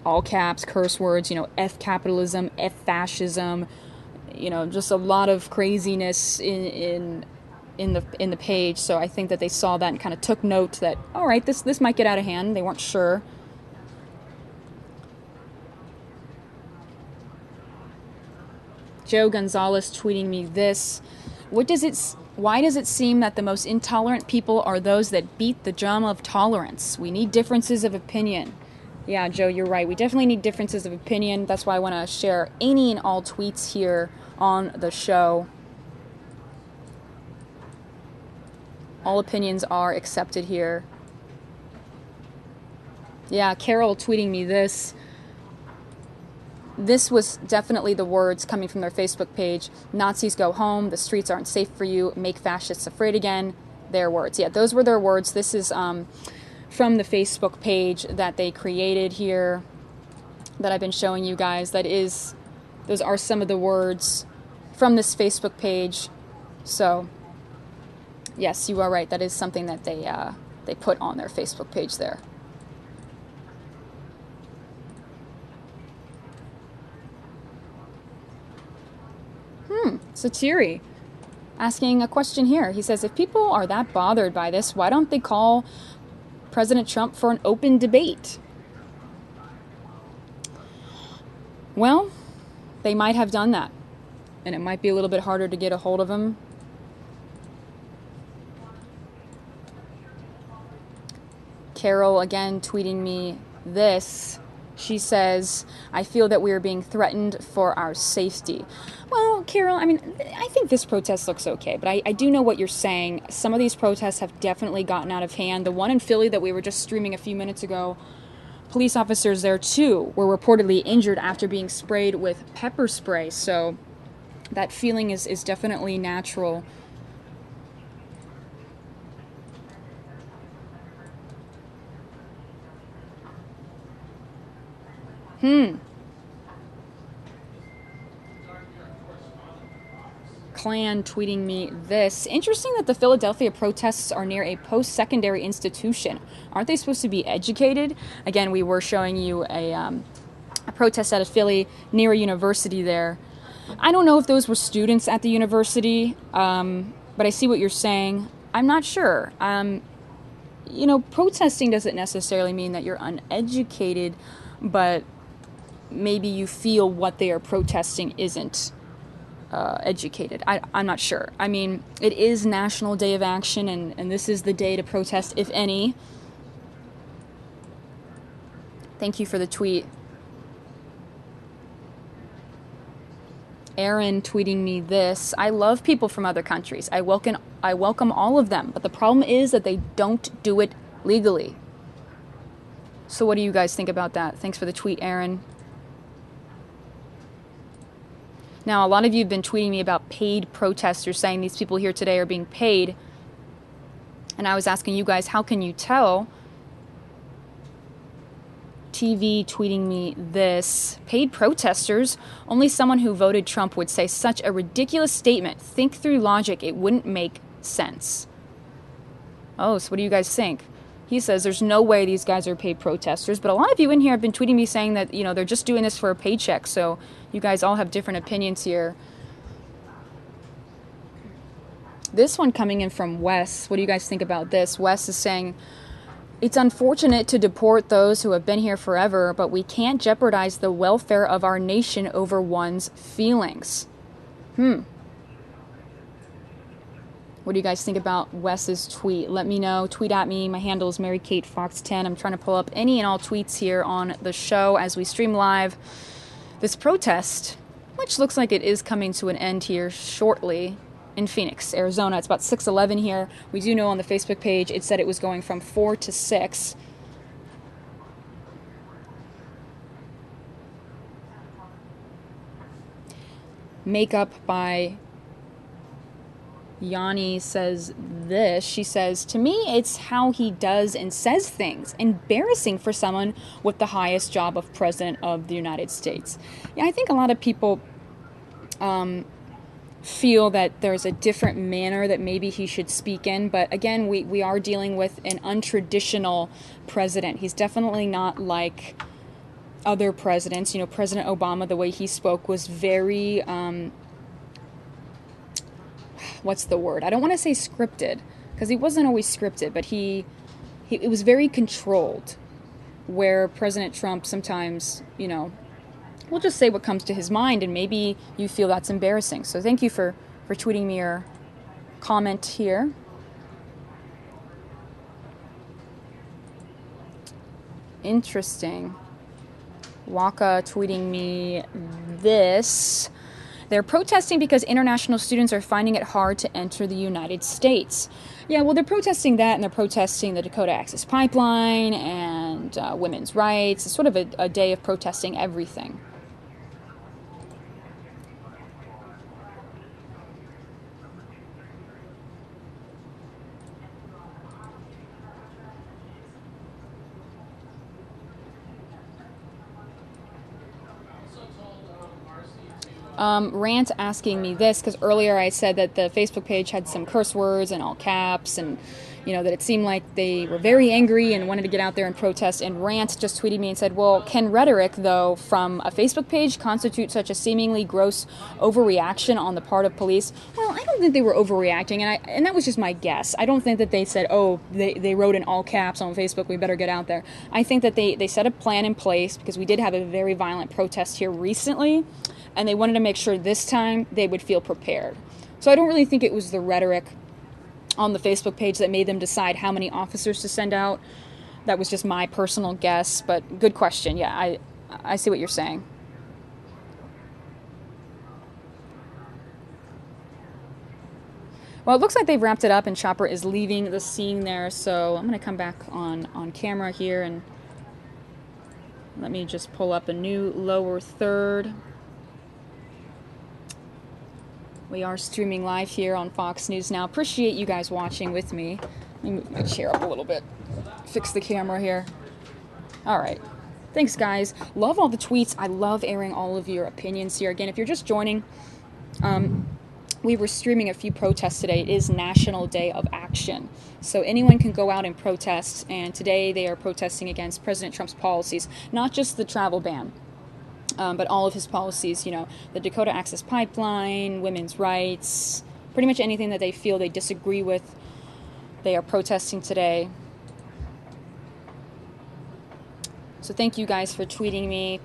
all caps, curse words, you know, F capitalism, F fascism, you know, just a lot of craziness in the page. So I think that they saw that and kind of took note that, all right, this might get out of hand. They weren't sure. Joe Gonzalez tweeting me this. Why does it seem that the most intolerant people are those that beat the drum of tolerance? We need differences of opinion. Yeah, Joe, you're right. We definitely need differences of opinion. That's why I want to share any and all tweets here on the show. All opinions are accepted here. Yeah, Carol tweeting me this. This was definitely the words coming from their Facebook page. Nazis go home. The streets aren't safe for you. Make fascists afraid again. Their words. Yeah, those were their words. This is from the Facebook page that they created here that I've been showing you guys. Those are some of the words from this Facebook page. So, yes, you are right. That is something that they put on their Facebook page there. Satiri asking a question here. He says, if people are that bothered by this, why don't they call President Trump for an open debate? Well, they might have done that, and it might be a little bit harder to get a hold of him. Carol again tweeting me this. She says, I feel that we are being threatened for our safety. Well, Carol, I mean, I think this protest looks okay, but I do know what you're saying. Some of these protests have definitely gotten out of hand. The one in Philly that we were just streaming a few minutes ago, police officers there too were reportedly injured after being sprayed with pepper spray. So that feeling is definitely natural. Clan tweeting me this. Interesting that the Philadelphia protests are near a post-secondary institution. Aren't they supposed to be educated? Again, we were showing you a protest out of Philly near a university there. I don't know if those were students at the university, but I see what you're saying. I'm not sure. You know, protesting doesn't necessarily mean that you're uneducated, but maybe you feel what they are protesting isn't educated. I'm not sure. I mean, it is National Day of Action, and this is the day to protest, if any. Thank you for the tweet. Aaron tweeting me this. I love people from other countries. I welcome all of them, but the problem is that they don't do it legally. So what do you guys think about that? Thanks for the tweet, Aaron. Now, a lot of you have been tweeting me about paid protesters, saying these people here today are being paid. And I was asking you guys, how can you tell? TV tweeting me this. Paid protesters? Only someone who voted Trump would say such a ridiculous statement. Think through logic. It wouldn't make sense. Oh, so what do you guys think? He says there's no way these guys are paid protesters, but a lot of you in here have been tweeting me saying that, you know, they're just doing this for a paycheck, so you guys all have different opinions here. This one coming in from Wes. What do you guys think about this? Wes is saying, it's unfortunate to deport those who have been here forever, but we can't jeopardize the welfare of our nation over one's feelings. What do you guys think about Wes's tweet? Let me know. Tweet at me. My handle is MaryKateFox10. I'm trying to pull up any and all tweets here on the show as we stream live. This protest, which looks like it is coming to an end here shortly, in Phoenix, Arizona. It's about 6:11 here. We do know on the Facebook page it said it was going from 4 to 6. Makeup by Yanni says this. She says, to me, it's how he does and says things. Embarrassing for someone with the highest job of President of the United States. Yeah, I think a lot of people feel that there's a different manner that maybe he should speak in, but again, we are dealing with an untraditional president. He's definitely not like other presidents. You know, President Obama, the way he spoke was very, what's the word? I don't want to say scripted, because he wasn't always scripted, but it was very controlled, where President Trump sometimes, you know, we'll just say what comes to his mind, and maybe you feel that's embarrassing. So thank you for tweeting me your comment here. Interesting. Waka tweeting me this. They're protesting because international students are finding it hard to enter the United States. Yeah, well, they're protesting that, and they're protesting the Dakota Access Pipeline and women's rights. It's sort of a day of protesting everything. Rant asking me this, because earlier I said that the Facebook page had some curse words in all caps, and you know that it seemed like they were very angry and wanted to get out there and protest. And Rant just tweeted me and said, well, can rhetoric, though, from a Facebook page constitute such a seemingly gross overreaction on the part of police? Well, I don't think they were overreacting, and that was just my guess. I don't think that they said, oh, they wrote in all caps on Facebook, we better get out there. I think that they set a plan in place, because we did have a very violent protest here recently, and they wanted to make sure this time they would feel prepared. So I don't really think it was the rhetoric on the Facebook page that made them decide how many officers to send out. That was just my personal guess, but good question. Yeah, I see what you're saying. Well, it looks like they've wrapped it up and Chopper is leaving the scene there, so I'm going to come back on camera here and let me just pull up a new lower third. We are streaming live here on Fox News Now. Appreciate you guys watching with me. Let me move my chair up a little bit. Fix the camera here. All right. Thanks, guys. Love all the tweets. I love airing all of your opinions here. Again, if you're just joining, we were streaming a few protests today. It is National Day of Action. So anyone can go out and protest. And today they are protesting against President Trump's policies, not just the travel ban. But all of his policies, you know, the Dakota Access Pipeline, women's rights, pretty much anything that they feel they disagree with, they are protesting today. So thank you guys for tweeting me.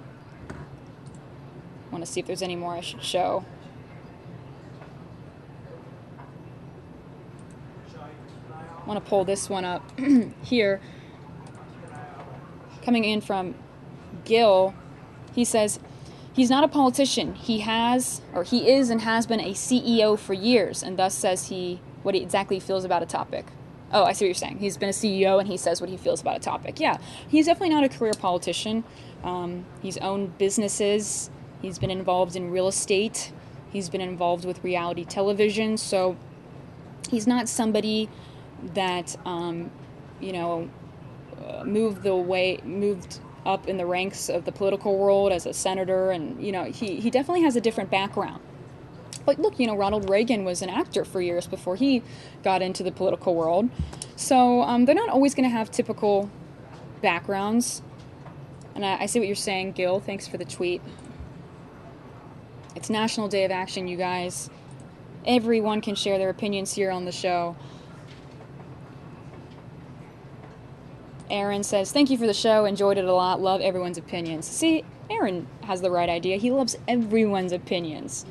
I want to see if there's any more I should show. I want to pull this one up here. Coming in from Gil. He says, he's not a politician. He is and has been a CEO for years, and thus says what he exactly feels about a topic. Oh, I see what you're saying. He's been a CEO, and he says what he feels about a topic. Yeah, he's definitely not a career politician. He's owned businesses. He's been involved in real estate. He's been involved with reality television, so he's not somebody that, you know, moved up in the ranks of the political world as a senator, and, you know, he definitely has a different background. But look, you know, Ronald Reagan was an actor for years before he got into the political world. So they're not always going to have typical backgrounds. And I see what you're saying, Gil. Thanks for the tweet. It's National Day of Action, you guys. Everyone can share their opinions here on the show. Aaron says, thank you for the show. Enjoyed it a lot. Love everyone's opinions. See, Aaron has the right idea. He loves everyone's opinions.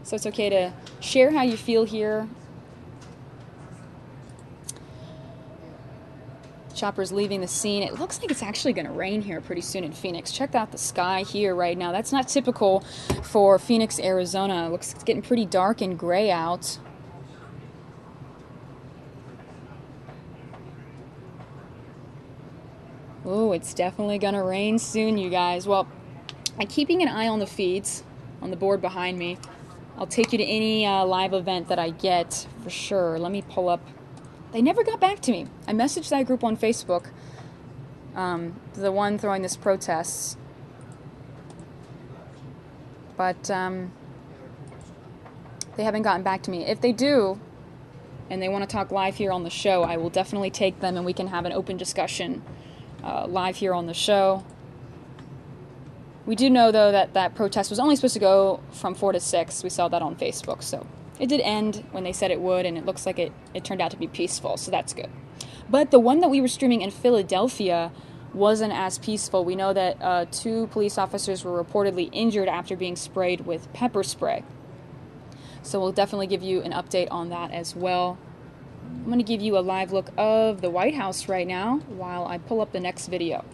So it's okay to share how you feel here. Chopper's leaving the scene. It looks like it's actually going to rain here pretty soon in Phoenix. Check out the sky here right now. That's not typical for Phoenix, Arizona. It looks like it's getting pretty dark and gray out. Oh, it's definitely going to rain soon, you guys. Well, I'm keeping an eye on the feeds on the board behind me. I'll take you to any live event that I get for sure. Let me pull up. They never got back to me. I messaged that group on Facebook, the one throwing this protests. But they haven't gotten back to me. If they do, and they want to talk live here on the show, I will definitely take them and we can have an open discussion live here on the show. We do know, though, that that protest was only supposed to go from 4 to 6. We saw that on Facebook, so it did end when they said it would, and it looks like it turned out to be peaceful, so that's good. But the one that we were streaming in Philadelphia wasn't as peaceful. We know that 2 police officers were reportedly injured after being sprayed with pepper spray. So we'll definitely give you an update on that as well. I'm going to give you a live look of the White House right now while I pull up the next video.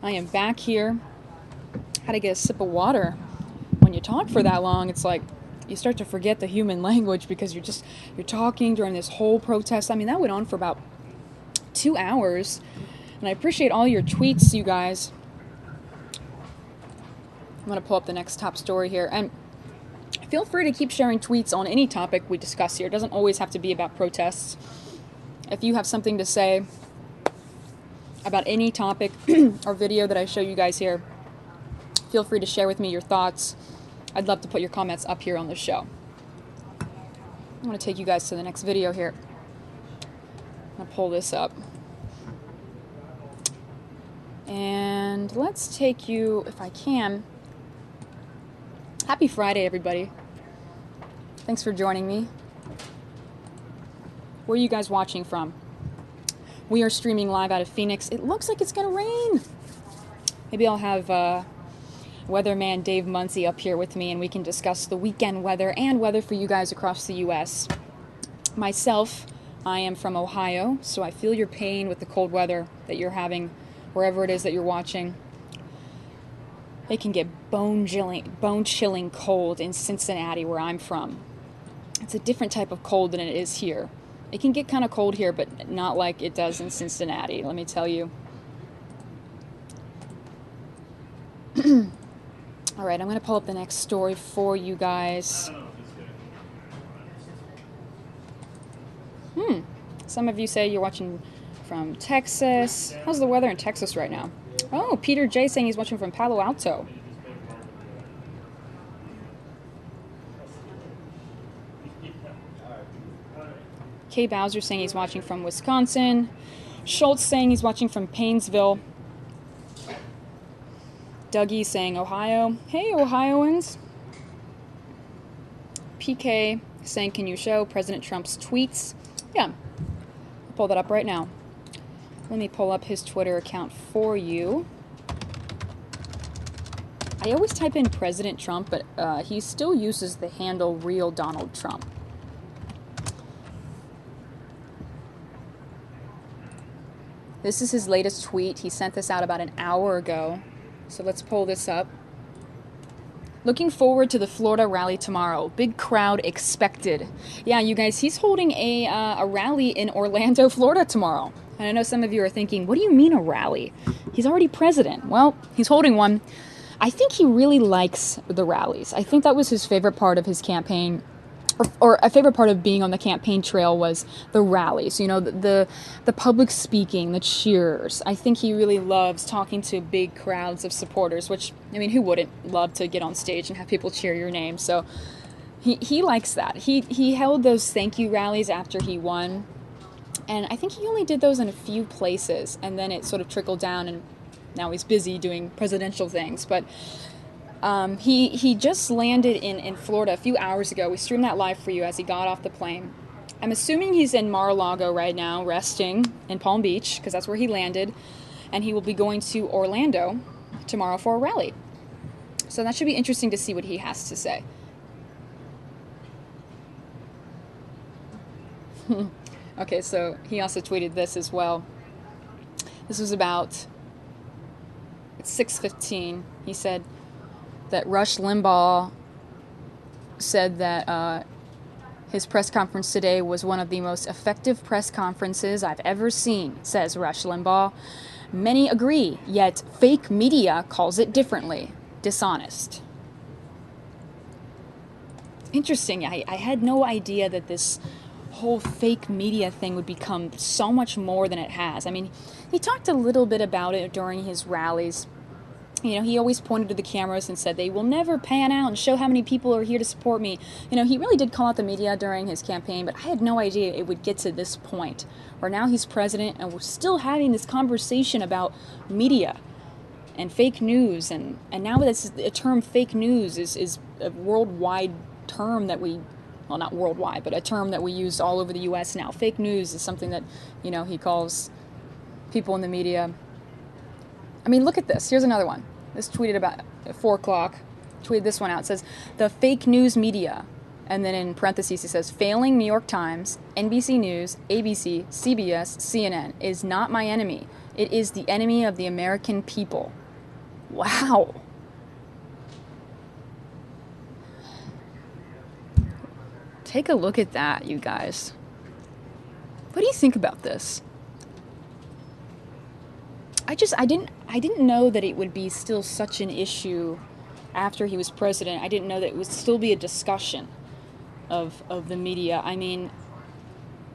I am back here. Had to get a sip of water. When you talk for that long, it's like you start to forget the human language because you're talking during this whole protest. I mean, that went on for about 2 hours. And I appreciate all your tweets, you guys. I'm going to pull up the next top story here. And feel free to keep sharing tweets on any topic we discuss here. It doesn't always have to be about protests. If you have something to say about any topic or video that I show you guys here, feel free to share with me your thoughts. I'd love to put your comments up here on the show. I'm going to take you guys to the next video here. I'm going to pull this up. And let's take you, if I can. Happy Friday, everybody. Thanks for joining me. Where are you guys watching from? We are streaming live out of Phoenix. It looks like it's going to rain. Maybe I'll have weatherman Dave Muncie up here with me and we can discuss the weekend weather and weather for you guys across the U.S. Myself, I am from Ohio, so I feel your pain with the cold weather that you're having wherever it is that you're watching. It can get bone-chilling cold in Cincinnati, where I'm from. It's a different type of cold than it is here. It can get kind of cold here, but not like it does in Cincinnati, let me tell you. All right, I'm going to pull up the next story for you guys. Some of you say you're watching from Texas. How's the weather in Texas right now? Oh, Peter J saying he's watching from Palo Alto. Kay Bowser saying he's watching from Wisconsin. Schultz saying he's watching from Painesville. Dougie saying Ohio. Hey, Ohioans. PK saying, can you show President Trump's tweets? Yeah, I'll pull that up right now. Let me pull up his Twitter account for you. I always type in President Trump, but he still uses the handle Real Donald Trump. This is his latest tweet. He sent this out about an hour ago. So let's pull this up. Looking forward to the Florida rally tomorrow. Big crowd expected. Yeah, you guys, he's holding a rally in Orlando, Florida tomorrow. And I know some of you are thinking, what do you mean a rally? He's already president. Well, he's holding one. I think he really likes the rallies. I think that was his favorite part of his campaign. Or a favorite part of being on the campaign trail was the rallies, you know, the public speaking, the cheers. I think he really loves talking to big crowds of supporters, which, I mean, who wouldn't love to get on stage and have people cheer your name? So he likes that. He held those thank you rallies after he won, and I think he only did those in a few places, and then it sort of trickled down, and now he's busy doing presidential things. But he just landed in Florida a few hours ago. We streamed that live for you as he got off the plane. I'm assuming he's in Mar-a-Lago right now, resting in Palm Beach, because that's where he landed. And he will be going to Orlando tomorrow for a rally. So that should be interesting to see what he has to say. Okay, so he also tweeted this as well. This was about 6:15. He said that Rush Limbaugh said that his press conference today was one of the most effective press conferences I've ever seen, says Rush Limbaugh. Many agree, yet fake media calls it differently. Dishonest. Interesting. I had no idea that this whole fake media thing would become so much more than it has. I mean, he talked a little bit about it during his rallies. You know, he always pointed to the cameras and said, they will never pan out and show how many people are here to support me. You know, he really did call out the media during his campaign, but I had no idea it would get to this point where now he's president and we're still having this conversation about media and fake news. And now that's a term, fake news, is a worldwide term that we, well, not worldwide, but a term that we use all over the U.S. now. Fake news is something that, you know, he calls people in the media. I mean, look at this. Here's another one. This tweeted about at 4 o'clock. Tweeted this one out. It says, the fake news media. And then in parentheses, it says, failing New York Times, NBC News, ABC, CBS, CNN is not my enemy. It is the enemy of the American people. Wow. Take a look at that, you guys. What do you think about this? I didn't know that it would be still such an issue after he was president. I didn't know that it would still be a discussion of the media. I mean,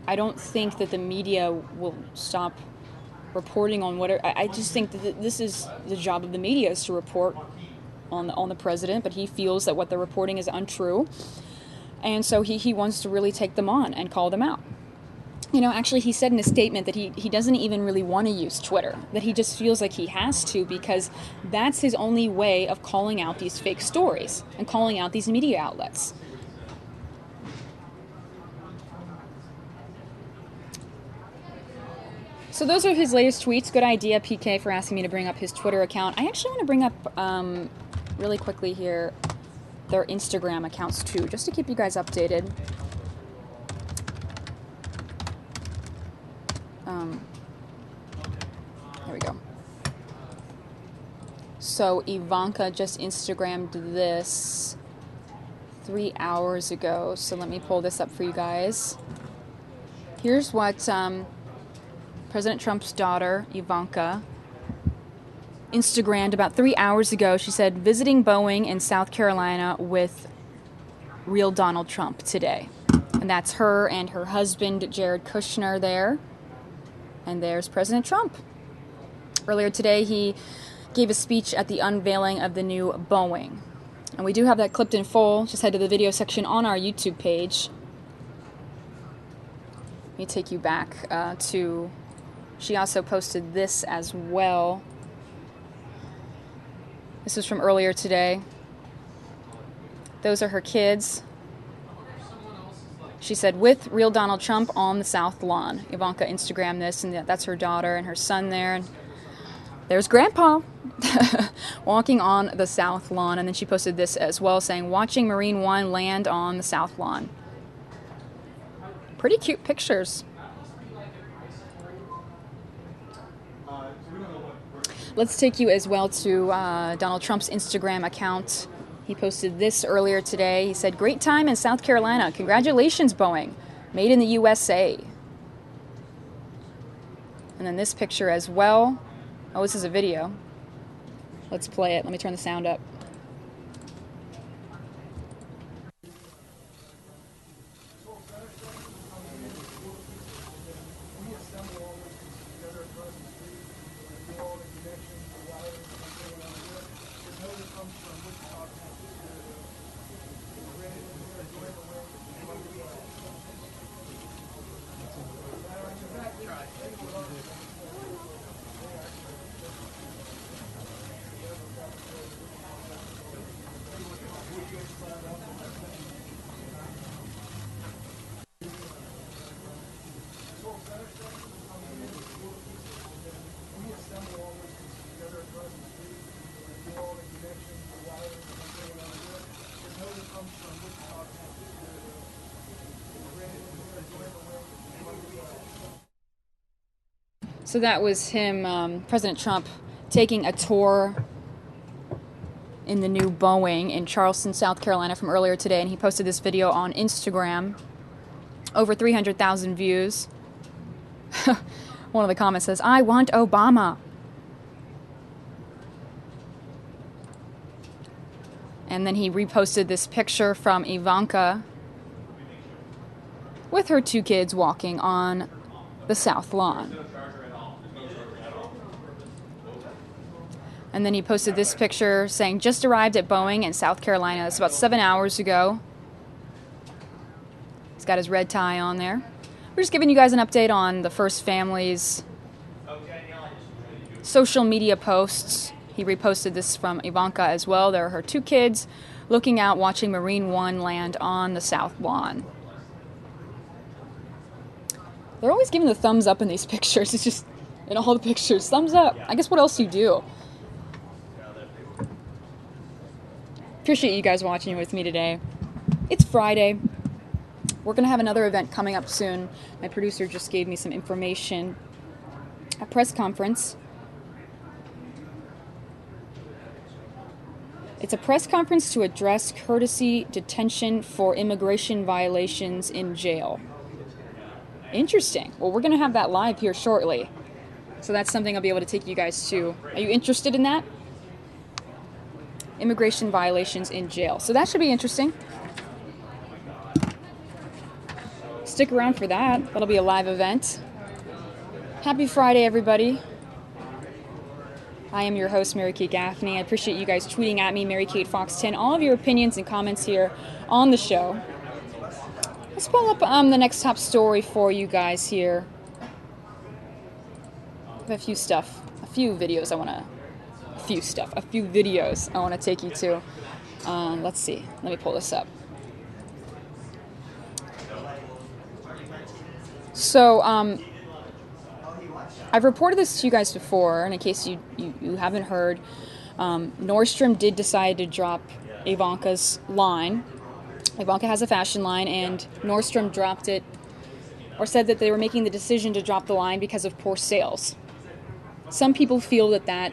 I don't think that the media will stop reporting on whatever. I just think that this is the job of the media, is to report on the president, but he feels that what they're reporting is untrue. And so he wants to really take them on and call them out. You know, actually, he said in a statement that he doesn't even really want to use Twitter, that he just feels like he has to because that's his only way of calling out these fake stories and calling out these media outlets. So those are his latest tweets. Good idea, PK, for asking me to bring up his Twitter account. I actually want to bring up, really quickly here, their Instagram accounts too, just to keep you guys updated. Here we go. So Ivanka just Instagrammed this 3 hours ago. So let me pull this up for you guys. Here's what President Trump's daughter, Ivanka, Instagrammed about 3 hours ago. She said, visiting Boeing in South Carolina with real Donald Trump today. And that's her and her husband, Jared Kushner, there. And there's President Trump. Earlier today, he gave a speech at the unveiling of the new Boeing. And we do have that clipped in full. Just head to the video section on our YouTube page. Let me take you back to... She also posted this as well. This was from earlier today. Those are her kids. She said, with real Donald Trump on the South Lawn. Ivanka Instagrammed this, and that's her daughter and her son there. And there's Grandpa walking on the South Lawn. And then she posted this as well, saying, watching Marine One land on the South Lawn. Pretty cute pictures. Let's take you as well to Donald Trump's Instagram account. He posted this earlier today. He said, great time in South Carolina. Congratulations, Boeing. Made in the USA. And then this picture as well. Oh, this is a video. Let's play it. Let me turn the sound up. So that was him, President Trump, taking a tour in the new Boeing in Charleston, South Carolina from earlier today, and he posted this video on Instagram. Over 300,000 views. One of the comments says, I want Obama. And then he reposted this picture from Ivanka with her two kids walking on the South Lawn. And then he posted this picture saying, just arrived at Boeing in South Carolina. It's about 7 hours ago. He's got his red tie on there. We're just giving you guys an update on the First Family's social media posts. He reposted this from Ivanka as well. There are her two kids looking out, watching Marine One land on the South Lawn. They're always giving the thumbs up in these pictures. It's just, in all the pictures, thumbs up. I guess what else do you do? Appreciate you guys watching with me today. It's Friday. We're going to have another event coming up soon. My producer just gave me some information. A press conference. It's a press conference to address courtesy detention for immigration violations in jail. Interesting. Well, we're going to have that live here shortly. So that's something I'll be able to take you guys to. Are you interested in that? Immigration violations in jail. So that should be interesting. Stick around for that. That'll be a live event. Happy Friday, everybody. I am your host, Mary Kate Gaffney. I appreciate you guys tweeting at me, Mary Kate Fox 10, all of your opinions and comments here on the show. Let's pull up the next top story for you guys here. I have a few videos I want to take you to. Let's see. Let me pull this up. So, I've reported this to you guys before, and in case you haven't heard, Nordstrom did decide to drop Ivanka's line. Ivanka has a fashion line, and Nordstrom dropped it, or said that they were making the decision to drop the line because of poor sales. Some people feel that that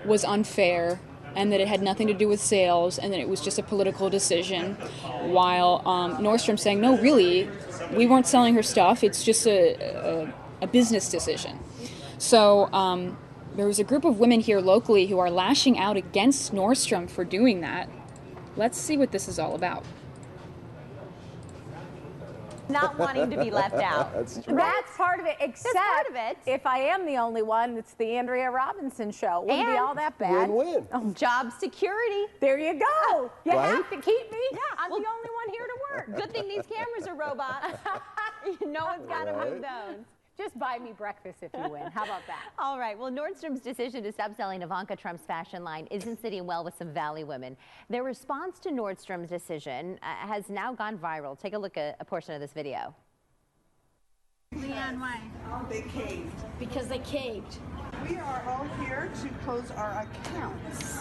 was unfair, and that it had nothing to do with sales, and that it was just a political decision, while Nordstrom saying, no, really, we weren't selling her stuff, it's just a business decision. So there was a group of women here locally who are lashing out against Nordstrom for doing that. Let's see what this is all about. not wanting to be left out. That's true. That's part of it, except part of it. if I am the only one, it's the Andrea Robinson show. Wouldn't be all that bad. Win-win. Oh, Job security. there you go. You Right? have to keep me. Yeah, I'm the only one here to work. Good thing these cameras are robots. No one's got to move those. Just buy me breakfast if you win. How about that? All right. Well, Nordstrom's decision to stop selling Ivanka Trump's fashion line isn't sitting well with some Valley women. Their response to Nordstrom's decision has now gone viral. Take a look at a portion of this video. Leanne, why? They caved. Because they caved. We are all here to close our accounts.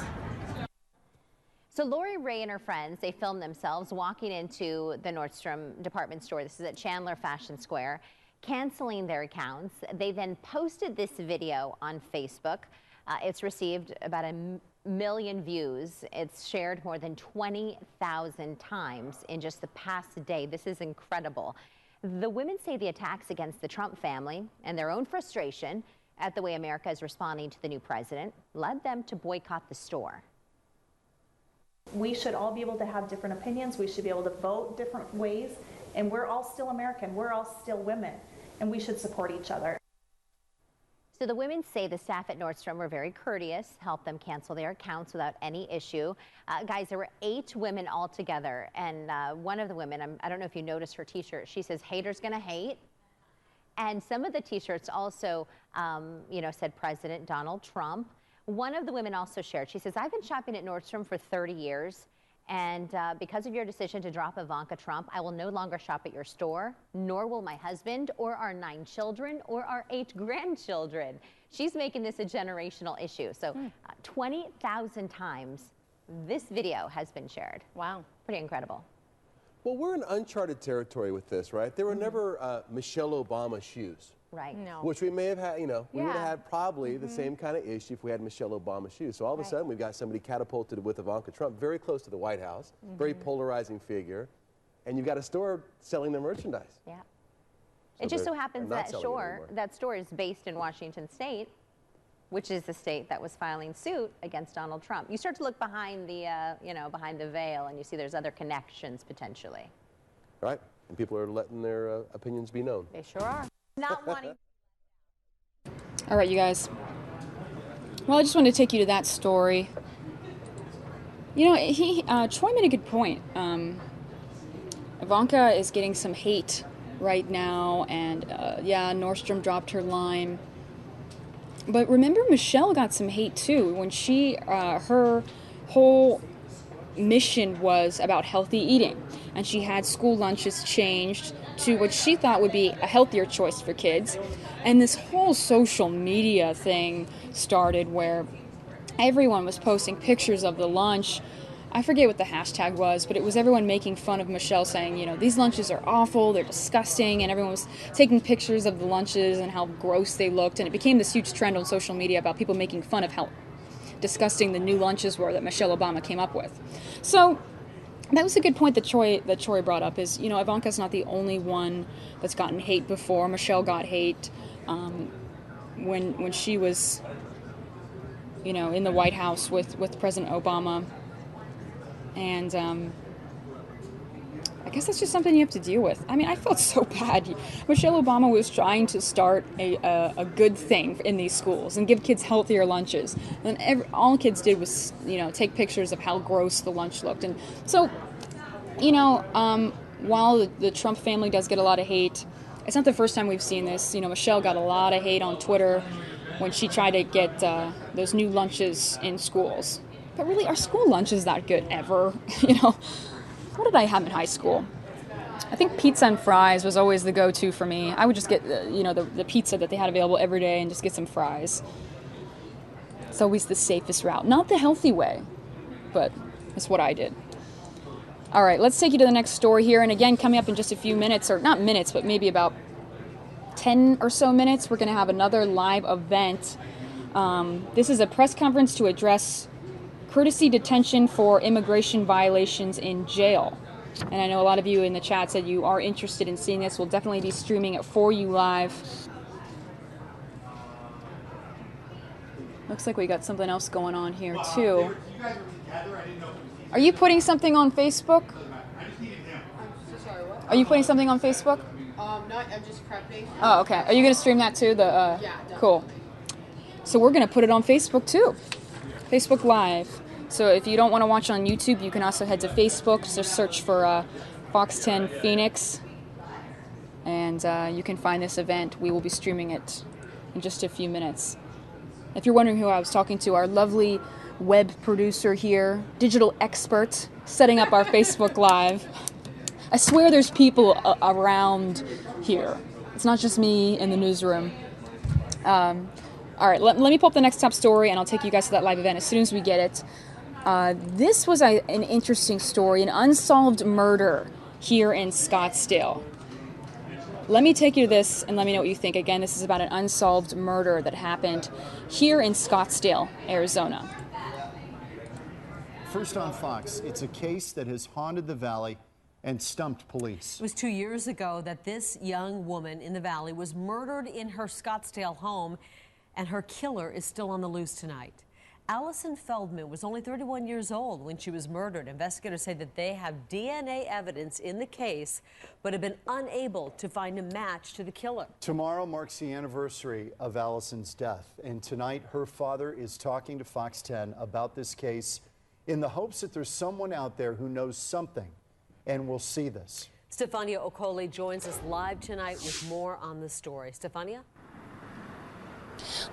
So Lori Ray and her friends, they filmed themselves walking into the Nordstrom department store. This is at Chandler Fashion Square, canceling their accounts. They then posted this video on Facebook. It's received about 1 million views. It's shared more than 20,000 times in just the past day. This is incredible. The women say the attacks against the Trump family and their own frustration at the way America is responding to the new president led them to boycott the store. We should all be able to have different opinions. We should be able to vote different ways. And we're all still American. We're all still women. And we should support each other. So the women say the staff at Nordstrom were very courteous, helped them cancel their accounts without any issue. Guys, there were 8 women altogether. And one of the women, I don't know if you noticed her t-shirt, she says, haters gonna hate. And some of the t-shirts also, said President Donald Trump. One of the women also shared, she says, I've been shopping at Nordstrom for 30 years, and because of your decision to drop Ivanka Trump, I will no longer shop at your store, nor will my husband, or our 9 children, or our 8 grandchildren. She's making this a generational issue. So 20,000 times this video has been shared. Wow. Pretty incredible. Well, we're in uncharted territory with this, right? There were never Michelle Obama shoes. Right. No. Which we may have had, we would have Yeah. had probably the same kind of issue if we had Michelle Obama shoes. So all of a sudden, we've got somebody catapulted with Ivanka Trump, very close to the White House, very polarizing figure, and you've got a store selling their merchandise. Yeah. So It just so they're happens not that selling it anymore. that store is based in Washington State, which is the state that was filing suit against Donald Trump. You start to look behind the, behind the veil, and you see there's other connections potentially. Right? And people are letting their opinions be known. They sure are. Not wanting. All right, you guys. Well, I just wanted to take you to that story. Troy made a good point. Ivanka is getting some hate right now, and Nordstrom dropped her line. But remember, Michelle got some hate too when her whole mission was about healthy eating, and she had school lunches changed to what she thought would be a healthier choice for kids. And this whole social media thing started where everyone was posting pictures of the lunch. I forget what the hashtag was, but it was everyone making fun of Michelle, saying, these lunches are awful, they're disgusting, and everyone was taking pictures of the lunches and how gross they looked, and it became this huge trend on social media about people making fun of how disgusting the new lunches were that Michelle Obama came up with. So that was a good point that Troy brought up, is, Ivanka's not the only one that's gotten hate before. Michelle got hate when she was, in the White House with President Obama. And I guess that's just something you have to deal with. I mean, I felt so bad. Michelle Obama was trying to start a good thing in these schools and give kids healthier lunches. And all kids did was, take pictures of how gross the lunch looked. And so, while the Trump family does get a lot of hate, it's not the first time we've seen this. Michelle got a lot of hate on Twitter when she tried to get those new lunches in schools. But really, are school lunches that good ever? What did I have in high school? I think pizza and fries was always the go-to for me. I would just get, the pizza that they had available every day and just get some fries. It's always the safest route. Not the healthy way, but it's what I did. All right, let's take you to the next story here. And again, coming up in just a few minutes, or not minutes, but maybe about 10 or so minutes, we're going to have another live event. This is a press conference to address courtesy detention for immigration violations in jail. And I know a lot of you in the chat said you are interested in seeing this. We'll definitely be streaming it for you live. Looks like we got something else going on here too. Are you putting something on Facebook? Are you putting something on Facebook? No, I'm just prepping. Oh, okay. Are you going to stream that too? Yeah, definitely. Cool. So we're going to put it on Facebook too. Facebook Live. So if you don't want to watch on YouTube, you can also head to Facebook. Just search for Fox 10 Phoenix. And you can find this event. We will be streaming it in just a few minutes. If you're wondering who I was talking to, our lovely web producer here, digital expert, setting up our Facebook Live. I swear there's people around here. It's not just me in the newsroom. All right, let me pull up the next top story, and I'll take you guys to that live event as soon as we get it. This was an interesting story, an unsolved murder here in Scottsdale. Let me take you to this and let me know what you think. Again, this is about an unsolved murder that happened here in Scottsdale, Arizona. First on Fox, it's a case that has haunted the valley and stumped police. It was 2 years ago that this young woman in the valley was murdered in her Scottsdale home, and her killer is still on the loose tonight. Allison Feldman was only 31 years old when she was murdered. Investigators say that they have DNA evidence in the case, but have been unable to find a match to the killer. Tomorrow marks the anniversary of Allison's death, and tonight her father is talking to Fox 10 about this case in the hopes that there's someone out there who knows something and will see this. Stefania Okole joins us live tonight with more on the story. Stefania?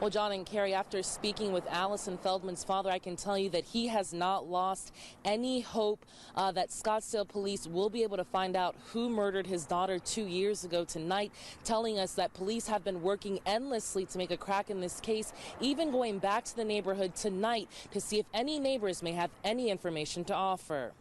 Well, John and Carrie, after speaking with Allison Feldman's father, I can tell you that he has not lost any hope that Scottsdale police will be able to find out who murdered his daughter 2 years ago tonight, telling us that police have been working endlessly to make a crack in this case, even going back to the neighborhood tonight to see if any neighbors may have any information to offer.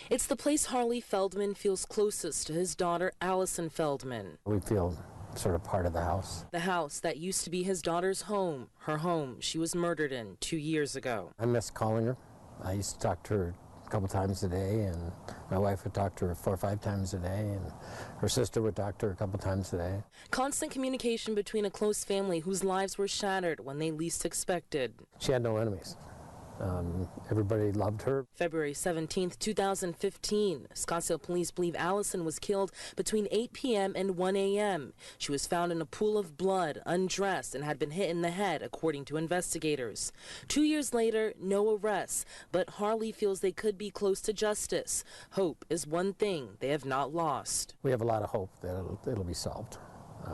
It's the place Harley Feldman feels closest to his daughter, Allison Feldman. We feel sort of part of the house. The house that used to be his daughter's home, her home she was murdered in 2 years ago. I miss calling her. I used to talk to her a couple times a day, and my wife would talk to her 4 or 5 times a day, and her sister would talk to her a couple times a day. Constant communication between a close family whose lives were shattered when they least expected. She had no enemies. Everybody loved her. February 17th, 2015, Scottsdale police believe Allison was killed between 8 p.m. and 1 a.m. She was found in a pool of blood, undressed, and had been hit in the head, according to investigators. 2 years later, no arrests, but Harley feels they could be close to justice. Hope is one thing they have not lost. We have a lot of hope that it'll be solved.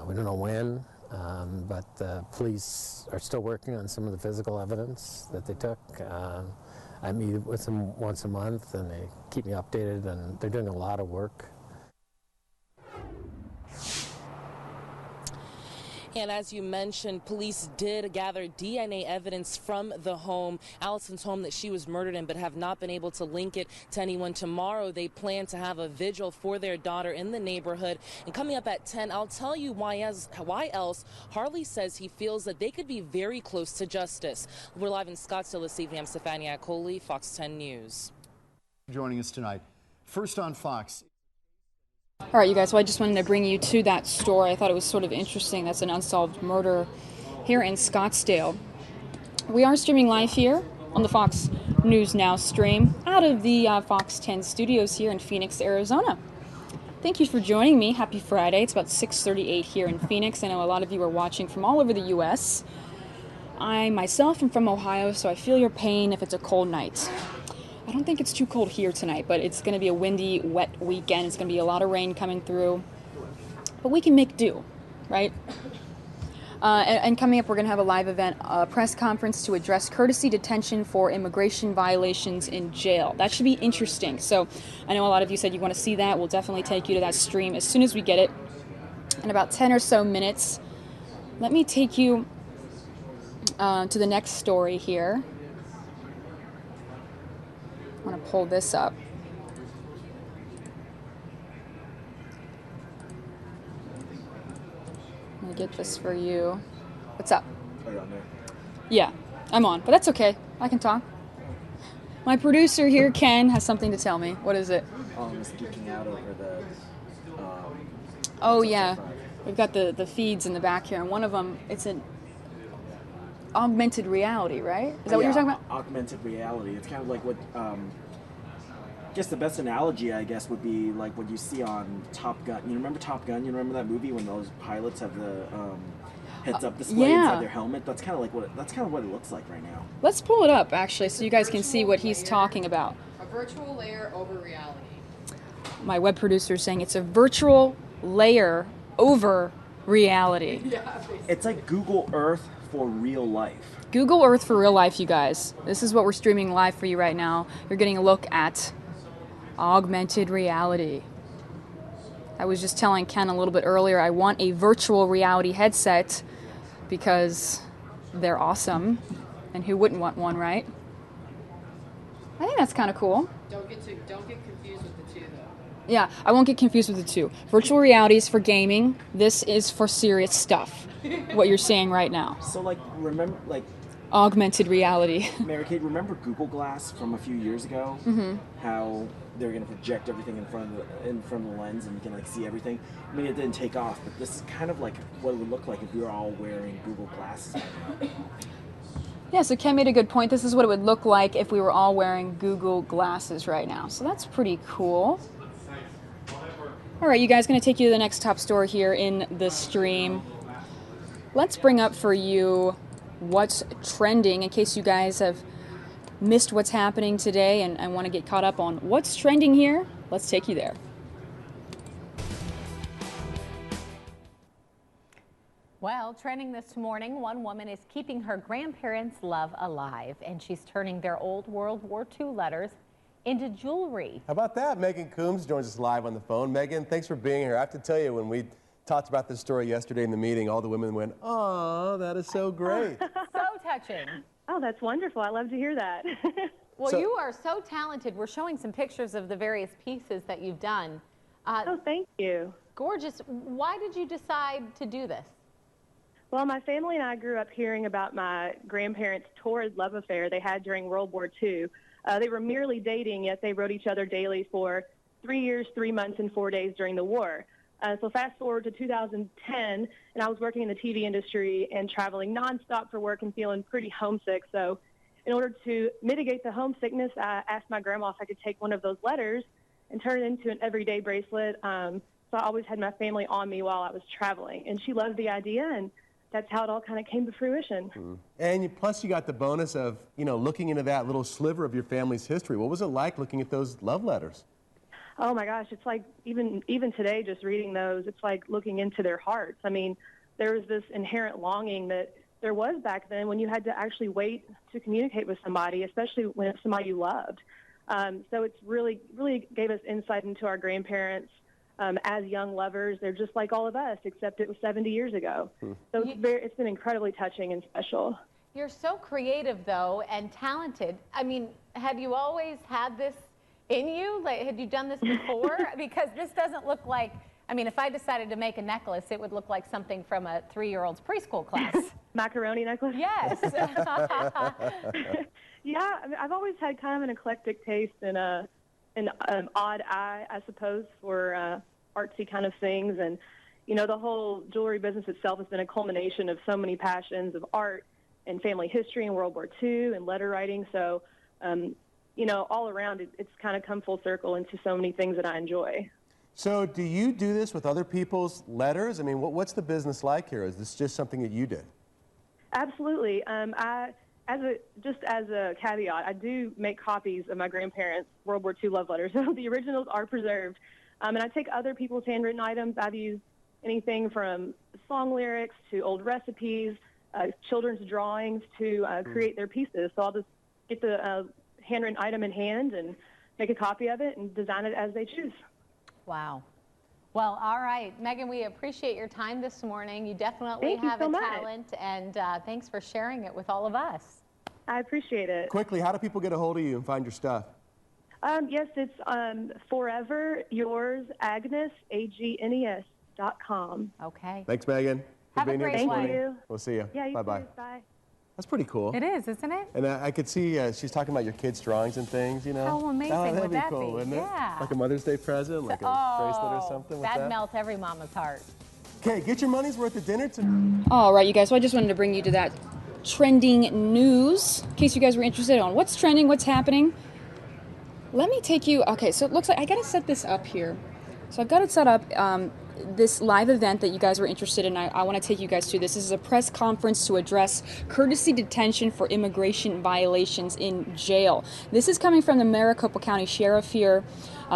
We don't know when. But the police are still working on some of the physical evidence that they took. I meet with them once a month, and they keep me updated, and they're doing a lot of work. And as you mentioned, police did gather DNA evidence from the home, Allison's home that she was murdered in, but have not been able to link it to anyone. Tomorrow, they plan to have a vigil for their daughter in the neighborhood. And coming up at 10, I'll tell you why else Harley says he feels that they could be very close to justice. We're live in Scottsdale this evening. I'm Stefania Okole, Fox 10 News. Joining us tonight. First on Fox. All right, you guys, well, I just wanted to bring you to that story. I thought it was sort of interesting. That's an unsolved murder here in Scottsdale. We are streaming live here on the Fox News Now stream out of the Fox 10 studios here in Phoenix, Arizona. Thank you for joining me. Happy Friday. It's about 6:38 here in Phoenix. I know a lot of you are watching from all over the U.S. I myself am from Ohio, so I feel your pain if it's a cold night. I don't think it's too cold here tonight, but it's going to be a windy, wet weekend. It's going to be a lot of rain coming through. But we can make do, right? And coming up, we're going to have a live event, a press conference to address courtesy detention for immigration violations in jail. That should be interesting. So I know a lot of you said you want to see that. We'll definitely take you to that stream as soon as we get it. In about 10 or so minutes, let me take you to the next story here. I want to pull this up. Let me get this for you. What's up? Are you on there? Yeah, I'm on, but that's okay. I can talk. My producer here, Ken, has something to tell me. What is it? Just geeking out over the... oh, yeah. We've got the feeds in the back here, and one of them, it's an augmented reality, right? Is that what you're talking about? Augmented reality. It's kind of like what guess the best analogy, I guess, would be like what you see on Top Gun. You remember Top Gun? You remember that movie when those pilots have the heads-up display inside their helmet? That's kind of like what it looks like right now. Let's pull it up, actually, so you guys can see what he's talking about. A virtual layer over reality. My web producer is saying it's a virtual layer over reality. Yeah, it's like Google Earth for real life. Google Earth for real life, you guys. This is what we're streaming live for you right now. You're getting a look at augmented reality. I was just telling Ken a little bit earlier, I want a virtual reality headset because they're awesome. And who wouldn't want one, right? I think that's kind of cool. Don't get confused with the two, though. Yeah, I won't get confused with the two. Virtual reality is for gaming. This is for serious stuff. What you're saying right now. So, like, remember, like, augmented reality. Mary Kate, remember Google Glass from a few years ago? Mm-hmm. How they were going to project everything in front of the lens and you can like see everything. I mean, it didn't take off, but this is kind of like what it would look like if we were all wearing Google Glasses. Yeah, so Ken made a good point. This is what it would look like if we were all wearing Google Glasses right now. So that's pretty cool. All right, you guys, going to take you to the next top story here in the stream. Let's bring up for you what's trending in case you guys have missed what's happening today and want to get caught up on what's trending here. Let's take you there. Well, trending this morning, one woman is keeping her grandparents' love alive, and she's turning their old World War II letters into jewelry. How about that? Megan Coombs joins us live on the phone. Megan, thanks for being here. I have to tell you, when we talked about this story yesterday in the meeting, all the women went, "Oh, that is so great." So touching. Oh, that's wonderful. I love to hear that. Well, you are so talented. We're showing some pictures of the various pieces that you've done. Oh, thank you. Gorgeous. Why did you decide to do this? Well, my family and I grew up hearing about my grandparents' torrid love affair they had during World War II. They were merely dating, yet they wrote each other daily for 3 years, 3 months, and 4 days during the war. So fast forward to 2010, and I was working in the TV industry and traveling nonstop for work and feeling pretty homesick. So in order to mitigate the homesickness, I asked my grandma if I could take one of those letters and turn it into an everyday bracelet. So I always had my family on me while I was traveling. And she loved the idea, and that's how it all kind of came to fruition. And plus you got the bonus of, looking into that little sliver of your family's history. What was it like looking at those love letters? Oh my gosh, it's like even today, just reading those, it's like looking into their hearts. I mean, there was this inherent longing that there was back then when you had to actually wait to communicate with somebody, especially when it's somebody you loved. So it's really gave us insight into our grandparents as young lovers. They're just like all of us, except it was 70 years ago. So it's been incredibly touching and special. You're so creative, though, and talented. I mean, have you always had this in you? Like, had you done this before? Because this doesn't look like, I mean, if I decided to make a necklace, it would look like something from a 3-year-old's preschool class. Macaroni necklace? Yes. Yeah, I mean, I've always had kind of an eclectic taste and an odd eye, I suppose, for artsy kind of things. And, the whole jewelry business itself has been a culmination of so many passions of art and family history and World War II and letter writing. So, all around, it's kind of come full circle into so many things that I enjoy. So do you do this with other people's letters? I mean, what's the business like here? Is this just something that you did? Absolutely. Just as a caveat, I do make copies of my grandparents' World War II love letters. So the originals are preserved. And I take other people's handwritten items. I've used anything from song lyrics to old recipes, children's drawings to create their pieces. So I'll just get the handwritten item in hand and make a copy of it and design it as they choose. Wow. Well, all right, Megan, we appreciate your time this morning. You definitely have a talent, and thanks for sharing it with all of us. I appreciate it. Quickly, how do people get a hold of you and find your stuff? Yes, it's Forever Yours Agnes, AGNES.com. Okay. Thanks, Megan, for being here this morning. Thank you. We'll see you. Yeah, you Bye-bye. too. Bye. That's pretty cool. It is, isn't it? And I could see she's talking about your kids' drawings and things, How amazing that'd would be that cool, be? wouldn't Yeah. it? Like a Mother's Day present, like a bracelet or something with that. That'd melt every mama's heart. Okay, get your money's worth of dinner tonight. All right, you guys. So I just wanted to bring you to that trending news in case you guys were interested on what's trending, what's happening. Let me take you, okay, so it looks like I gotta set this up here. So I've got it set up, this live event that you guys were interested in, I want to take you guys to. This is a press conference to address courtesy detention for immigration violations in jail. This is coming from the Maricopa County Sheriff here,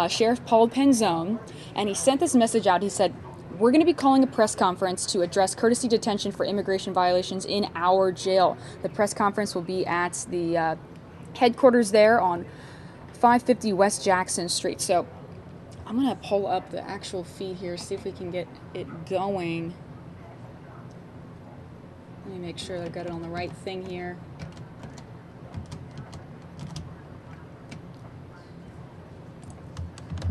Sheriff Paul Penzone, and he sent this message out. He said, we're going to be calling a press conference to address courtesy detention for immigration violations in our jail. The press conference will be at the headquarters there on 550 West Jackson Street. So I'm going to pull up the actual feed here, see if we can get it going. Let me make sure I got it on the right thing here.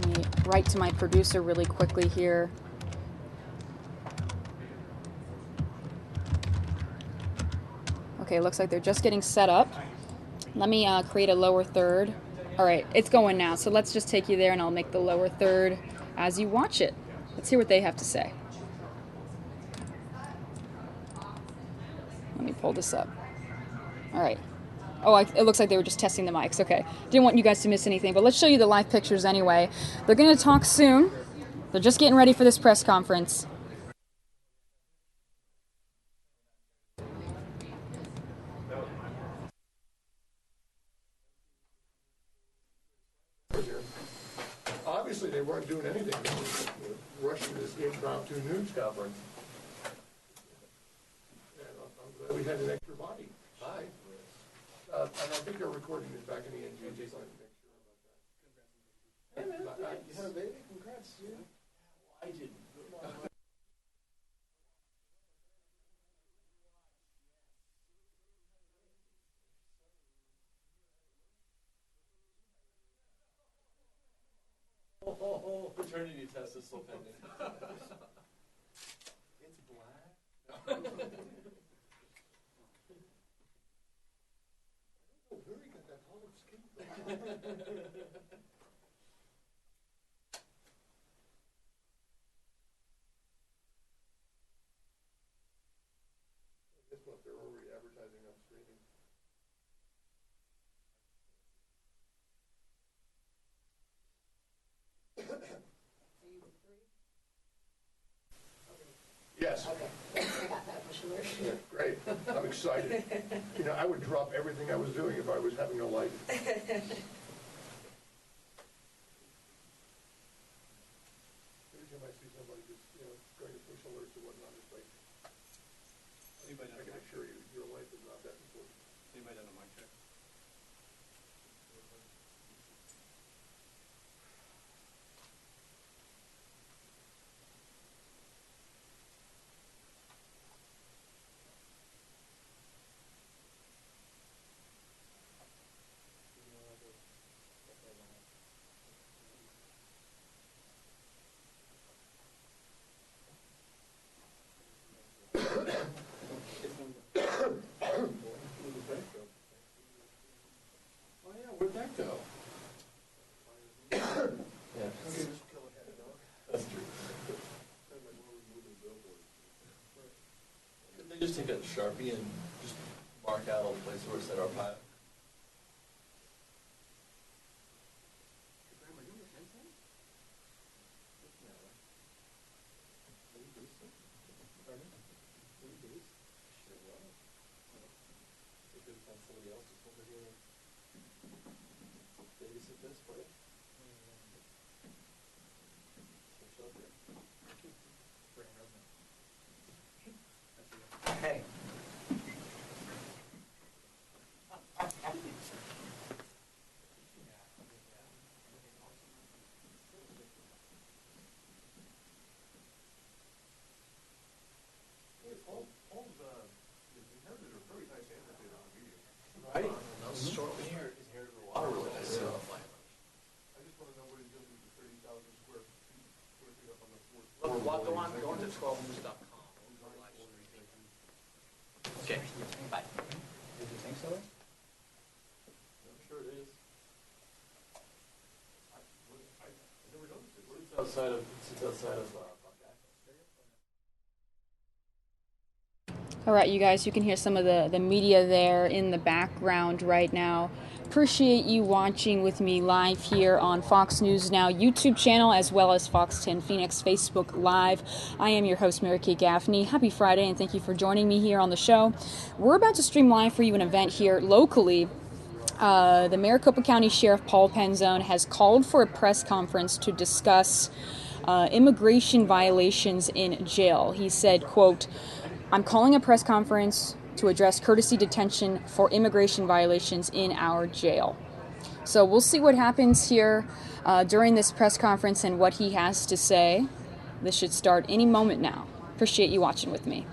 Let me write to my producer really quickly here. Okay, looks like they're just getting set up. Let me create a lower third. All right, it's going now. So let's just take you there and I'll make the lower third as you watch it. Let's hear what they have to say. Let me pull this up. All right. Oh, it looks like they were just testing the mics. Okay. Didn't want you guys to miss anything, but let's show you the live pictures anyway. They're going to talk soon. They're just getting ready for this press conference. Obviously, they weren't doing anything. They were rushing this impromptu news conference. And I'm glad we had an extra body. Hi. And I think our recording is back in the engine. Just wanted to make sure about that. Hey, man. You had a baby? Congrats. Yeah. I didn't. Paternity test is still pending. It's black. Oh, Harry got that olive skin. Guess what? They're already advertising on streaming. Yes. Okay. I got that for sure. Yeah, great. I'm excited. You know, I would drop everything I was doing if I was having a life. Every time I see somebody just, going to push alerts or whatnot, it's like, I can assure you, your life is not that important. Anybody done a mic check? Where'd that go? Yeah. That's true. Could they just take a Sharpie and just mark out all the places where it said our pilot? Hey. Right? Shortly here, his hair to the water really nice. So. I just want to know what he's going to do with 30,000 square feet up on the fourth floor. Look, go on to 12news.com. Okay, bye. Did you think so? I'm sure it is. I've never noticed it. It's outside of All right, you guys, you can hear some of the media there in the background right now. Appreciate you watching with me live here on Fox News Now YouTube channel, as well as Fox 10 Phoenix Facebook Live. I am your host, Mary Kay Gaffney. Happy Friday, and thank you for joining me here on the show. We're about to stream live for you an event here locally. The Maricopa County Sheriff Paul Penzone has called for a press conference to discuss immigration violations in jail. He said, quote, "I'm calling a press conference to address courtesy detention for immigration violations in our jail." So we'll see what happens here during this press conference and what he has to say. This should start any moment now. Appreciate you watching with me.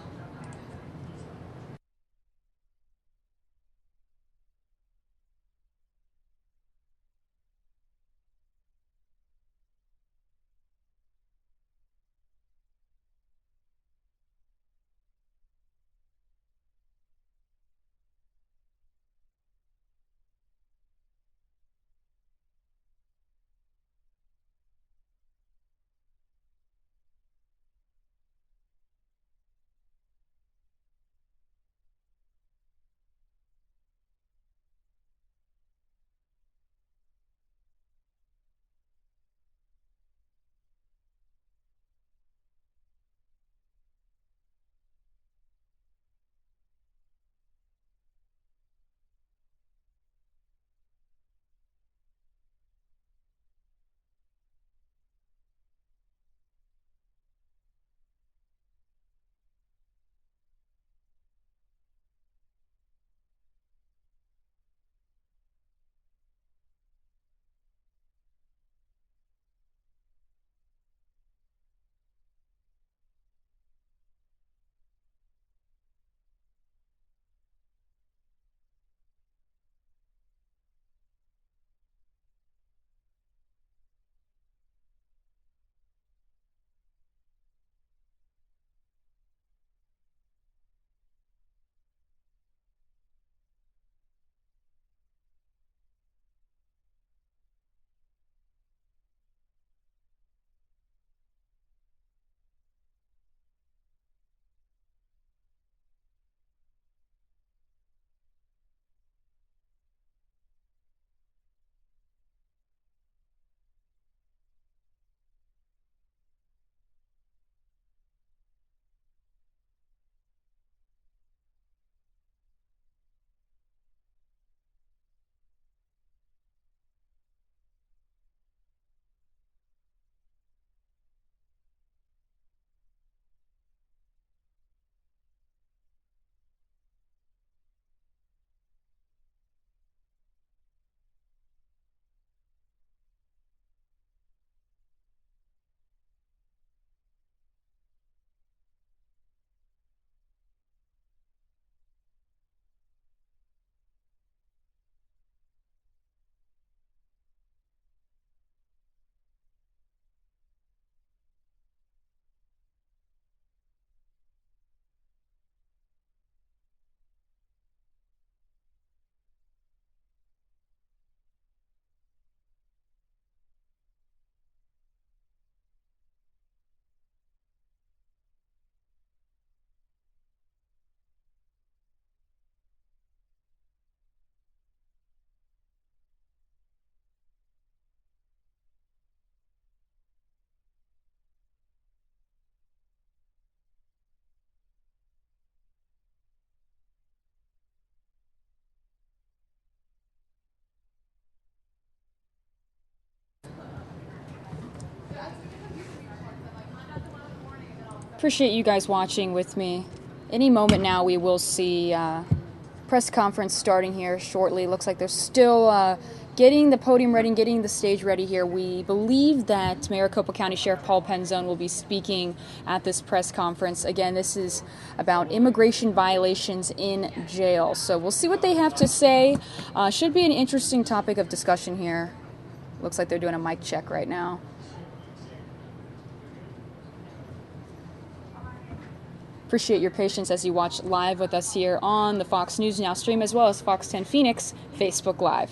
Appreciate you guys watching with me. Any moment now we will see press conference starting here shortly. Looks like they're still getting the podium ready and getting the stage ready here. We believe that Maricopa County Sheriff Paul Penzone will be speaking at this press conference. Again, this is about immigration violations in jail. So we'll see what they have to say. Should be an interesting topic of discussion here. Looks like they're doing a mic check right now. Appreciate your patience as you watch live with us here on the Fox News Now stream, as well as Fox 10 Phoenix Facebook Live.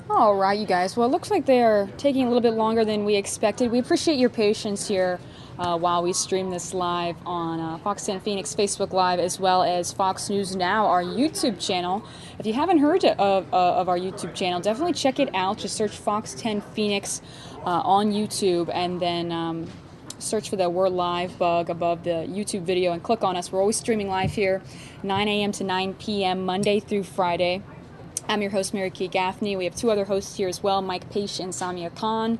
All right, you guys. Well, it looks like they're taking a little bit longer than we expected. We appreciate your patience here while we stream this live on Fox 10 Phoenix Facebook Live, as well as Fox News Now, our YouTube channel. If you haven't heard of our YouTube channel, definitely check it out. Just search Fox 10 Phoenix on YouTube, and then search for the word live bug above the YouTube video and click on us. We're always streaming live here, 9 a.m. to 9 p.m., Monday through Friday. I'm your host, Mary Kay Gaffney. We have two other hosts here as well, Mike Paish and Samia Khan.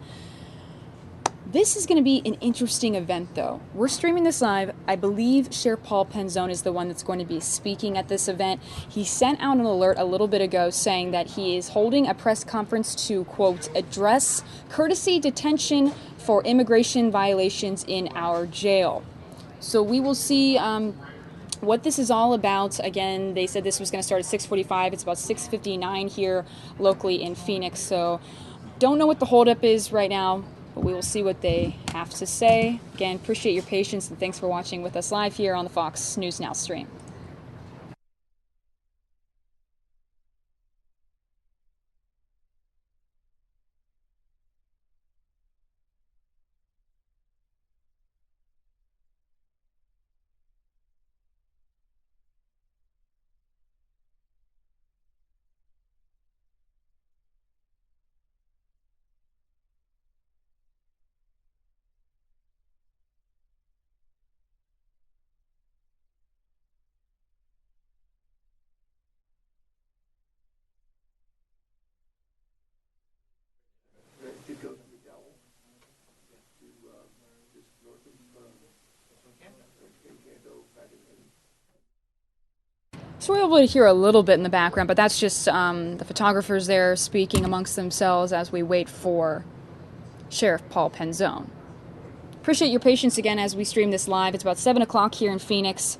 This is going to be an interesting event, though. We're streaming this live. I believe Sheriff Paul Penzone is the one that's going to be speaking at this event. He sent out an alert a little bit ago saying that he is holding a press conference to, quote, address courtesy detention for immigration violations in our jail. So we will see what this is all about. Again, they said this was going to start at 6:45. It's about 6:59 here locally in Phoenix. So don't know what the holdup is right now, but we will see what they have to say. Again, appreciate your patience, and thanks for watching with us live here on the Fox News Now stream. It goes to McDowell, to just north of Canto, back in. So we're able to hear a little bit in the background, but that's just the photographers there speaking amongst themselves as we wait for Sheriff Paul Penzone. Appreciate your patience again as we stream this live. It's about 7 o'clock here in Phoenix.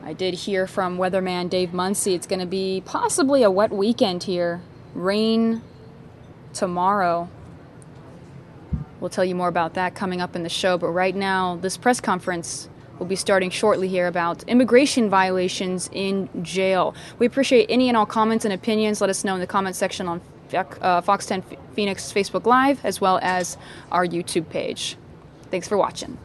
I did hear from weatherman Dave Muncy it's going to be possibly a wet weekend here. Rain tomorrow. We'll tell you more about that coming up in the show, but right now this press conference will be starting shortly here about immigration violations in jail. We appreciate any and all comments and opinions. Let us know in the comments section on Fox 10 Phoenix Facebook Live, as well as our YouTube page. Thanks for watching.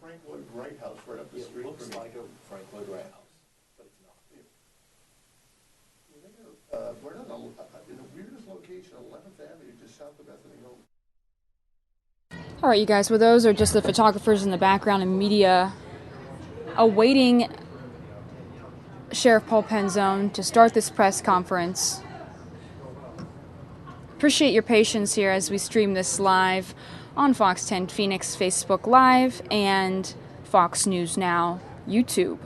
Frank Lloyd Wright house right up the It street looks from like a Frank Lloyd Wright house, but it's not. We're not in the weirdest location, 11th Avenue, just south of Bethany Home. All right, you guys, well, those are just the photographers in the background and media awaiting Sheriff Paul Penzone to start this press conference. Appreciate your patience here as we stream this live on Fox 10 Phoenix Facebook Live and Fox News Now YouTube.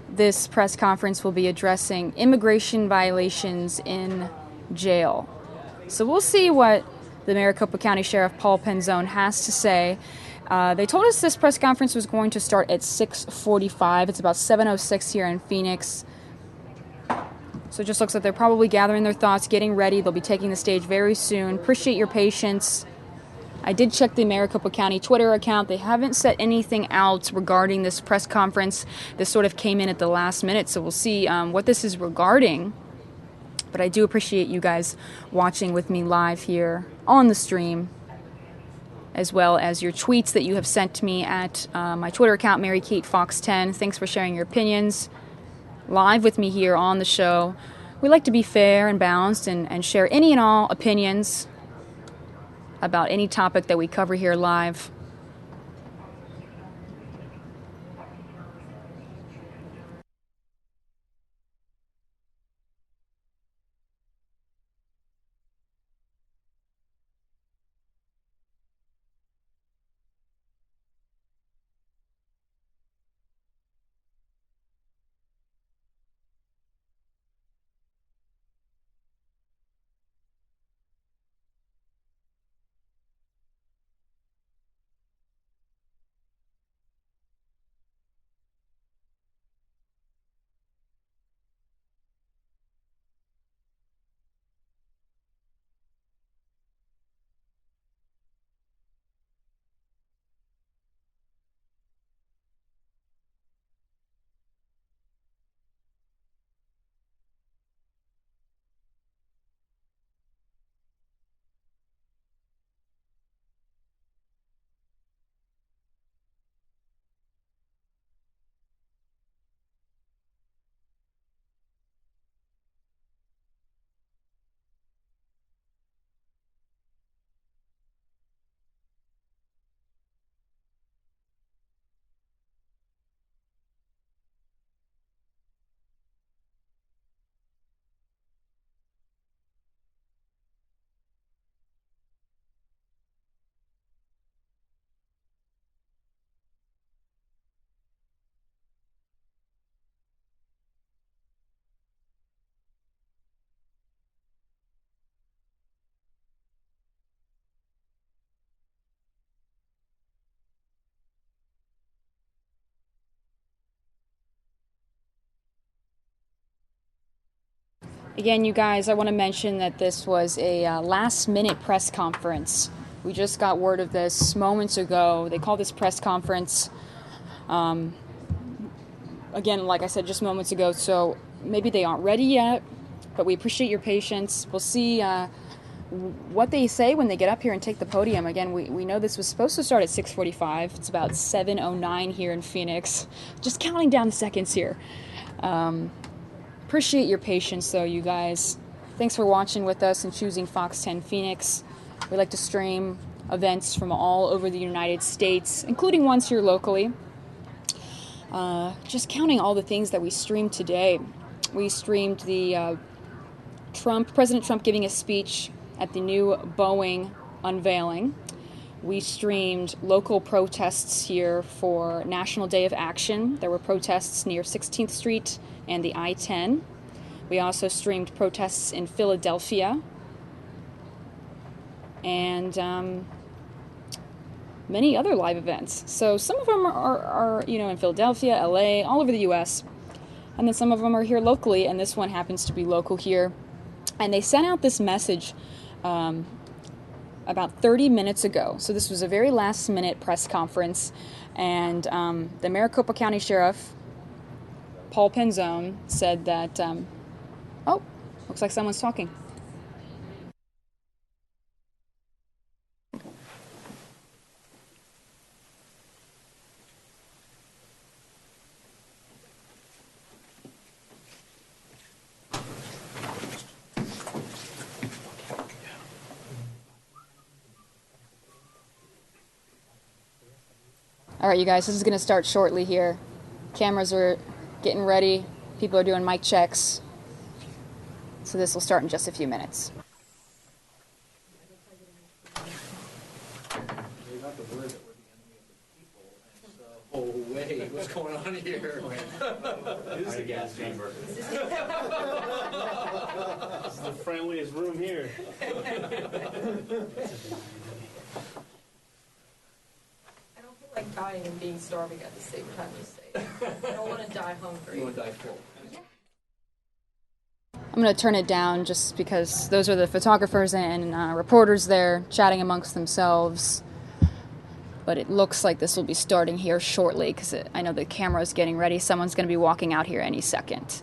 This press conference will be addressing immigration violations in jail. So we'll see what the Maricopa County Sheriff Paul Penzone has to say. They told us this press conference was going to start at 6:45. It's about 7:06 here in Phoenix. So it just looks like they're probably gathering their thoughts, getting ready. They'll be taking the stage very soon. Appreciate your patience. I did check the Maricopa County Twitter account. They haven't set anything out regarding this press conference. This sort of came in at the last minute, so we'll see what this is regarding. But I do appreciate you guys watching with me live here on the stream, as well as your tweets that you have sent to me at my Twitter account, MaryKateFox10. Thanks for sharing your opinions live with me here on the show. We like to be fair and balanced and share any and all opinions about any topic that we cover here live. Again, you guys, I want to mention that this was a last-minute press conference. We just got word of this moments ago. They called this press conference, again, like I said, just moments ago, so maybe they aren't ready yet, but we appreciate your patience. We'll see what they say when they get up here and take the podium. Again, we know this was supposed to start at 6:45. It's about 7:09 here in Phoenix. Just counting down the seconds here. Appreciate your patience, though, you guys. Thanks for watching with us and choosing Fox 10 Phoenix. We like to stream events from all over the United States, including ones here locally. Just counting all the things that we streamed today. We streamed the President Trump giving a speech at the new Boeing unveiling. We streamed local protests here for National Day of Action. There were protests near 16th Street and the I-10. We also streamed protests in Philadelphia and many other live events. So some of them are in Philadelphia, LA, all over the US. And then some of them are here locally, and this one happens to be local here. And they sent out this message about 30 minutes ago. So this was a very last-minute press conference, and the Maricopa County Sheriff, Paul Penzone, said that, oh, looks like someone's talking. All right, you guys, this is going to start shortly here. Cameras are getting ready. People are doing mic checks. So this will start in just a few minutes. Oh, wait, what's going on here? This is the gas chamber. This is the friendliest room here. I don't feel like dying and being starving at the same time, just say. I don't want to die hungry. You want to die full? I'm going to turn it down just because those are the photographers and reporters there chatting amongst themselves. But it looks like this will be starting here shortly because I know the camera's getting ready. Someone's going to be walking out here any second.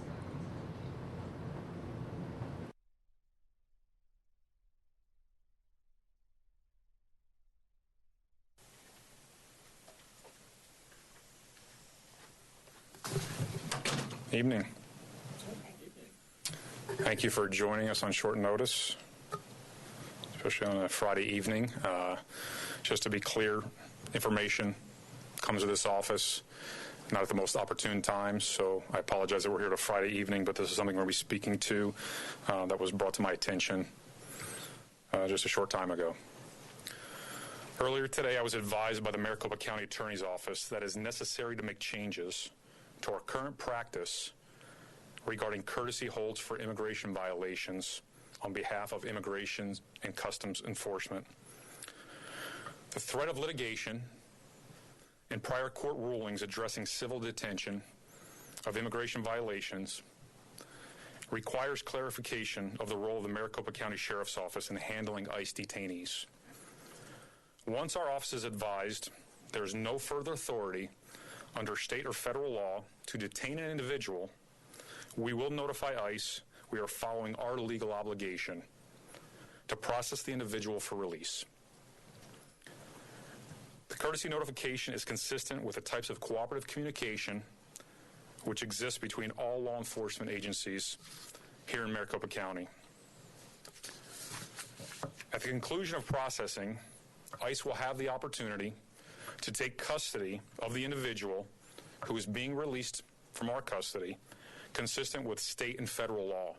Evening. Thank you for joining us on short notice, especially on a Friday evening. Just to be clear, information comes to this office not at the most opportune times, so I apologize that we're here on a Friday evening, but this is something we're going to be speaking to that was brought to my attention just a short time ago. Earlier today, I was advised by the Maricopa County Attorney's Office that it is necessary to make changes to our current practice regarding courtesy holds for immigration violations on behalf of Immigration and Customs Enforcement. The threat of litigation and prior court rulings addressing civil detention of immigration violations requires clarification of the role of the Maricopa County Sheriff's Office in handling ICE detainees. Once our office is advised there is no further authority under state or federal law to detain an individual, we will notify ICE we are following our legal obligation to process the individual for release. The courtesy notification is consistent with the types of cooperative communication which exists between all law enforcement agencies here in Maricopa County. At the conclusion of processing, ICE will have the opportunity to take custody of the individual who is being released from our custody, consistent with state and federal law.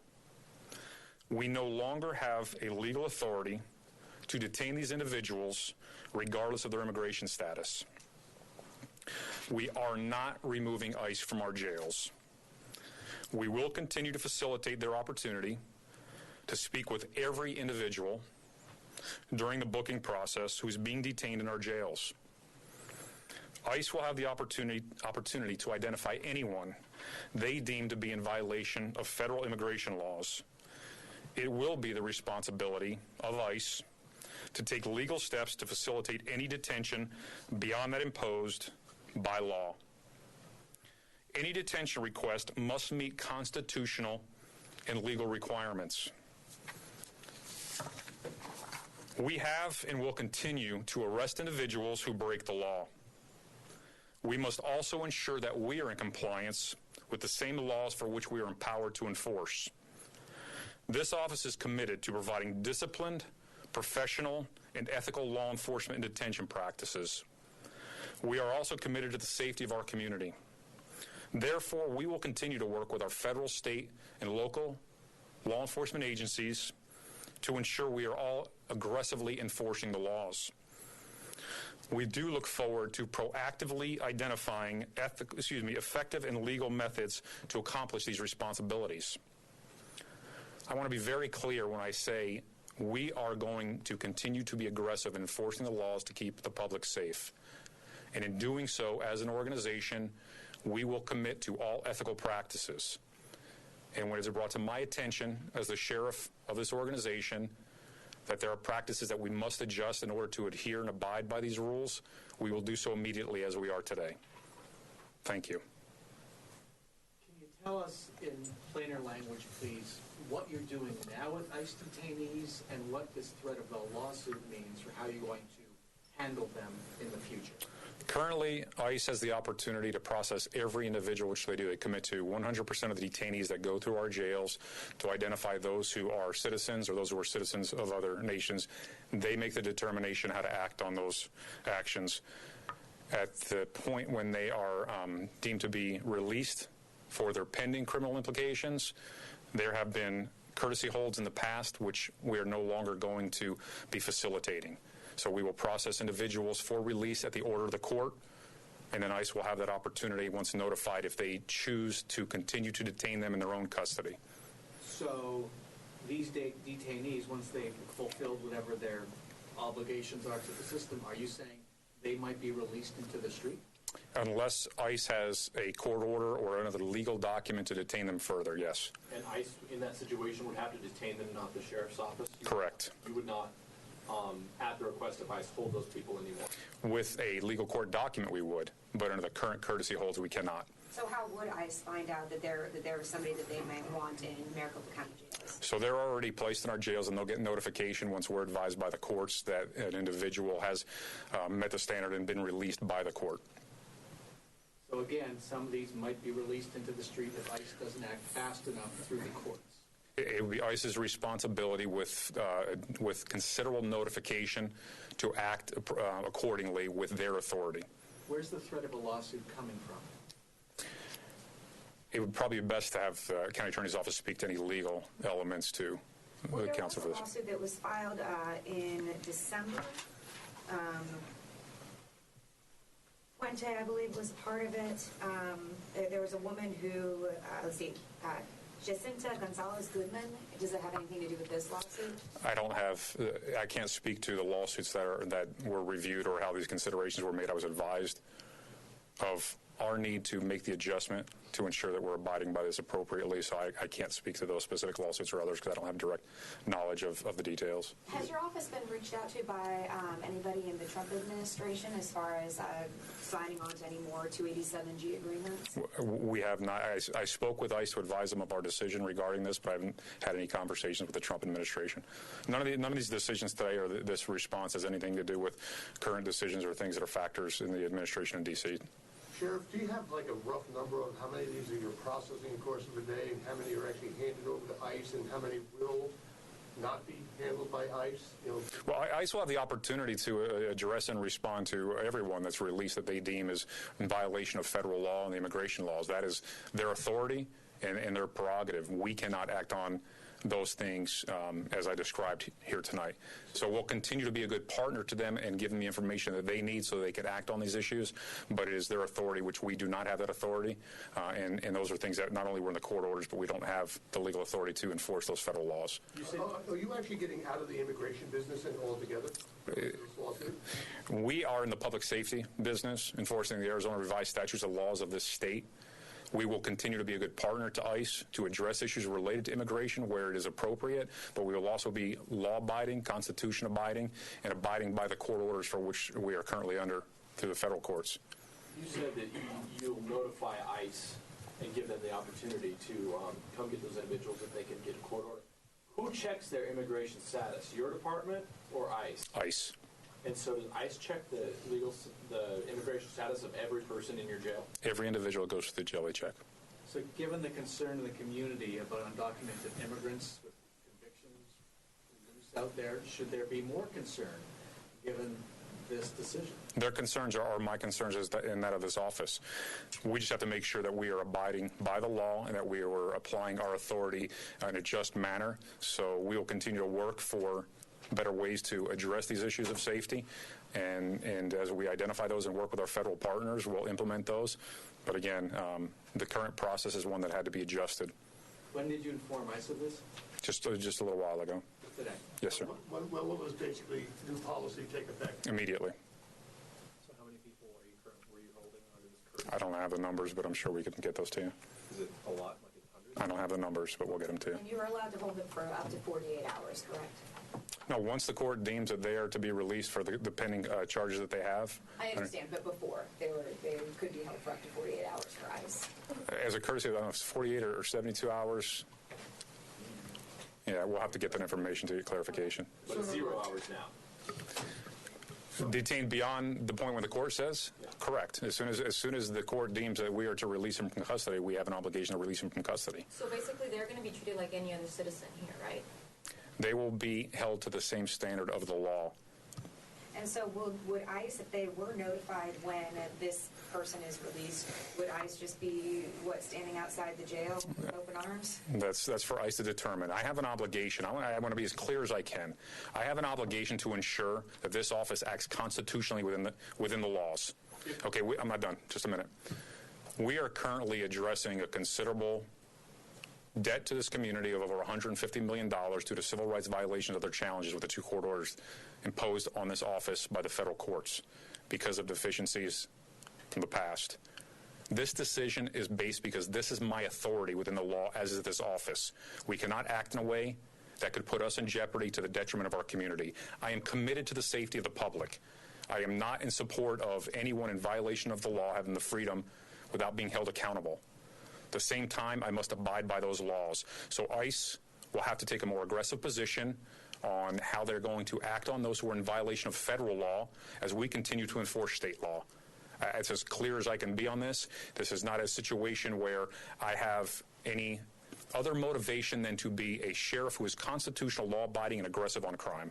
We no longer have a legal authority to detain these individuals regardless of their immigration status. We are not removing ICE from our jails. We will continue to facilitate their opportunity to speak with every individual during the booking process who's being detained in our jails. ICE will have the opportunity to identify anyone they deem to be in violation of federal immigration laws. It will be the responsibility of ICE to take legal steps to facilitate any detention beyond that imposed by law. Any detention request must meet constitutional and legal requirements. We have and will continue to arrest individuals who break the law. We must also ensure that we are in compliance with the same laws for which we are empowered to enforce. This office is committed to providing disciplined, professional, and ethical law enforcement and detention practices. We are also committed to the safety of our community. Therefore, we will continue to work with our federal, state, and local law enforcement agencies to ensure we are all aggressively enforcing the laws. We do look forward to proactively identifying effective and legal methods to accomplish these responsibilities. I want to be very clear when I say we are going to continue to be aggressive in enforcing the laws to keep the public safe. And in doing so, as an organization, we will commit to all ethical practices. And when it is brought to my attention as the sheriff of this organization that there are practices that we must adjust in order to adhere and abide by these rules, we will do so immediately as we are today. Thank you. Can you tell us in plainer language, please, what you're doing now with ICE detainees and what this threat of the lawsuit means for how you're going to handle them in the future? Currently, ICE has the opportunity to process every individual, which they do. They commit to 100% of the detainees that go through our jails to identify those who are citizens or those who are citizens of other nations. They make the determination how to act on those actions. At the point when they are deemed to be released for their pending criminal implications, there have been courtesy holds in the past, which we are no longer going to be facilitating. So we will process individuals for release at the order of the court, and then ICE will have that opportunity once notified if they choose to continue to detain them in their own custody. So these detainees, once they've fulfilled whatever their obligations are to the system, are you saying they might be released into the street? Unless ICE has a court order or another legal document to detain them further, yes. And ICE, in that situation, would have to detain them, not the sheriff's office? Correct. You would not, at the request of ICE, hold those people anymore? With a legal court document, we would, but under the current courtesy holds, we cannot. So how would ICE find out that there was somebody that they might want in Maricopa County jails? So they're already placed in our jails, and they'll get notification once we're advised by the courts that an individual has met the standard and been released by the court. So again, some of these might be released into the street if ICE doesn't act fast enough through the courts. It would be ICE's responsibility with considerable notification to act accordingly with their authority. Where's the threat of a lawsuit coming from? It would probably be best to have the county attorney's office speak to any legal elements to the counsel for this. There was a lawsuit that was filed in December. Puente, I believe, was part of it. There was a woman who, Jacinta Gonzalez Goodman. Does it have anything to do with this lawsuit? I can't speak to the lawsuits that were reviewed or how these considerations were made. I was advised of our need to make the adjustment to ensure that we're abiding by this appropriately, so I can't speak to those specific lawsuits or others because I don't have direct knowledge of the details. Has your office been reached out to by anybody in the Trump administration as far as signing on to any more 287G agreements? We have not. I spoke with ICE to advise them of our decision regarding this, but I haven't had any conversations with the Trump administration. None of these decisions today or this response has anything to do with current decisions or things that are factors in the administration in D.C. Sheriff, do you have like a rough number on how many of these are you're processing in the course of the day and how many are actually handed over to ICE and how many will not be handled by ICE? Well, ICE will have the opportunity to address and respond to everyone that's released that they deem is in violation of federal law and the immigration laws. That is their authority and their prerogative. We cannot act on those things as I described here tonight. So we'll continue to be a good partner to them and give them the information that they need so they can act on these issues, but it is their authority, which we do not have that authority, and those are things that not only were in the court orders, but we don't have the legal authority to enforce those federal laws. Are you actually getting out of the immigration business and altogether? We are in the public safety business, enforcing the Arizona revised statutes and laws of this state. We will continue to be a good partner to ICE to address issues related to immigration where it is appropriate, but we will also be law-abiding, constitution-abiding, and abiding by the court orders for which we are currently under through the federal courts. You said that you'll notify ICE and give them the opportunity to come get those individuals if they can get a court order. Who checks their immigration status, your department or ICE? ICE. And so does ICE check the immigration status of every person in your jail? Every individual goes through the jail, they check. So given the concern in the community about undocumented immigrants with convictions loose out there, should there be more concern given this decision? Their concerns are my concerns and that of this office. We just have to make sure that we are abiding by the law and that we are applying our authority in a just manner. So we will continue to work for better ways to address these issues of safety, and as we identify those and work with our federal partners, we'll implement those. But again, the current process is one that had to be adjusted. When did you inform ICE of this? Just a little while ago. Today? Yes, sir. When will this basically new policy take effect? Immediately. So how many people were you holding under this current? I don't have the numbers, but I'm sure we can get those to you. Is it a lot, like hundreds? I don't have the numbers, but we'll get them to you. And you're allowed to hold them for up to 48 hours, correct? No, once the court deems that they are to be released for the pending charges that they have. I understand, but before, they could be held for up to 48 hours for ICE. As a courtesy, I don't know if it's 48 or 72 hours. Yeah, we'll have to get that information to get clarification. But 0 hours now. Detained beyond the point when the court says? Yeah. Correct. As soon as the court deems that we are to release him from custody, we have an obligation to release him from custody. So basically, they're going to be treated like any other citizen here, right? They will be held to the same standard of the law. And so would ICE, if they were notified when this person is released, would ICE just be, standing outside the jail with open arms? That's for ICE to determine. I have an obligation. I want to be as clear as I can. I have an obligation to ensure that this office acts constitutionally within the laws. Okay, I'm not done. Just a minute. We are currently addressing a considerable debt to this community of over $150 million due to civil rights violations of their challenges with the 2 court orders imposed on this office by the federal courts because of deficiencies from the past. This decision is based because this is my authority within the law, as is this office. We cannot act in a way that could put us in jeopardy to the detriment of our community. I am committed to the safety of the public. I am not in support of anyone in violation of the law having the freedom without being held accountable. At the same time, I must abide by those laws. So ICE will have to take a more aggressive position on how they're going to act on those who are in violation of federal law as we continue to enforce state law. It's as clear as I can be on this. This is not a situation where I have any other motivation than to be a sheriff who is constitutional, law-abiding, and aggressive on crime.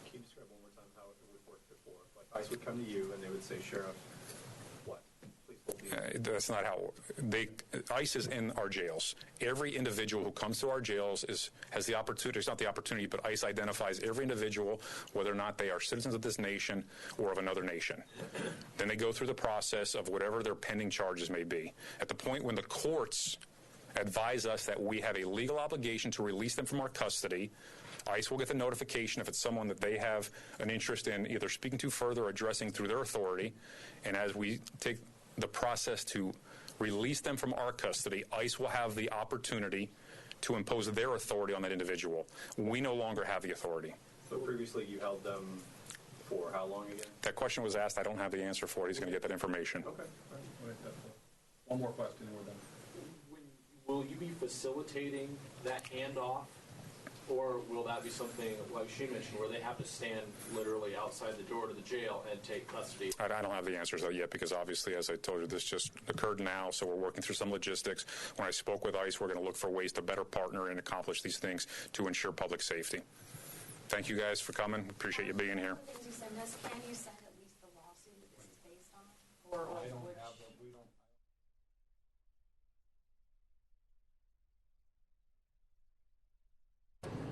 Can you describe one more time how it would work before? Like ICE would come to you and they would say, Sheriff, what? Please hold me. That's not how ICE is in our jails. Every individual who comes to our jails has the opportunity. It's not the opportunity, but ICE identifies every individual, whether or not they are citizens of this nation or of another nation. Then they go through the process of whatever their pending charges may be. At the point when the courts advise us that we have a legal obligation to release them from our custody, ICE will get the notification if it's someone that they have an interest in either speaking to further or addressing through their authority. And as we take the process to release them from our custody, ICE will have the opportunity to impose their authority on that individual. We no longer have the authority. So previously you held them for how long again? That question was asked. I don't have the answer for it. He's going to get that information. Okay. One more question and we're done. Will you be facilitating that handoff, or will that be something, like she mentioned, where they have to stand literally outside the door to the jail and take custody? I don't have the answers yet because obviously, as I told you, this just occurred now, so we're working through some logistics. When I spoke with ICE, we're going to look for ways to better partner and accomplish these things to ensure public safety. Thank you guys for coming. Appreciate you being here. Can you send at least the lawsuit that this is based on? Or I don't have them. We don't.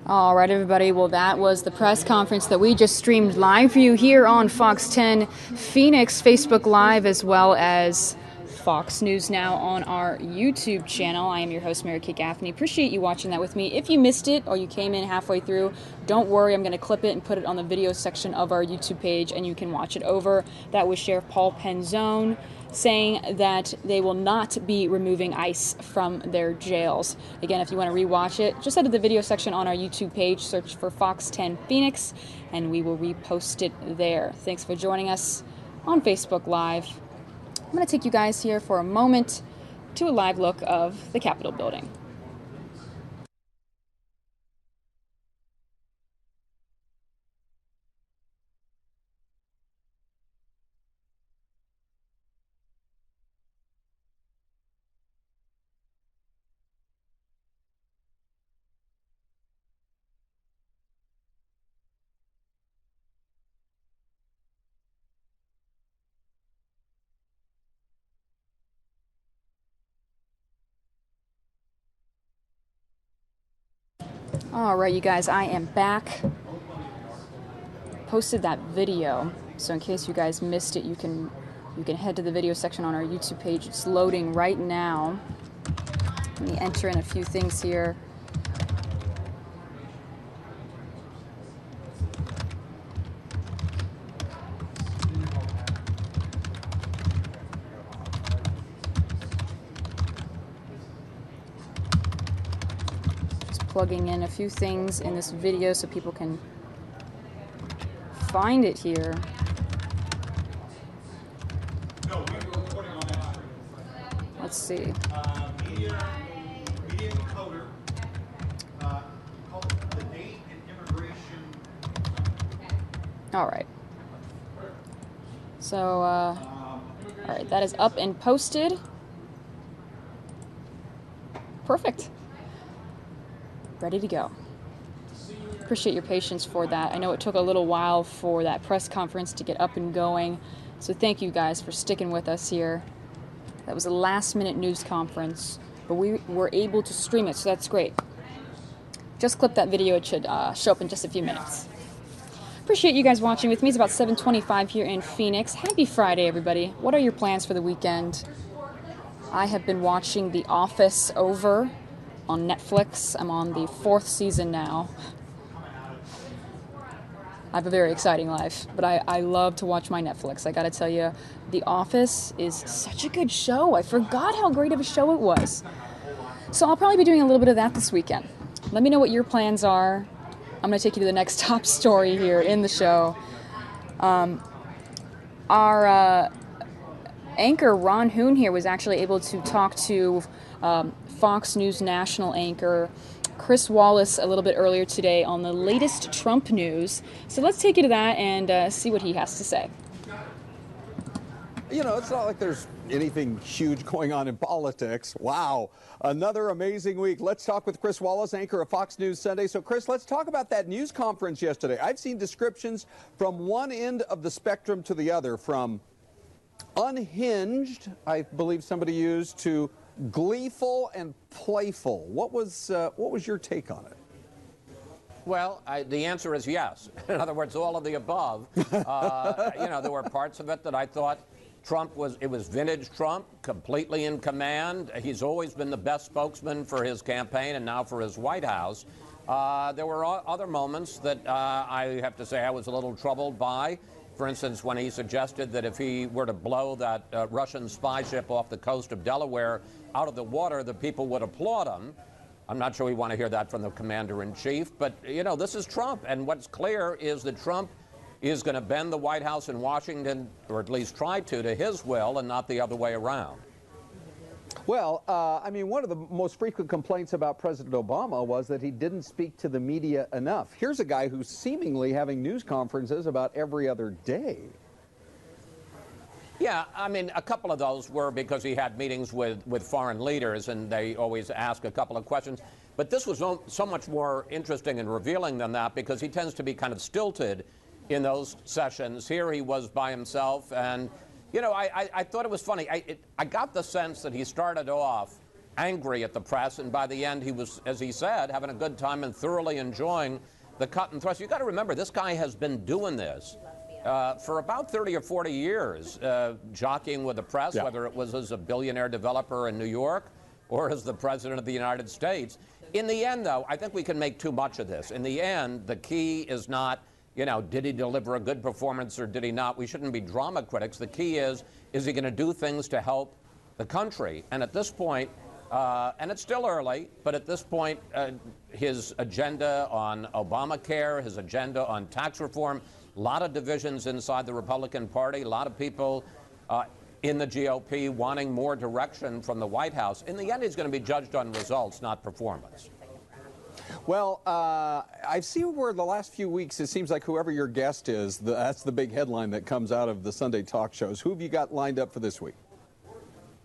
All right, everybody. Well, that was the press conference that we just streamed live for you here on Fox 10 Phoenix, Facebook Live, as well as Fox News Now on our YouTube channel. I am your host, Mary Kay Gaffney. Appreciate you watching that with me. If you missed it or you came in halfway through, don't worry. I'm going to clip it and put it on the video section of our YouTube page, and you can watch it over. That was Sheriff Paul Penzone saying that they will not be removing ICE from their jails. Again, if you want to rewatch it, just head to the video section on our YouTube page, search for Fox 10 Phoenix, and we will repost it there. Thanks for joining us on Facebook Live. I'm going to take you guys here for a moment to a live look of the Capitol building. All right, you guys, I am back. Posted that video, so in case you guys missed it, you can head to the video section on our YouTube page. It's loading right now. Let me enter in a few things here. Plugging in a few things in this video so people can find it here. Let's see. Media encoder, called the date and immigration. All right. So, all right, that is up and posted. Perfect. Ready to go. Appreciate your patience for that. I know it took a little while for that press conference to get up and going, so thank you guys for sticking with us here. That was a last-minute news conference, but we were able to stream it, so that's great. Just clip that video. It should show up in just a few minutes. Appreciate you guys watching with me. It's about 7:25 here in Phoenix. Happy Friday, everybody. What are your plans for the weekend? I have been watching The Office over on Netflix. I'm on the 4th season now. I have a very exciting life, but I love to watch my Netflix. I gotta tell you, The Office is such a good show. I forgot how great of a show it was. So I'll probably be doing a little bit of that this weekend. Let me know what your plans are. I'm gonna take you to the next top story here in the show. Our anchor, Ron Hoon here, was actually able to talk to Fox News national anchor Chris Wallace a little bit earlier today on the latest Trump news. So let's take you to that and see what he has to say. You know, it's not like there's anything huge going on in politics. Wow. Another amazing week. Let's talk with Chris Wallace, anchor of Fox News Sunday. So, Chris, let's talk about that news conference yesterday. I've seen descriptions from one end of the spectrum to the other, from unhinged, I believe somebody used, to gleeful and playful. What was your take on it? Well, the answer is yes. In other words, all of the above. You know, there were parts of it that I thought it was vintage Trump, completely in command. He's always been the best spokesman for his campaign and now for his White House. There were other moments that I have to say I was a little troubled by. For instance, when he suggested that if he were to blow that Russian spy ship off the coast of Delaware out of the water, the people would applaud him. I'm not sure we want to hear that from the commander-in-chief, but, you know, this is Trump. And what's clear is that Trump is going to bend the White House in Washington, or at least try to his will and not the other way around. Well, I mean, one of the most frequent complaints about President Obama was that he didn't speak to the media enough. Here's a guy who's seemingly having news conferences about every other day. Yeah, I mean, a couple of those were because he had meetings with foreign leaders, and they always ask a couple of questions. But this was so much more interesting and revealing than that, because he tends to be kind of stilted in those sessions. Here he was by himself, and you know, I thought it was funny. I got the sense that he started off angry at the press, and by the end he was, as he said, having a good time and thoroughly enjoying the cut and thrust. You got to remember, this guy has been doing this for about 30 or 40 years, jockeying with the press, whether it was as a billionaire developer in New York or as the president of the United States. In the end, though, I think we can make too much of this. In the end, the key is not, you know, did he deliver a good performance or did he not? We shouldn't be drama critics. The key is he going to do things to help the country? And at this point, and it's still early, but at this point, his agenda on Obamacare, his agenda on tax reform, a lot of divisions inside the Republican Party, a lot of people in the GOP wanting more direction from the White House. In the end, he's going to be judged on results, not performance. Well, I've seen where the last few weeks it seems like whoever your guest is, that's the big headline that comes out of the Sunday talk shows. Who have you got lined up for this week?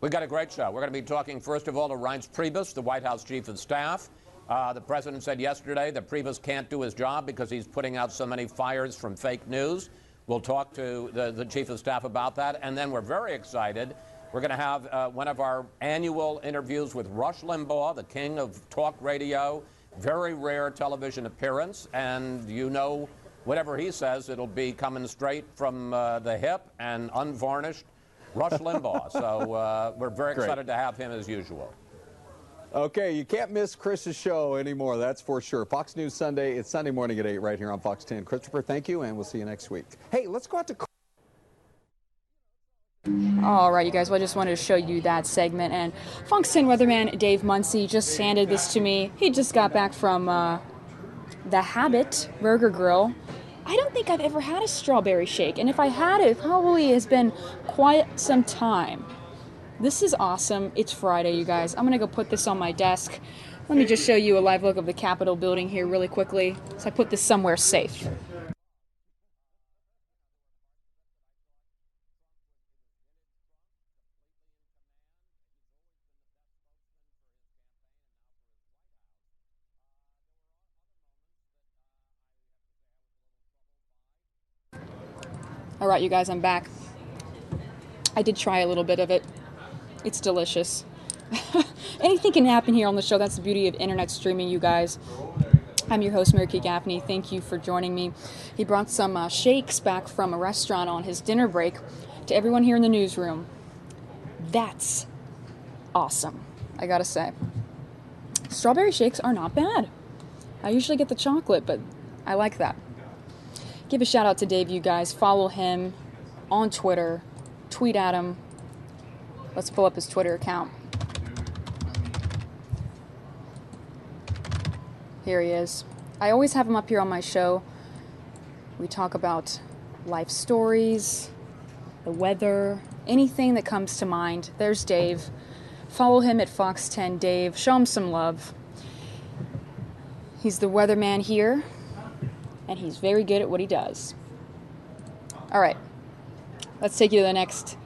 We've got a great show. We're going to be talking, first of all, to Reince Priebus, the White House Chief of Staff. The president said yesterday that Priebus can't do his job because he's putting out so many fires from fake news. We'll talk to the Chief of Staff about that. And then we're very excited. We're going to have one of our annual interviews with Rush Limbaugh, the king of talk radio. Very rare television appearance, and you know, whatever he says, it'll be coming straight from the hip and unvarnished Rush Limbaugh. So we're very excited to have him as usual. Okay, you can't miss Chris's show anymore, that's for sure. Fox News Sunday, it's Sunday morning at 8 right here on Fox 10. Christopher, thank you, and we'll see you next week. Hey, let's go out to... All right, you guys, well, I just wanted to show you that segment. And Fox 10 weatherman Dave Muncie just handed this to me. He just got back from the Habit Burger Grill. I don't think I've ever had a strawberry shake. And if I had it probably has been quite some time. This is awesome. It's Friday, you guys. I'm going to go put this on my desk. Let me just show you a live look of the Capitol building here really quickly. So I put this somewhere safe. All right, you guys, I'm back. I did try a little bit of it. It's delicious. Anything can happen here on the show. That's the beauty of internet streaming, you guys. I'm your host, Mary Kay Gaffney. Thank you for joining me. He brought some shakes back from a restaurant on his dinner break to everyone here in the newsroom. That's awesome, I gotta say. Strawberry shakes are not bad. I usually get the chocolate, but I like that. Give a shout out to Dave, you guys. Follow him on Twitter. Tweet at him. Let's pull up his Twitter account. Here he is. I always have him up here on my show. We talk about life stories, the weather, anything that comes to mind. There's Dave. Follow him at Fox 10 Dave. Show him some love. He's the weatherman here, and he's very good at what he does. All right, let's take you to the next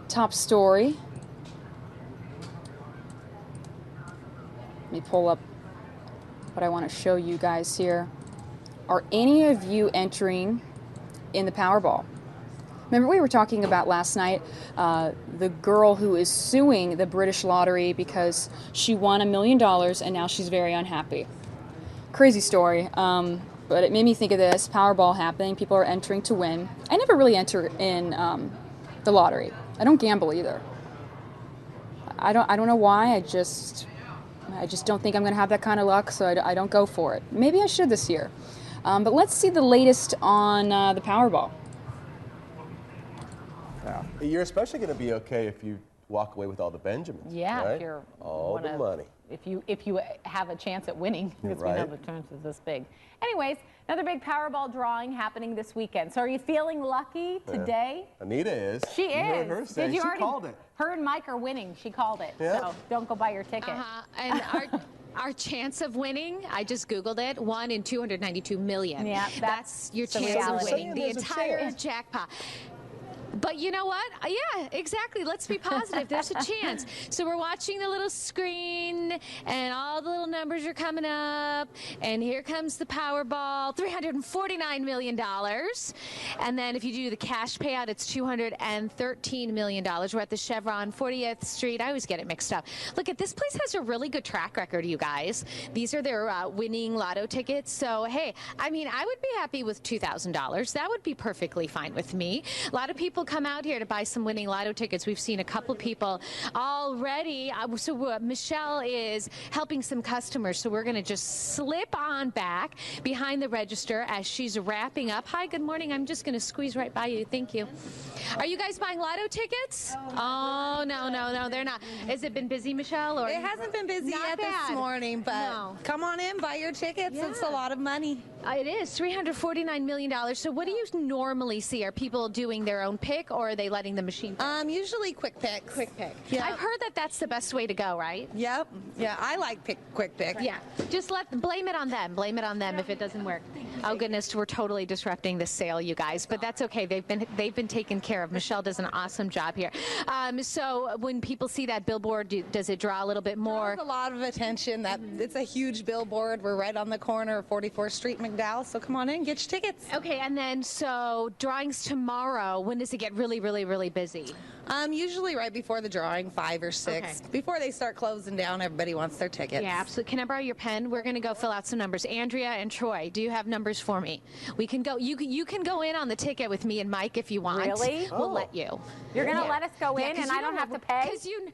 top story. Let me pull up what I want to show you guys here. Are any of you entering in the Powerball? Remember we were talking about last night the girl who is suing the British lottery because she won $1 million and now she's very unhappy. Crazy story, but it made me think of this. Powerball happening, people are entering to win. I never really enter in the lottery. I don't gamble either. I don't know why. I just don't think I'm going to have that kind of luck, so I don't go for it. Maybe I should this year. But let's see the latest on the Powerball. Yeah. You're especially going to be okay if you walk away with all the Benjamins. Yeah, right? if you're all the money. If you have a chance at winning, because we know the chance is this big. Anyways, another big Powerball drawing happening this weekend. So are you feeling lucky today? Anita is. She you heard is. her say, Did you she already? called it. Her and Mike are winning. She called it. Yeah. So don't go buy your ticket. And our chance of winning, I just Googled it, 1 in 292 million. Yeah, that's your the chance reality. of winning the There's a entire chance. jackpot. But you know what? Yeah, exactly. Let's be positive. There's a chance. So we're watching the little screen, and all the little numbers are coming up. And here comes the Powerball, $349 million. And then if you do the cash payout, it's $213 million. We're at the Chevron, 40th Street. I always get it mixed up. Look, this place has a really good track record, you guys. These are their winning lotto tickets. So, hey, I mean, I would be happy with $2,000. That would be perfectly fine with me. A lot of people come out here to buy some winning lotto tickets. We've seen a couple people already. So Michelle is helping some customers. So we're going to just slip on back behind the register as she's wrapping up. Hi, good morning. I'm just going to squeeze right by you. Thank you. Are you guys buying lotto tickets? Oh, no, they're not. Has it been busy, Michelle? Or it hasn't been busy yet this morning, but come on in, buy your tickets. Yeah. It's a lot of money. It is $349 million. So what do you normally see? Are people doing their own pick, or are they letting the machine pick? Usually quick pick. Quick pick. Yeah. I've heard that that's the best way to go, right? Yep. Yeah, I like quick pick. Yeah. Just blame it on them. Blame it on them if it doesn't work. Oh goodness, we're totally disrupting the sale, you guys. But that's okay. They've been taken care of. Michelle does an awesome job here. So when people see that billboard, does it draw a little bit more? Draws a lot of attention. It's a huge billboard. We're right on the corner of 44th Street, McDowell. So come on in, get your tickets. Okay, and then so drawings tomorrow. When does it get really, really, really busy? Usually right before the drawing, 5 or 6. Okay. Before they start closing down, everybody wants their tickets. Yeah, absolutely. Can I borrow your pen? We're going to go fill out some numbers. Andrea and Troy, do you have numbers for me? We can go. You can go in on the ticket with me and Mike if you want. Really? We'll let you. You're going to let us go in, and I don't have to pay? Because you.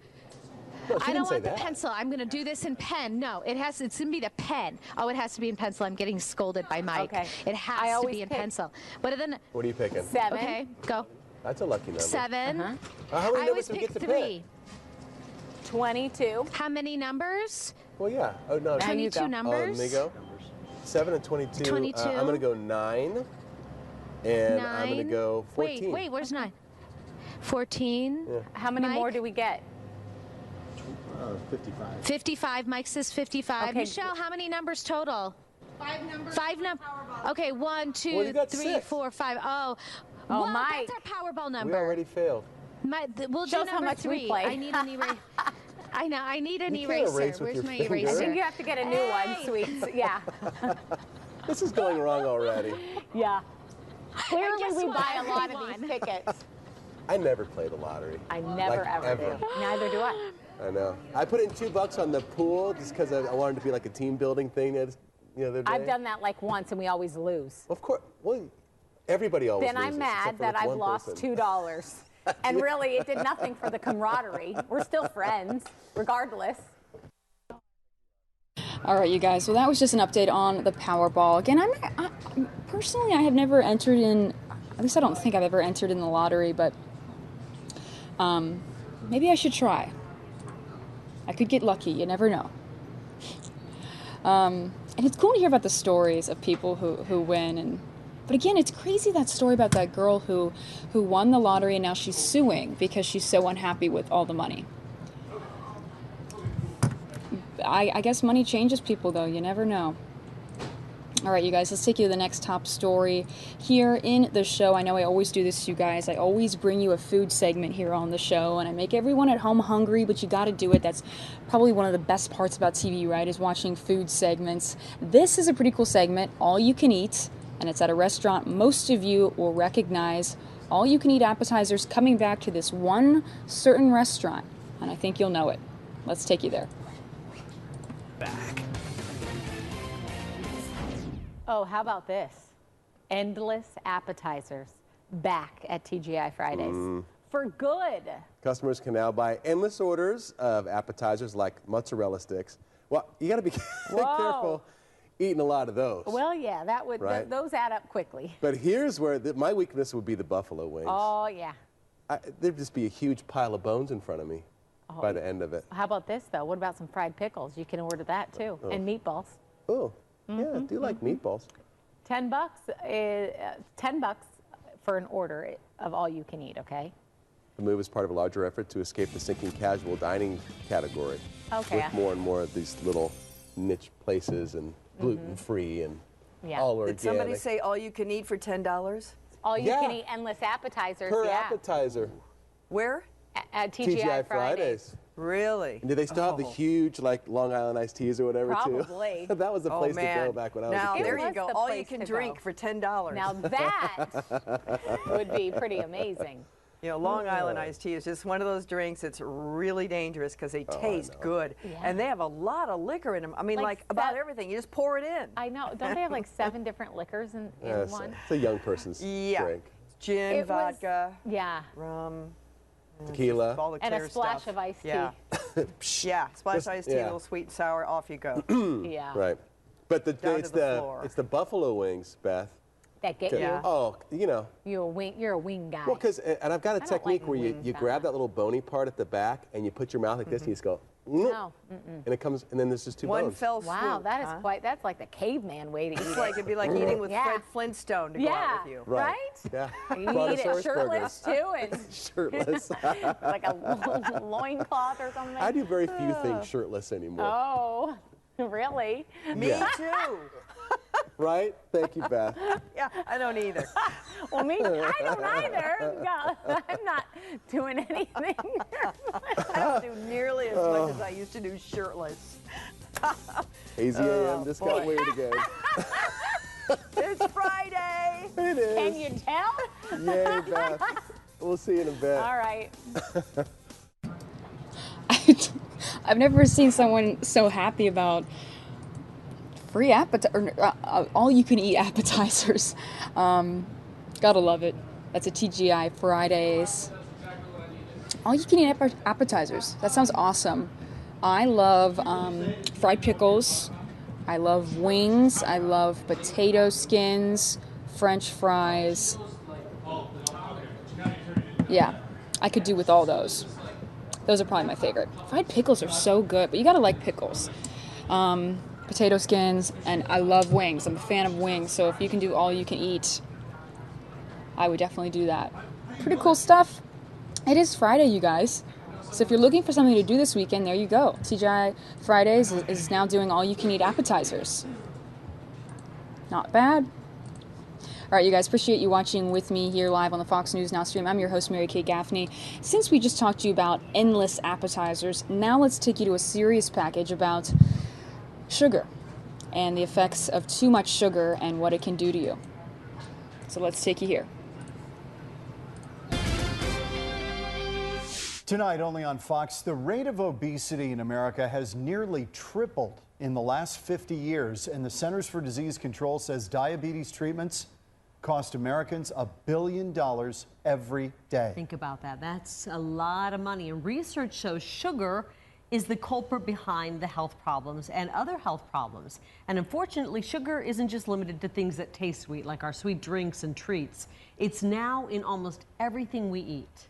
No, I don't want the pencil. I'm going to do this in pen. No, it's going to be the pen. Oh, it has to be in pencil. I'm getting scolded by Mike. Okay. It has to be in pencil. But then. What are you picking? 7. Okay, go. That's a lucky number. 7. How many I numbers always do we pick get to 3. pick? 22. How many numbers? Well, yeah. Oh, no. 22 numbers. There you go. 7 and 22. 22. I'm going to go 9. And I'm going to go 14. Wait, where's 9? 14. Yeah. How many more do we get? 55. 55. Mike says 55. Okay. Michelle, how many numbers total? 5 numbers. 5 numbers. Okay, 1, 2, Well, you got 3, 6. 4, 5. Oh, Oh, well, Mike. that's our Powerball number. We already failed. We'll Shows do how number much we 3. played. I need an eraser. I know. I need an You can't eraser. erase with Where's your my finger. I eraser? think you have to get a new one, sweets. Yeah. This is going wrong already. Yeah. Clearly, we buy a lot of these tickets. I never play the lottery. I never, ever do. Neither do I. I know. I put in $2 on the pool just because I wanted it to be like a team building thing the other day. I've done that like once, and we always lose. Of course. Well, everybody always Then loses. I'm mad that I've lost $2. And really, it did nothing for the camaraderie. We're still friends, regardless. All right, you guys. Well, that was just an update on the Powerball. Again, personally, I have never entered in. At least I don't think I've ever entered in the lottery, but maybe I should try. I could get lucky. You never know. And it's cool to hear about the stories of people who win. But again, it's crazy, that story about that girl who won the lottery and now she's suing because she's so unhappy with all the money. I guess money changes people, though. You never know. All right, you guys, let's take you to the next top story here in the show. I know I always do this to you guys. I always bring you a food segment here on the show, and I make everyone at home hungry, but you got to do it. That's probably one of the best parts about TV, right, is watching food segments. This is a pretty cool segment, all you can eat, and it's at a restaurant most of you will recognize. All you can eat appetizers coming back to this one certain restaurant, and I think you'll know it. Let's take you there. Back. Oh, how about this? Endless appetizers back at TGI Fridays. For good. Customers can now buy endless orders of appetizers like mozzarella sticks. Well, you got to be careful eating a lot of those. Well, yeah, that would those add up quickly. But here's where my weakness would be the buffalo wings. Oh, yeah. There'd just be a huge pile of bones in front of me by the end of it. How about this, though? What about some fried pickles? You can order that, too. And meatballs. Oh. Yeah, I do like meatballs. $10 for an order of all you can eat, okay? The move is part of a larger effort to escape the sinking casual dining category. Okay. With more and more of these little niche places and gluten-free and all organic. Did somebody say all you can eat for $10? All you can eat endless appetizers. Per appetizer. Where? At TGI Fridays. Really? And do they still have the huge, like, Long Island iced teas or whatever, Probably. too? That was the place to go back when I was a kid. Now, there you go. All you can drink for $10. Now that would be pretty amazing. You know, Long Island iced tea is just one of those drinks that's really dangerous because they taste good. Yeah. And they have a lot of liquor in them. I mean, like about everything. You just pour it in. I know. Don't they have like 7 different liquors in one? It's a young person's drink. Gin, vodka, rum, tequila, and a splash of iced tea. Splash iced tea, a little sweet and sour, off you go. Right. But it's the buffalo wings, Beth. That get you. Oh, you know. You're a wing guy. Well, and I've got a technique where you grab that little bony part at the back and you put your mouth like this and you just go, and it comes, and then there's just 2 bones. One fell swoop. Wow, that is that's like the caveman way to eat it. It'd be like eating with Fred Flintstone to go out with you. Right? Yeah. You eat it shirtless too, and shirtless. like a loincloth or something. I do very few things shirtless anymore. Oh, really? Me too. Right? Thank you, Beth. Yeah, I don't either. Well, I don't either. I'm not doing anything. I don't do nearly as much as I used to do shirtless. AZAM just got weird again. It's Friday. It is. Can you tell? Yay, Beth. We'll see you in a bit. All right. I've never seen someone so happy about free all-you-can-eat appetizers. Gotta love it. That's a TGI Fridays. All-you-can-eat appetizers. That sounds awesome. I love fried pickles. I love wings. I love potato skins, French fries. Yeah, I could do with all those. Those are probably my favorite. Fried pickles are so good, but you gotta like pickles. Potato skins, and I love wings. I'm a fan of wings, so if you can do all you can eat, I would definitely do that. Pretty cool stuff. It is Friday, you guys. So if you're looking for something to do this weekend, there you go. TGI Fridays is now doing all you can eat appetizers. Not bad. All right, you guys, appreciate you watching with me here live on the Fox News Now stream. I'm your host, Mary Kay Gaffney. Since we just talked to you about endless appetizers, now let's take you to a serious package about sugar and the effects of too much sugar and what it can do to you. So let's take you here. Tonight, only on Fox, the rate of obesity in America has nearly tripled in the last 50 years, and the Centers for Disease Control says diabetes treatments cost Americans $1 billion every day. Think about that. That's a lot of money. And research shows sugar is the culprit behind the health problems and other health problems. And unfortunately, sugar isn't just limited to things that taste sweet, like our sweet drinks and treats. It's now in almost everything we eat.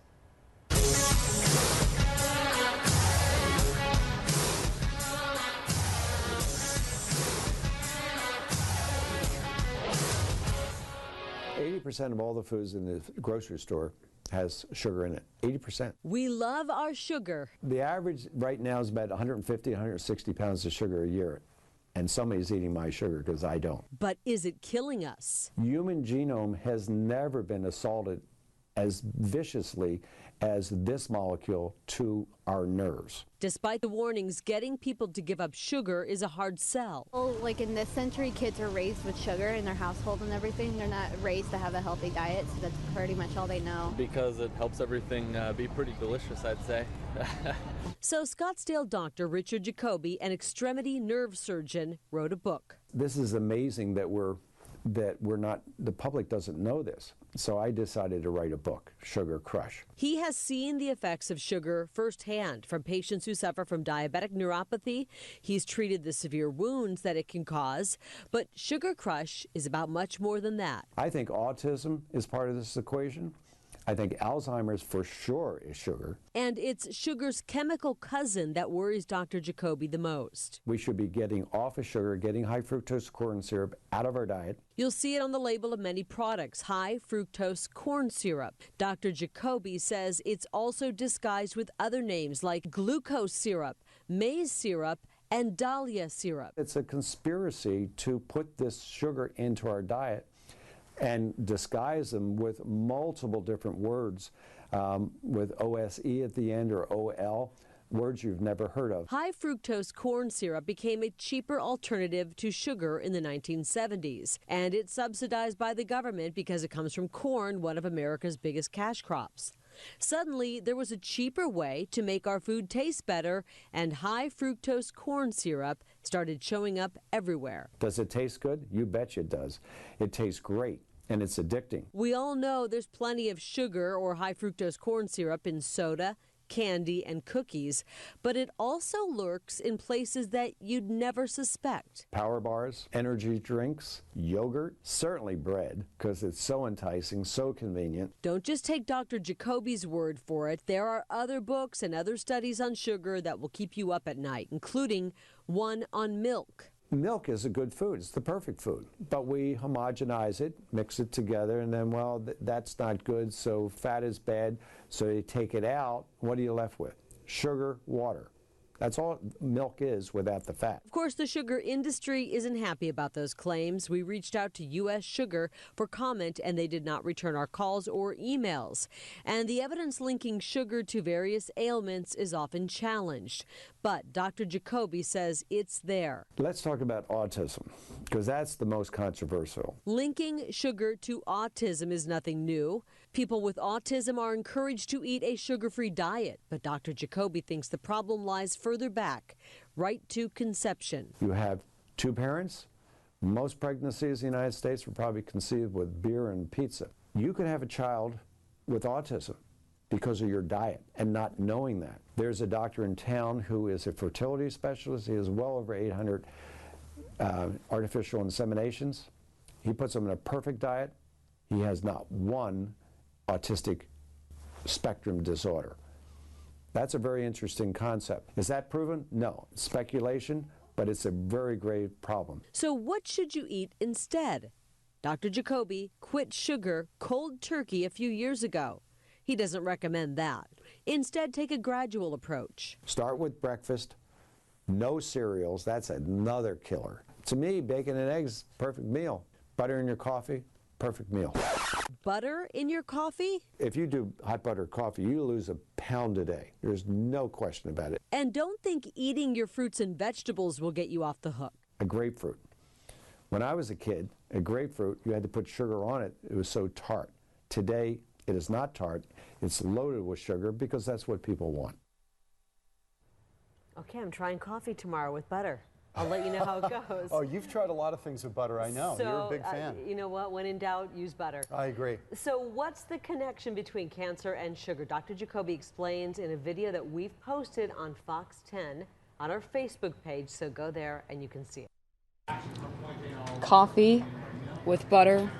80% of all the foods in the grocery store has sugar in it. 80%. We love our sugar. The average right now is about 150, 160 pounds of sugar a year. And somebody's eating my sugar because I don't. But is it killing us? Human genome has never been assaulted as viciously as this molecule to our nerves. Despite the warnings, getting people to give up sugar is a hard sell. Well, like in this century, kids are raised with sugar in their household and everything. They're not raised to have a healthy diet, so that's pretty much all they know. Because it helps everything be pretty delicious, I'd say. So Scottsdale doctor Richard Jacoby, an extremity nerve surgeon, wrote a book. This is amazing that the public doesn't know this. So I decided to write a book, Sugar Crush. He has seen the effects of sugar firsthand from patients who suffer from diabetic neuropathy. He's treated the severe wounds that it can cause. But Sugar Crush is about much more than that. I think autism is part of this equation. I think Alzheimer's for sure is sugar. And it's sugar's chemical cousin that worries Dr. Jacoby the most. We should be getting off of sugar, getting high fructose corn syrup out of our diet. You'll see it on the label of many products, high fructose corn syrup. Dr. Jacoby says it's also disguised with other names like glucose syrup, maize syrup, and dahlia syrup. It's a conspiracy to put this sugar into our diet and disguise them with multiple different words, with OSE at the end or OL, words you've never heard of. High fructose corn syrup became a cheaper alternative to sugar in the 1970s, and it's subsidized by the government because it comes from corn, one of America's biggest cash crops. Suddenly, there was a cheaper way to make our food taste better, and high fructose corn syrup started showing up everywhere. Does it taste good? You betcha it does. It tastes great. And it's addicting. We all know there's plenty of sugar or high fructose corn syrup in soda, candy, and cookies, but it also lurks in places that you'd never suspect. Power bars, energy drinks, yogurt, certainly bread, because it's so enticing, so convenient. Don't just take Dr. Jacoby's word for it. There are other books and other studies on sugar that will keep you up at night, including one on milk. Milk is a good food. It's the perfect food. But we homogenize it, mix it together, and then, well, that's not good, so fat is bad. So you take it out. What are you left with? Sugar, water. That's all milk is without the fat. Of course, the sugar industry isn't happy about those claims. We reached out to U.S. Sugar for comment, and they did not return our calls or emails. And the evidence linking sugar to various ailments is often challenged. But Dr. Jacoby says it's there. Let's talk about autism, because that's the most controversial. Linking sugar to autism is nothing new. People with autism are encouraged to eat a sugar-free diet, but Dr. Jacoby thinks the problem lies further back, right to conception. You have two parents. Most pregnancies in the United States were probably conceived with beer and pizza. You could have a child with autism because of your diet and not knowing that. There's a doctor in town who is a fertility specialist. He has well over 800 artificial inseminations. He puts them in a perfect diet. He has not one autistic spectrum disorder. That's a very interesting concept. Is that proven? No. Speculation, but it's a very grave problem. So what should you eat instead? Dr. Jacoby quit sugar cold turkey a few years ago. He doesn't recommend that. Instead, take a gradual approach. Start with breakfast, no cereals. That's another killer. To me, bacon and eggs, perfect meal. Butter in your coffee, perfect meal. Butter in your coffee? If you do hot butter coffee, you lose a pound a day. There's no question about it. And don't think eating your fruits and vegetables will get you off the hook. A grapefruit When I was a kid, a grapefruit, you had to put sugar on it. It was so tart. Today, it is not tart. It's loaded with sugar because that's what people want. Okay, I'm trying coffee tomorrow with butter. I'll let you know how it goes. Oh, you've tried a lot of things with butter, I know. So, you're a big fan. You know what? When in doubt, use butter. I agree. So what's the connection between cancer and sugar? Dr. Jacoby explains in a video that we've posted on Fox 10 on our Facebook page, so go there and you can see it. Coffee with butter.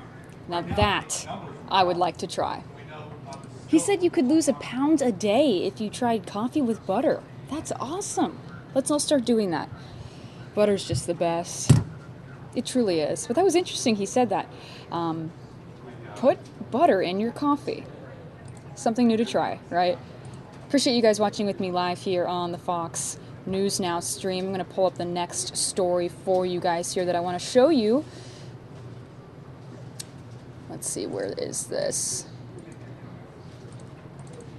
Now that I would like to try. He said you could lose 1 pound a day if you tried coffee with butter. That's awesome. Let's all start doing that. Butter's just the best. It truly is. But that was interesting he said that. Put butter in your coffee. Something new to try, right? Appreciate you guys watching with me live here on the Fox News Now stream. I'm going to pull up the next story for you guys here that I want to show you. Let's see, where is this?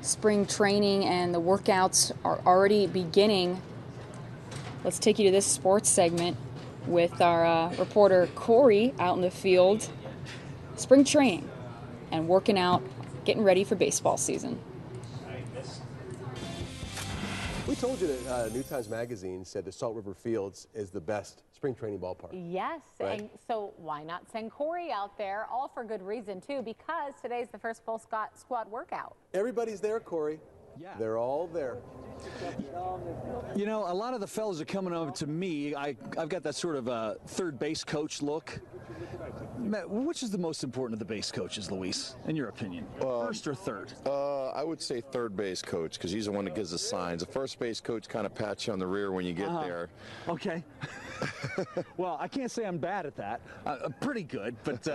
Spring training and the workouts are already beginning. Let's take you to this sports segment with our reporter Corey out in the field. Spring training and working out, getting ready for baseball season. We told you that New Times Magazine said the Salt River Fields is the best spring training ballpark. Yes, right? And so why not send Corey out there? All for good reason, too, because today's the first full squad workout. Everybody's there, Corey. Yeah. They're all there. You know, a lot of the fellas are coming over to me. I've got that sort of third base coach look. Which is the most important of the base coaches, Luis, in your opinion? First or third? I would say third base coach, because he's the one that gives the signs. The first base coach kind of pats you on the rear when you get there. Okay. Well, I can't say I'm bad at that. I'm pretty good, but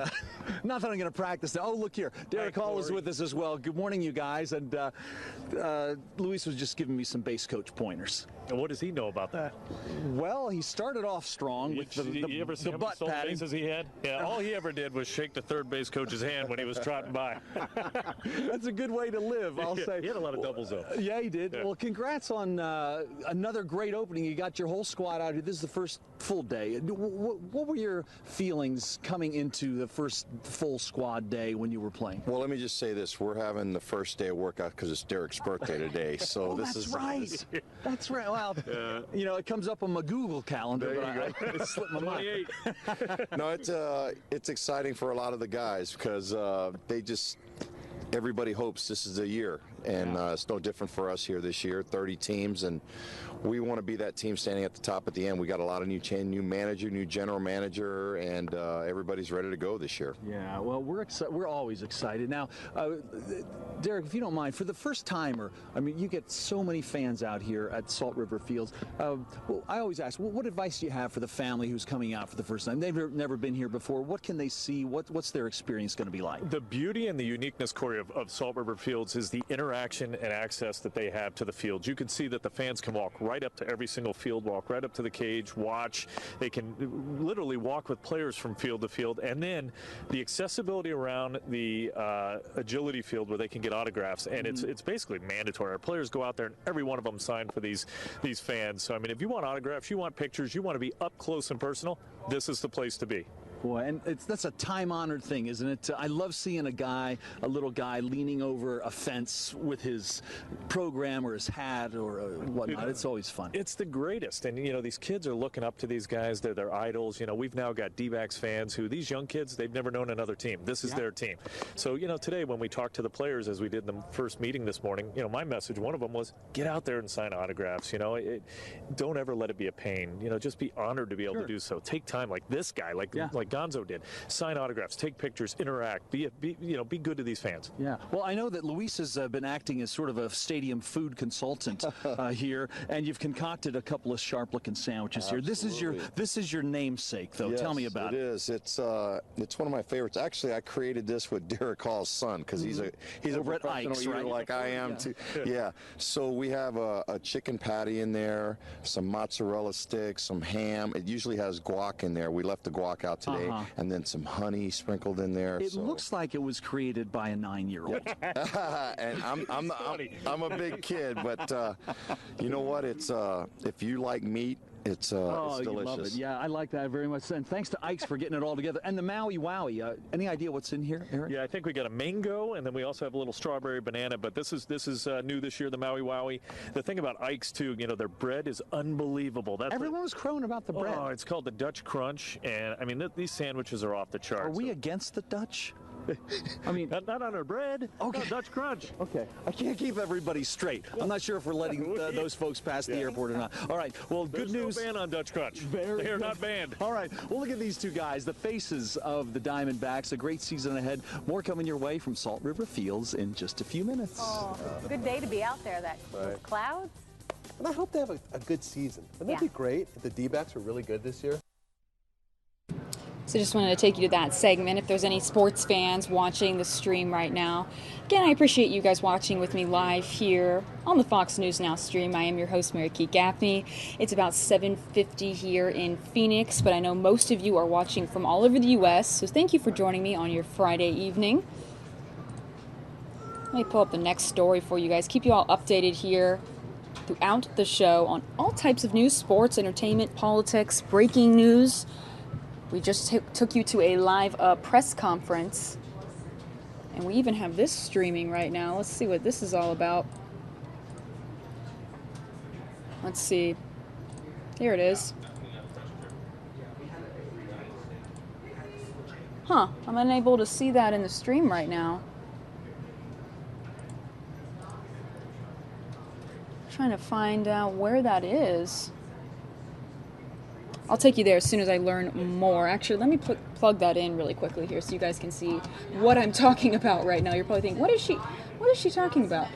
not that I'm going to practice now. Oh, look here. Derek Hall is with us as well. Good morning, you guys. And Luis was just giving me some base coach pointers. And what does he know about that? Well, he started off strong with you ever see the how butt many patting. bases he had? Yeah, all he ever did was shake the third base coach's hand when he was trotting by. That's a good way to live, I'll say. He had a lot of doubles, though. Yeah, he did. Yeah. Well, congrats on another great opening. You got your whole squad out here. This is the first full day. What were your feelings coming into the first full squad day when you were playing? Well, let me just say this. We're having the first day of workout because it's Derek's birthday today. So oh, this that's is right. That's right. Well, you know, it comes up on my Google calendar. There you go. It slipped my mind. No, it's exciting for a lot of the guys because everybody hopes this is the year, and it's no different for us here this year. 30 teams, and we want to be that team standing at the top at the end. We got a lot of new manager, new general manager, and everybody's ready to go this year. Yeah, well, we're always excited. Now, Derek, if you don't mind, for the first timer, I mean, you get so many fans out here at Salt River Fields. Well, I always ask, what advice do you have for the family who's coming out for the first time? They've never been here before. What can they see? What's their experience going to be like? The beauty and the uniqueness, Corey, of Salt River Fields is the interaction and access that they have to the fields. You can see that the fans can walk right up to every single field, walk right up to the cage, watch. They can literally walk with players from field to field. And then the accessibility around the agility field where they can get autographs. And it's basically mandatory. Our players go out there and every one of them sign for these fans. So, I mean, if you want autographs, you want pictures, you want to be up close and personal, this is the place to be. Boy, and that's a time-honored thing, isn't it? I love seeing a little guy leaning over a fence with his program or his hat or whatnot. It's always fun. It's the greatest. And, you know, these kids are looking up to these guys. They're their idols. You know, we've now got D-backs fans who, these young kids, they've never known another team. This is their team. So, you know, today when we talked to the players, as we did in the first meeting this morning, you know, my message, one of them was, get out there and sign autographs. You know, don't ever let it be a pain. You know, just be honored to be able to do so. Take time like this guy, like Gonzo did. Sign autographs, take pictures, interact, be good to these fans. Yeah. Well, I know that Luis has been acting as sort of a stadium food consultant here, and you've concocted a couple of sharp-looking sandwiches here. This is your namesake, though. Yes, Tell me about it. It is. It's one of my favorites. Actually, I created this with Derek Hall's son because he's a professional eater like I am too. Yeah. So we have a chicken patty in there, some mozzarella sticks, some ham. It usually has guac in there. We left the guac out today, and then some honey sprinkled in there. It looks like it was created by a 9-year-old. And I'm a big kid, but you know what? It's if you like meat, It's Oh, it's you delicious. love it. Yeah, I like that very much. And thanks to Ike's for getting it all together. And the Maui Wowie. Any idea what's in here, Eric? Yeah, I think we got a mango, and then we also have a little strawberry banana. But this is new this year, the Maui Wowie. The thing about Ike's too, their bread is unbelievable. Everyone was crowing about the bread. Oh, it's called the Dutch Crunch, and I mean these sandwiches are off the charts. Are we against the Dutch? I mean, not on our bread. Okay, no, Dutch Crunch. Okay, I can't keep everybody straight. I'm not sure if we're letting those folks pass the airport or not. All right. Well, There's good news. No ban on Dutch Crunch. They are not banned. All right. Well, look at these two guys, the faces of the Diamondbacks. A great season ahead. More coming your way from Salt River Fields in just a few minutes. Oh, good day to be out there. Those clouds. And I hope they have a good season. Wouldn't that be great if the D-backs were really good this year? So just wanted to take you to that segment. If there's any sports fans watching the stream right now, again, I appreciate you guys watching with me live here on the Fox News Now stream. I am your host, Mary Kate Gaffney. It's about 7:50 here in Phoenix, but I know most of you are watching from all over the U.S., so thank you for joining me on your Friday evening. Let me pull up the next story for you guys. Keep you all updated here throughout the show on all types of news, sports, entertainment, politics, breaking news. We just took you to a live press conference, and we even have this streaming right now. Let's see what this is all about. Let's see. Here it is. Huh, I'm unable to see that in the stream right now. I'm trying to find out where that is. I'll take you there as soon as I learn more. Actually, let me plug that in really quickly here so you guys can see what I'm talking about right now. You're probably thinking, what is she talking about?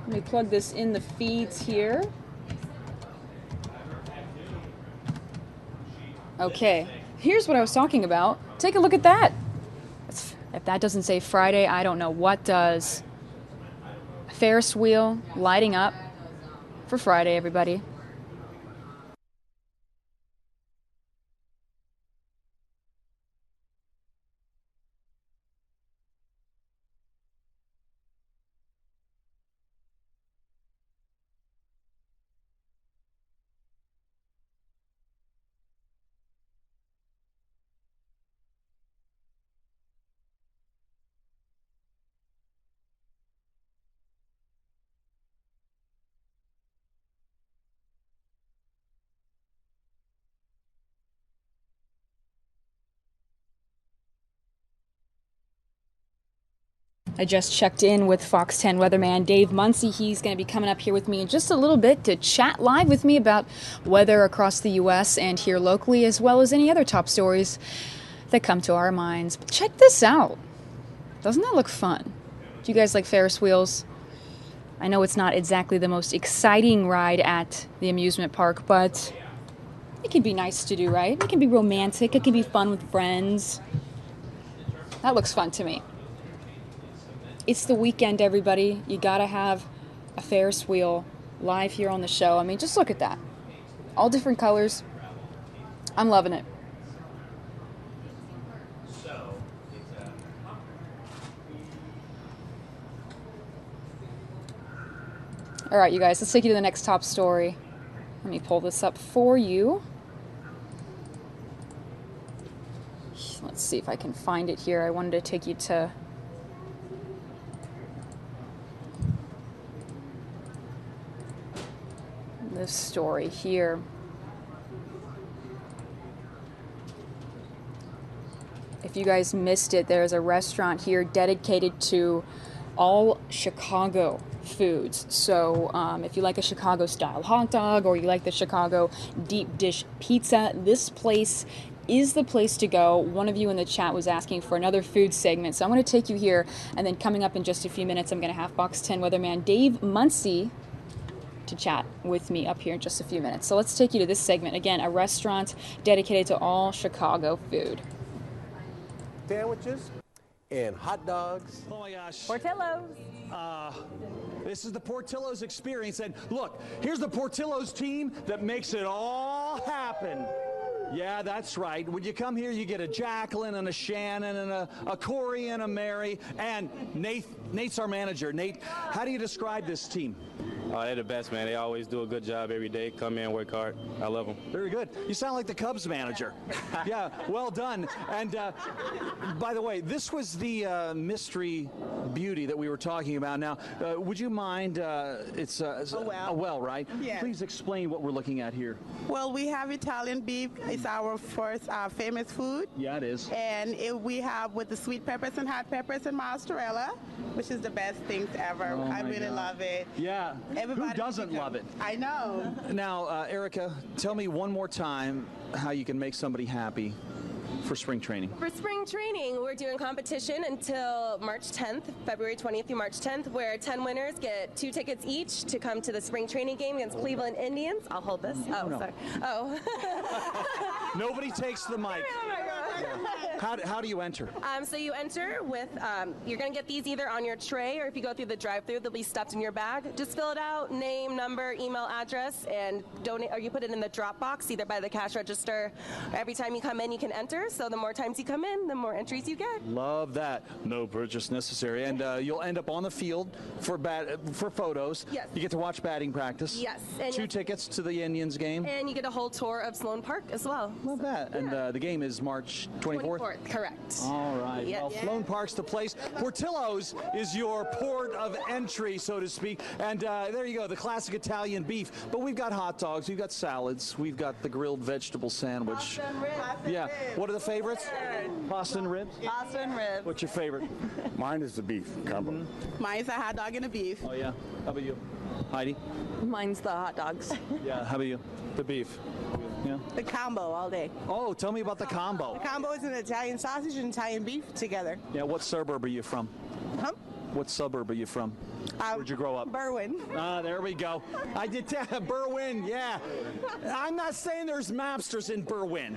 Let me plug this in the feeds here. Okay, here's what I was talking about. Take a look at that. If that doesn't say Friday, I don't know what does. Ferris wheel lighting up for Friday, everybody. I just checked in with Fox 10 weatherman Dave Muncie. He's going to be coming up here with me in just a little bit to chat live with me about weather across the U.S. and here locally, as well as any other top stories that come to our minds. But check this out. Doesn't that look fun? Do you guys like Ferris wheels? I know it's not exactly the most exciting ride at the amusement park, but it can be nice to do, right? It can be romantic. It can be fun with friends. That looks fun to me. It's the weekend, everybody. You gotta have a Ferris wheel live here on the show. I mean, just look at that. All different colors. I'm loving it. All right, you guys, let's take you to the next top story. Let me pull this up for you. Let's see if I can find it here. I wanted to take you to this story here. If you guys missed it, there's a restaurant here dedicated to all Chicago foods. So if you like a Chicago style hot dog or you like the Chicago deep dish pizza, this place is the place to go. One of you in the chat was asking for another food segment, so I'm going to take you here, and then coming up in just a few minutes, I'm going to have Fox 10 weatherman Dave Muncie to chat with me up here in just a few minutes. So let's take you to this segment. Again, a restaurant dedicated to all Chicago food. Sandwiches and hot dogs. Oh my gosh. Portillo's. This is the Portillo's experience. And look, here's the Portillo's team that makes it all happen. Yeah, that's right. When you come here, you get a Jacqueline and a Shannon and a Corey and a Mary. And Nate's our manager. Nate, how do you describe this team? They're the best, man. They always do a good job every day. Come in, work hard. I love them. Very good. You sound like the Cubs manager. Yeah, well done. And by the way, this was the mystery beauty that we were talking about. Now, would you mind, it's a well, right? Yes. Please explain what we're looking at here. Well, we have Italian beef. It's our first famous food. Yeah, it is. And we have with the sweet peppers and hot peppers and mozzarella, which is the best things ever. Oh, I really love it. Yeah. Everybody Who doesn't love it? I know. Now, Erica, tell me one more time how you can make somebody happy for spring training. For spring training, we're doing competition until March 10th, February 20th through March 10th, where 10 winners get 2 tickets each to come to the spring training game against Cleveland Indians. I'll hold this. Oh, no. sorry. Oh. Nobody takes the mic. Oh my God. How do you enter? So you enter with, you're going to get these either on your tray, or if you go through the drive-thru, they'll be stuffed in your bag. Just fill it out, name, number, email, address, and donate, or you put it in the drop box, either by the cash register. Every time you come in, you can enter. So the more times you come in, the more entries you get. Love that. No purchase necessary. And you'll end up on the field for photos. Yes. You get to watch batting practice. Yes. And 2 tickets to the Indians game. And you get a whole tour of Sloan Park as well. Love that. Yeah. And the game is March 24th? Correct. All right. Yeah. Well, Sloan Park's the place. Portillo's is your port of entry, so to speak. And there you go, the classic Italian beef. But we've got hot dogs, we've got salads, we've got the grilled vegetable sandwich. Yeah. What are the favorites? Pasta and ribs? Pasta and ribs. What's your favorite? Mine is the beef combo. Mine's a hot dog and a beef. Oh, yeah. How about you? Heidi? Mine's the hot dogs. Yeah, how about you? The beef. Yeah. The combo all day. Oh, tell me about the combo. The combo is an Italian sausage and Italian beef together. Yeah, what suburb are you from? Huh? What suburb are you from? Where'd you grow up? Berwyn. Ah, there we go. I did Berwyn, yeah. I'm not saying there's mobsters in Berwyn.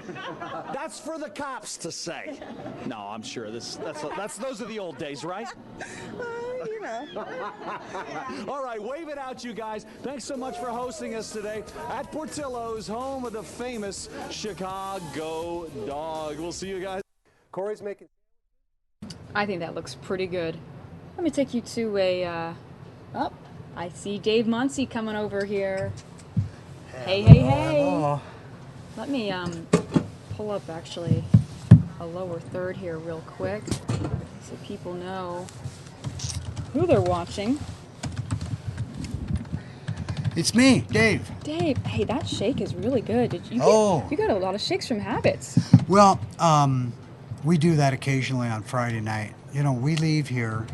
That's for the cops to say. No, I'm sure those are the old days, right? You know. All right, wave it out, you guys. Thanks so much for hosting us today at Portillo's, home of the famous Chicago dog. We'll see you guys. Corey's making. I think that looks pretty good. Let me take you to a, I see Dave Muncy coming over here. Hey. Hello. Let me pull up actually a lower third here real quick so people know who they're watching. It's me, Dave. Dave, hey, that shake is really good. Did you you got a lot of shakes from Habits. Well, we do that occasionally on Friday night. You know, we leave here,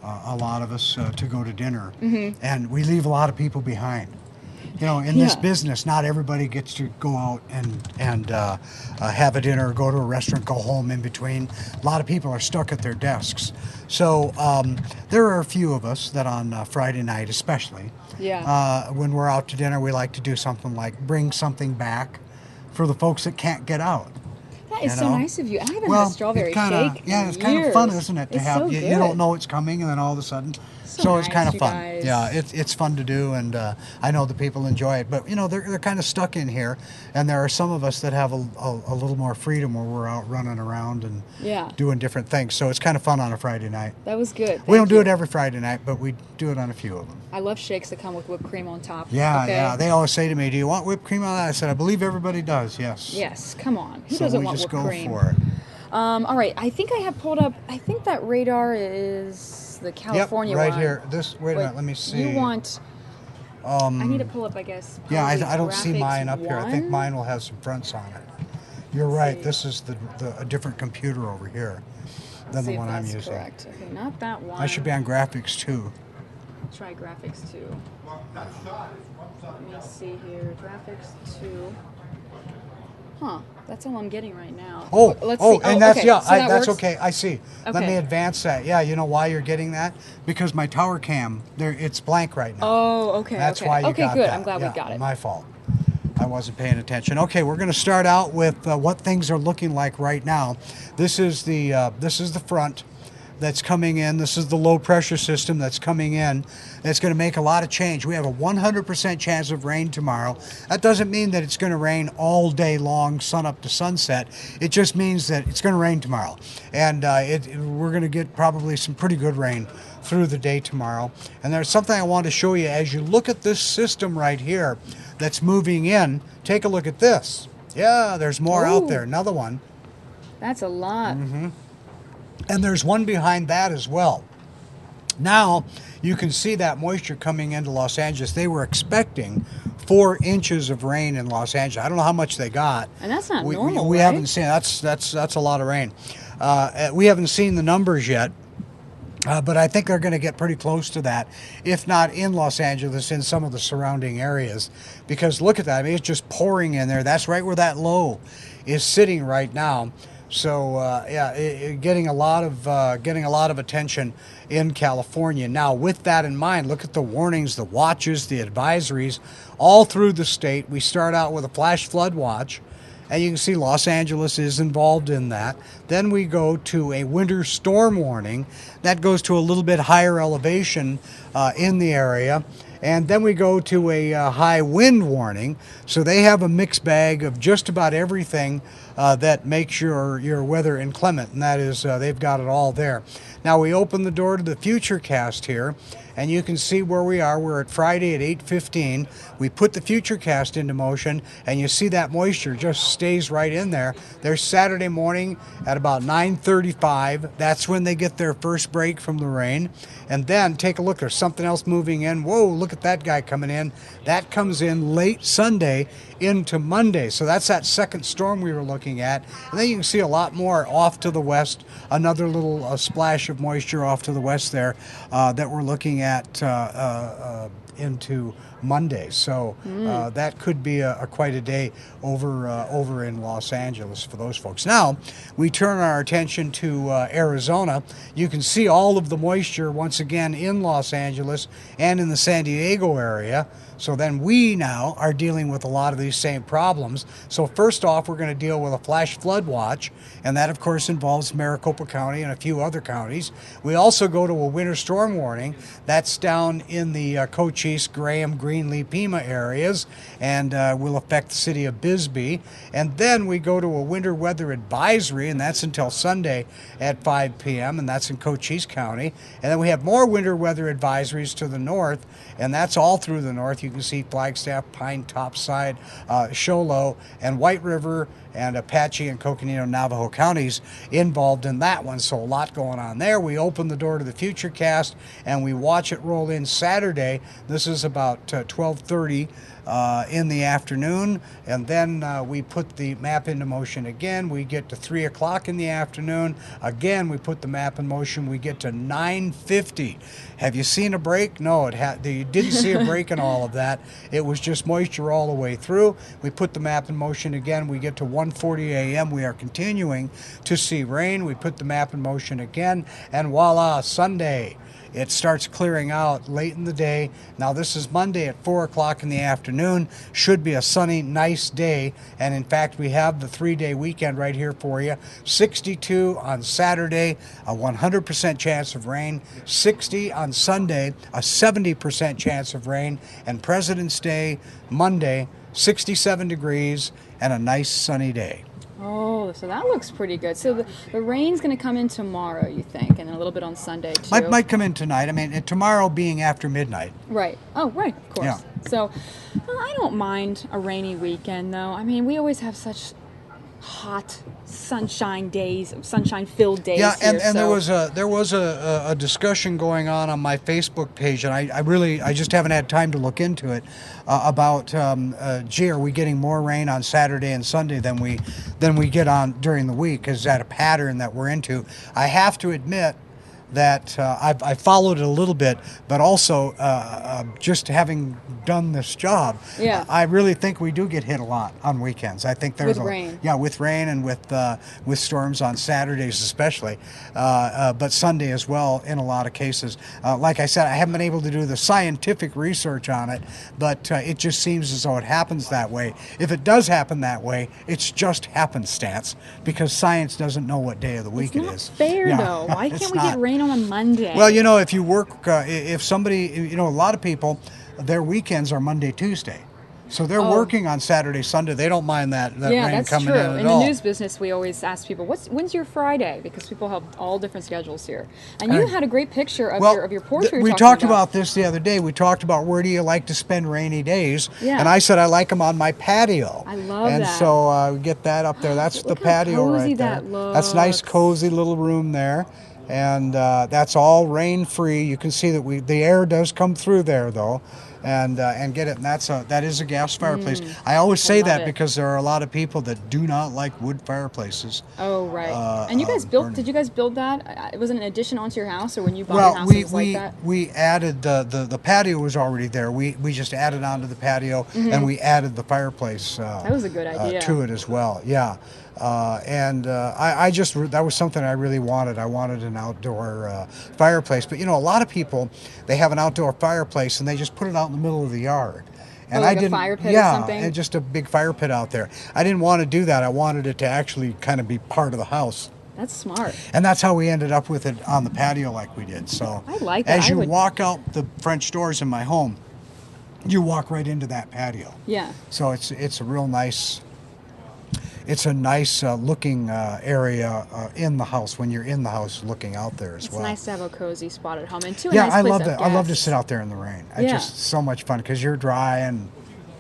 a lot of us, to go to dinner, and we leave a lot of people behind. You know, in this business, not everybody gets to go out and have a dinner, go to a restaurant, go home in between. A lot of people are stuck at their desks. So there are a few of us that on Friday night especially, when we're out to dinner, we like to do something like bring something back for the folks that can't get out. That is so nice of you. I haven't had a strawberry shake Yeah, it's kind of fun, isn't it? To have you don't know it's coming, and then all of a sudden, so it's kind of fun. Guys. Yeah, it's fun to do, and I know the people enjoy it. But you know, they're kind of stuck in here, and there are some of us that have a little more freedom where we're out running around and doing different things. So it's kind of fun on a Friday night. That was good. We don't do it every Friday night, but we do it on a few of them. I love shakes that come with whipped cream on top. Yeah, yeah. They always say to me, "Do you want whipped cream on that?" I said, "I believe everybody does." Yes. Yes. Come on. Who So doesn't we want just whipped go cream? for it. All right. I think I have pulled up. I think that radar is the California right one. here. This. Wait a minute. Let me see. You want? I need to pull up. I guess. Yeah, I don't graphics see mine up here. I think 1. mine will have some fronts on it. You're right. This is a different computer over here than the one I'm using. Correct. Okay, not that one. I should be on graphics too. Try graphics 2. Let me see here. Graphics 2. Huh. That's all I'm getting right now. Oh, let's oh, see. and that's okay. yeah, So that that's works? okay. I see. Let me advance that. Yeah, you know why you're getting that? Because my tower cam, it's blank right now. Oh, okay. That's okay. why you okay, got good. that. I'm glad Yeah, we got it. My fault. I wasn't paying attention. Okay, we're going to start out with what things are looking like right now. This is the front. that's coming in. This is the low pressure system that's coming in. That's going to make a lot of change. We have a 100% chance of rain tomorrow. That doesn't mean that it's going to rain all day long, sun up to sunset. It just means that it's going to rain tomorrow. And we're going to get probably some pretty good rain through the day tomorrow. And there's something I want to show you as you look at this system right here that's moving in. Take a look at this. Yeah, there's more out there. Another one. That's a lot. And there's one behind that as well. Now you can see that moisture coming into Los Angeles. They were expecting 4 inches of rain in Los Angeles. I don't know how much they got. And that's not normal, we right? haven't seen. That's a lot of rain. We haven't seen the numbers yet. But I think they're going to get pretty close to that, if not in Los Angeles, in some of the surrounding areas. Because look at that. I mean, it's just pouring in there. That's right where that low is sitting right now. So getting a lot of attention in California. Now, with that in mind, look at the warnings, the watches, the advisories, all through the state. We start out with a flash flood watch. And you can see Los Angeles is involved in that. Then we go to a winter storm warning. That goes to a little bit higher elevation in the area. And then we go to a high wind warning. So they have a mixed bag of just about everything that makes your weather inclement. And that is, they've got it all there. Now we open the door to the Futurecast here. And you can see where we are. We're at Friday at 8:15. We put the Futurecast into motion, and you see that moisture just stays right in there. There's Saturday morning at about 9:35. That's when they get their first break from the rain. And then take a look. There's something else moving in. Whoa, look at that guy coming in. That comes in late Sunday into Monday. So that's that second storm we were looking at. And then you can see a lot more off to the west. Another little splash of moisture off to the west there that we're looking at into Monday. So that could be quite a day over in Los Angeles for those folks. Now we turn our attention to Arizona. You can see all of the moisture once again in Los Angeles and in the San Diego area. So then we now are dealing with a lot of these same problems. So first off, we're going to deal with a flash flood watch, and that of course involves Maricopa County and a few other counties. We also go to a winter storm warning. That's down in the Cochise, Graham, Greenlee, Pima areas, and will affect the city of Bisbee. And then we go to a winter weather advisory, and that's until Sunday at 5 p.m., and that's in Cochise County. And then we have more winter weather advisories to the north, and that's all through the north. You can see Flagstaff, Pine, Topside, Show Low, and White River, and Apache and Coconino, Navajo counties involved in that one. So a lot going on there. We open the door to the Futurecast, and we watch it roll in Saturday. This is about 12:30 in the afternoon, and then we put the map into motion again. We get to 3 o'clock in the afternoon. Again, we put the map in motion. We get to 9:50. Have you seen a break? No, you didn't see a break in all of that. It was just moisture all the way through. We put the map in motion again. We get to 1:40 a.m. We are continuing to see rain. We put the map in motion again, and voila, Sunday. It starts clearing out late in the day. Now this is Monday at 4 o'clock in the afternoon. Should be a sunny, nice day. And in fact, we have the 3-day weekend right here for you. 62 on Saturday, a 100% chance of rain. 60 on Sunday, a 70% chance of rain. And President's Day, Monday, 67 degrees and a nice sunny day. Oh, so that looks pretty good. So the rain's going to come in tomorrow, you think, and a little bit on Sunday, too? Might come in tonight. I mean, tomorrow being after midnight. Right. Oh, right, of course. Yeah. So I don't mind a rainy weekend, though. I mean, we always have such hot sunshine days, sunshine-filled days. Yeah, and here, there was a discussion going on my Facebook page, and I just haven't had time to look into it about gee, are we getting more rain on Saturday and Sunday than we get on during the week? Is that a pattern that we're into? I have to admit that I followed it a little bit, but also just having done this job, I really think we do get hit a lot on weekends. I think there's with rain. Yeah, with rain and with storms on Saturdays especially, but Sunday as well in a lot of cases. Like I said, I haven't been able to do the scientific research on it, but it just seems as though it happens that way. If it does happen that way, it's just happenstance because science doesn't know what day of the week it is. Fair though. Why can't we get rain on a Monday? Well, you know, if you work, if somebody, you know, a lot of people, their weekends are Monday, Tuesday. So they're working on Saturday, Sunday. They don't mind that rain coming in at all. In the news business, we always ask people, when's your Friday? Because people have all different schedules here. And you had a great picture of your porch. We talked about this the other day. We talked about where do you like to spend rainy days. Yeah. And I said I like them on my patio. I love that. And so we get that up there. That's the patio right there. That's a nice, cozy little room there. And that's all rain-free. You can see that the air does come through there, though. And get it. And that is a gas fireplace. I always say that because there are a lot of people that do not like wood fireplaces. Oh right. And you guys built? Did you guys build that? Was it an addition onto your house, or when you bought your house, it was like that? We added the patio was already there. We just added onto the patio and we added the fireplace. That was a good idea. To it as well. Yeah. That was something I really wanted. I wanted an outdoor fireplace. But you know, a lot of people, they have an outdoor fireplace and they just put it out in the middle of the yard. And like I didn't, a fire pit or something? And just a big fire pit out there. I didn't want to do that. I wanted it to actually kind of be part of the house. That's smart. And that's how we ended up with it on the patio like we did. So I like that. As you walk out the French doors in my home, you walk right into that patio. Yeah. So it's a real nice. It's a nice looking area in the house when you're in the house looking out there as well. It's nice to have a cozy spot at home and too. Yeah, a nice I place love to that. I love to sit out there in the rain. It's just so much fun because you're dry and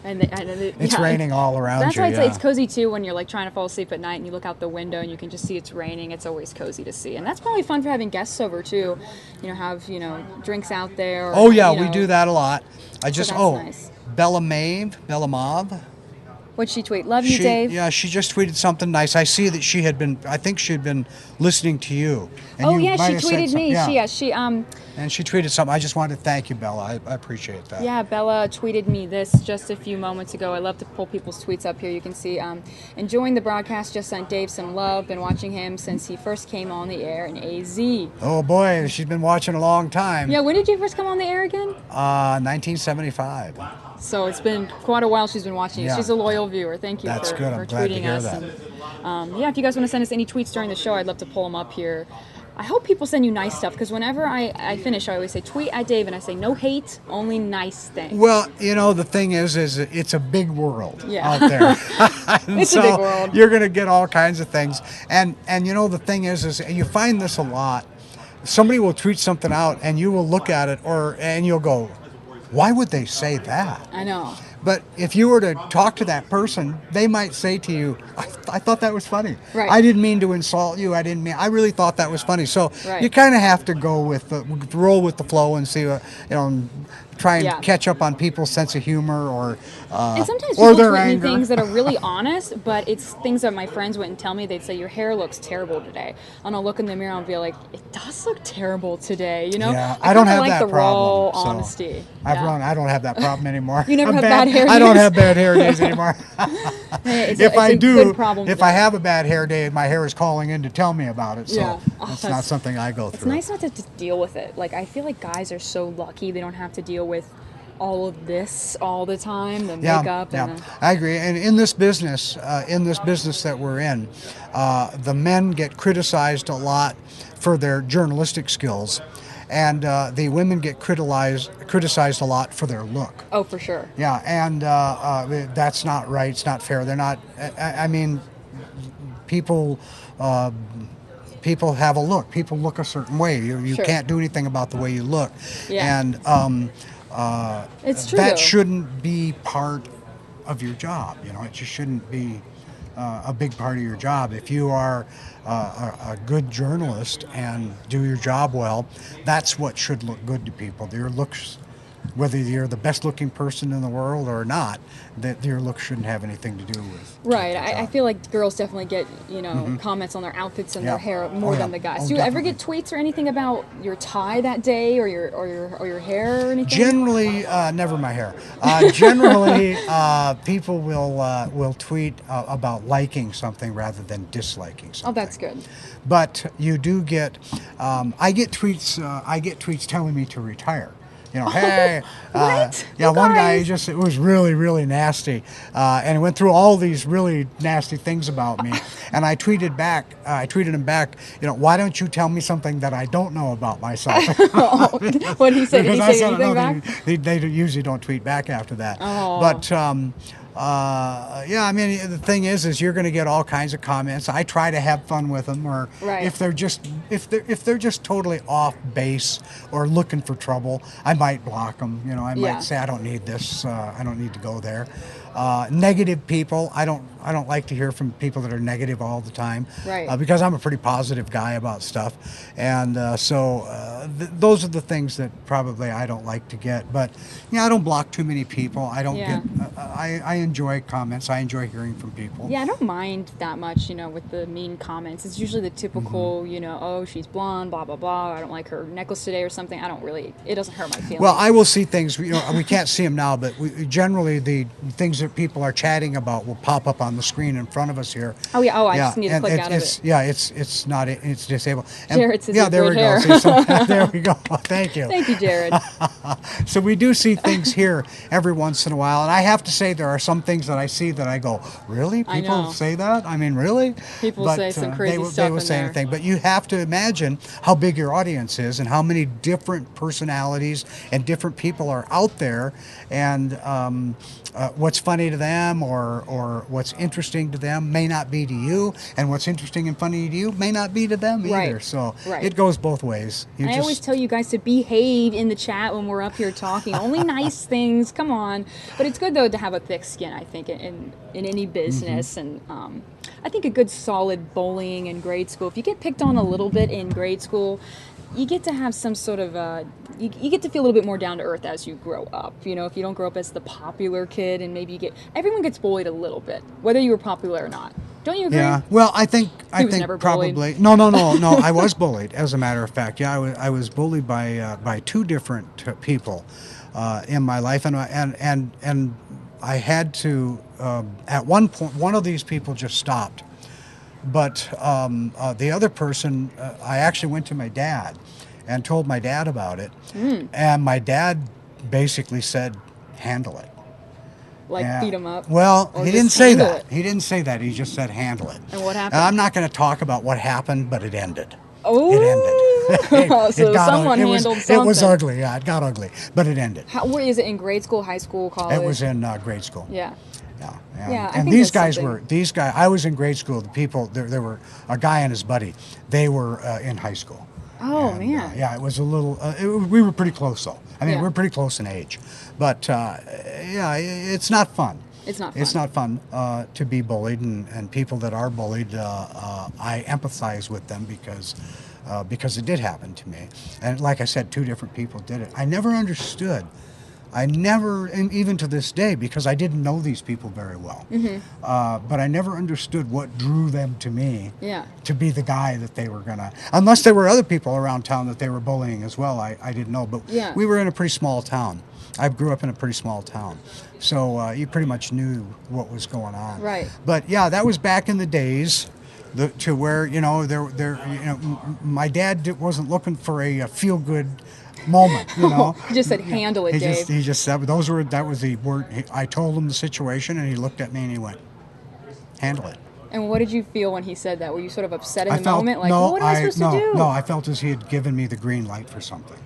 it's raining all around you. That's why I'd say it's cozy too when you're like trying to fall asleep at night and you look out the window and you can just see it's raining. It's always cozy to see, and that's probably fun for having guests over too. You know, have drinks out there. Or, we do that a lot. Nice. Bella Mauve. What'd she tweet? Love you, Dave. Yeah, she just tweeted something nice. I see that I think she had been listening to you. And she tweeted me. And she tweeted something. I just wanted to thank you, Bella. I appreciate that. Yeah, Bella tweeted me this just a few moments ago. I love to pull people's tweets up here. You can see, enjoying the broadcast, just sent Dave some love. Been watching him since he first came on the air in AZ. Oh boy, she's been watching a long time. Yeah, when did you first come on the air again? 1975. So it's been quite a while she's been watching. Yeah. She's a loyal viewer. Thank you for tweeting us. And, if you guys want to send us any tweets during the show, I'd love to pull them up here. I hope people send you nice stuff because whenever I finish, I always say tweet at Dave and I say no hate, only nice things. Well, the thing is it's a big world out there. It's a big world. You're going to get all kinds of things. And the thing is you find this a lot. Somebody will tweet something out and you will look at it and you'll go, why would they say that? I know. But if you were to talk to that person, they might say to you, I thought that was funny. Right. I didn't mean to insult you. I really thought that was funny. So you kind of have to roll with the flow and see, try and catch up on people's sense of humor or and sometimes or people their tweet anger. me things that are really honest, but it's things that my friends wouldn't tell me. They'd say, your hair looks terrible today. And I'll look in the mirror and be like, it does look terrible today, Yeah, I don't have like that the problem. raw honesty. I don't have that problem anymore. You never have bad hair days? I don't have bad hair days anymore. If I have a bad hair day, my hair is calling in to tell me about it. So it's not something I go through. It's nice not to deal with it. Like, I feel like guys are so lucky they don't have to deal with all of this all the time, the makeup. I agree. And in this business that we're in, the men get criticized a lot for their journalistic skills, and the women get criticized a lot for their look. Oh, for sure. Yeah, and that's not right. It's not fair. They're not. I mean, people have a look. People look a certain way. You can't do anything about the way you look. Yeah. And it's true. That shouldn't be part of your job. It just shouldn't be a big part of your job. If you are a good journalist and do your job well, that's what should look good to people. Your looks whether you're the best looking person in the world or not, that your look shouldn't have anything to do with. Right. I feel like girls definitely get, comments on their outfits and their hair more than the guys. Do you ever get tweets or anything about your tie that day or your hair or anything? Generally, never my hair. Generally, people will tweet about liking something rather than disliking something. Oh, that's good. But you do get, I get tweets telling me to retire. Hey, one guy it was really, really nasty, and he went through all these really nasty things about me, and I tweeted him back, why don't you tell me something that I don't know about myself? What did he say? Did he say anything back? They usually don't tweet back after that. Oh. But the thing is you're going to get all kinds of comments. I try to have fun with them, or if they're just totally off base or looking for trouble, I might block them. I might say I don't need this. I don't need to go there. Negative people, I don't like to hear from people that are negative all the time, because I'm a pretty positive guy about stuff, and those are the things that probably I don't like to get. But I don't block too many people. I don't get. I enjoy comments. I enjoy hearing from people. Yeah, I don't mind that much, with the mean comments. It's usually the typical, oh, she's blonde, blah blah blah. I don't like her necklace today or something. It doesn't hurt my feelings. Well, I will see things. We can't see them now, but generally the things that people are chatting about will pop up on the screen in front of us here. Oh yeah. Oh, I just need to click out of it. Yeah, it's not. It's disabled. And, Jared says there we go. There we go. Thank you. Thank you, Jared. So we do see things here every once in a while, and I have to say there are some things that I see that I go, really? People say that? I mean, really? People say some crazy stuff. They will say anything, but you have to imagine how big your audience is and how many different personalities and different people are out there, and what's funny to them or what's interesting to them may not be to you, and what's interesting and funny to you may not be to them either. So it goes both ways. I always tell you guys to behave in the chat when we're up here talking. Only nice things. Come on. But it's good though to have a thick skin, I think, in any business. And I think a good solid bullying in grade school. If you get picked on a little bit in grade school, you get to have some sort of you get to feel a little bit more down to earth as you grow up. If you don't grow up as the popular kid, and maybe everyone gets bullied a little bit, whether you were popular or not. Don't you agree? Yeah. Well, I think probably bullied. No. I was bullied, as a matter of fact. Yeah, I was bullied by two different people in my life, and I had to at one point. One of these people just stopped. But the other person, I actually went to my dad and told my dad about it. And my dad basically said, handle it. Beat him up? Well, he didn't say that. He didn't say that. He just said handle it. And what happened? And I'm not going to talk about what happened, but it ended. Oh. It ended. So someone handled something. It was ugly. Yeah, it got ugly. But it ended. Where is it, in grade school, high school, college? It was in grade school. Yeah. Yeah, and these guys. I was in grade school. The people, there were a guy and his buddy. They were in high school. Oh, man. Yeah, it was a little. We were pretty close, though. I mean, we're pretty close in age, but it's not fun. It's not fun. It's not fun to be bullied, and people that are bullied, I empathize with them because it did happen to me. And like I said, two different people did it. I never understood. And even to this day, because I didn't know these people very well, but I never understood what drew them to me to be the guy that they were gonna, unless there were other people around town that they were bullying as well, I didn't know. But we were in a pretty small town. I grew up in a pretty small town, so you pretty much knew what was going on. Right. But yeah, that was back in the days. To where my dad wasn't looking for a feel-good moment, He just said, handle it, Dave. He just said, that was the word. I told him the situation, and he looked at me and he went, handle it. And what did you feel when he said that? Were you sort of upset in the moment? Like, what am I supposed to do? No, I felt as he had given me the green light for something.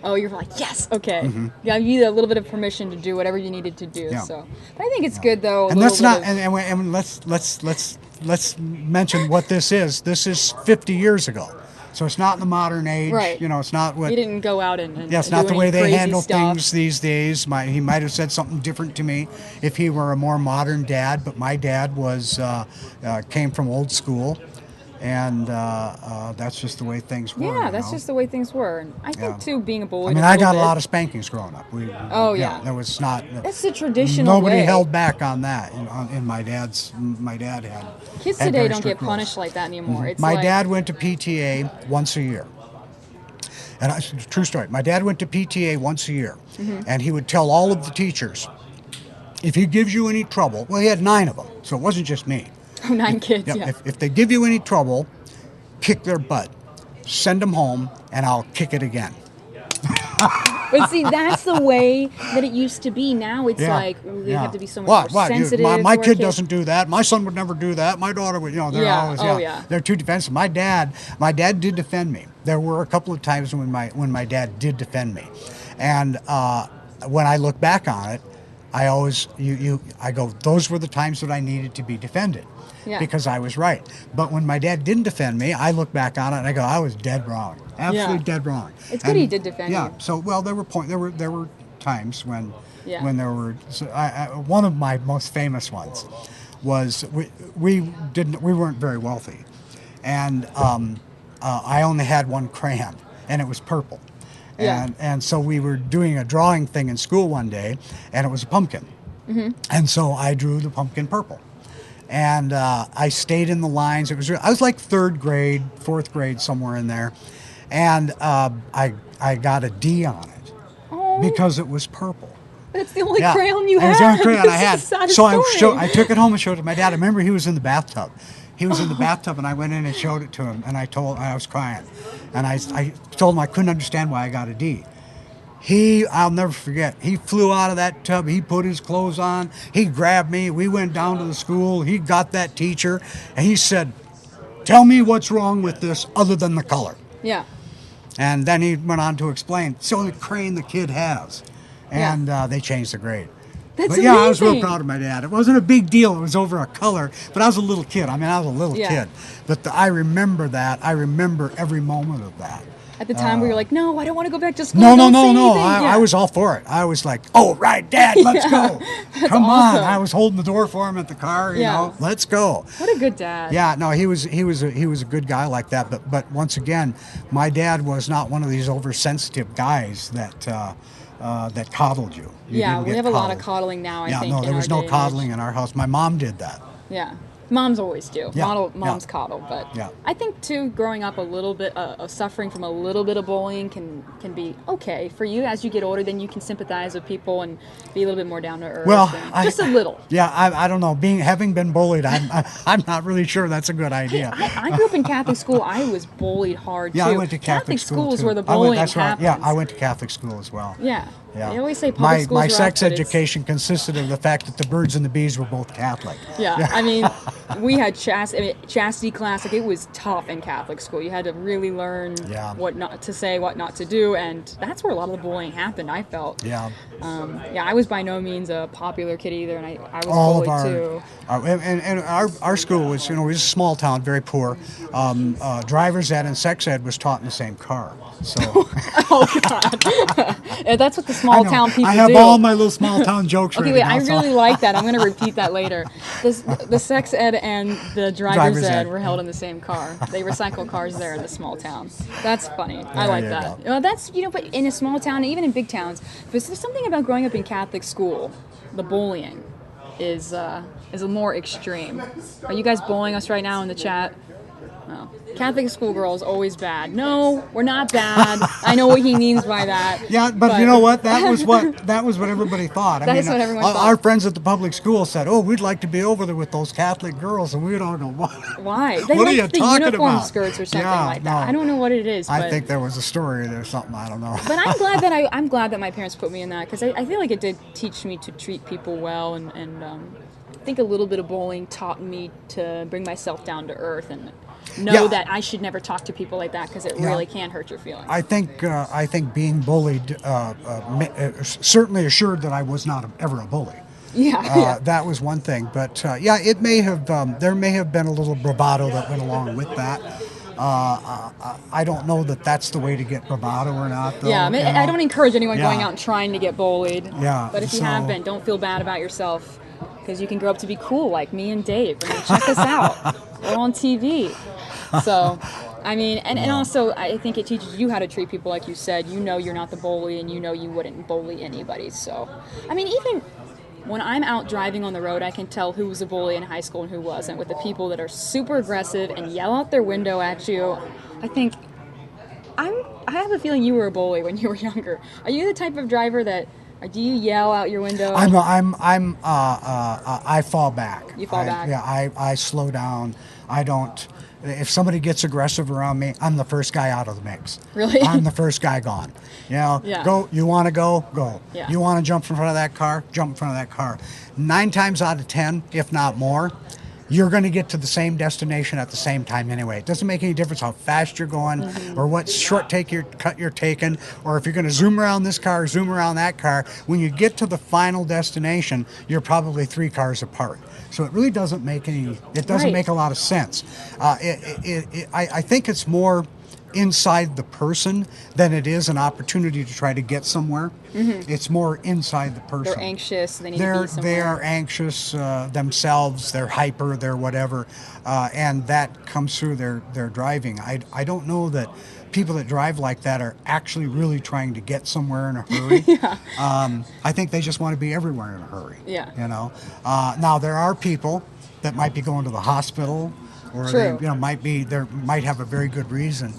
Oh, you're like, yes, okay. Yeah, you need a little bit of permission to do whatever you needed to do. Yeah. So, but I think it's good though. And let's not. And let's mention what this is. This is 50 years ago. So it's not in the modern age. Right. It's not what... You didn't go out and it's not the way they handle stuff. things these days. He might have said something different to me if he were a more modern dad, but my dad was came from old school. And that's just the way things were. Yeah, that's just the way things were. And I think, too, being a bully. I mean, I got a lot of spankings growing up. Oh, yeah. There was not. That's the traditional Nobody way. held back on that. In my dad had. Kids had today very don't get strict rules. punished like that anymore. It's My like, dad went to PTA once a year. And true story. My dad went to PTA once a year, and he would tell all of the teachers, if he gives you any trouble, well, he had 9 of them, so it wasn't just me. 9 kids, yeah. If they give you any trouble, kick their butt, send them home, and I'll kick it again. But see, that's the way that it used to be. Now it's like they have to be so much more sensitive. My kid doesn't do that. My son would never do that. My daughter would. They're always they're too defensive. My dad did defend me. There were a couple of times when my dad did defend me, and when I look back on it, I always I go, those were the times that I needed to be defended. Yeah. Because I was right. But when my dad didn't defend me, I look back on it and I go, I was dead wrong. Absolutely dead wrong. It's good he did defend you. Yeah. So there were times when there were one of my most famous ones was we weren't very wealthy, and I only had one crayon and it was purple. Yeah. And so we were doing a drawing thing in school one day, and it was a pumpkin. And so I drew the pumpkin purple. And I stayed in the lines. I was like 3rd grade, 4th grade, somewhere in there. And I got a D on it because it was purple. That's the only crayon you had. It was the only crayon I had. So I took it home and showed it to my dad. I remember he was in the bathtub. He was in the bathtub, and I went in and showed it to him. And I was crying. And I told him I couldn't understand why I got a D. I'll never forget, he flew out of that tub, he put his clothes on, he grabbed me, we went down to the school, he got that teacher, and he said, tell me what's wrong with this other than the color. Yeah. And then he went on to explain, it's the only crayon the kid has. And they changed the grade. That's amazing. I was real proud of my dad. It wasn't a big deal, it was over a color, but I was a little kid. I was a little kid. But I remember that, I remember every moment of that. At the time, we were like, no, I don't want to go back to school. No. I was all for it. I was like, oh, right, Dad, let's go. Come on. I was holding the door for him at the car, you know, let's go. What a good dad. Yeah, no, he was a good guy like that. But once again, my dad was not one of these oversensitive guys that coddled you. We have a lot of coddling now, I think. No, there was no coddling in our house. My mom did that. Yeah. Moms always do. Yeah. Moms coddle, but I think too, growing up a little bit, suffering from a little bit of bullying can be okay for you. As you get older, then you can sympathize with people and be a little bit more down to earth. Well, just a little. Yeah, I don't know. Having been bullied, I'm not really sure that's a good idea. I grew up in Catholic school. I was bullied hard too. Yeah, I went to Catholic school schools too. where the bullying that's happens. Right. Yeah, I went to Catholic school as well. Yeah. Yeah. They always say public schools my are sex rough, but education consisted of the fact that the birds and the bees were both Catholic. Yeah, I mean, we had chastity class. Like, it was tough in Catholic school. You had to really learn what not to say, what not to do, and that's where a lot of the bullying happened, I felt. Yeah. I was by no means a popular kid either, and I was bullied too. And our school was, it was a small town, very poor. Driver's ed and sex ed was taught in the same car. So. Oh God. That's what the small town people do. I have all my little small town jokes. Okay, wait. I really like that. I'm going to repeat that later. The sex ed and the driver's ed were held in the same car. They recycle cars there in the small town. That's funny. I like that. Well, that's but in a small town, even in big towns, there's something about growing up in Catholic school. The bullying is more extreme. Are you guys bullying us right now in the chat? No. Catholic schoolgirls always bad. No, we're not bad. I know what he means by that. Yeah, but you know what? That was what everybody thought. What everyone thought. Our friends at the public school said, "Oh, we'd like to be over there with those Catholic girls," and we don't know why. Why? What are you the talking uniform about? skirts or something like that. I don't know what it is. I think there was a story there, something I don't know. But I'm glad that my parents put me in that, because I feel like it did teach me to treat people well, and I think a little bit of bullying taught me to bring myself down to earth and know that I should never talk to people like that, because it really can hurt your feelings. I think being bullied certainly assured that I was not ever a bully. Yeah. That was one thing, but it may have there may have been a little bravado that went along with that. I don't know that that's the way to get bravado or not, though. Yeah, I don't encourage anyone going out and trying to get bullied. Yeah. But if you have been, don't feel bad about yourself, because you can grow up to be cool like me and Dave. I mean, check us out. We're on TV. So, I mean, and also I think it teaches you how to treat people like you said. You know you're not the bully, and you know you wouldn't bully anybody. So, I mean, even when I'm out driving on the road, I can tell who was a bully in high school and who wasn't. With the people that are super aggressive and yell out their window at you, I think I have a feeling you were a bully when you were younger. Are you the type of driver that, or do you yell out your window? I fall back. You fall back? Yeah, I slow down. I don't. If somebody gets aggressive around me, I'm the first guy out of the mix. Really? I'm the first guy gone. You know, Yeah. go. You want to go? Go. Yeah. You want to jump in front of that car? Jump in front of that car. 9 times out of 10, if not more, you're going to get to the same destination at the same time anyway. It doesn't make any difference how fast you're going or what cut you're taking, or if you're going to zoom around this car, zoom around that car. When you get to the final destination, you're probably 3 cars apart. So it really doesn't make make a lot of sense. I think it's more inside the person than it is an opportunity to try to get somewhere. It's more inside the person. They're anxious. They need to be somewhere. They are anxious themselves. They're hyper. They're whatever, and that comes through their driving. I don't know that people that drive like that are actually really trying to get somewhere in a hurry. I think they just want to be everywhere in a hurry. Yeah. You know. Now there are people that might be going to the hospital, or True. they might have a very good reason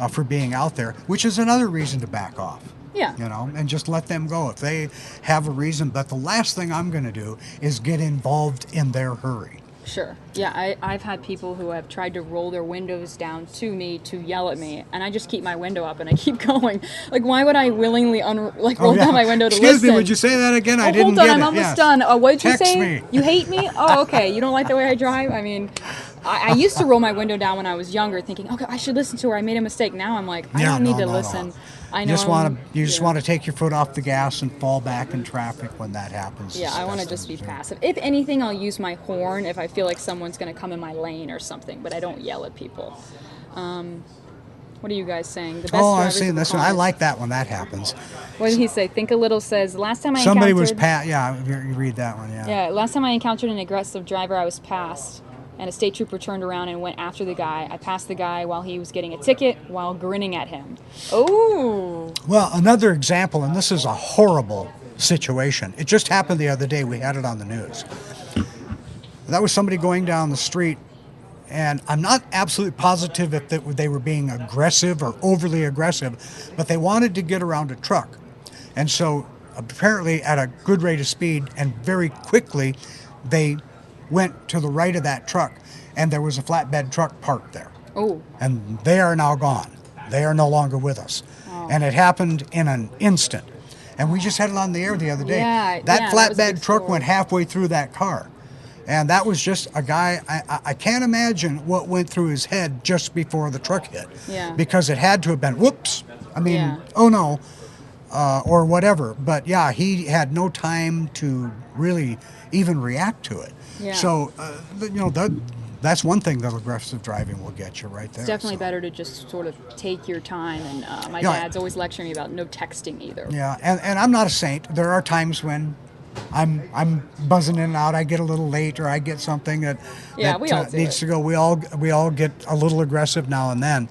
for being out there, which is another reason to back off. Yeah. You know, and just let them go if they have a reason. But the last thing I'm going to do is get involved in their hurry. Sure. Yeah, I've had people who have tried to roll their windows down to me to yell at me, and I just keep my window up and I keep going. Like, why would I willingly roll down my window to listen? Excuse me, would you say that again? I didn't hold on, get I'm it. almost Yes. done. What did you Text say? me. You hate me? Oh, okay. You don't like the way I drive? I mean, I used to roll my window down when I was younger, thinking, okay, I should listen to her. I made a mistake. Now I'm like, I don't need to listen. I know. You just want to take your foot off the gas and fall back in traffic when that happens. Yeah, I want to just be passive. If anything, I'll use my horn if I feel like someone's going to come in my lane or something, but I don't yell at people. What are you guys saying? The best I'm saying this one. I like that when that happens. What did he say? Think a Little says, last time I Somebody encountered... you read that one, yeah. Yeah, last time I encountered an aggressive driver, I was passed, and a state trooper turned around and went after the guy. I passed the guy while he was getting a ticket while grinning at him. Oh. Well, another example, and this is a horrible situation. It just happened the other day. We had it on the news. That was somebody going down the street, and I'm not absolutely positive if they were being aggressive or overly aggressive, but they wanted to get around a truck. And so apparently at a good rate of speed and very quickly, they went to the right of that truck, and there was a flatbed truck parked there. Oh. And they are now gone. They are no longer with us. Oh. And it happened in an instant. And we just had it on the air the other day. That flatbed truck went halfway through that car. And that was just a guy, I can't imagine what went through his head just before the truck hit. Yeah. Because it had to have been, whoops, I mean, oh no, or whatever. But yeah, he had no time to really even react to it. Yeah. So, that's one thing that aggressive driving will get you right there. It's definitely better to just sort of take your time. And my dad's always lecturing me about no texting either. Yeah, and I'm not a saint. There are times when I'm buzzing in and out. I get a little late, or I get something that needs to go. We all get a little aggressive now and then.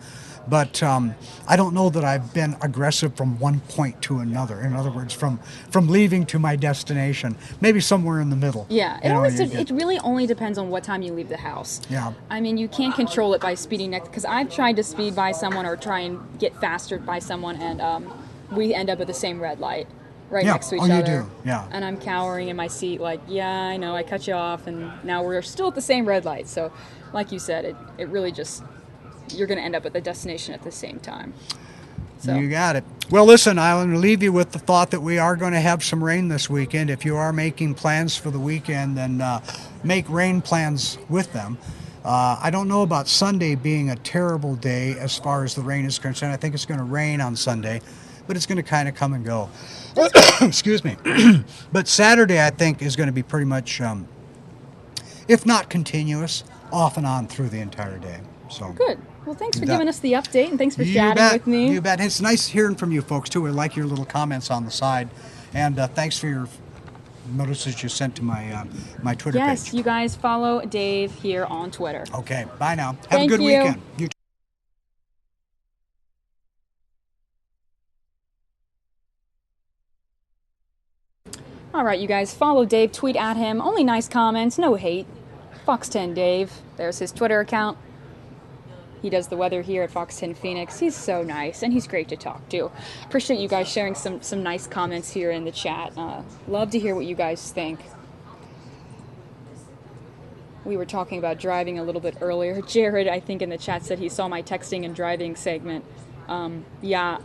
But I don't know that I've been aggressive from one point to another. In other words, from leaving to my destination, maybe somewhere in the middle. Yeah, it really only depends on what time you leave the house. Yeah. I mean, you can't control it by speeding next, because I've tried to speed by someone or try and get faster by someone, and we end up at the same red light next to each other. You do, yeah. And I'm cowering in my seat like, yeah, I know, I cut you off, and now we're still at the same red light. So, like you said, it really just... you're going to end up at the destination at the same time. So. You got it. Well, listen, I'm going to leave you with the thought that we are going to have some rain this weekend. If you are making plans for the weekend, then make rain plans with them. I don't know about Sunday being a terrible day as far as the rain is concerned. I think it's going to rain on Sunday, but it's going to kind of come and go. Excuse me. But Saturday, I think, is going to be pretty much, if not continuous, off and on through the entire day. So good. Well, thanks for giving us the update, and thanks for chatting with me. You bet. It's nice hearing from you folks, too. I like your little comments on the side. And thanks for your notices you sent to my my Twitter Yes, page. you guys follow Dave here on Twitter. Okay, bye now. Have Thank a good you. weekend. You All right, you guys, follow Dave, tweet at him. Only nice comments, no hate. Fox 10 Dave. There's his Twitter account. He does the weather here at Fox 10 Phoenix. He's so nice, and he's great to talk to. Appreciate you guys sharing some nice comments here in the chat. Love to hear what you guys think. We were talking about driving a little bit earlier. Jared, I think in the chat, said he saw my texting and driving segment. Yeah,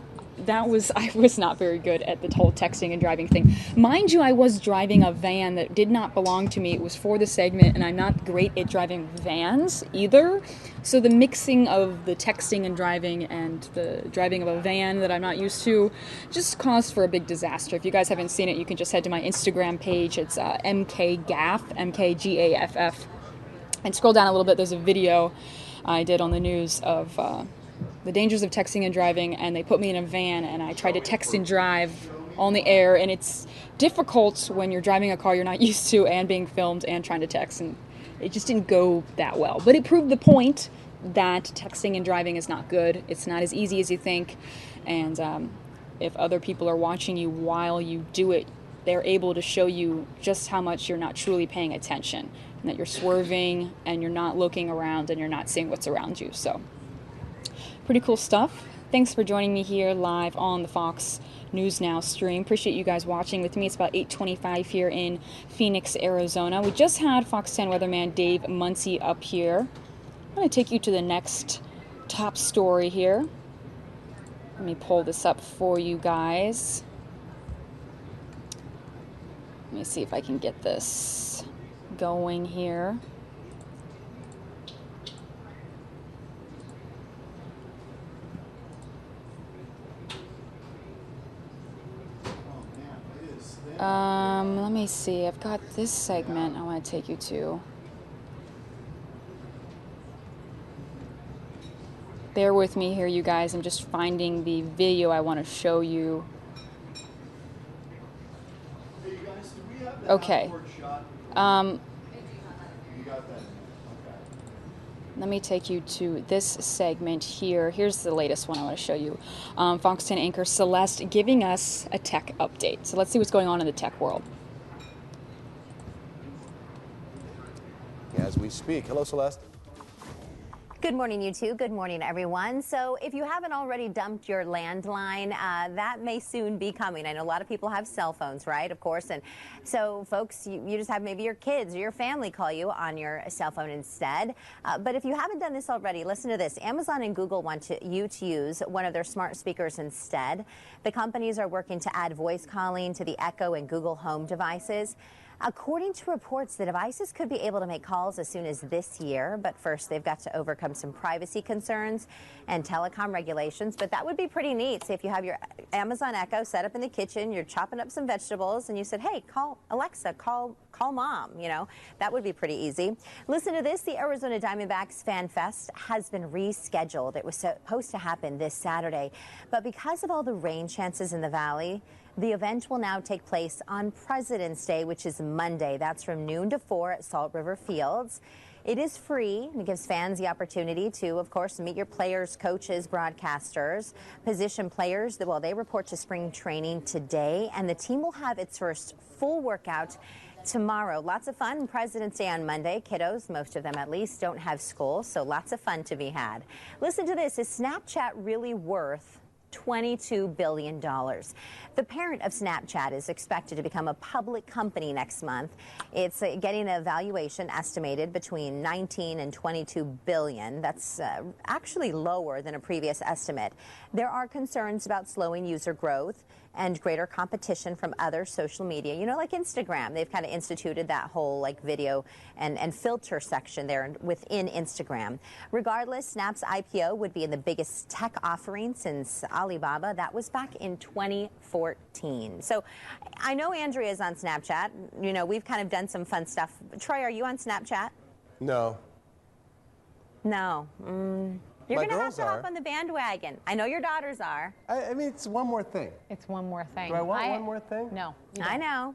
I was not very good at the whole texting and driving thing. Mind you, I was driving a van that did not belong to me. It was for the segment, and I'm not great at driving vans either. So the mixing of the texting and the driving of a van that I'm not used to just caused for a big disaster. If you guys haven't seen it, you can just head to my Instagram page. It's MKGAFF, MKGAFF. And scroll down a little bit. There's a video I did on the news of the dangers of texting and driving, and they put me in a van, and I tried to text and drive on the air, and it's difficult when you're driving a car you're not used to and being filmed and trying to text, and it just didn't go that well. But it proved the point that texting and driving is not good. It's not as easy as you think, and if other people are watching you while you do it, they're able to show you just how much you're not truly paying attention, and that you're swerving and you're not looking around and you're not seeing what's around you. So pretty cool stuff. Thanks for joining me here live on the Fox News Now stream. Appreciate you guys watching with me. It's about 8:25 here in Phoenix, Arizona. We just had Fox 10 weatherman Dave Muncie up here. I'm going to take you to the next top story here. Let me pull this up for you guys. Let me see if I can get this going here. Let me see. I've got this segment I want to take you to. Bear with me here, you guys. I'm just finding the video I want to show you. Okay. Let me take you to this segment here. Here's the latest one I want to show you. Fox 10 anchor Celeste giving us a tech update. So let's see what's going on in the tech world. As we speak. Hello, Celeste. Good morning, you two. Good morning, everyone. So if you haven't already dumped your landline, that may soon be coming. I know a lot of people have cell phones, right? Of course. And so, folks, you just have maybe your kids or your family call you on your cell phone instead. But if you haven't done this already, listen to this. Amazon and Google want you to use one of their smart speakers instead. The companies are working to add voice calling to the Echo and Google Home devices. According to reports, the devices could be able to make calls as soon as this year, but first they've got to overcome some privacy concerns and telecom regulations, but that would be pretty neat. Say if you have your Amazon Echo set up in the kitchen, you're chopping up some vegetables, and you said, hey, call Alexa, call mom, you know, that would be pretty easy. Listen to this, the Arizona Diamondbacks Fan Fest has been rescheduled. It was supposed to happen this Saturday, but because of all the rain chances in the valley, the event will now take place on President's Day, which is Monday. That's from noon to 4 at Salt River Fields. It is free, and it gives fans the opportunity to, of course, meet your players, coaches, broadcasters, position players. Well, they report to spring training today, and the team will have its first full workout tomorrow. Lots of fun. President's Day on Monday. Kiddos, most of them at least, don't have school, so lots of fun to be had. Listen to this. Is Snapchat really worth $22 billion. The parent of Snapchat is expected to become a public company next month. It's getting a valuation estimated between 19 and 22 billion. That's actually lower than a previous estimate. There are concerns about slowing user growth and greater competition from other social media. You know, like Instagram, they've kind of instituted that whole like video and filter section there within Instagram. Regardless, Snap's IPO would be in the biggest tech offering since Alibaba. That was back in 2014. So I know Andrea's on Snapchat. You know, we've kind of done some fun stuff. Troy, are you on Snapchat? No. No. You're going to have to hop on the bandwagon. I know your daughters are. I mean, it's one more thing. It's one more thing. Do I want one more thing? No. I know.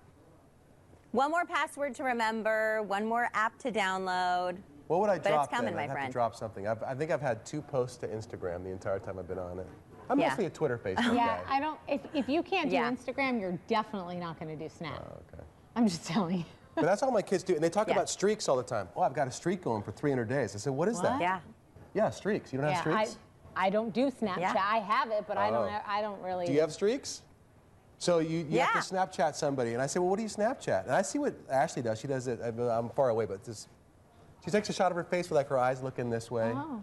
One more password to remember, one more app to download. What would I But drop it's coming, then? my I'd have friend. to drop something. I think I've had 2 posts to Instagram the entire time I've been on it. I'm Yeah. mostly a Twitter, Facebook Yeah, guy. I don't. If you can't do Yeah. Instagram, you're definitely not going to do Snap. Oh, okay. I'm just telling you. But that's all my kids do. And they talk Yeah. about streaks all the time. Oh, I've got a streak going for 300 days. I said, what is that? What? Yeah. Yeah, streaks. You don't have streaks? I don't do Snapchat. Yeah. I have it, but I Oh. don't really. Do you have streaks? So you have to Snapchat somebody. And I say, well, what do you Snapchat? And I see what Ashley does. She does it. I'm far away, but just, she takes a shot of her face with like her eyes looking this way. Oh,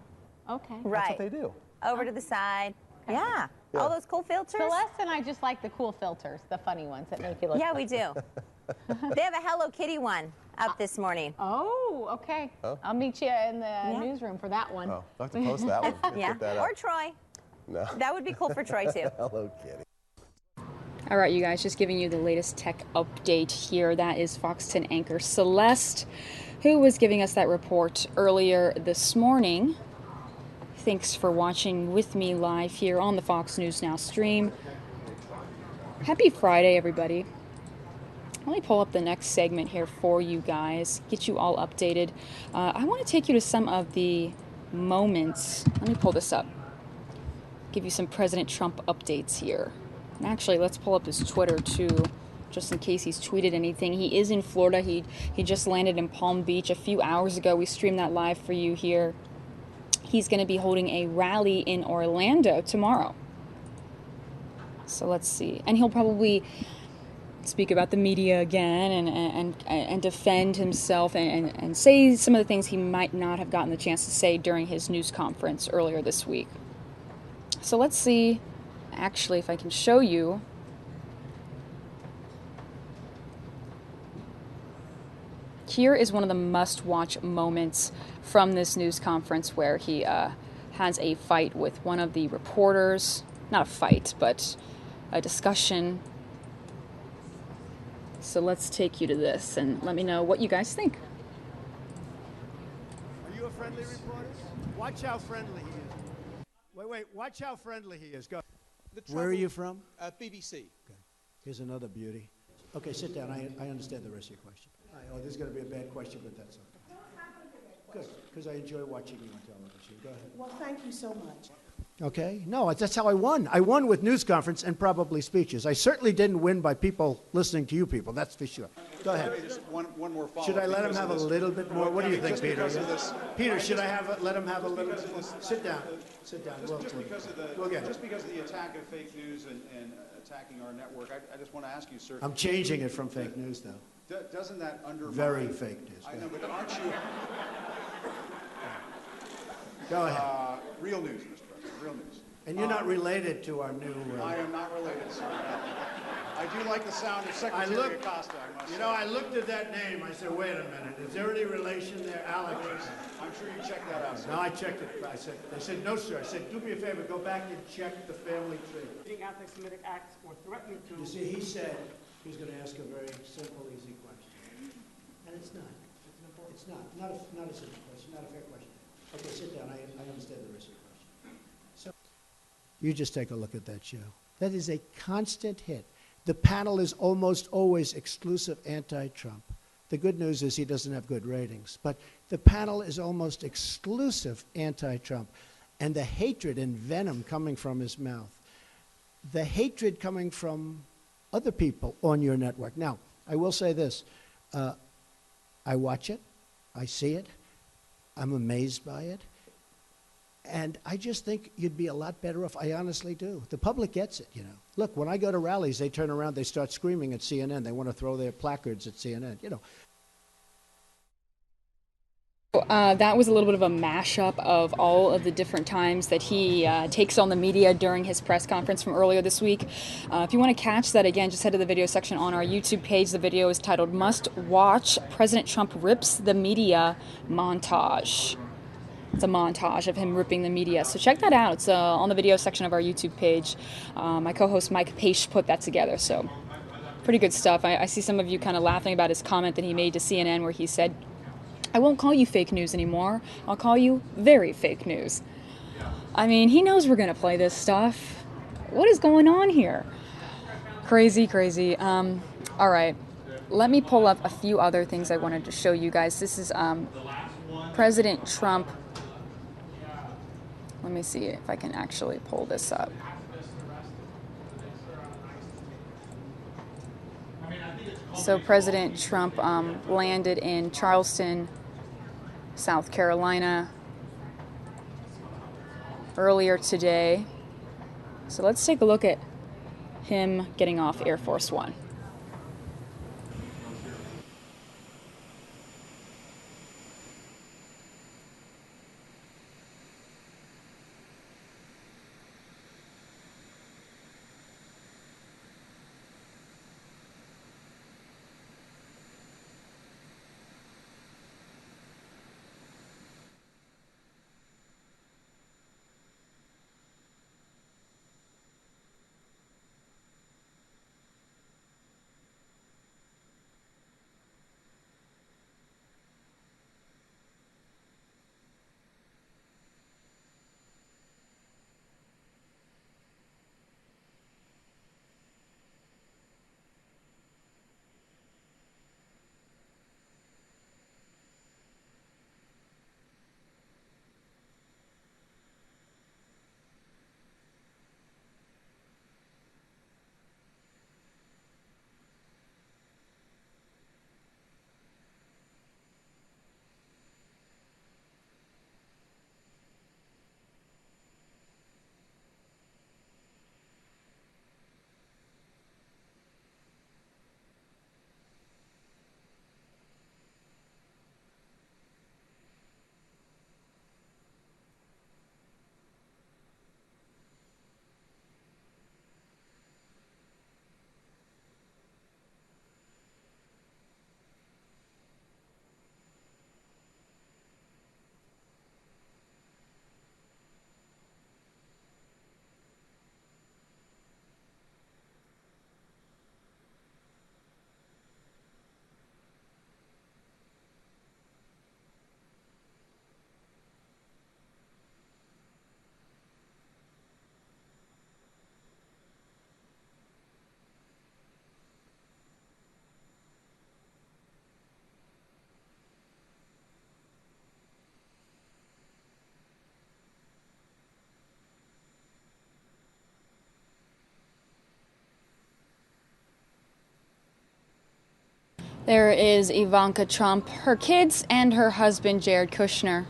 okay. Right. That's what they do. Over to the side. Yeah. All those cool filters. Celeste and I just like the cool filters, the funny ones that make you look. Yeah, we do. They have a Hello Kitty one up this morning. Oh, okay. Oh. I'll meet you in the newsroom for that one. Oh, I'll have to post that one. Yeah. Put that up. Or Troy. No. That would be cool for Troy, too. Hello, Kitty. All right, you guys, just giving you the latest tech update here. That is Fox 10 anchor Celeste, who was giving us that report earlier this morning. Thanks for watching with me live here on the Fox News Now stream. Happy Friday, everybody. Let me pull up the next segment here for you guys, get you all updated. I want to take you to some of the moments. Let me pull this up. Give you some President Trump updates here. And actually, let's pull up his Twitter too, just in case he's tweeted anything. He is in Florida. He just landed in Palm Beach a few hours ago. We streamed that live for you here. He's going to be holding a rally in Orlando tomorrow. So let's see. And he'll probably speak about the media again and defend himself and say some of the things he might not have gotten the chance to say during his news conference earlier this week. So let's see, actually, if I can show you. Here is one of the must-watch moments from this news conference where he has a fight with one of the reporters. Not a fight, but a discussion. So let's take you to this and let me know what you guys think. Are you a friendly reporter? Watch how friendly he is. Wait, watch how friendly he is. Go. Where are you from? BBC. Okay. Here's another beauty. Okay, sit down. I understand the rest of your question. Oh, this is going to be a bad question, but that's okay. Good, because I enjoy watching you on television. Go ahead. Well, thank you so much. Okay. No, that's how I won. I won with news conference and probably speeches. I certainly didn't win by people listening to you people. That's for sure. Go ahead. Just one more follow-up. Should I let him have a little bit more? What do you think, Peter? Peter, should I let him have a little bit more? Sit down. Sit down. Just because of the attack of fake news and attacking our network, I just want to ask you, sir. I'm changing it from fake news, though. Doesn't that undermine... Very fake news. I know, but aren't you... Go ahead. Real news, Mr. President, real news. And you're not related to our new... I am not related, sir. I do like the sound of Secretary Acosta, I must say. I looked at that name. I said, wait a minute. Is there any relation there, Alex? I'm sure you checked that out, sir. No, I checked it. They said, no, sir. I said, do me a favor. Go back and check the family tree. Anti-Semitic acts or threatening to... You see, he said he's going to ask a very simple, easy question. And it's not. It's not. Not a simple question. Not a fair question. Okay, sit down. I understand the rest of the question. So, you just take a look at that show. That is a constant hit. The panel is almost always exclusive anti-Trump. The good news is he doesn't have good ratings. But the panel is almost exclusive anti-Trump. And the hatred and venom coming from his mouth. The hatred coming from other people on your network. Now, I will say this. I watch it. I see it. I'm amazed by it. And I just think you'd be a lot better off. I honestly do. The public gets it, you know. Look, when I go to rallies, they turn around, they start screaming at CNN. They want to throw their placards at CNN, you know. That was a little bit of a mashup of all of the different times that he takes on the media during his press conference from earlier this week. If you want to catch that again, just head to the video section on our YouTube page. The video is titled "Must Watch President Trump Rips the Media Montage." It's a montage of him ripping the media. So check that out. It's on the video section of our YouTube page. My co-host Mike Page put that together. So pretty good stuff. I see some of you kind of laughing about his comment that he made to CNN where he said, "I won't call you fake news anymore. I'll call you very fake news." I mean, he knows we're going to play this stuff. What is going on here? Crazy, crazy. All right. let me pull up a few other things I wanted to show you guys. This is President Trump. Let me see if I can actually pull this up. So President Trump landed in Charleston, South Carolina earlier today. So let's take a look at him getting off Air Force One. There is Ivanka Trump, her kids, and her husband, Jared Kushner.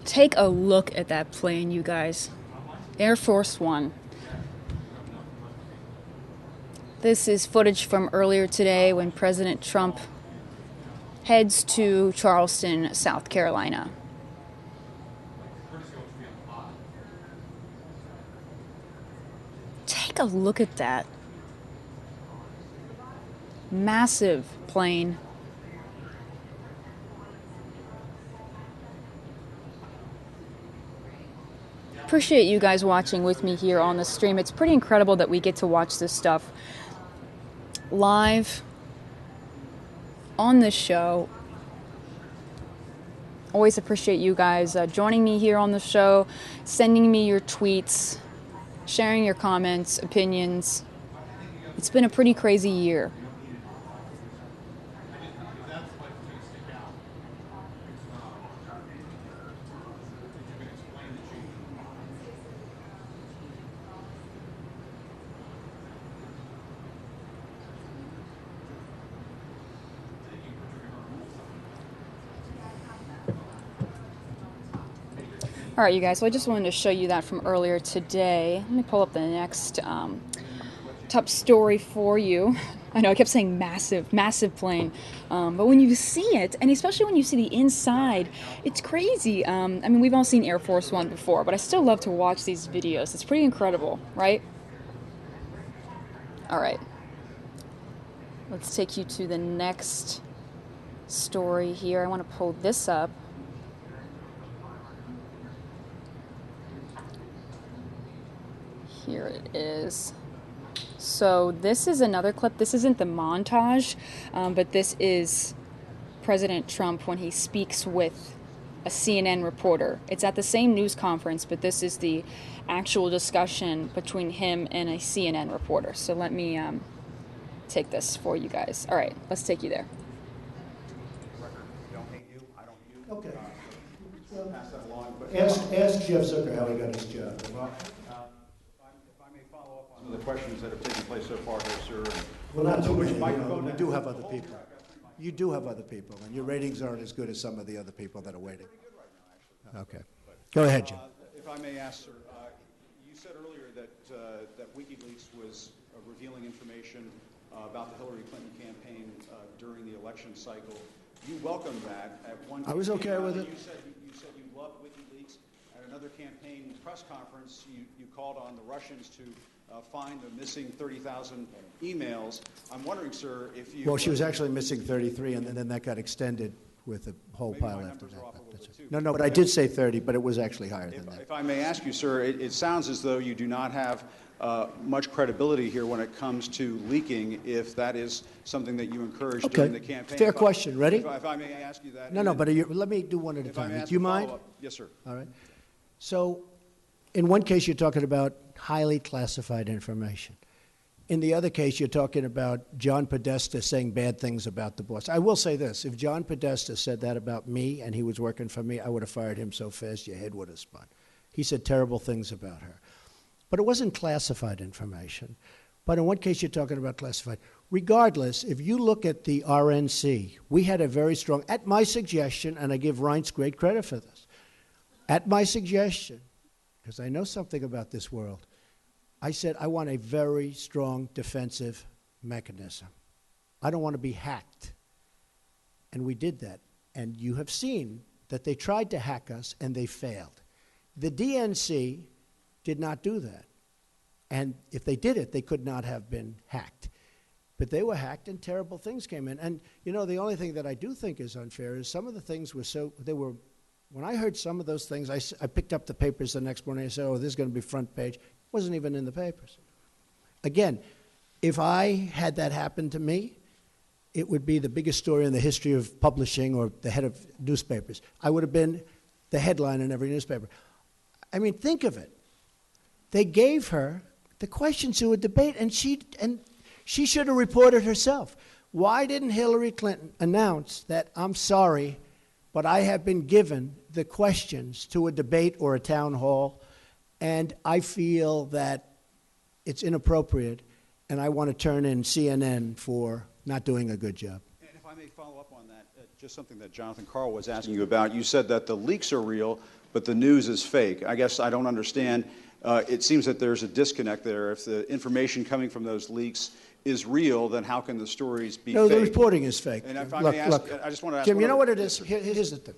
Take a look at that plane, you guys. Air Force One. This is footage from earlier today when President Trump heads to Charleston, South Carolina. Take a look at that. Massive plane. Appreciate you guys watching with me here on the stream. It's pretty incredible that we get to watch this stuff live on the show. Always appreciate you guys joining me here on the show, sending me your tweets, sharing your comments, opinions. It's been a pretty crazy year. All right, you guys, so I just wanted to show you that from earlier today. Let me pull up the next top story for you. I know I kept saying massive, massive plane, but when you see it, and especially when you see the inside, it's crazy. I mean, we've all seen Air Force One before, but I still love to watch these videos. It's pretty incredible, right? All right. Let's take you to the next story here. I want to pull this up. Here it is. So this is another clip. This isn't the montage, but this is President Trump when he speaks with a CNN reporter. It's at the same news conference, but this is the actual discussion between him and a CNN reporter. So let me take this for you guys. All right, let's take you there. Okay. Ask Jeff Zucker how he got his job. Well, if I may follow up on some of the questions that have taken place so far here, sir. Well, not too many. You do have other people. You do have other people, and your ratings aren't as good as some of the other people that are waiting. Okay. Go ahead, Jim. If I may ask, sir, you said earlier that WikiLeaks was revealing information about the Hillary Clinton campaign during the election cycle. You welcomed that at one. I was okay with it. You said you loved WikiLeaks. At another campaign press conference, you called on the Russians to find the missing 30,000 emails. I'm wondering, sir, if you... Well, she was actually missing 33, and then that got extended with a whole pile after that. No, but I did say 30, but it was actually higher than that. If I may ask you, sir, it sounds as though you do not have much credibility here when it comes to leaking, if that is something that you encouraged during the campaign. Fair question. Ready? If I may ask you that. No, but let me do one at a time. Do you mind? Yes, sir. All right. So, in one case, you're talking about highly classified information. In the other case, you're talking about John Podesta saying bad things about the boss. I will say this. If John Podesta said that about me and he was working for me, I would have fired him so fast your head would have spun. He said terrible things about her. But it wasn't classified information. But in one case, you're talking about classified. Regardless, if you look at the RNC, we had a very strong, at my suggestion, and I give Reince great credit for this, at my suggestion, because I know something about this world, I said I want a very strong defensive mechanism. I don't want to be hacked. And we did that. And you have seen that they tried to hack us and they failed. The DNC did not do that. And if they did it, they could not have been hacked. But they were hacked and terrible things came in. And, you know, the only thing that I do think is unfair is some of the things were so, they were, when I heard some of those things, I picked up the papers the next morning. I said, oh, this is going to be front page. It wasn't even in the papers. Again, if I had that happen to me, it would be the biggest story in the history of publishing or the head of newspapers. I would have been the headline in every newspaper. I mean, think of it. They gave her the questions to a debate, and she should have reported herself. Why didn't Hillary Clinton announce that, I'm sorry, but I have been given the questions to a debate or a town hall, and I feel that it's inappropriate, and I want to turn in CNN for not doing a good job. And if I may follow up on that, just something that Jonathan Carl was asking you about. You said that the leaks are real, but the news is fake. I guess I don't understand. It seems that there's a disconnect there. If the information coming from those leaks is real, then how can the stories be fake? No, the reporting is fake. And if I may ask, I just want to ask Jim, you know what it is? Here's the thing.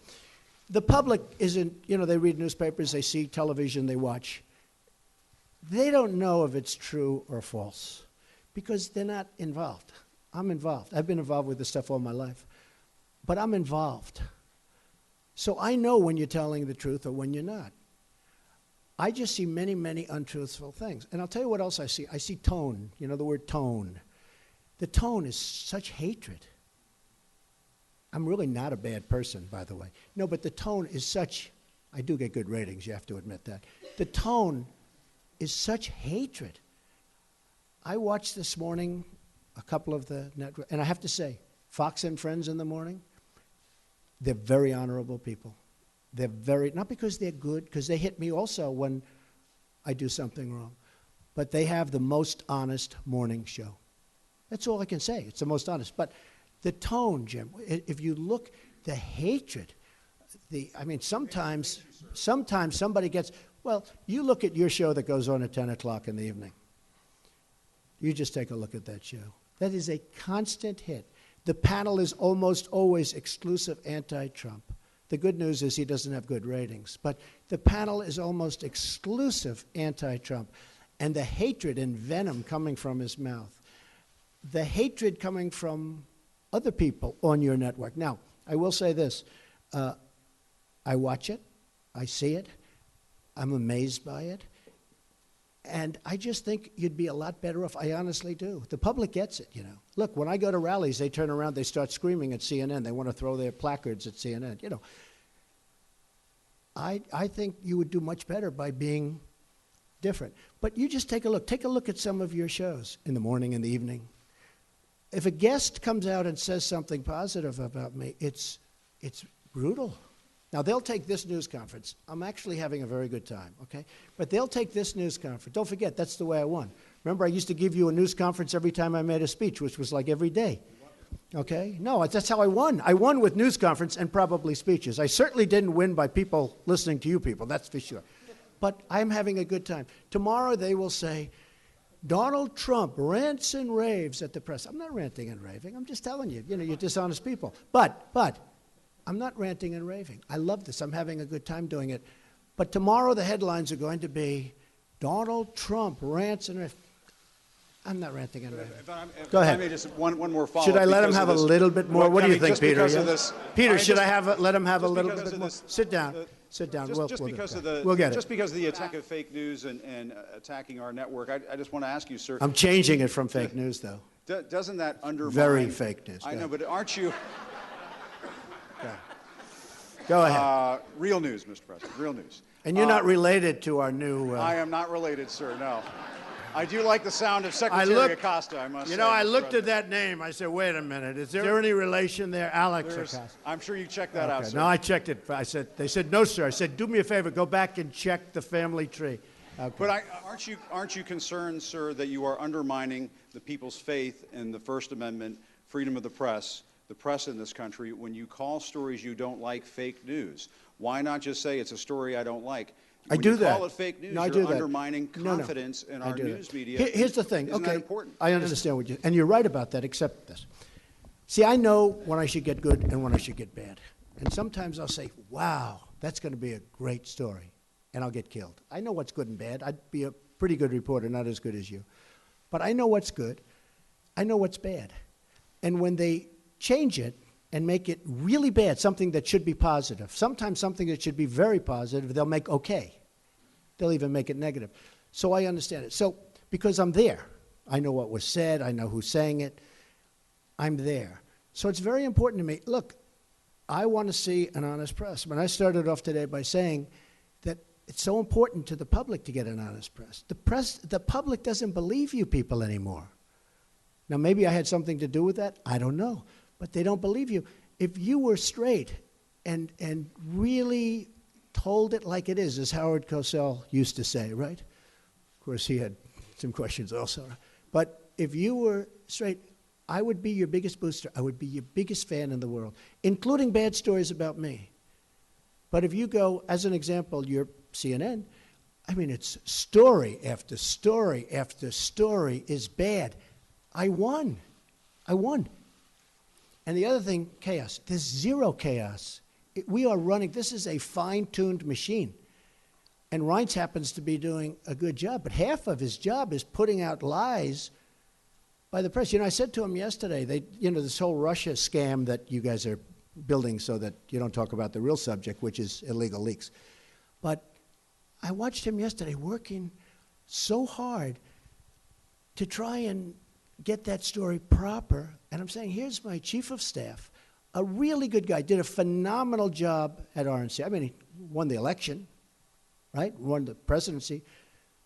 The public isn't, you know, they read newspapers, they see television, they watch. They don't know if it's true or false because they're not involved. I'm involved. I've been involved with this stuff all my life. But I'm involved. So I know when you're telling the truth or when you're not. I just see many, many untruthful things. And I'll tell you what else I see. I see tone. You know the word tone. The tone is such hatred. I'm really not a bad person, by the way. No, but the tone is such, I do get good ratings, you have to admit that. The tone is such hatred. I watched this morning a couple of the network, and I have to say, Fox and Friends in the morning, they're very honorable people. They're very, not because they're good, because they hit me also when I do something wrong, but they have the most honest morning show. That's all I can say. It's the most honest. But the tone, Jim, if you look, the hatred, I mean, sometimes somebody gets, well, you look at your show that goes on at 10 o'clock in the evening. You just take a look at that show. That is a constant hit. The panel is almost always exclusive anti-Trump. The good news is he doesn't have good ratings. But the panel is almost exclusive anti-Trump. And the hatred and venom coming from his mouth, the hatred coming from other people on your network. Now, I will say this. I watch it. I see it. I'm amazed by it. And I just think you'd be a lot better off. I honestly do. The public gets it, you know. Look, when I go to rallies, they turn around, they start screaming at CNN. They want to throw their placards at CNN, you know. I think you would do much better by being different. But you just take a look. Take a look at some of your shows in the morning and the evening. If a guest comes out and says something positive about me, it's brutal. Now, they'll take this news conference. I'm actually having a very good time, okay? But they'll take this news conference. Don't forget, that's the way I won. Remember, I used to give you a news conference every time I made a speech, which was like every day, okay? No, that's how I won. I won with news conference and probably speeches. I certainly didn't win by people listening to you people, that's for sure. But I'm having a good time. Tomorrow they will say, Donald Trump rants and raves at the press. I'm not ranting and raving. I'm just telling you, you know, you're dishonest people. But I'm not ranting and raving. I love this. I'm having a good time doing it. But tomorrow the headlines are going to be Donald Trump rants and raves. I'm not ranting and raving. Go ahead. I may just one more follow-up. Should I let him have a little bit more? What do you think, Peter? Peter, should I let him have a little bit more? Sit down. Sit down. We'll get it. Just because of the attack of fake news and attacking our network, I just want to ask you, sir. I'm changing it from fake news, though. Doesn't that undermine? Very fake news. I know, but aren't you? Go ahead. Real news, Mr. President, real news. And you're not related to our new... I am not related, sir, no. I do like the sound of Secretary Acosta, I must say. You know, I looked at that name. I said, wait a minute. Is there any relation there? Alex Acosta. I'm sure you checked that out, sir. No, I checked it. They said, no, sir. I said, do me a favor. Go back and check the family tree. Okay. But aren't you concerned, sir, that you are undermining the people's faith in the First Amendment, freedom of the press in this country, when you call stories you don't like fake news? Why not just say it's a story I don't like? I do that. When you call it fake news, you're undermining confidence in our news media. Here's the thing. Isn't that important? I understand what you... And you're right about that, except this. See, I know when I should get good and when I should get bad. And sometimes I'll say, wow, that's going to be a great story. And I'll get killed. I know what's good and bad. I'd be a pretty good reporter, not as good as you. But I know what's good. I know what's bad. And when they change it and make it really bad, something that should be positive, sometimes something that should be very positive, they'll make okay. They'll even make it negative. So I understand it. So because I'm there, I know what was said, I know who's saying it, I'm there. So it's very important to me. Look, I want to see an honest press. When I started off today by saying that it's so important to the public to get an honest press. The public doesn't believe you people anymore. Now, maybe I had something to do with that. I don't know. But they don't believe you. If you were straight and really told it like it is, as Howard Cosell used to say, right? Of course, he had some questions also. But if you were straight, I would be your biggest booster. I would be your biggest fan in the world, including bad stories about me. But if you go, as an example, you're CNN, I mean, it's story after story after story is bad. I won. And the other thing, chaos. There's zero chaos. We are running, this is a fine-tuned machine. And Reince happens to be doing a good job, but half of his job is putting out lies by the press. You know, I said to him yesterday, this whole Russia scam that you guys are building so that you don't talk about the real subject, which is illegal leaks. But I watched him yesterday working so hard to try and get that story proper. And I'm saying, here's my chief of staff, a really good guy, did a phenomenal job at RNC. I mean, he won the election, right? Won the presidency.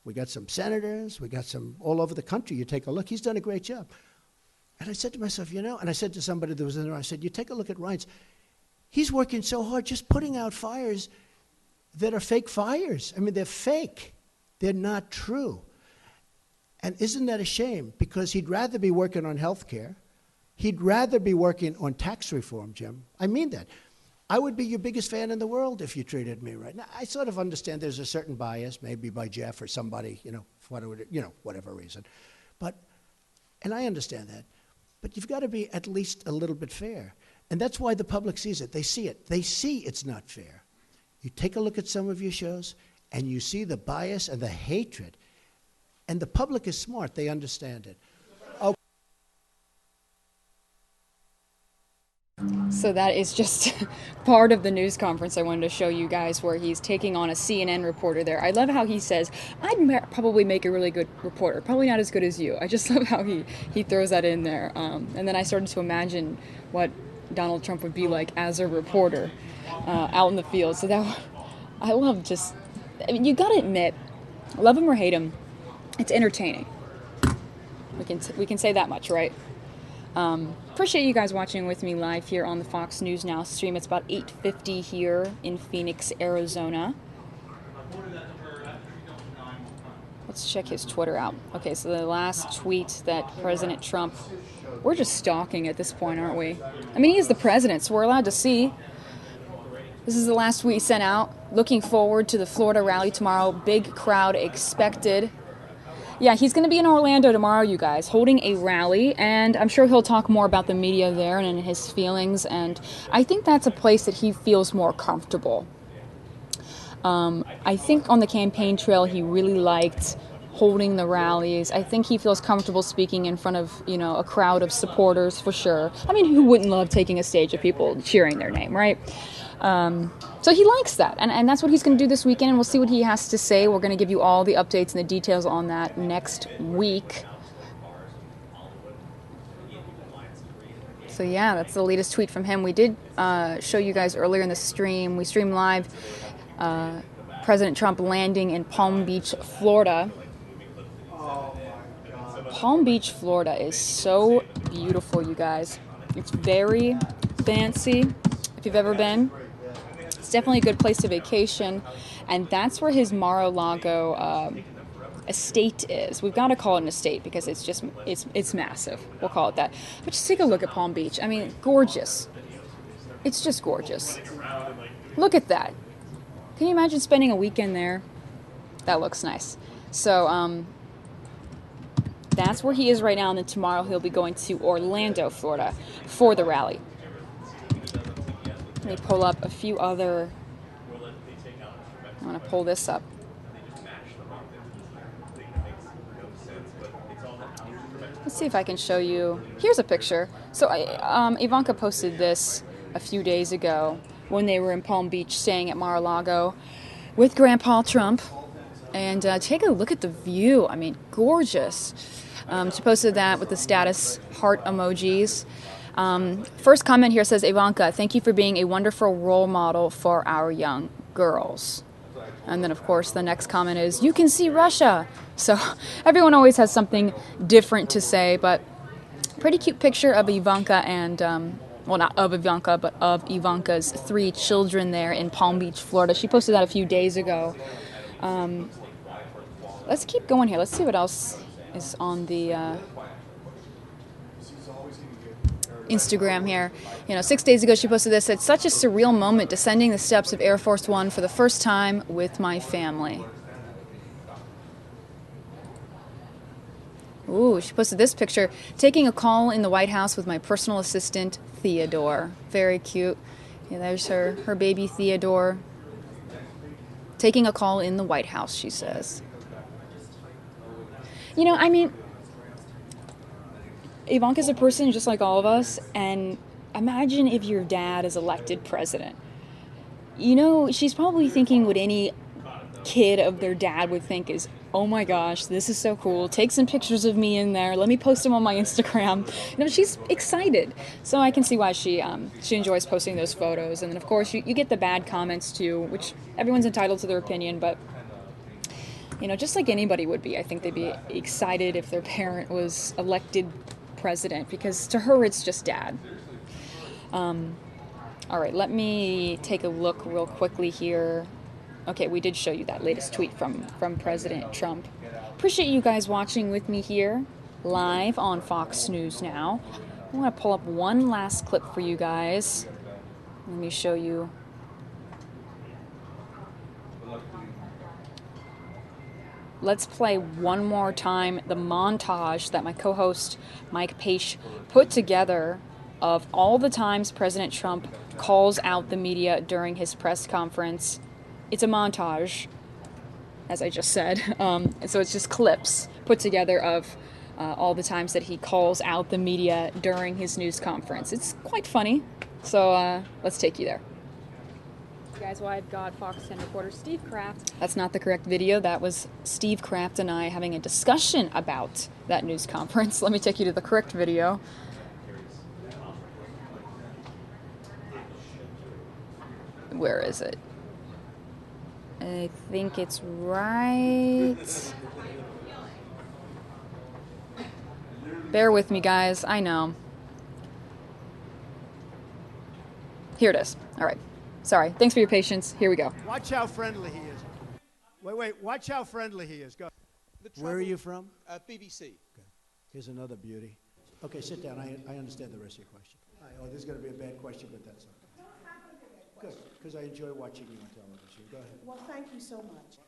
We got some senators. We got some all over the country. You take a look. He's done a great job. And I said to myself, and I said to somebody that was in there, I said, you take a look at Reince. He's working so hard just putting out fires that are fake fires. I mean, they're fake. They're not true. And isn't that a shame? Because he'd rather be working on health care. He'd rather be working on tax reform, Jim. I mean that. I would be your biggest fan in the world if you treated me right. Now, I sort of understand there's a certain bias, maybe by Jeff or somebody, for whatever reason. And I understand that. But you've got to be at least a little bit fair. And that's why the public sees it. They see it. They see it's not fair. You take a look at some of your shows, and you see the bias and the hatred. And the public is smart. They understand it. So that is just part of the news conference I wanted to show you guys, where he's taking on a CNN reporter there. I love how he says, I'd probably make a really good reporter, probably not as good as you. I just love how he throws that in there. And then I started to imagine what Donald Trump would be like as a reporter out in the field. So I love just, I mean, you gotta admit, love him or hate him, it's entertaining. We can say that much, right? Appreciate you guys watching with me live here on the Fox News Now stream. It's about 8:50 here in Phoenix, Arizona. Let's check his Twitter out. Okay, so the last tweet that President Trump, we're just stalking at this point, aren't we? I mean, he is the president, so we're allowed to see. This is the last tweet he sent out. Looking forward to the Florida rally tomorrow. Big crowd expected. Yeah, he's going to be in Orlando tomorrow, you guys, holding a rally, and I'm sure he'll talk more about the media there and his feelings, and I think that's a place that he feels more comfortable. I think on the campaign trail he really liked holding the rallies. I think he feels comfortable speaking in front of, you know, a crowd of supporters for sure. I mean, who wouldn't love taking a stage of people cheering their name, right? So he likes that, and that's what he's going to do this weekend, and we'll see what he has to say. We're going to give you all the updates and the details on that next week. So yeah, that's the latest tweet from him. We did show you guys earlier in the stream. We streamed live President Trump landing in Palm Beach, Florida. Palm Beach, Florida is so beautiful, you guys. It's very fancy, if you've ever been. It's definitely a good place to vacation, and that's where his Mar-a-Lago estate is. We've got to call it an estate because it's massive. We'll call it that. But just take a look at Palm Beach. I mean, gorgeous. It's just gorgeous. Look at that. Can you imagine spending a weekend there? That looks nice. So that's where he is right now, and then tomorrow he'll be going to Orlando, Florida for the rally. Let me pull up a few other, I want to pull this up. Let's see if I can show you. Here's a picture. So Ivanka posted this a few days ago when they were in Palm Beach staying at Mar-a-Lago with Grandpa Trump. And take a look at the view. I mean, gorgeous. She posted that with the status heart emojis. First comment here says, Ivanka, thank you for being a wonderful role model for our young girls. And then, of course, the next comment is, you can see Russia. So everyone always has something different to say, but pretty cute picture of Ivanka and, well, not of Ivanka, but of Ivanka's 3 children there in Palm Beach, Florida. She posted that a few days ago. Let's keep going here. Let's see what else is on the Instagram here. You know, 6 days ago she posted this. It's such a surreal moment descending the steps of Air Force One for the first time with my family. Ooh, she posted this picture. Taking a call in the White House with my personal assistant, Theodore. Very cute. Yeah, there's her baby Theodore. Taking a call in the White House, she says. You know, I mean, Ivanka's a person just like all of us, and imagine if your dad is elected president. You know, she's probably thinking what any kid of their dad would think is, oh my gosh, this is so cool. Take some pictures of me in there. Let me post them on my Instagram. You know, she's excited. So I can see why she enjoys posting those photos. And then, of course, you get the bad comments too, which everyone's entitled to their opinion, but you know, just like anybody would be, I think they'd be excited if their parent was elected president, because to her it's just dad. All right, let me take a look real quickly here. Okay, we did show you that latest tweet from President Trump. Appreciate you guys watching with me here live on Fox News Now. I'm going to pull up one last clip for you guys. Let me show you. Let's play one more time the montage that my co-host Mike Page put together of all the times President Trump calls out the media during his press conference. It's a montage, as I just said. So it's just clips put together of all the times that he calls out the media during his news conference. It's quite funny. So let's take you there. Guys, well, I've got Fox 10 reporter Steve Kraft. That's not the correct video. That was Steve Kraft and I having a discussion about that news conference. Let me take you to the correct video. Where is it? I think it's right. Bear with me, guys. I know. Here it is. All right. Sorry. Thanks for your patience. Here we go. Watch how friendly he is. Wait. Watch how friendly he is. Go. Where are you from? BBC. Okay. Here's another beauty. Okay, sit down. I understand the rest of your question. Oh, this is going to be a bad question, but that's okay. Good, because I enjoy watching you on television. Go ahead. Well, thank you so much.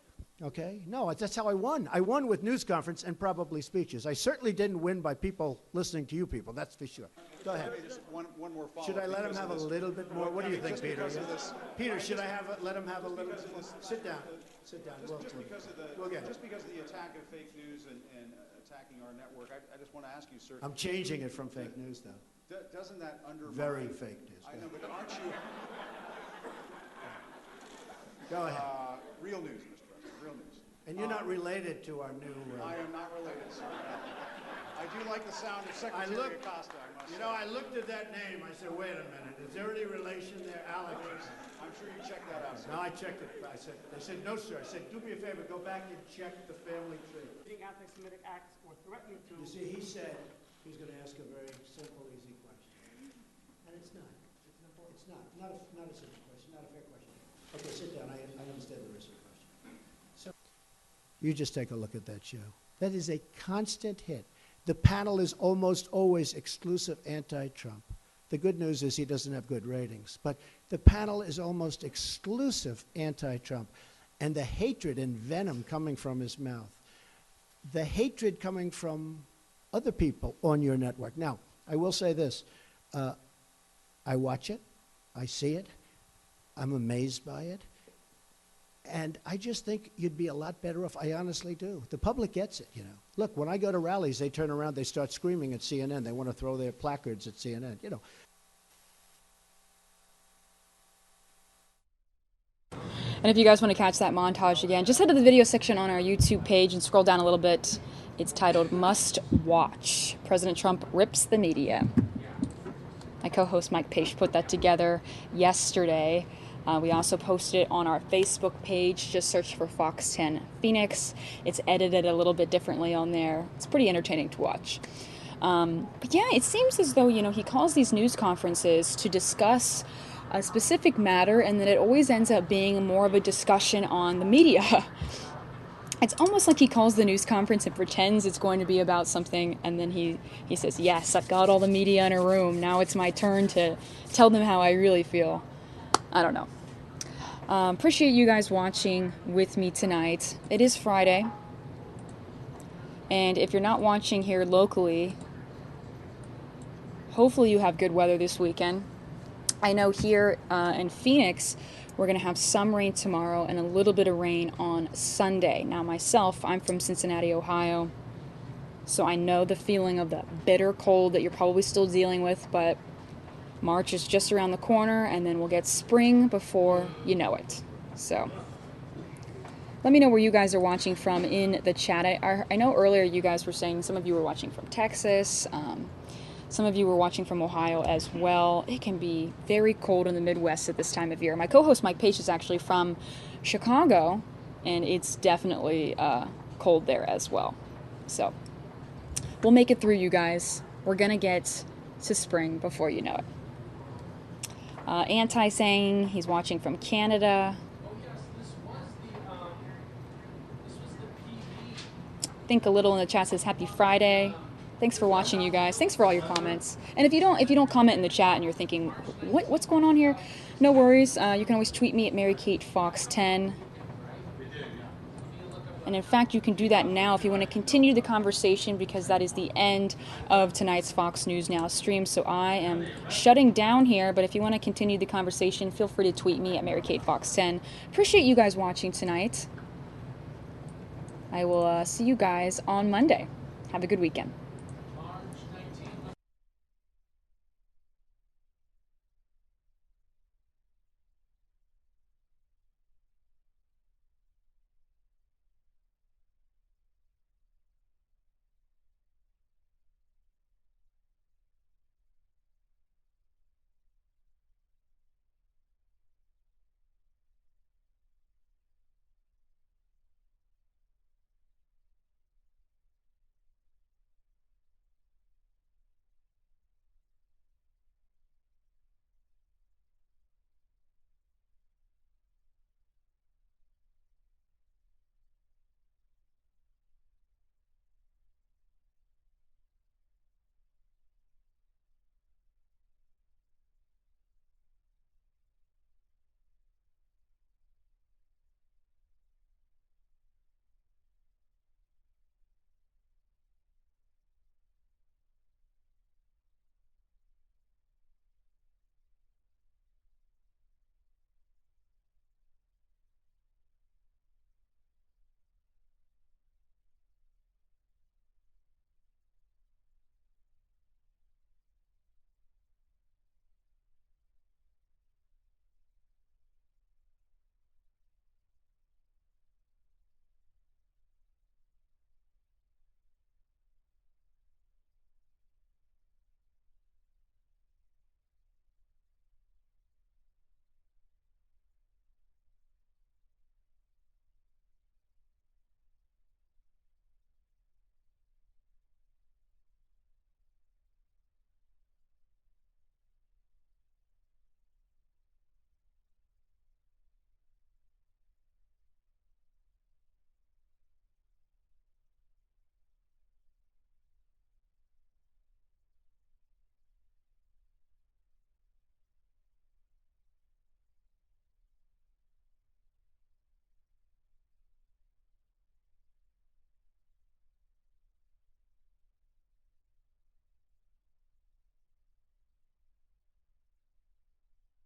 Okay. No, that's how I won. I won with news conference and probably speeches. I certainly didn't win by people listening to you people. That's for sure. Go ahead. Just one more follow-up. Should I let him have a little bit more? What do you think, Peter? Peter, should I let him have a little bit more? Sit down. Sit down. Just because of the attack of fake news and attacking our network, I just want to ask you, sir. I'm changing it from fake news, though. Doesn't that undermine? Very fake news. I know, but aren't you? Go ahead. Real news, Mr. President. Real news. And you're not related to our new... I am not related, sir. I do like the sound of Secretary Acosta, I must say. I looked at that name. I said, wait a minute. Is there any relation there? Alex? I'm sure you checked that out, sir. No, I checked it. They said, no, sir. I said, do me a favor. Go back and check the family tree. Anti-Semitic acts or threatening to... You see, he said he's going to ask a very simple, easy question. And it's not. It's not. Not a simple question. Not a fair question. Okay, sit down. I understand the rest of the question. So, you just take a look at that show. That is a constant hit. The panel is almost always exclusive anti-Trump. The good news is he doesn't have good ratings. But the panel is almost exclusive anti-Trump. And the hatred and venom coming from his mouth. The hatred coming from other people on your network. Now, I will say this. I watch it. I see it. I'm amazed by it. And I just think you'd be a lot better off. I honestly do. The public gets it, you know. Look, when I go to rallies, they turn around, they start screaming at CNN. They want to throw their placards at CNN, you know. And if you guys want to catch that montage again, just head to the video section on our YouTube page and scroll down a little bit. It's titled Must Watch. President Trump rips the media. My co-host Mike Page put that together yesterday. We also posted it on our Facebook page. Just search for Fox 10 Phoenix. It's edited a little bit differently on there. It's pretty entertaining to watch. But yeah, it seems as though, you know, he calls these news conferences to discuss a specific matter, and then it always ends up being more of a discussion on the media. It's almost like he calls the news conference and pretends it's going to be about something, and then he says, yes, I've got all the media in a room. Now it's my turn to tell them how I really feel. I don't know. Appreciate you guys watching with me tonight. It is Friday. And if you're not watching here locally, hopefully you have good weather this weekend. I know here in Phoenix, we're going to have some rain tomorrow and a little bit of rain on Sunday. Now myself, I'm from Cincinnati, Ohio. So I know the feeling of the bitter cold that you're probably still dealing with, but March is just around the corner, and then we'll get spring before you know it. So let me know where you guys are watching from in the chat. I know earlier you guys were saying some of you were watching from Texas. Some of you were watching from Ohio as well. It can be very cold in the Midwest at this time of year. My co-host Mike Page is actually from Chicago, and it's definitely cold there as well. So we'll make it through, you guys. We're going to get to spring before you know it. Anti saying he's watching from Canada. Think a little in the chat says happy Friday. Thanks for watching, you guys. Thanks for all your comments. And if you don't comment in the chat and you're thinking what's going on here, no worries. You can always tweet me at MaryKateFox10. And in fact, you can do that now if you want to continue the conversation, because that is the end of tonight's Fox News Now stream. So I am shutting down here, but if you want to continue the conversation, feel free to tweet me at MaryKateFox10. Appreciate you guys watching tonight. I will see you guys on Monday. Have a good weekend.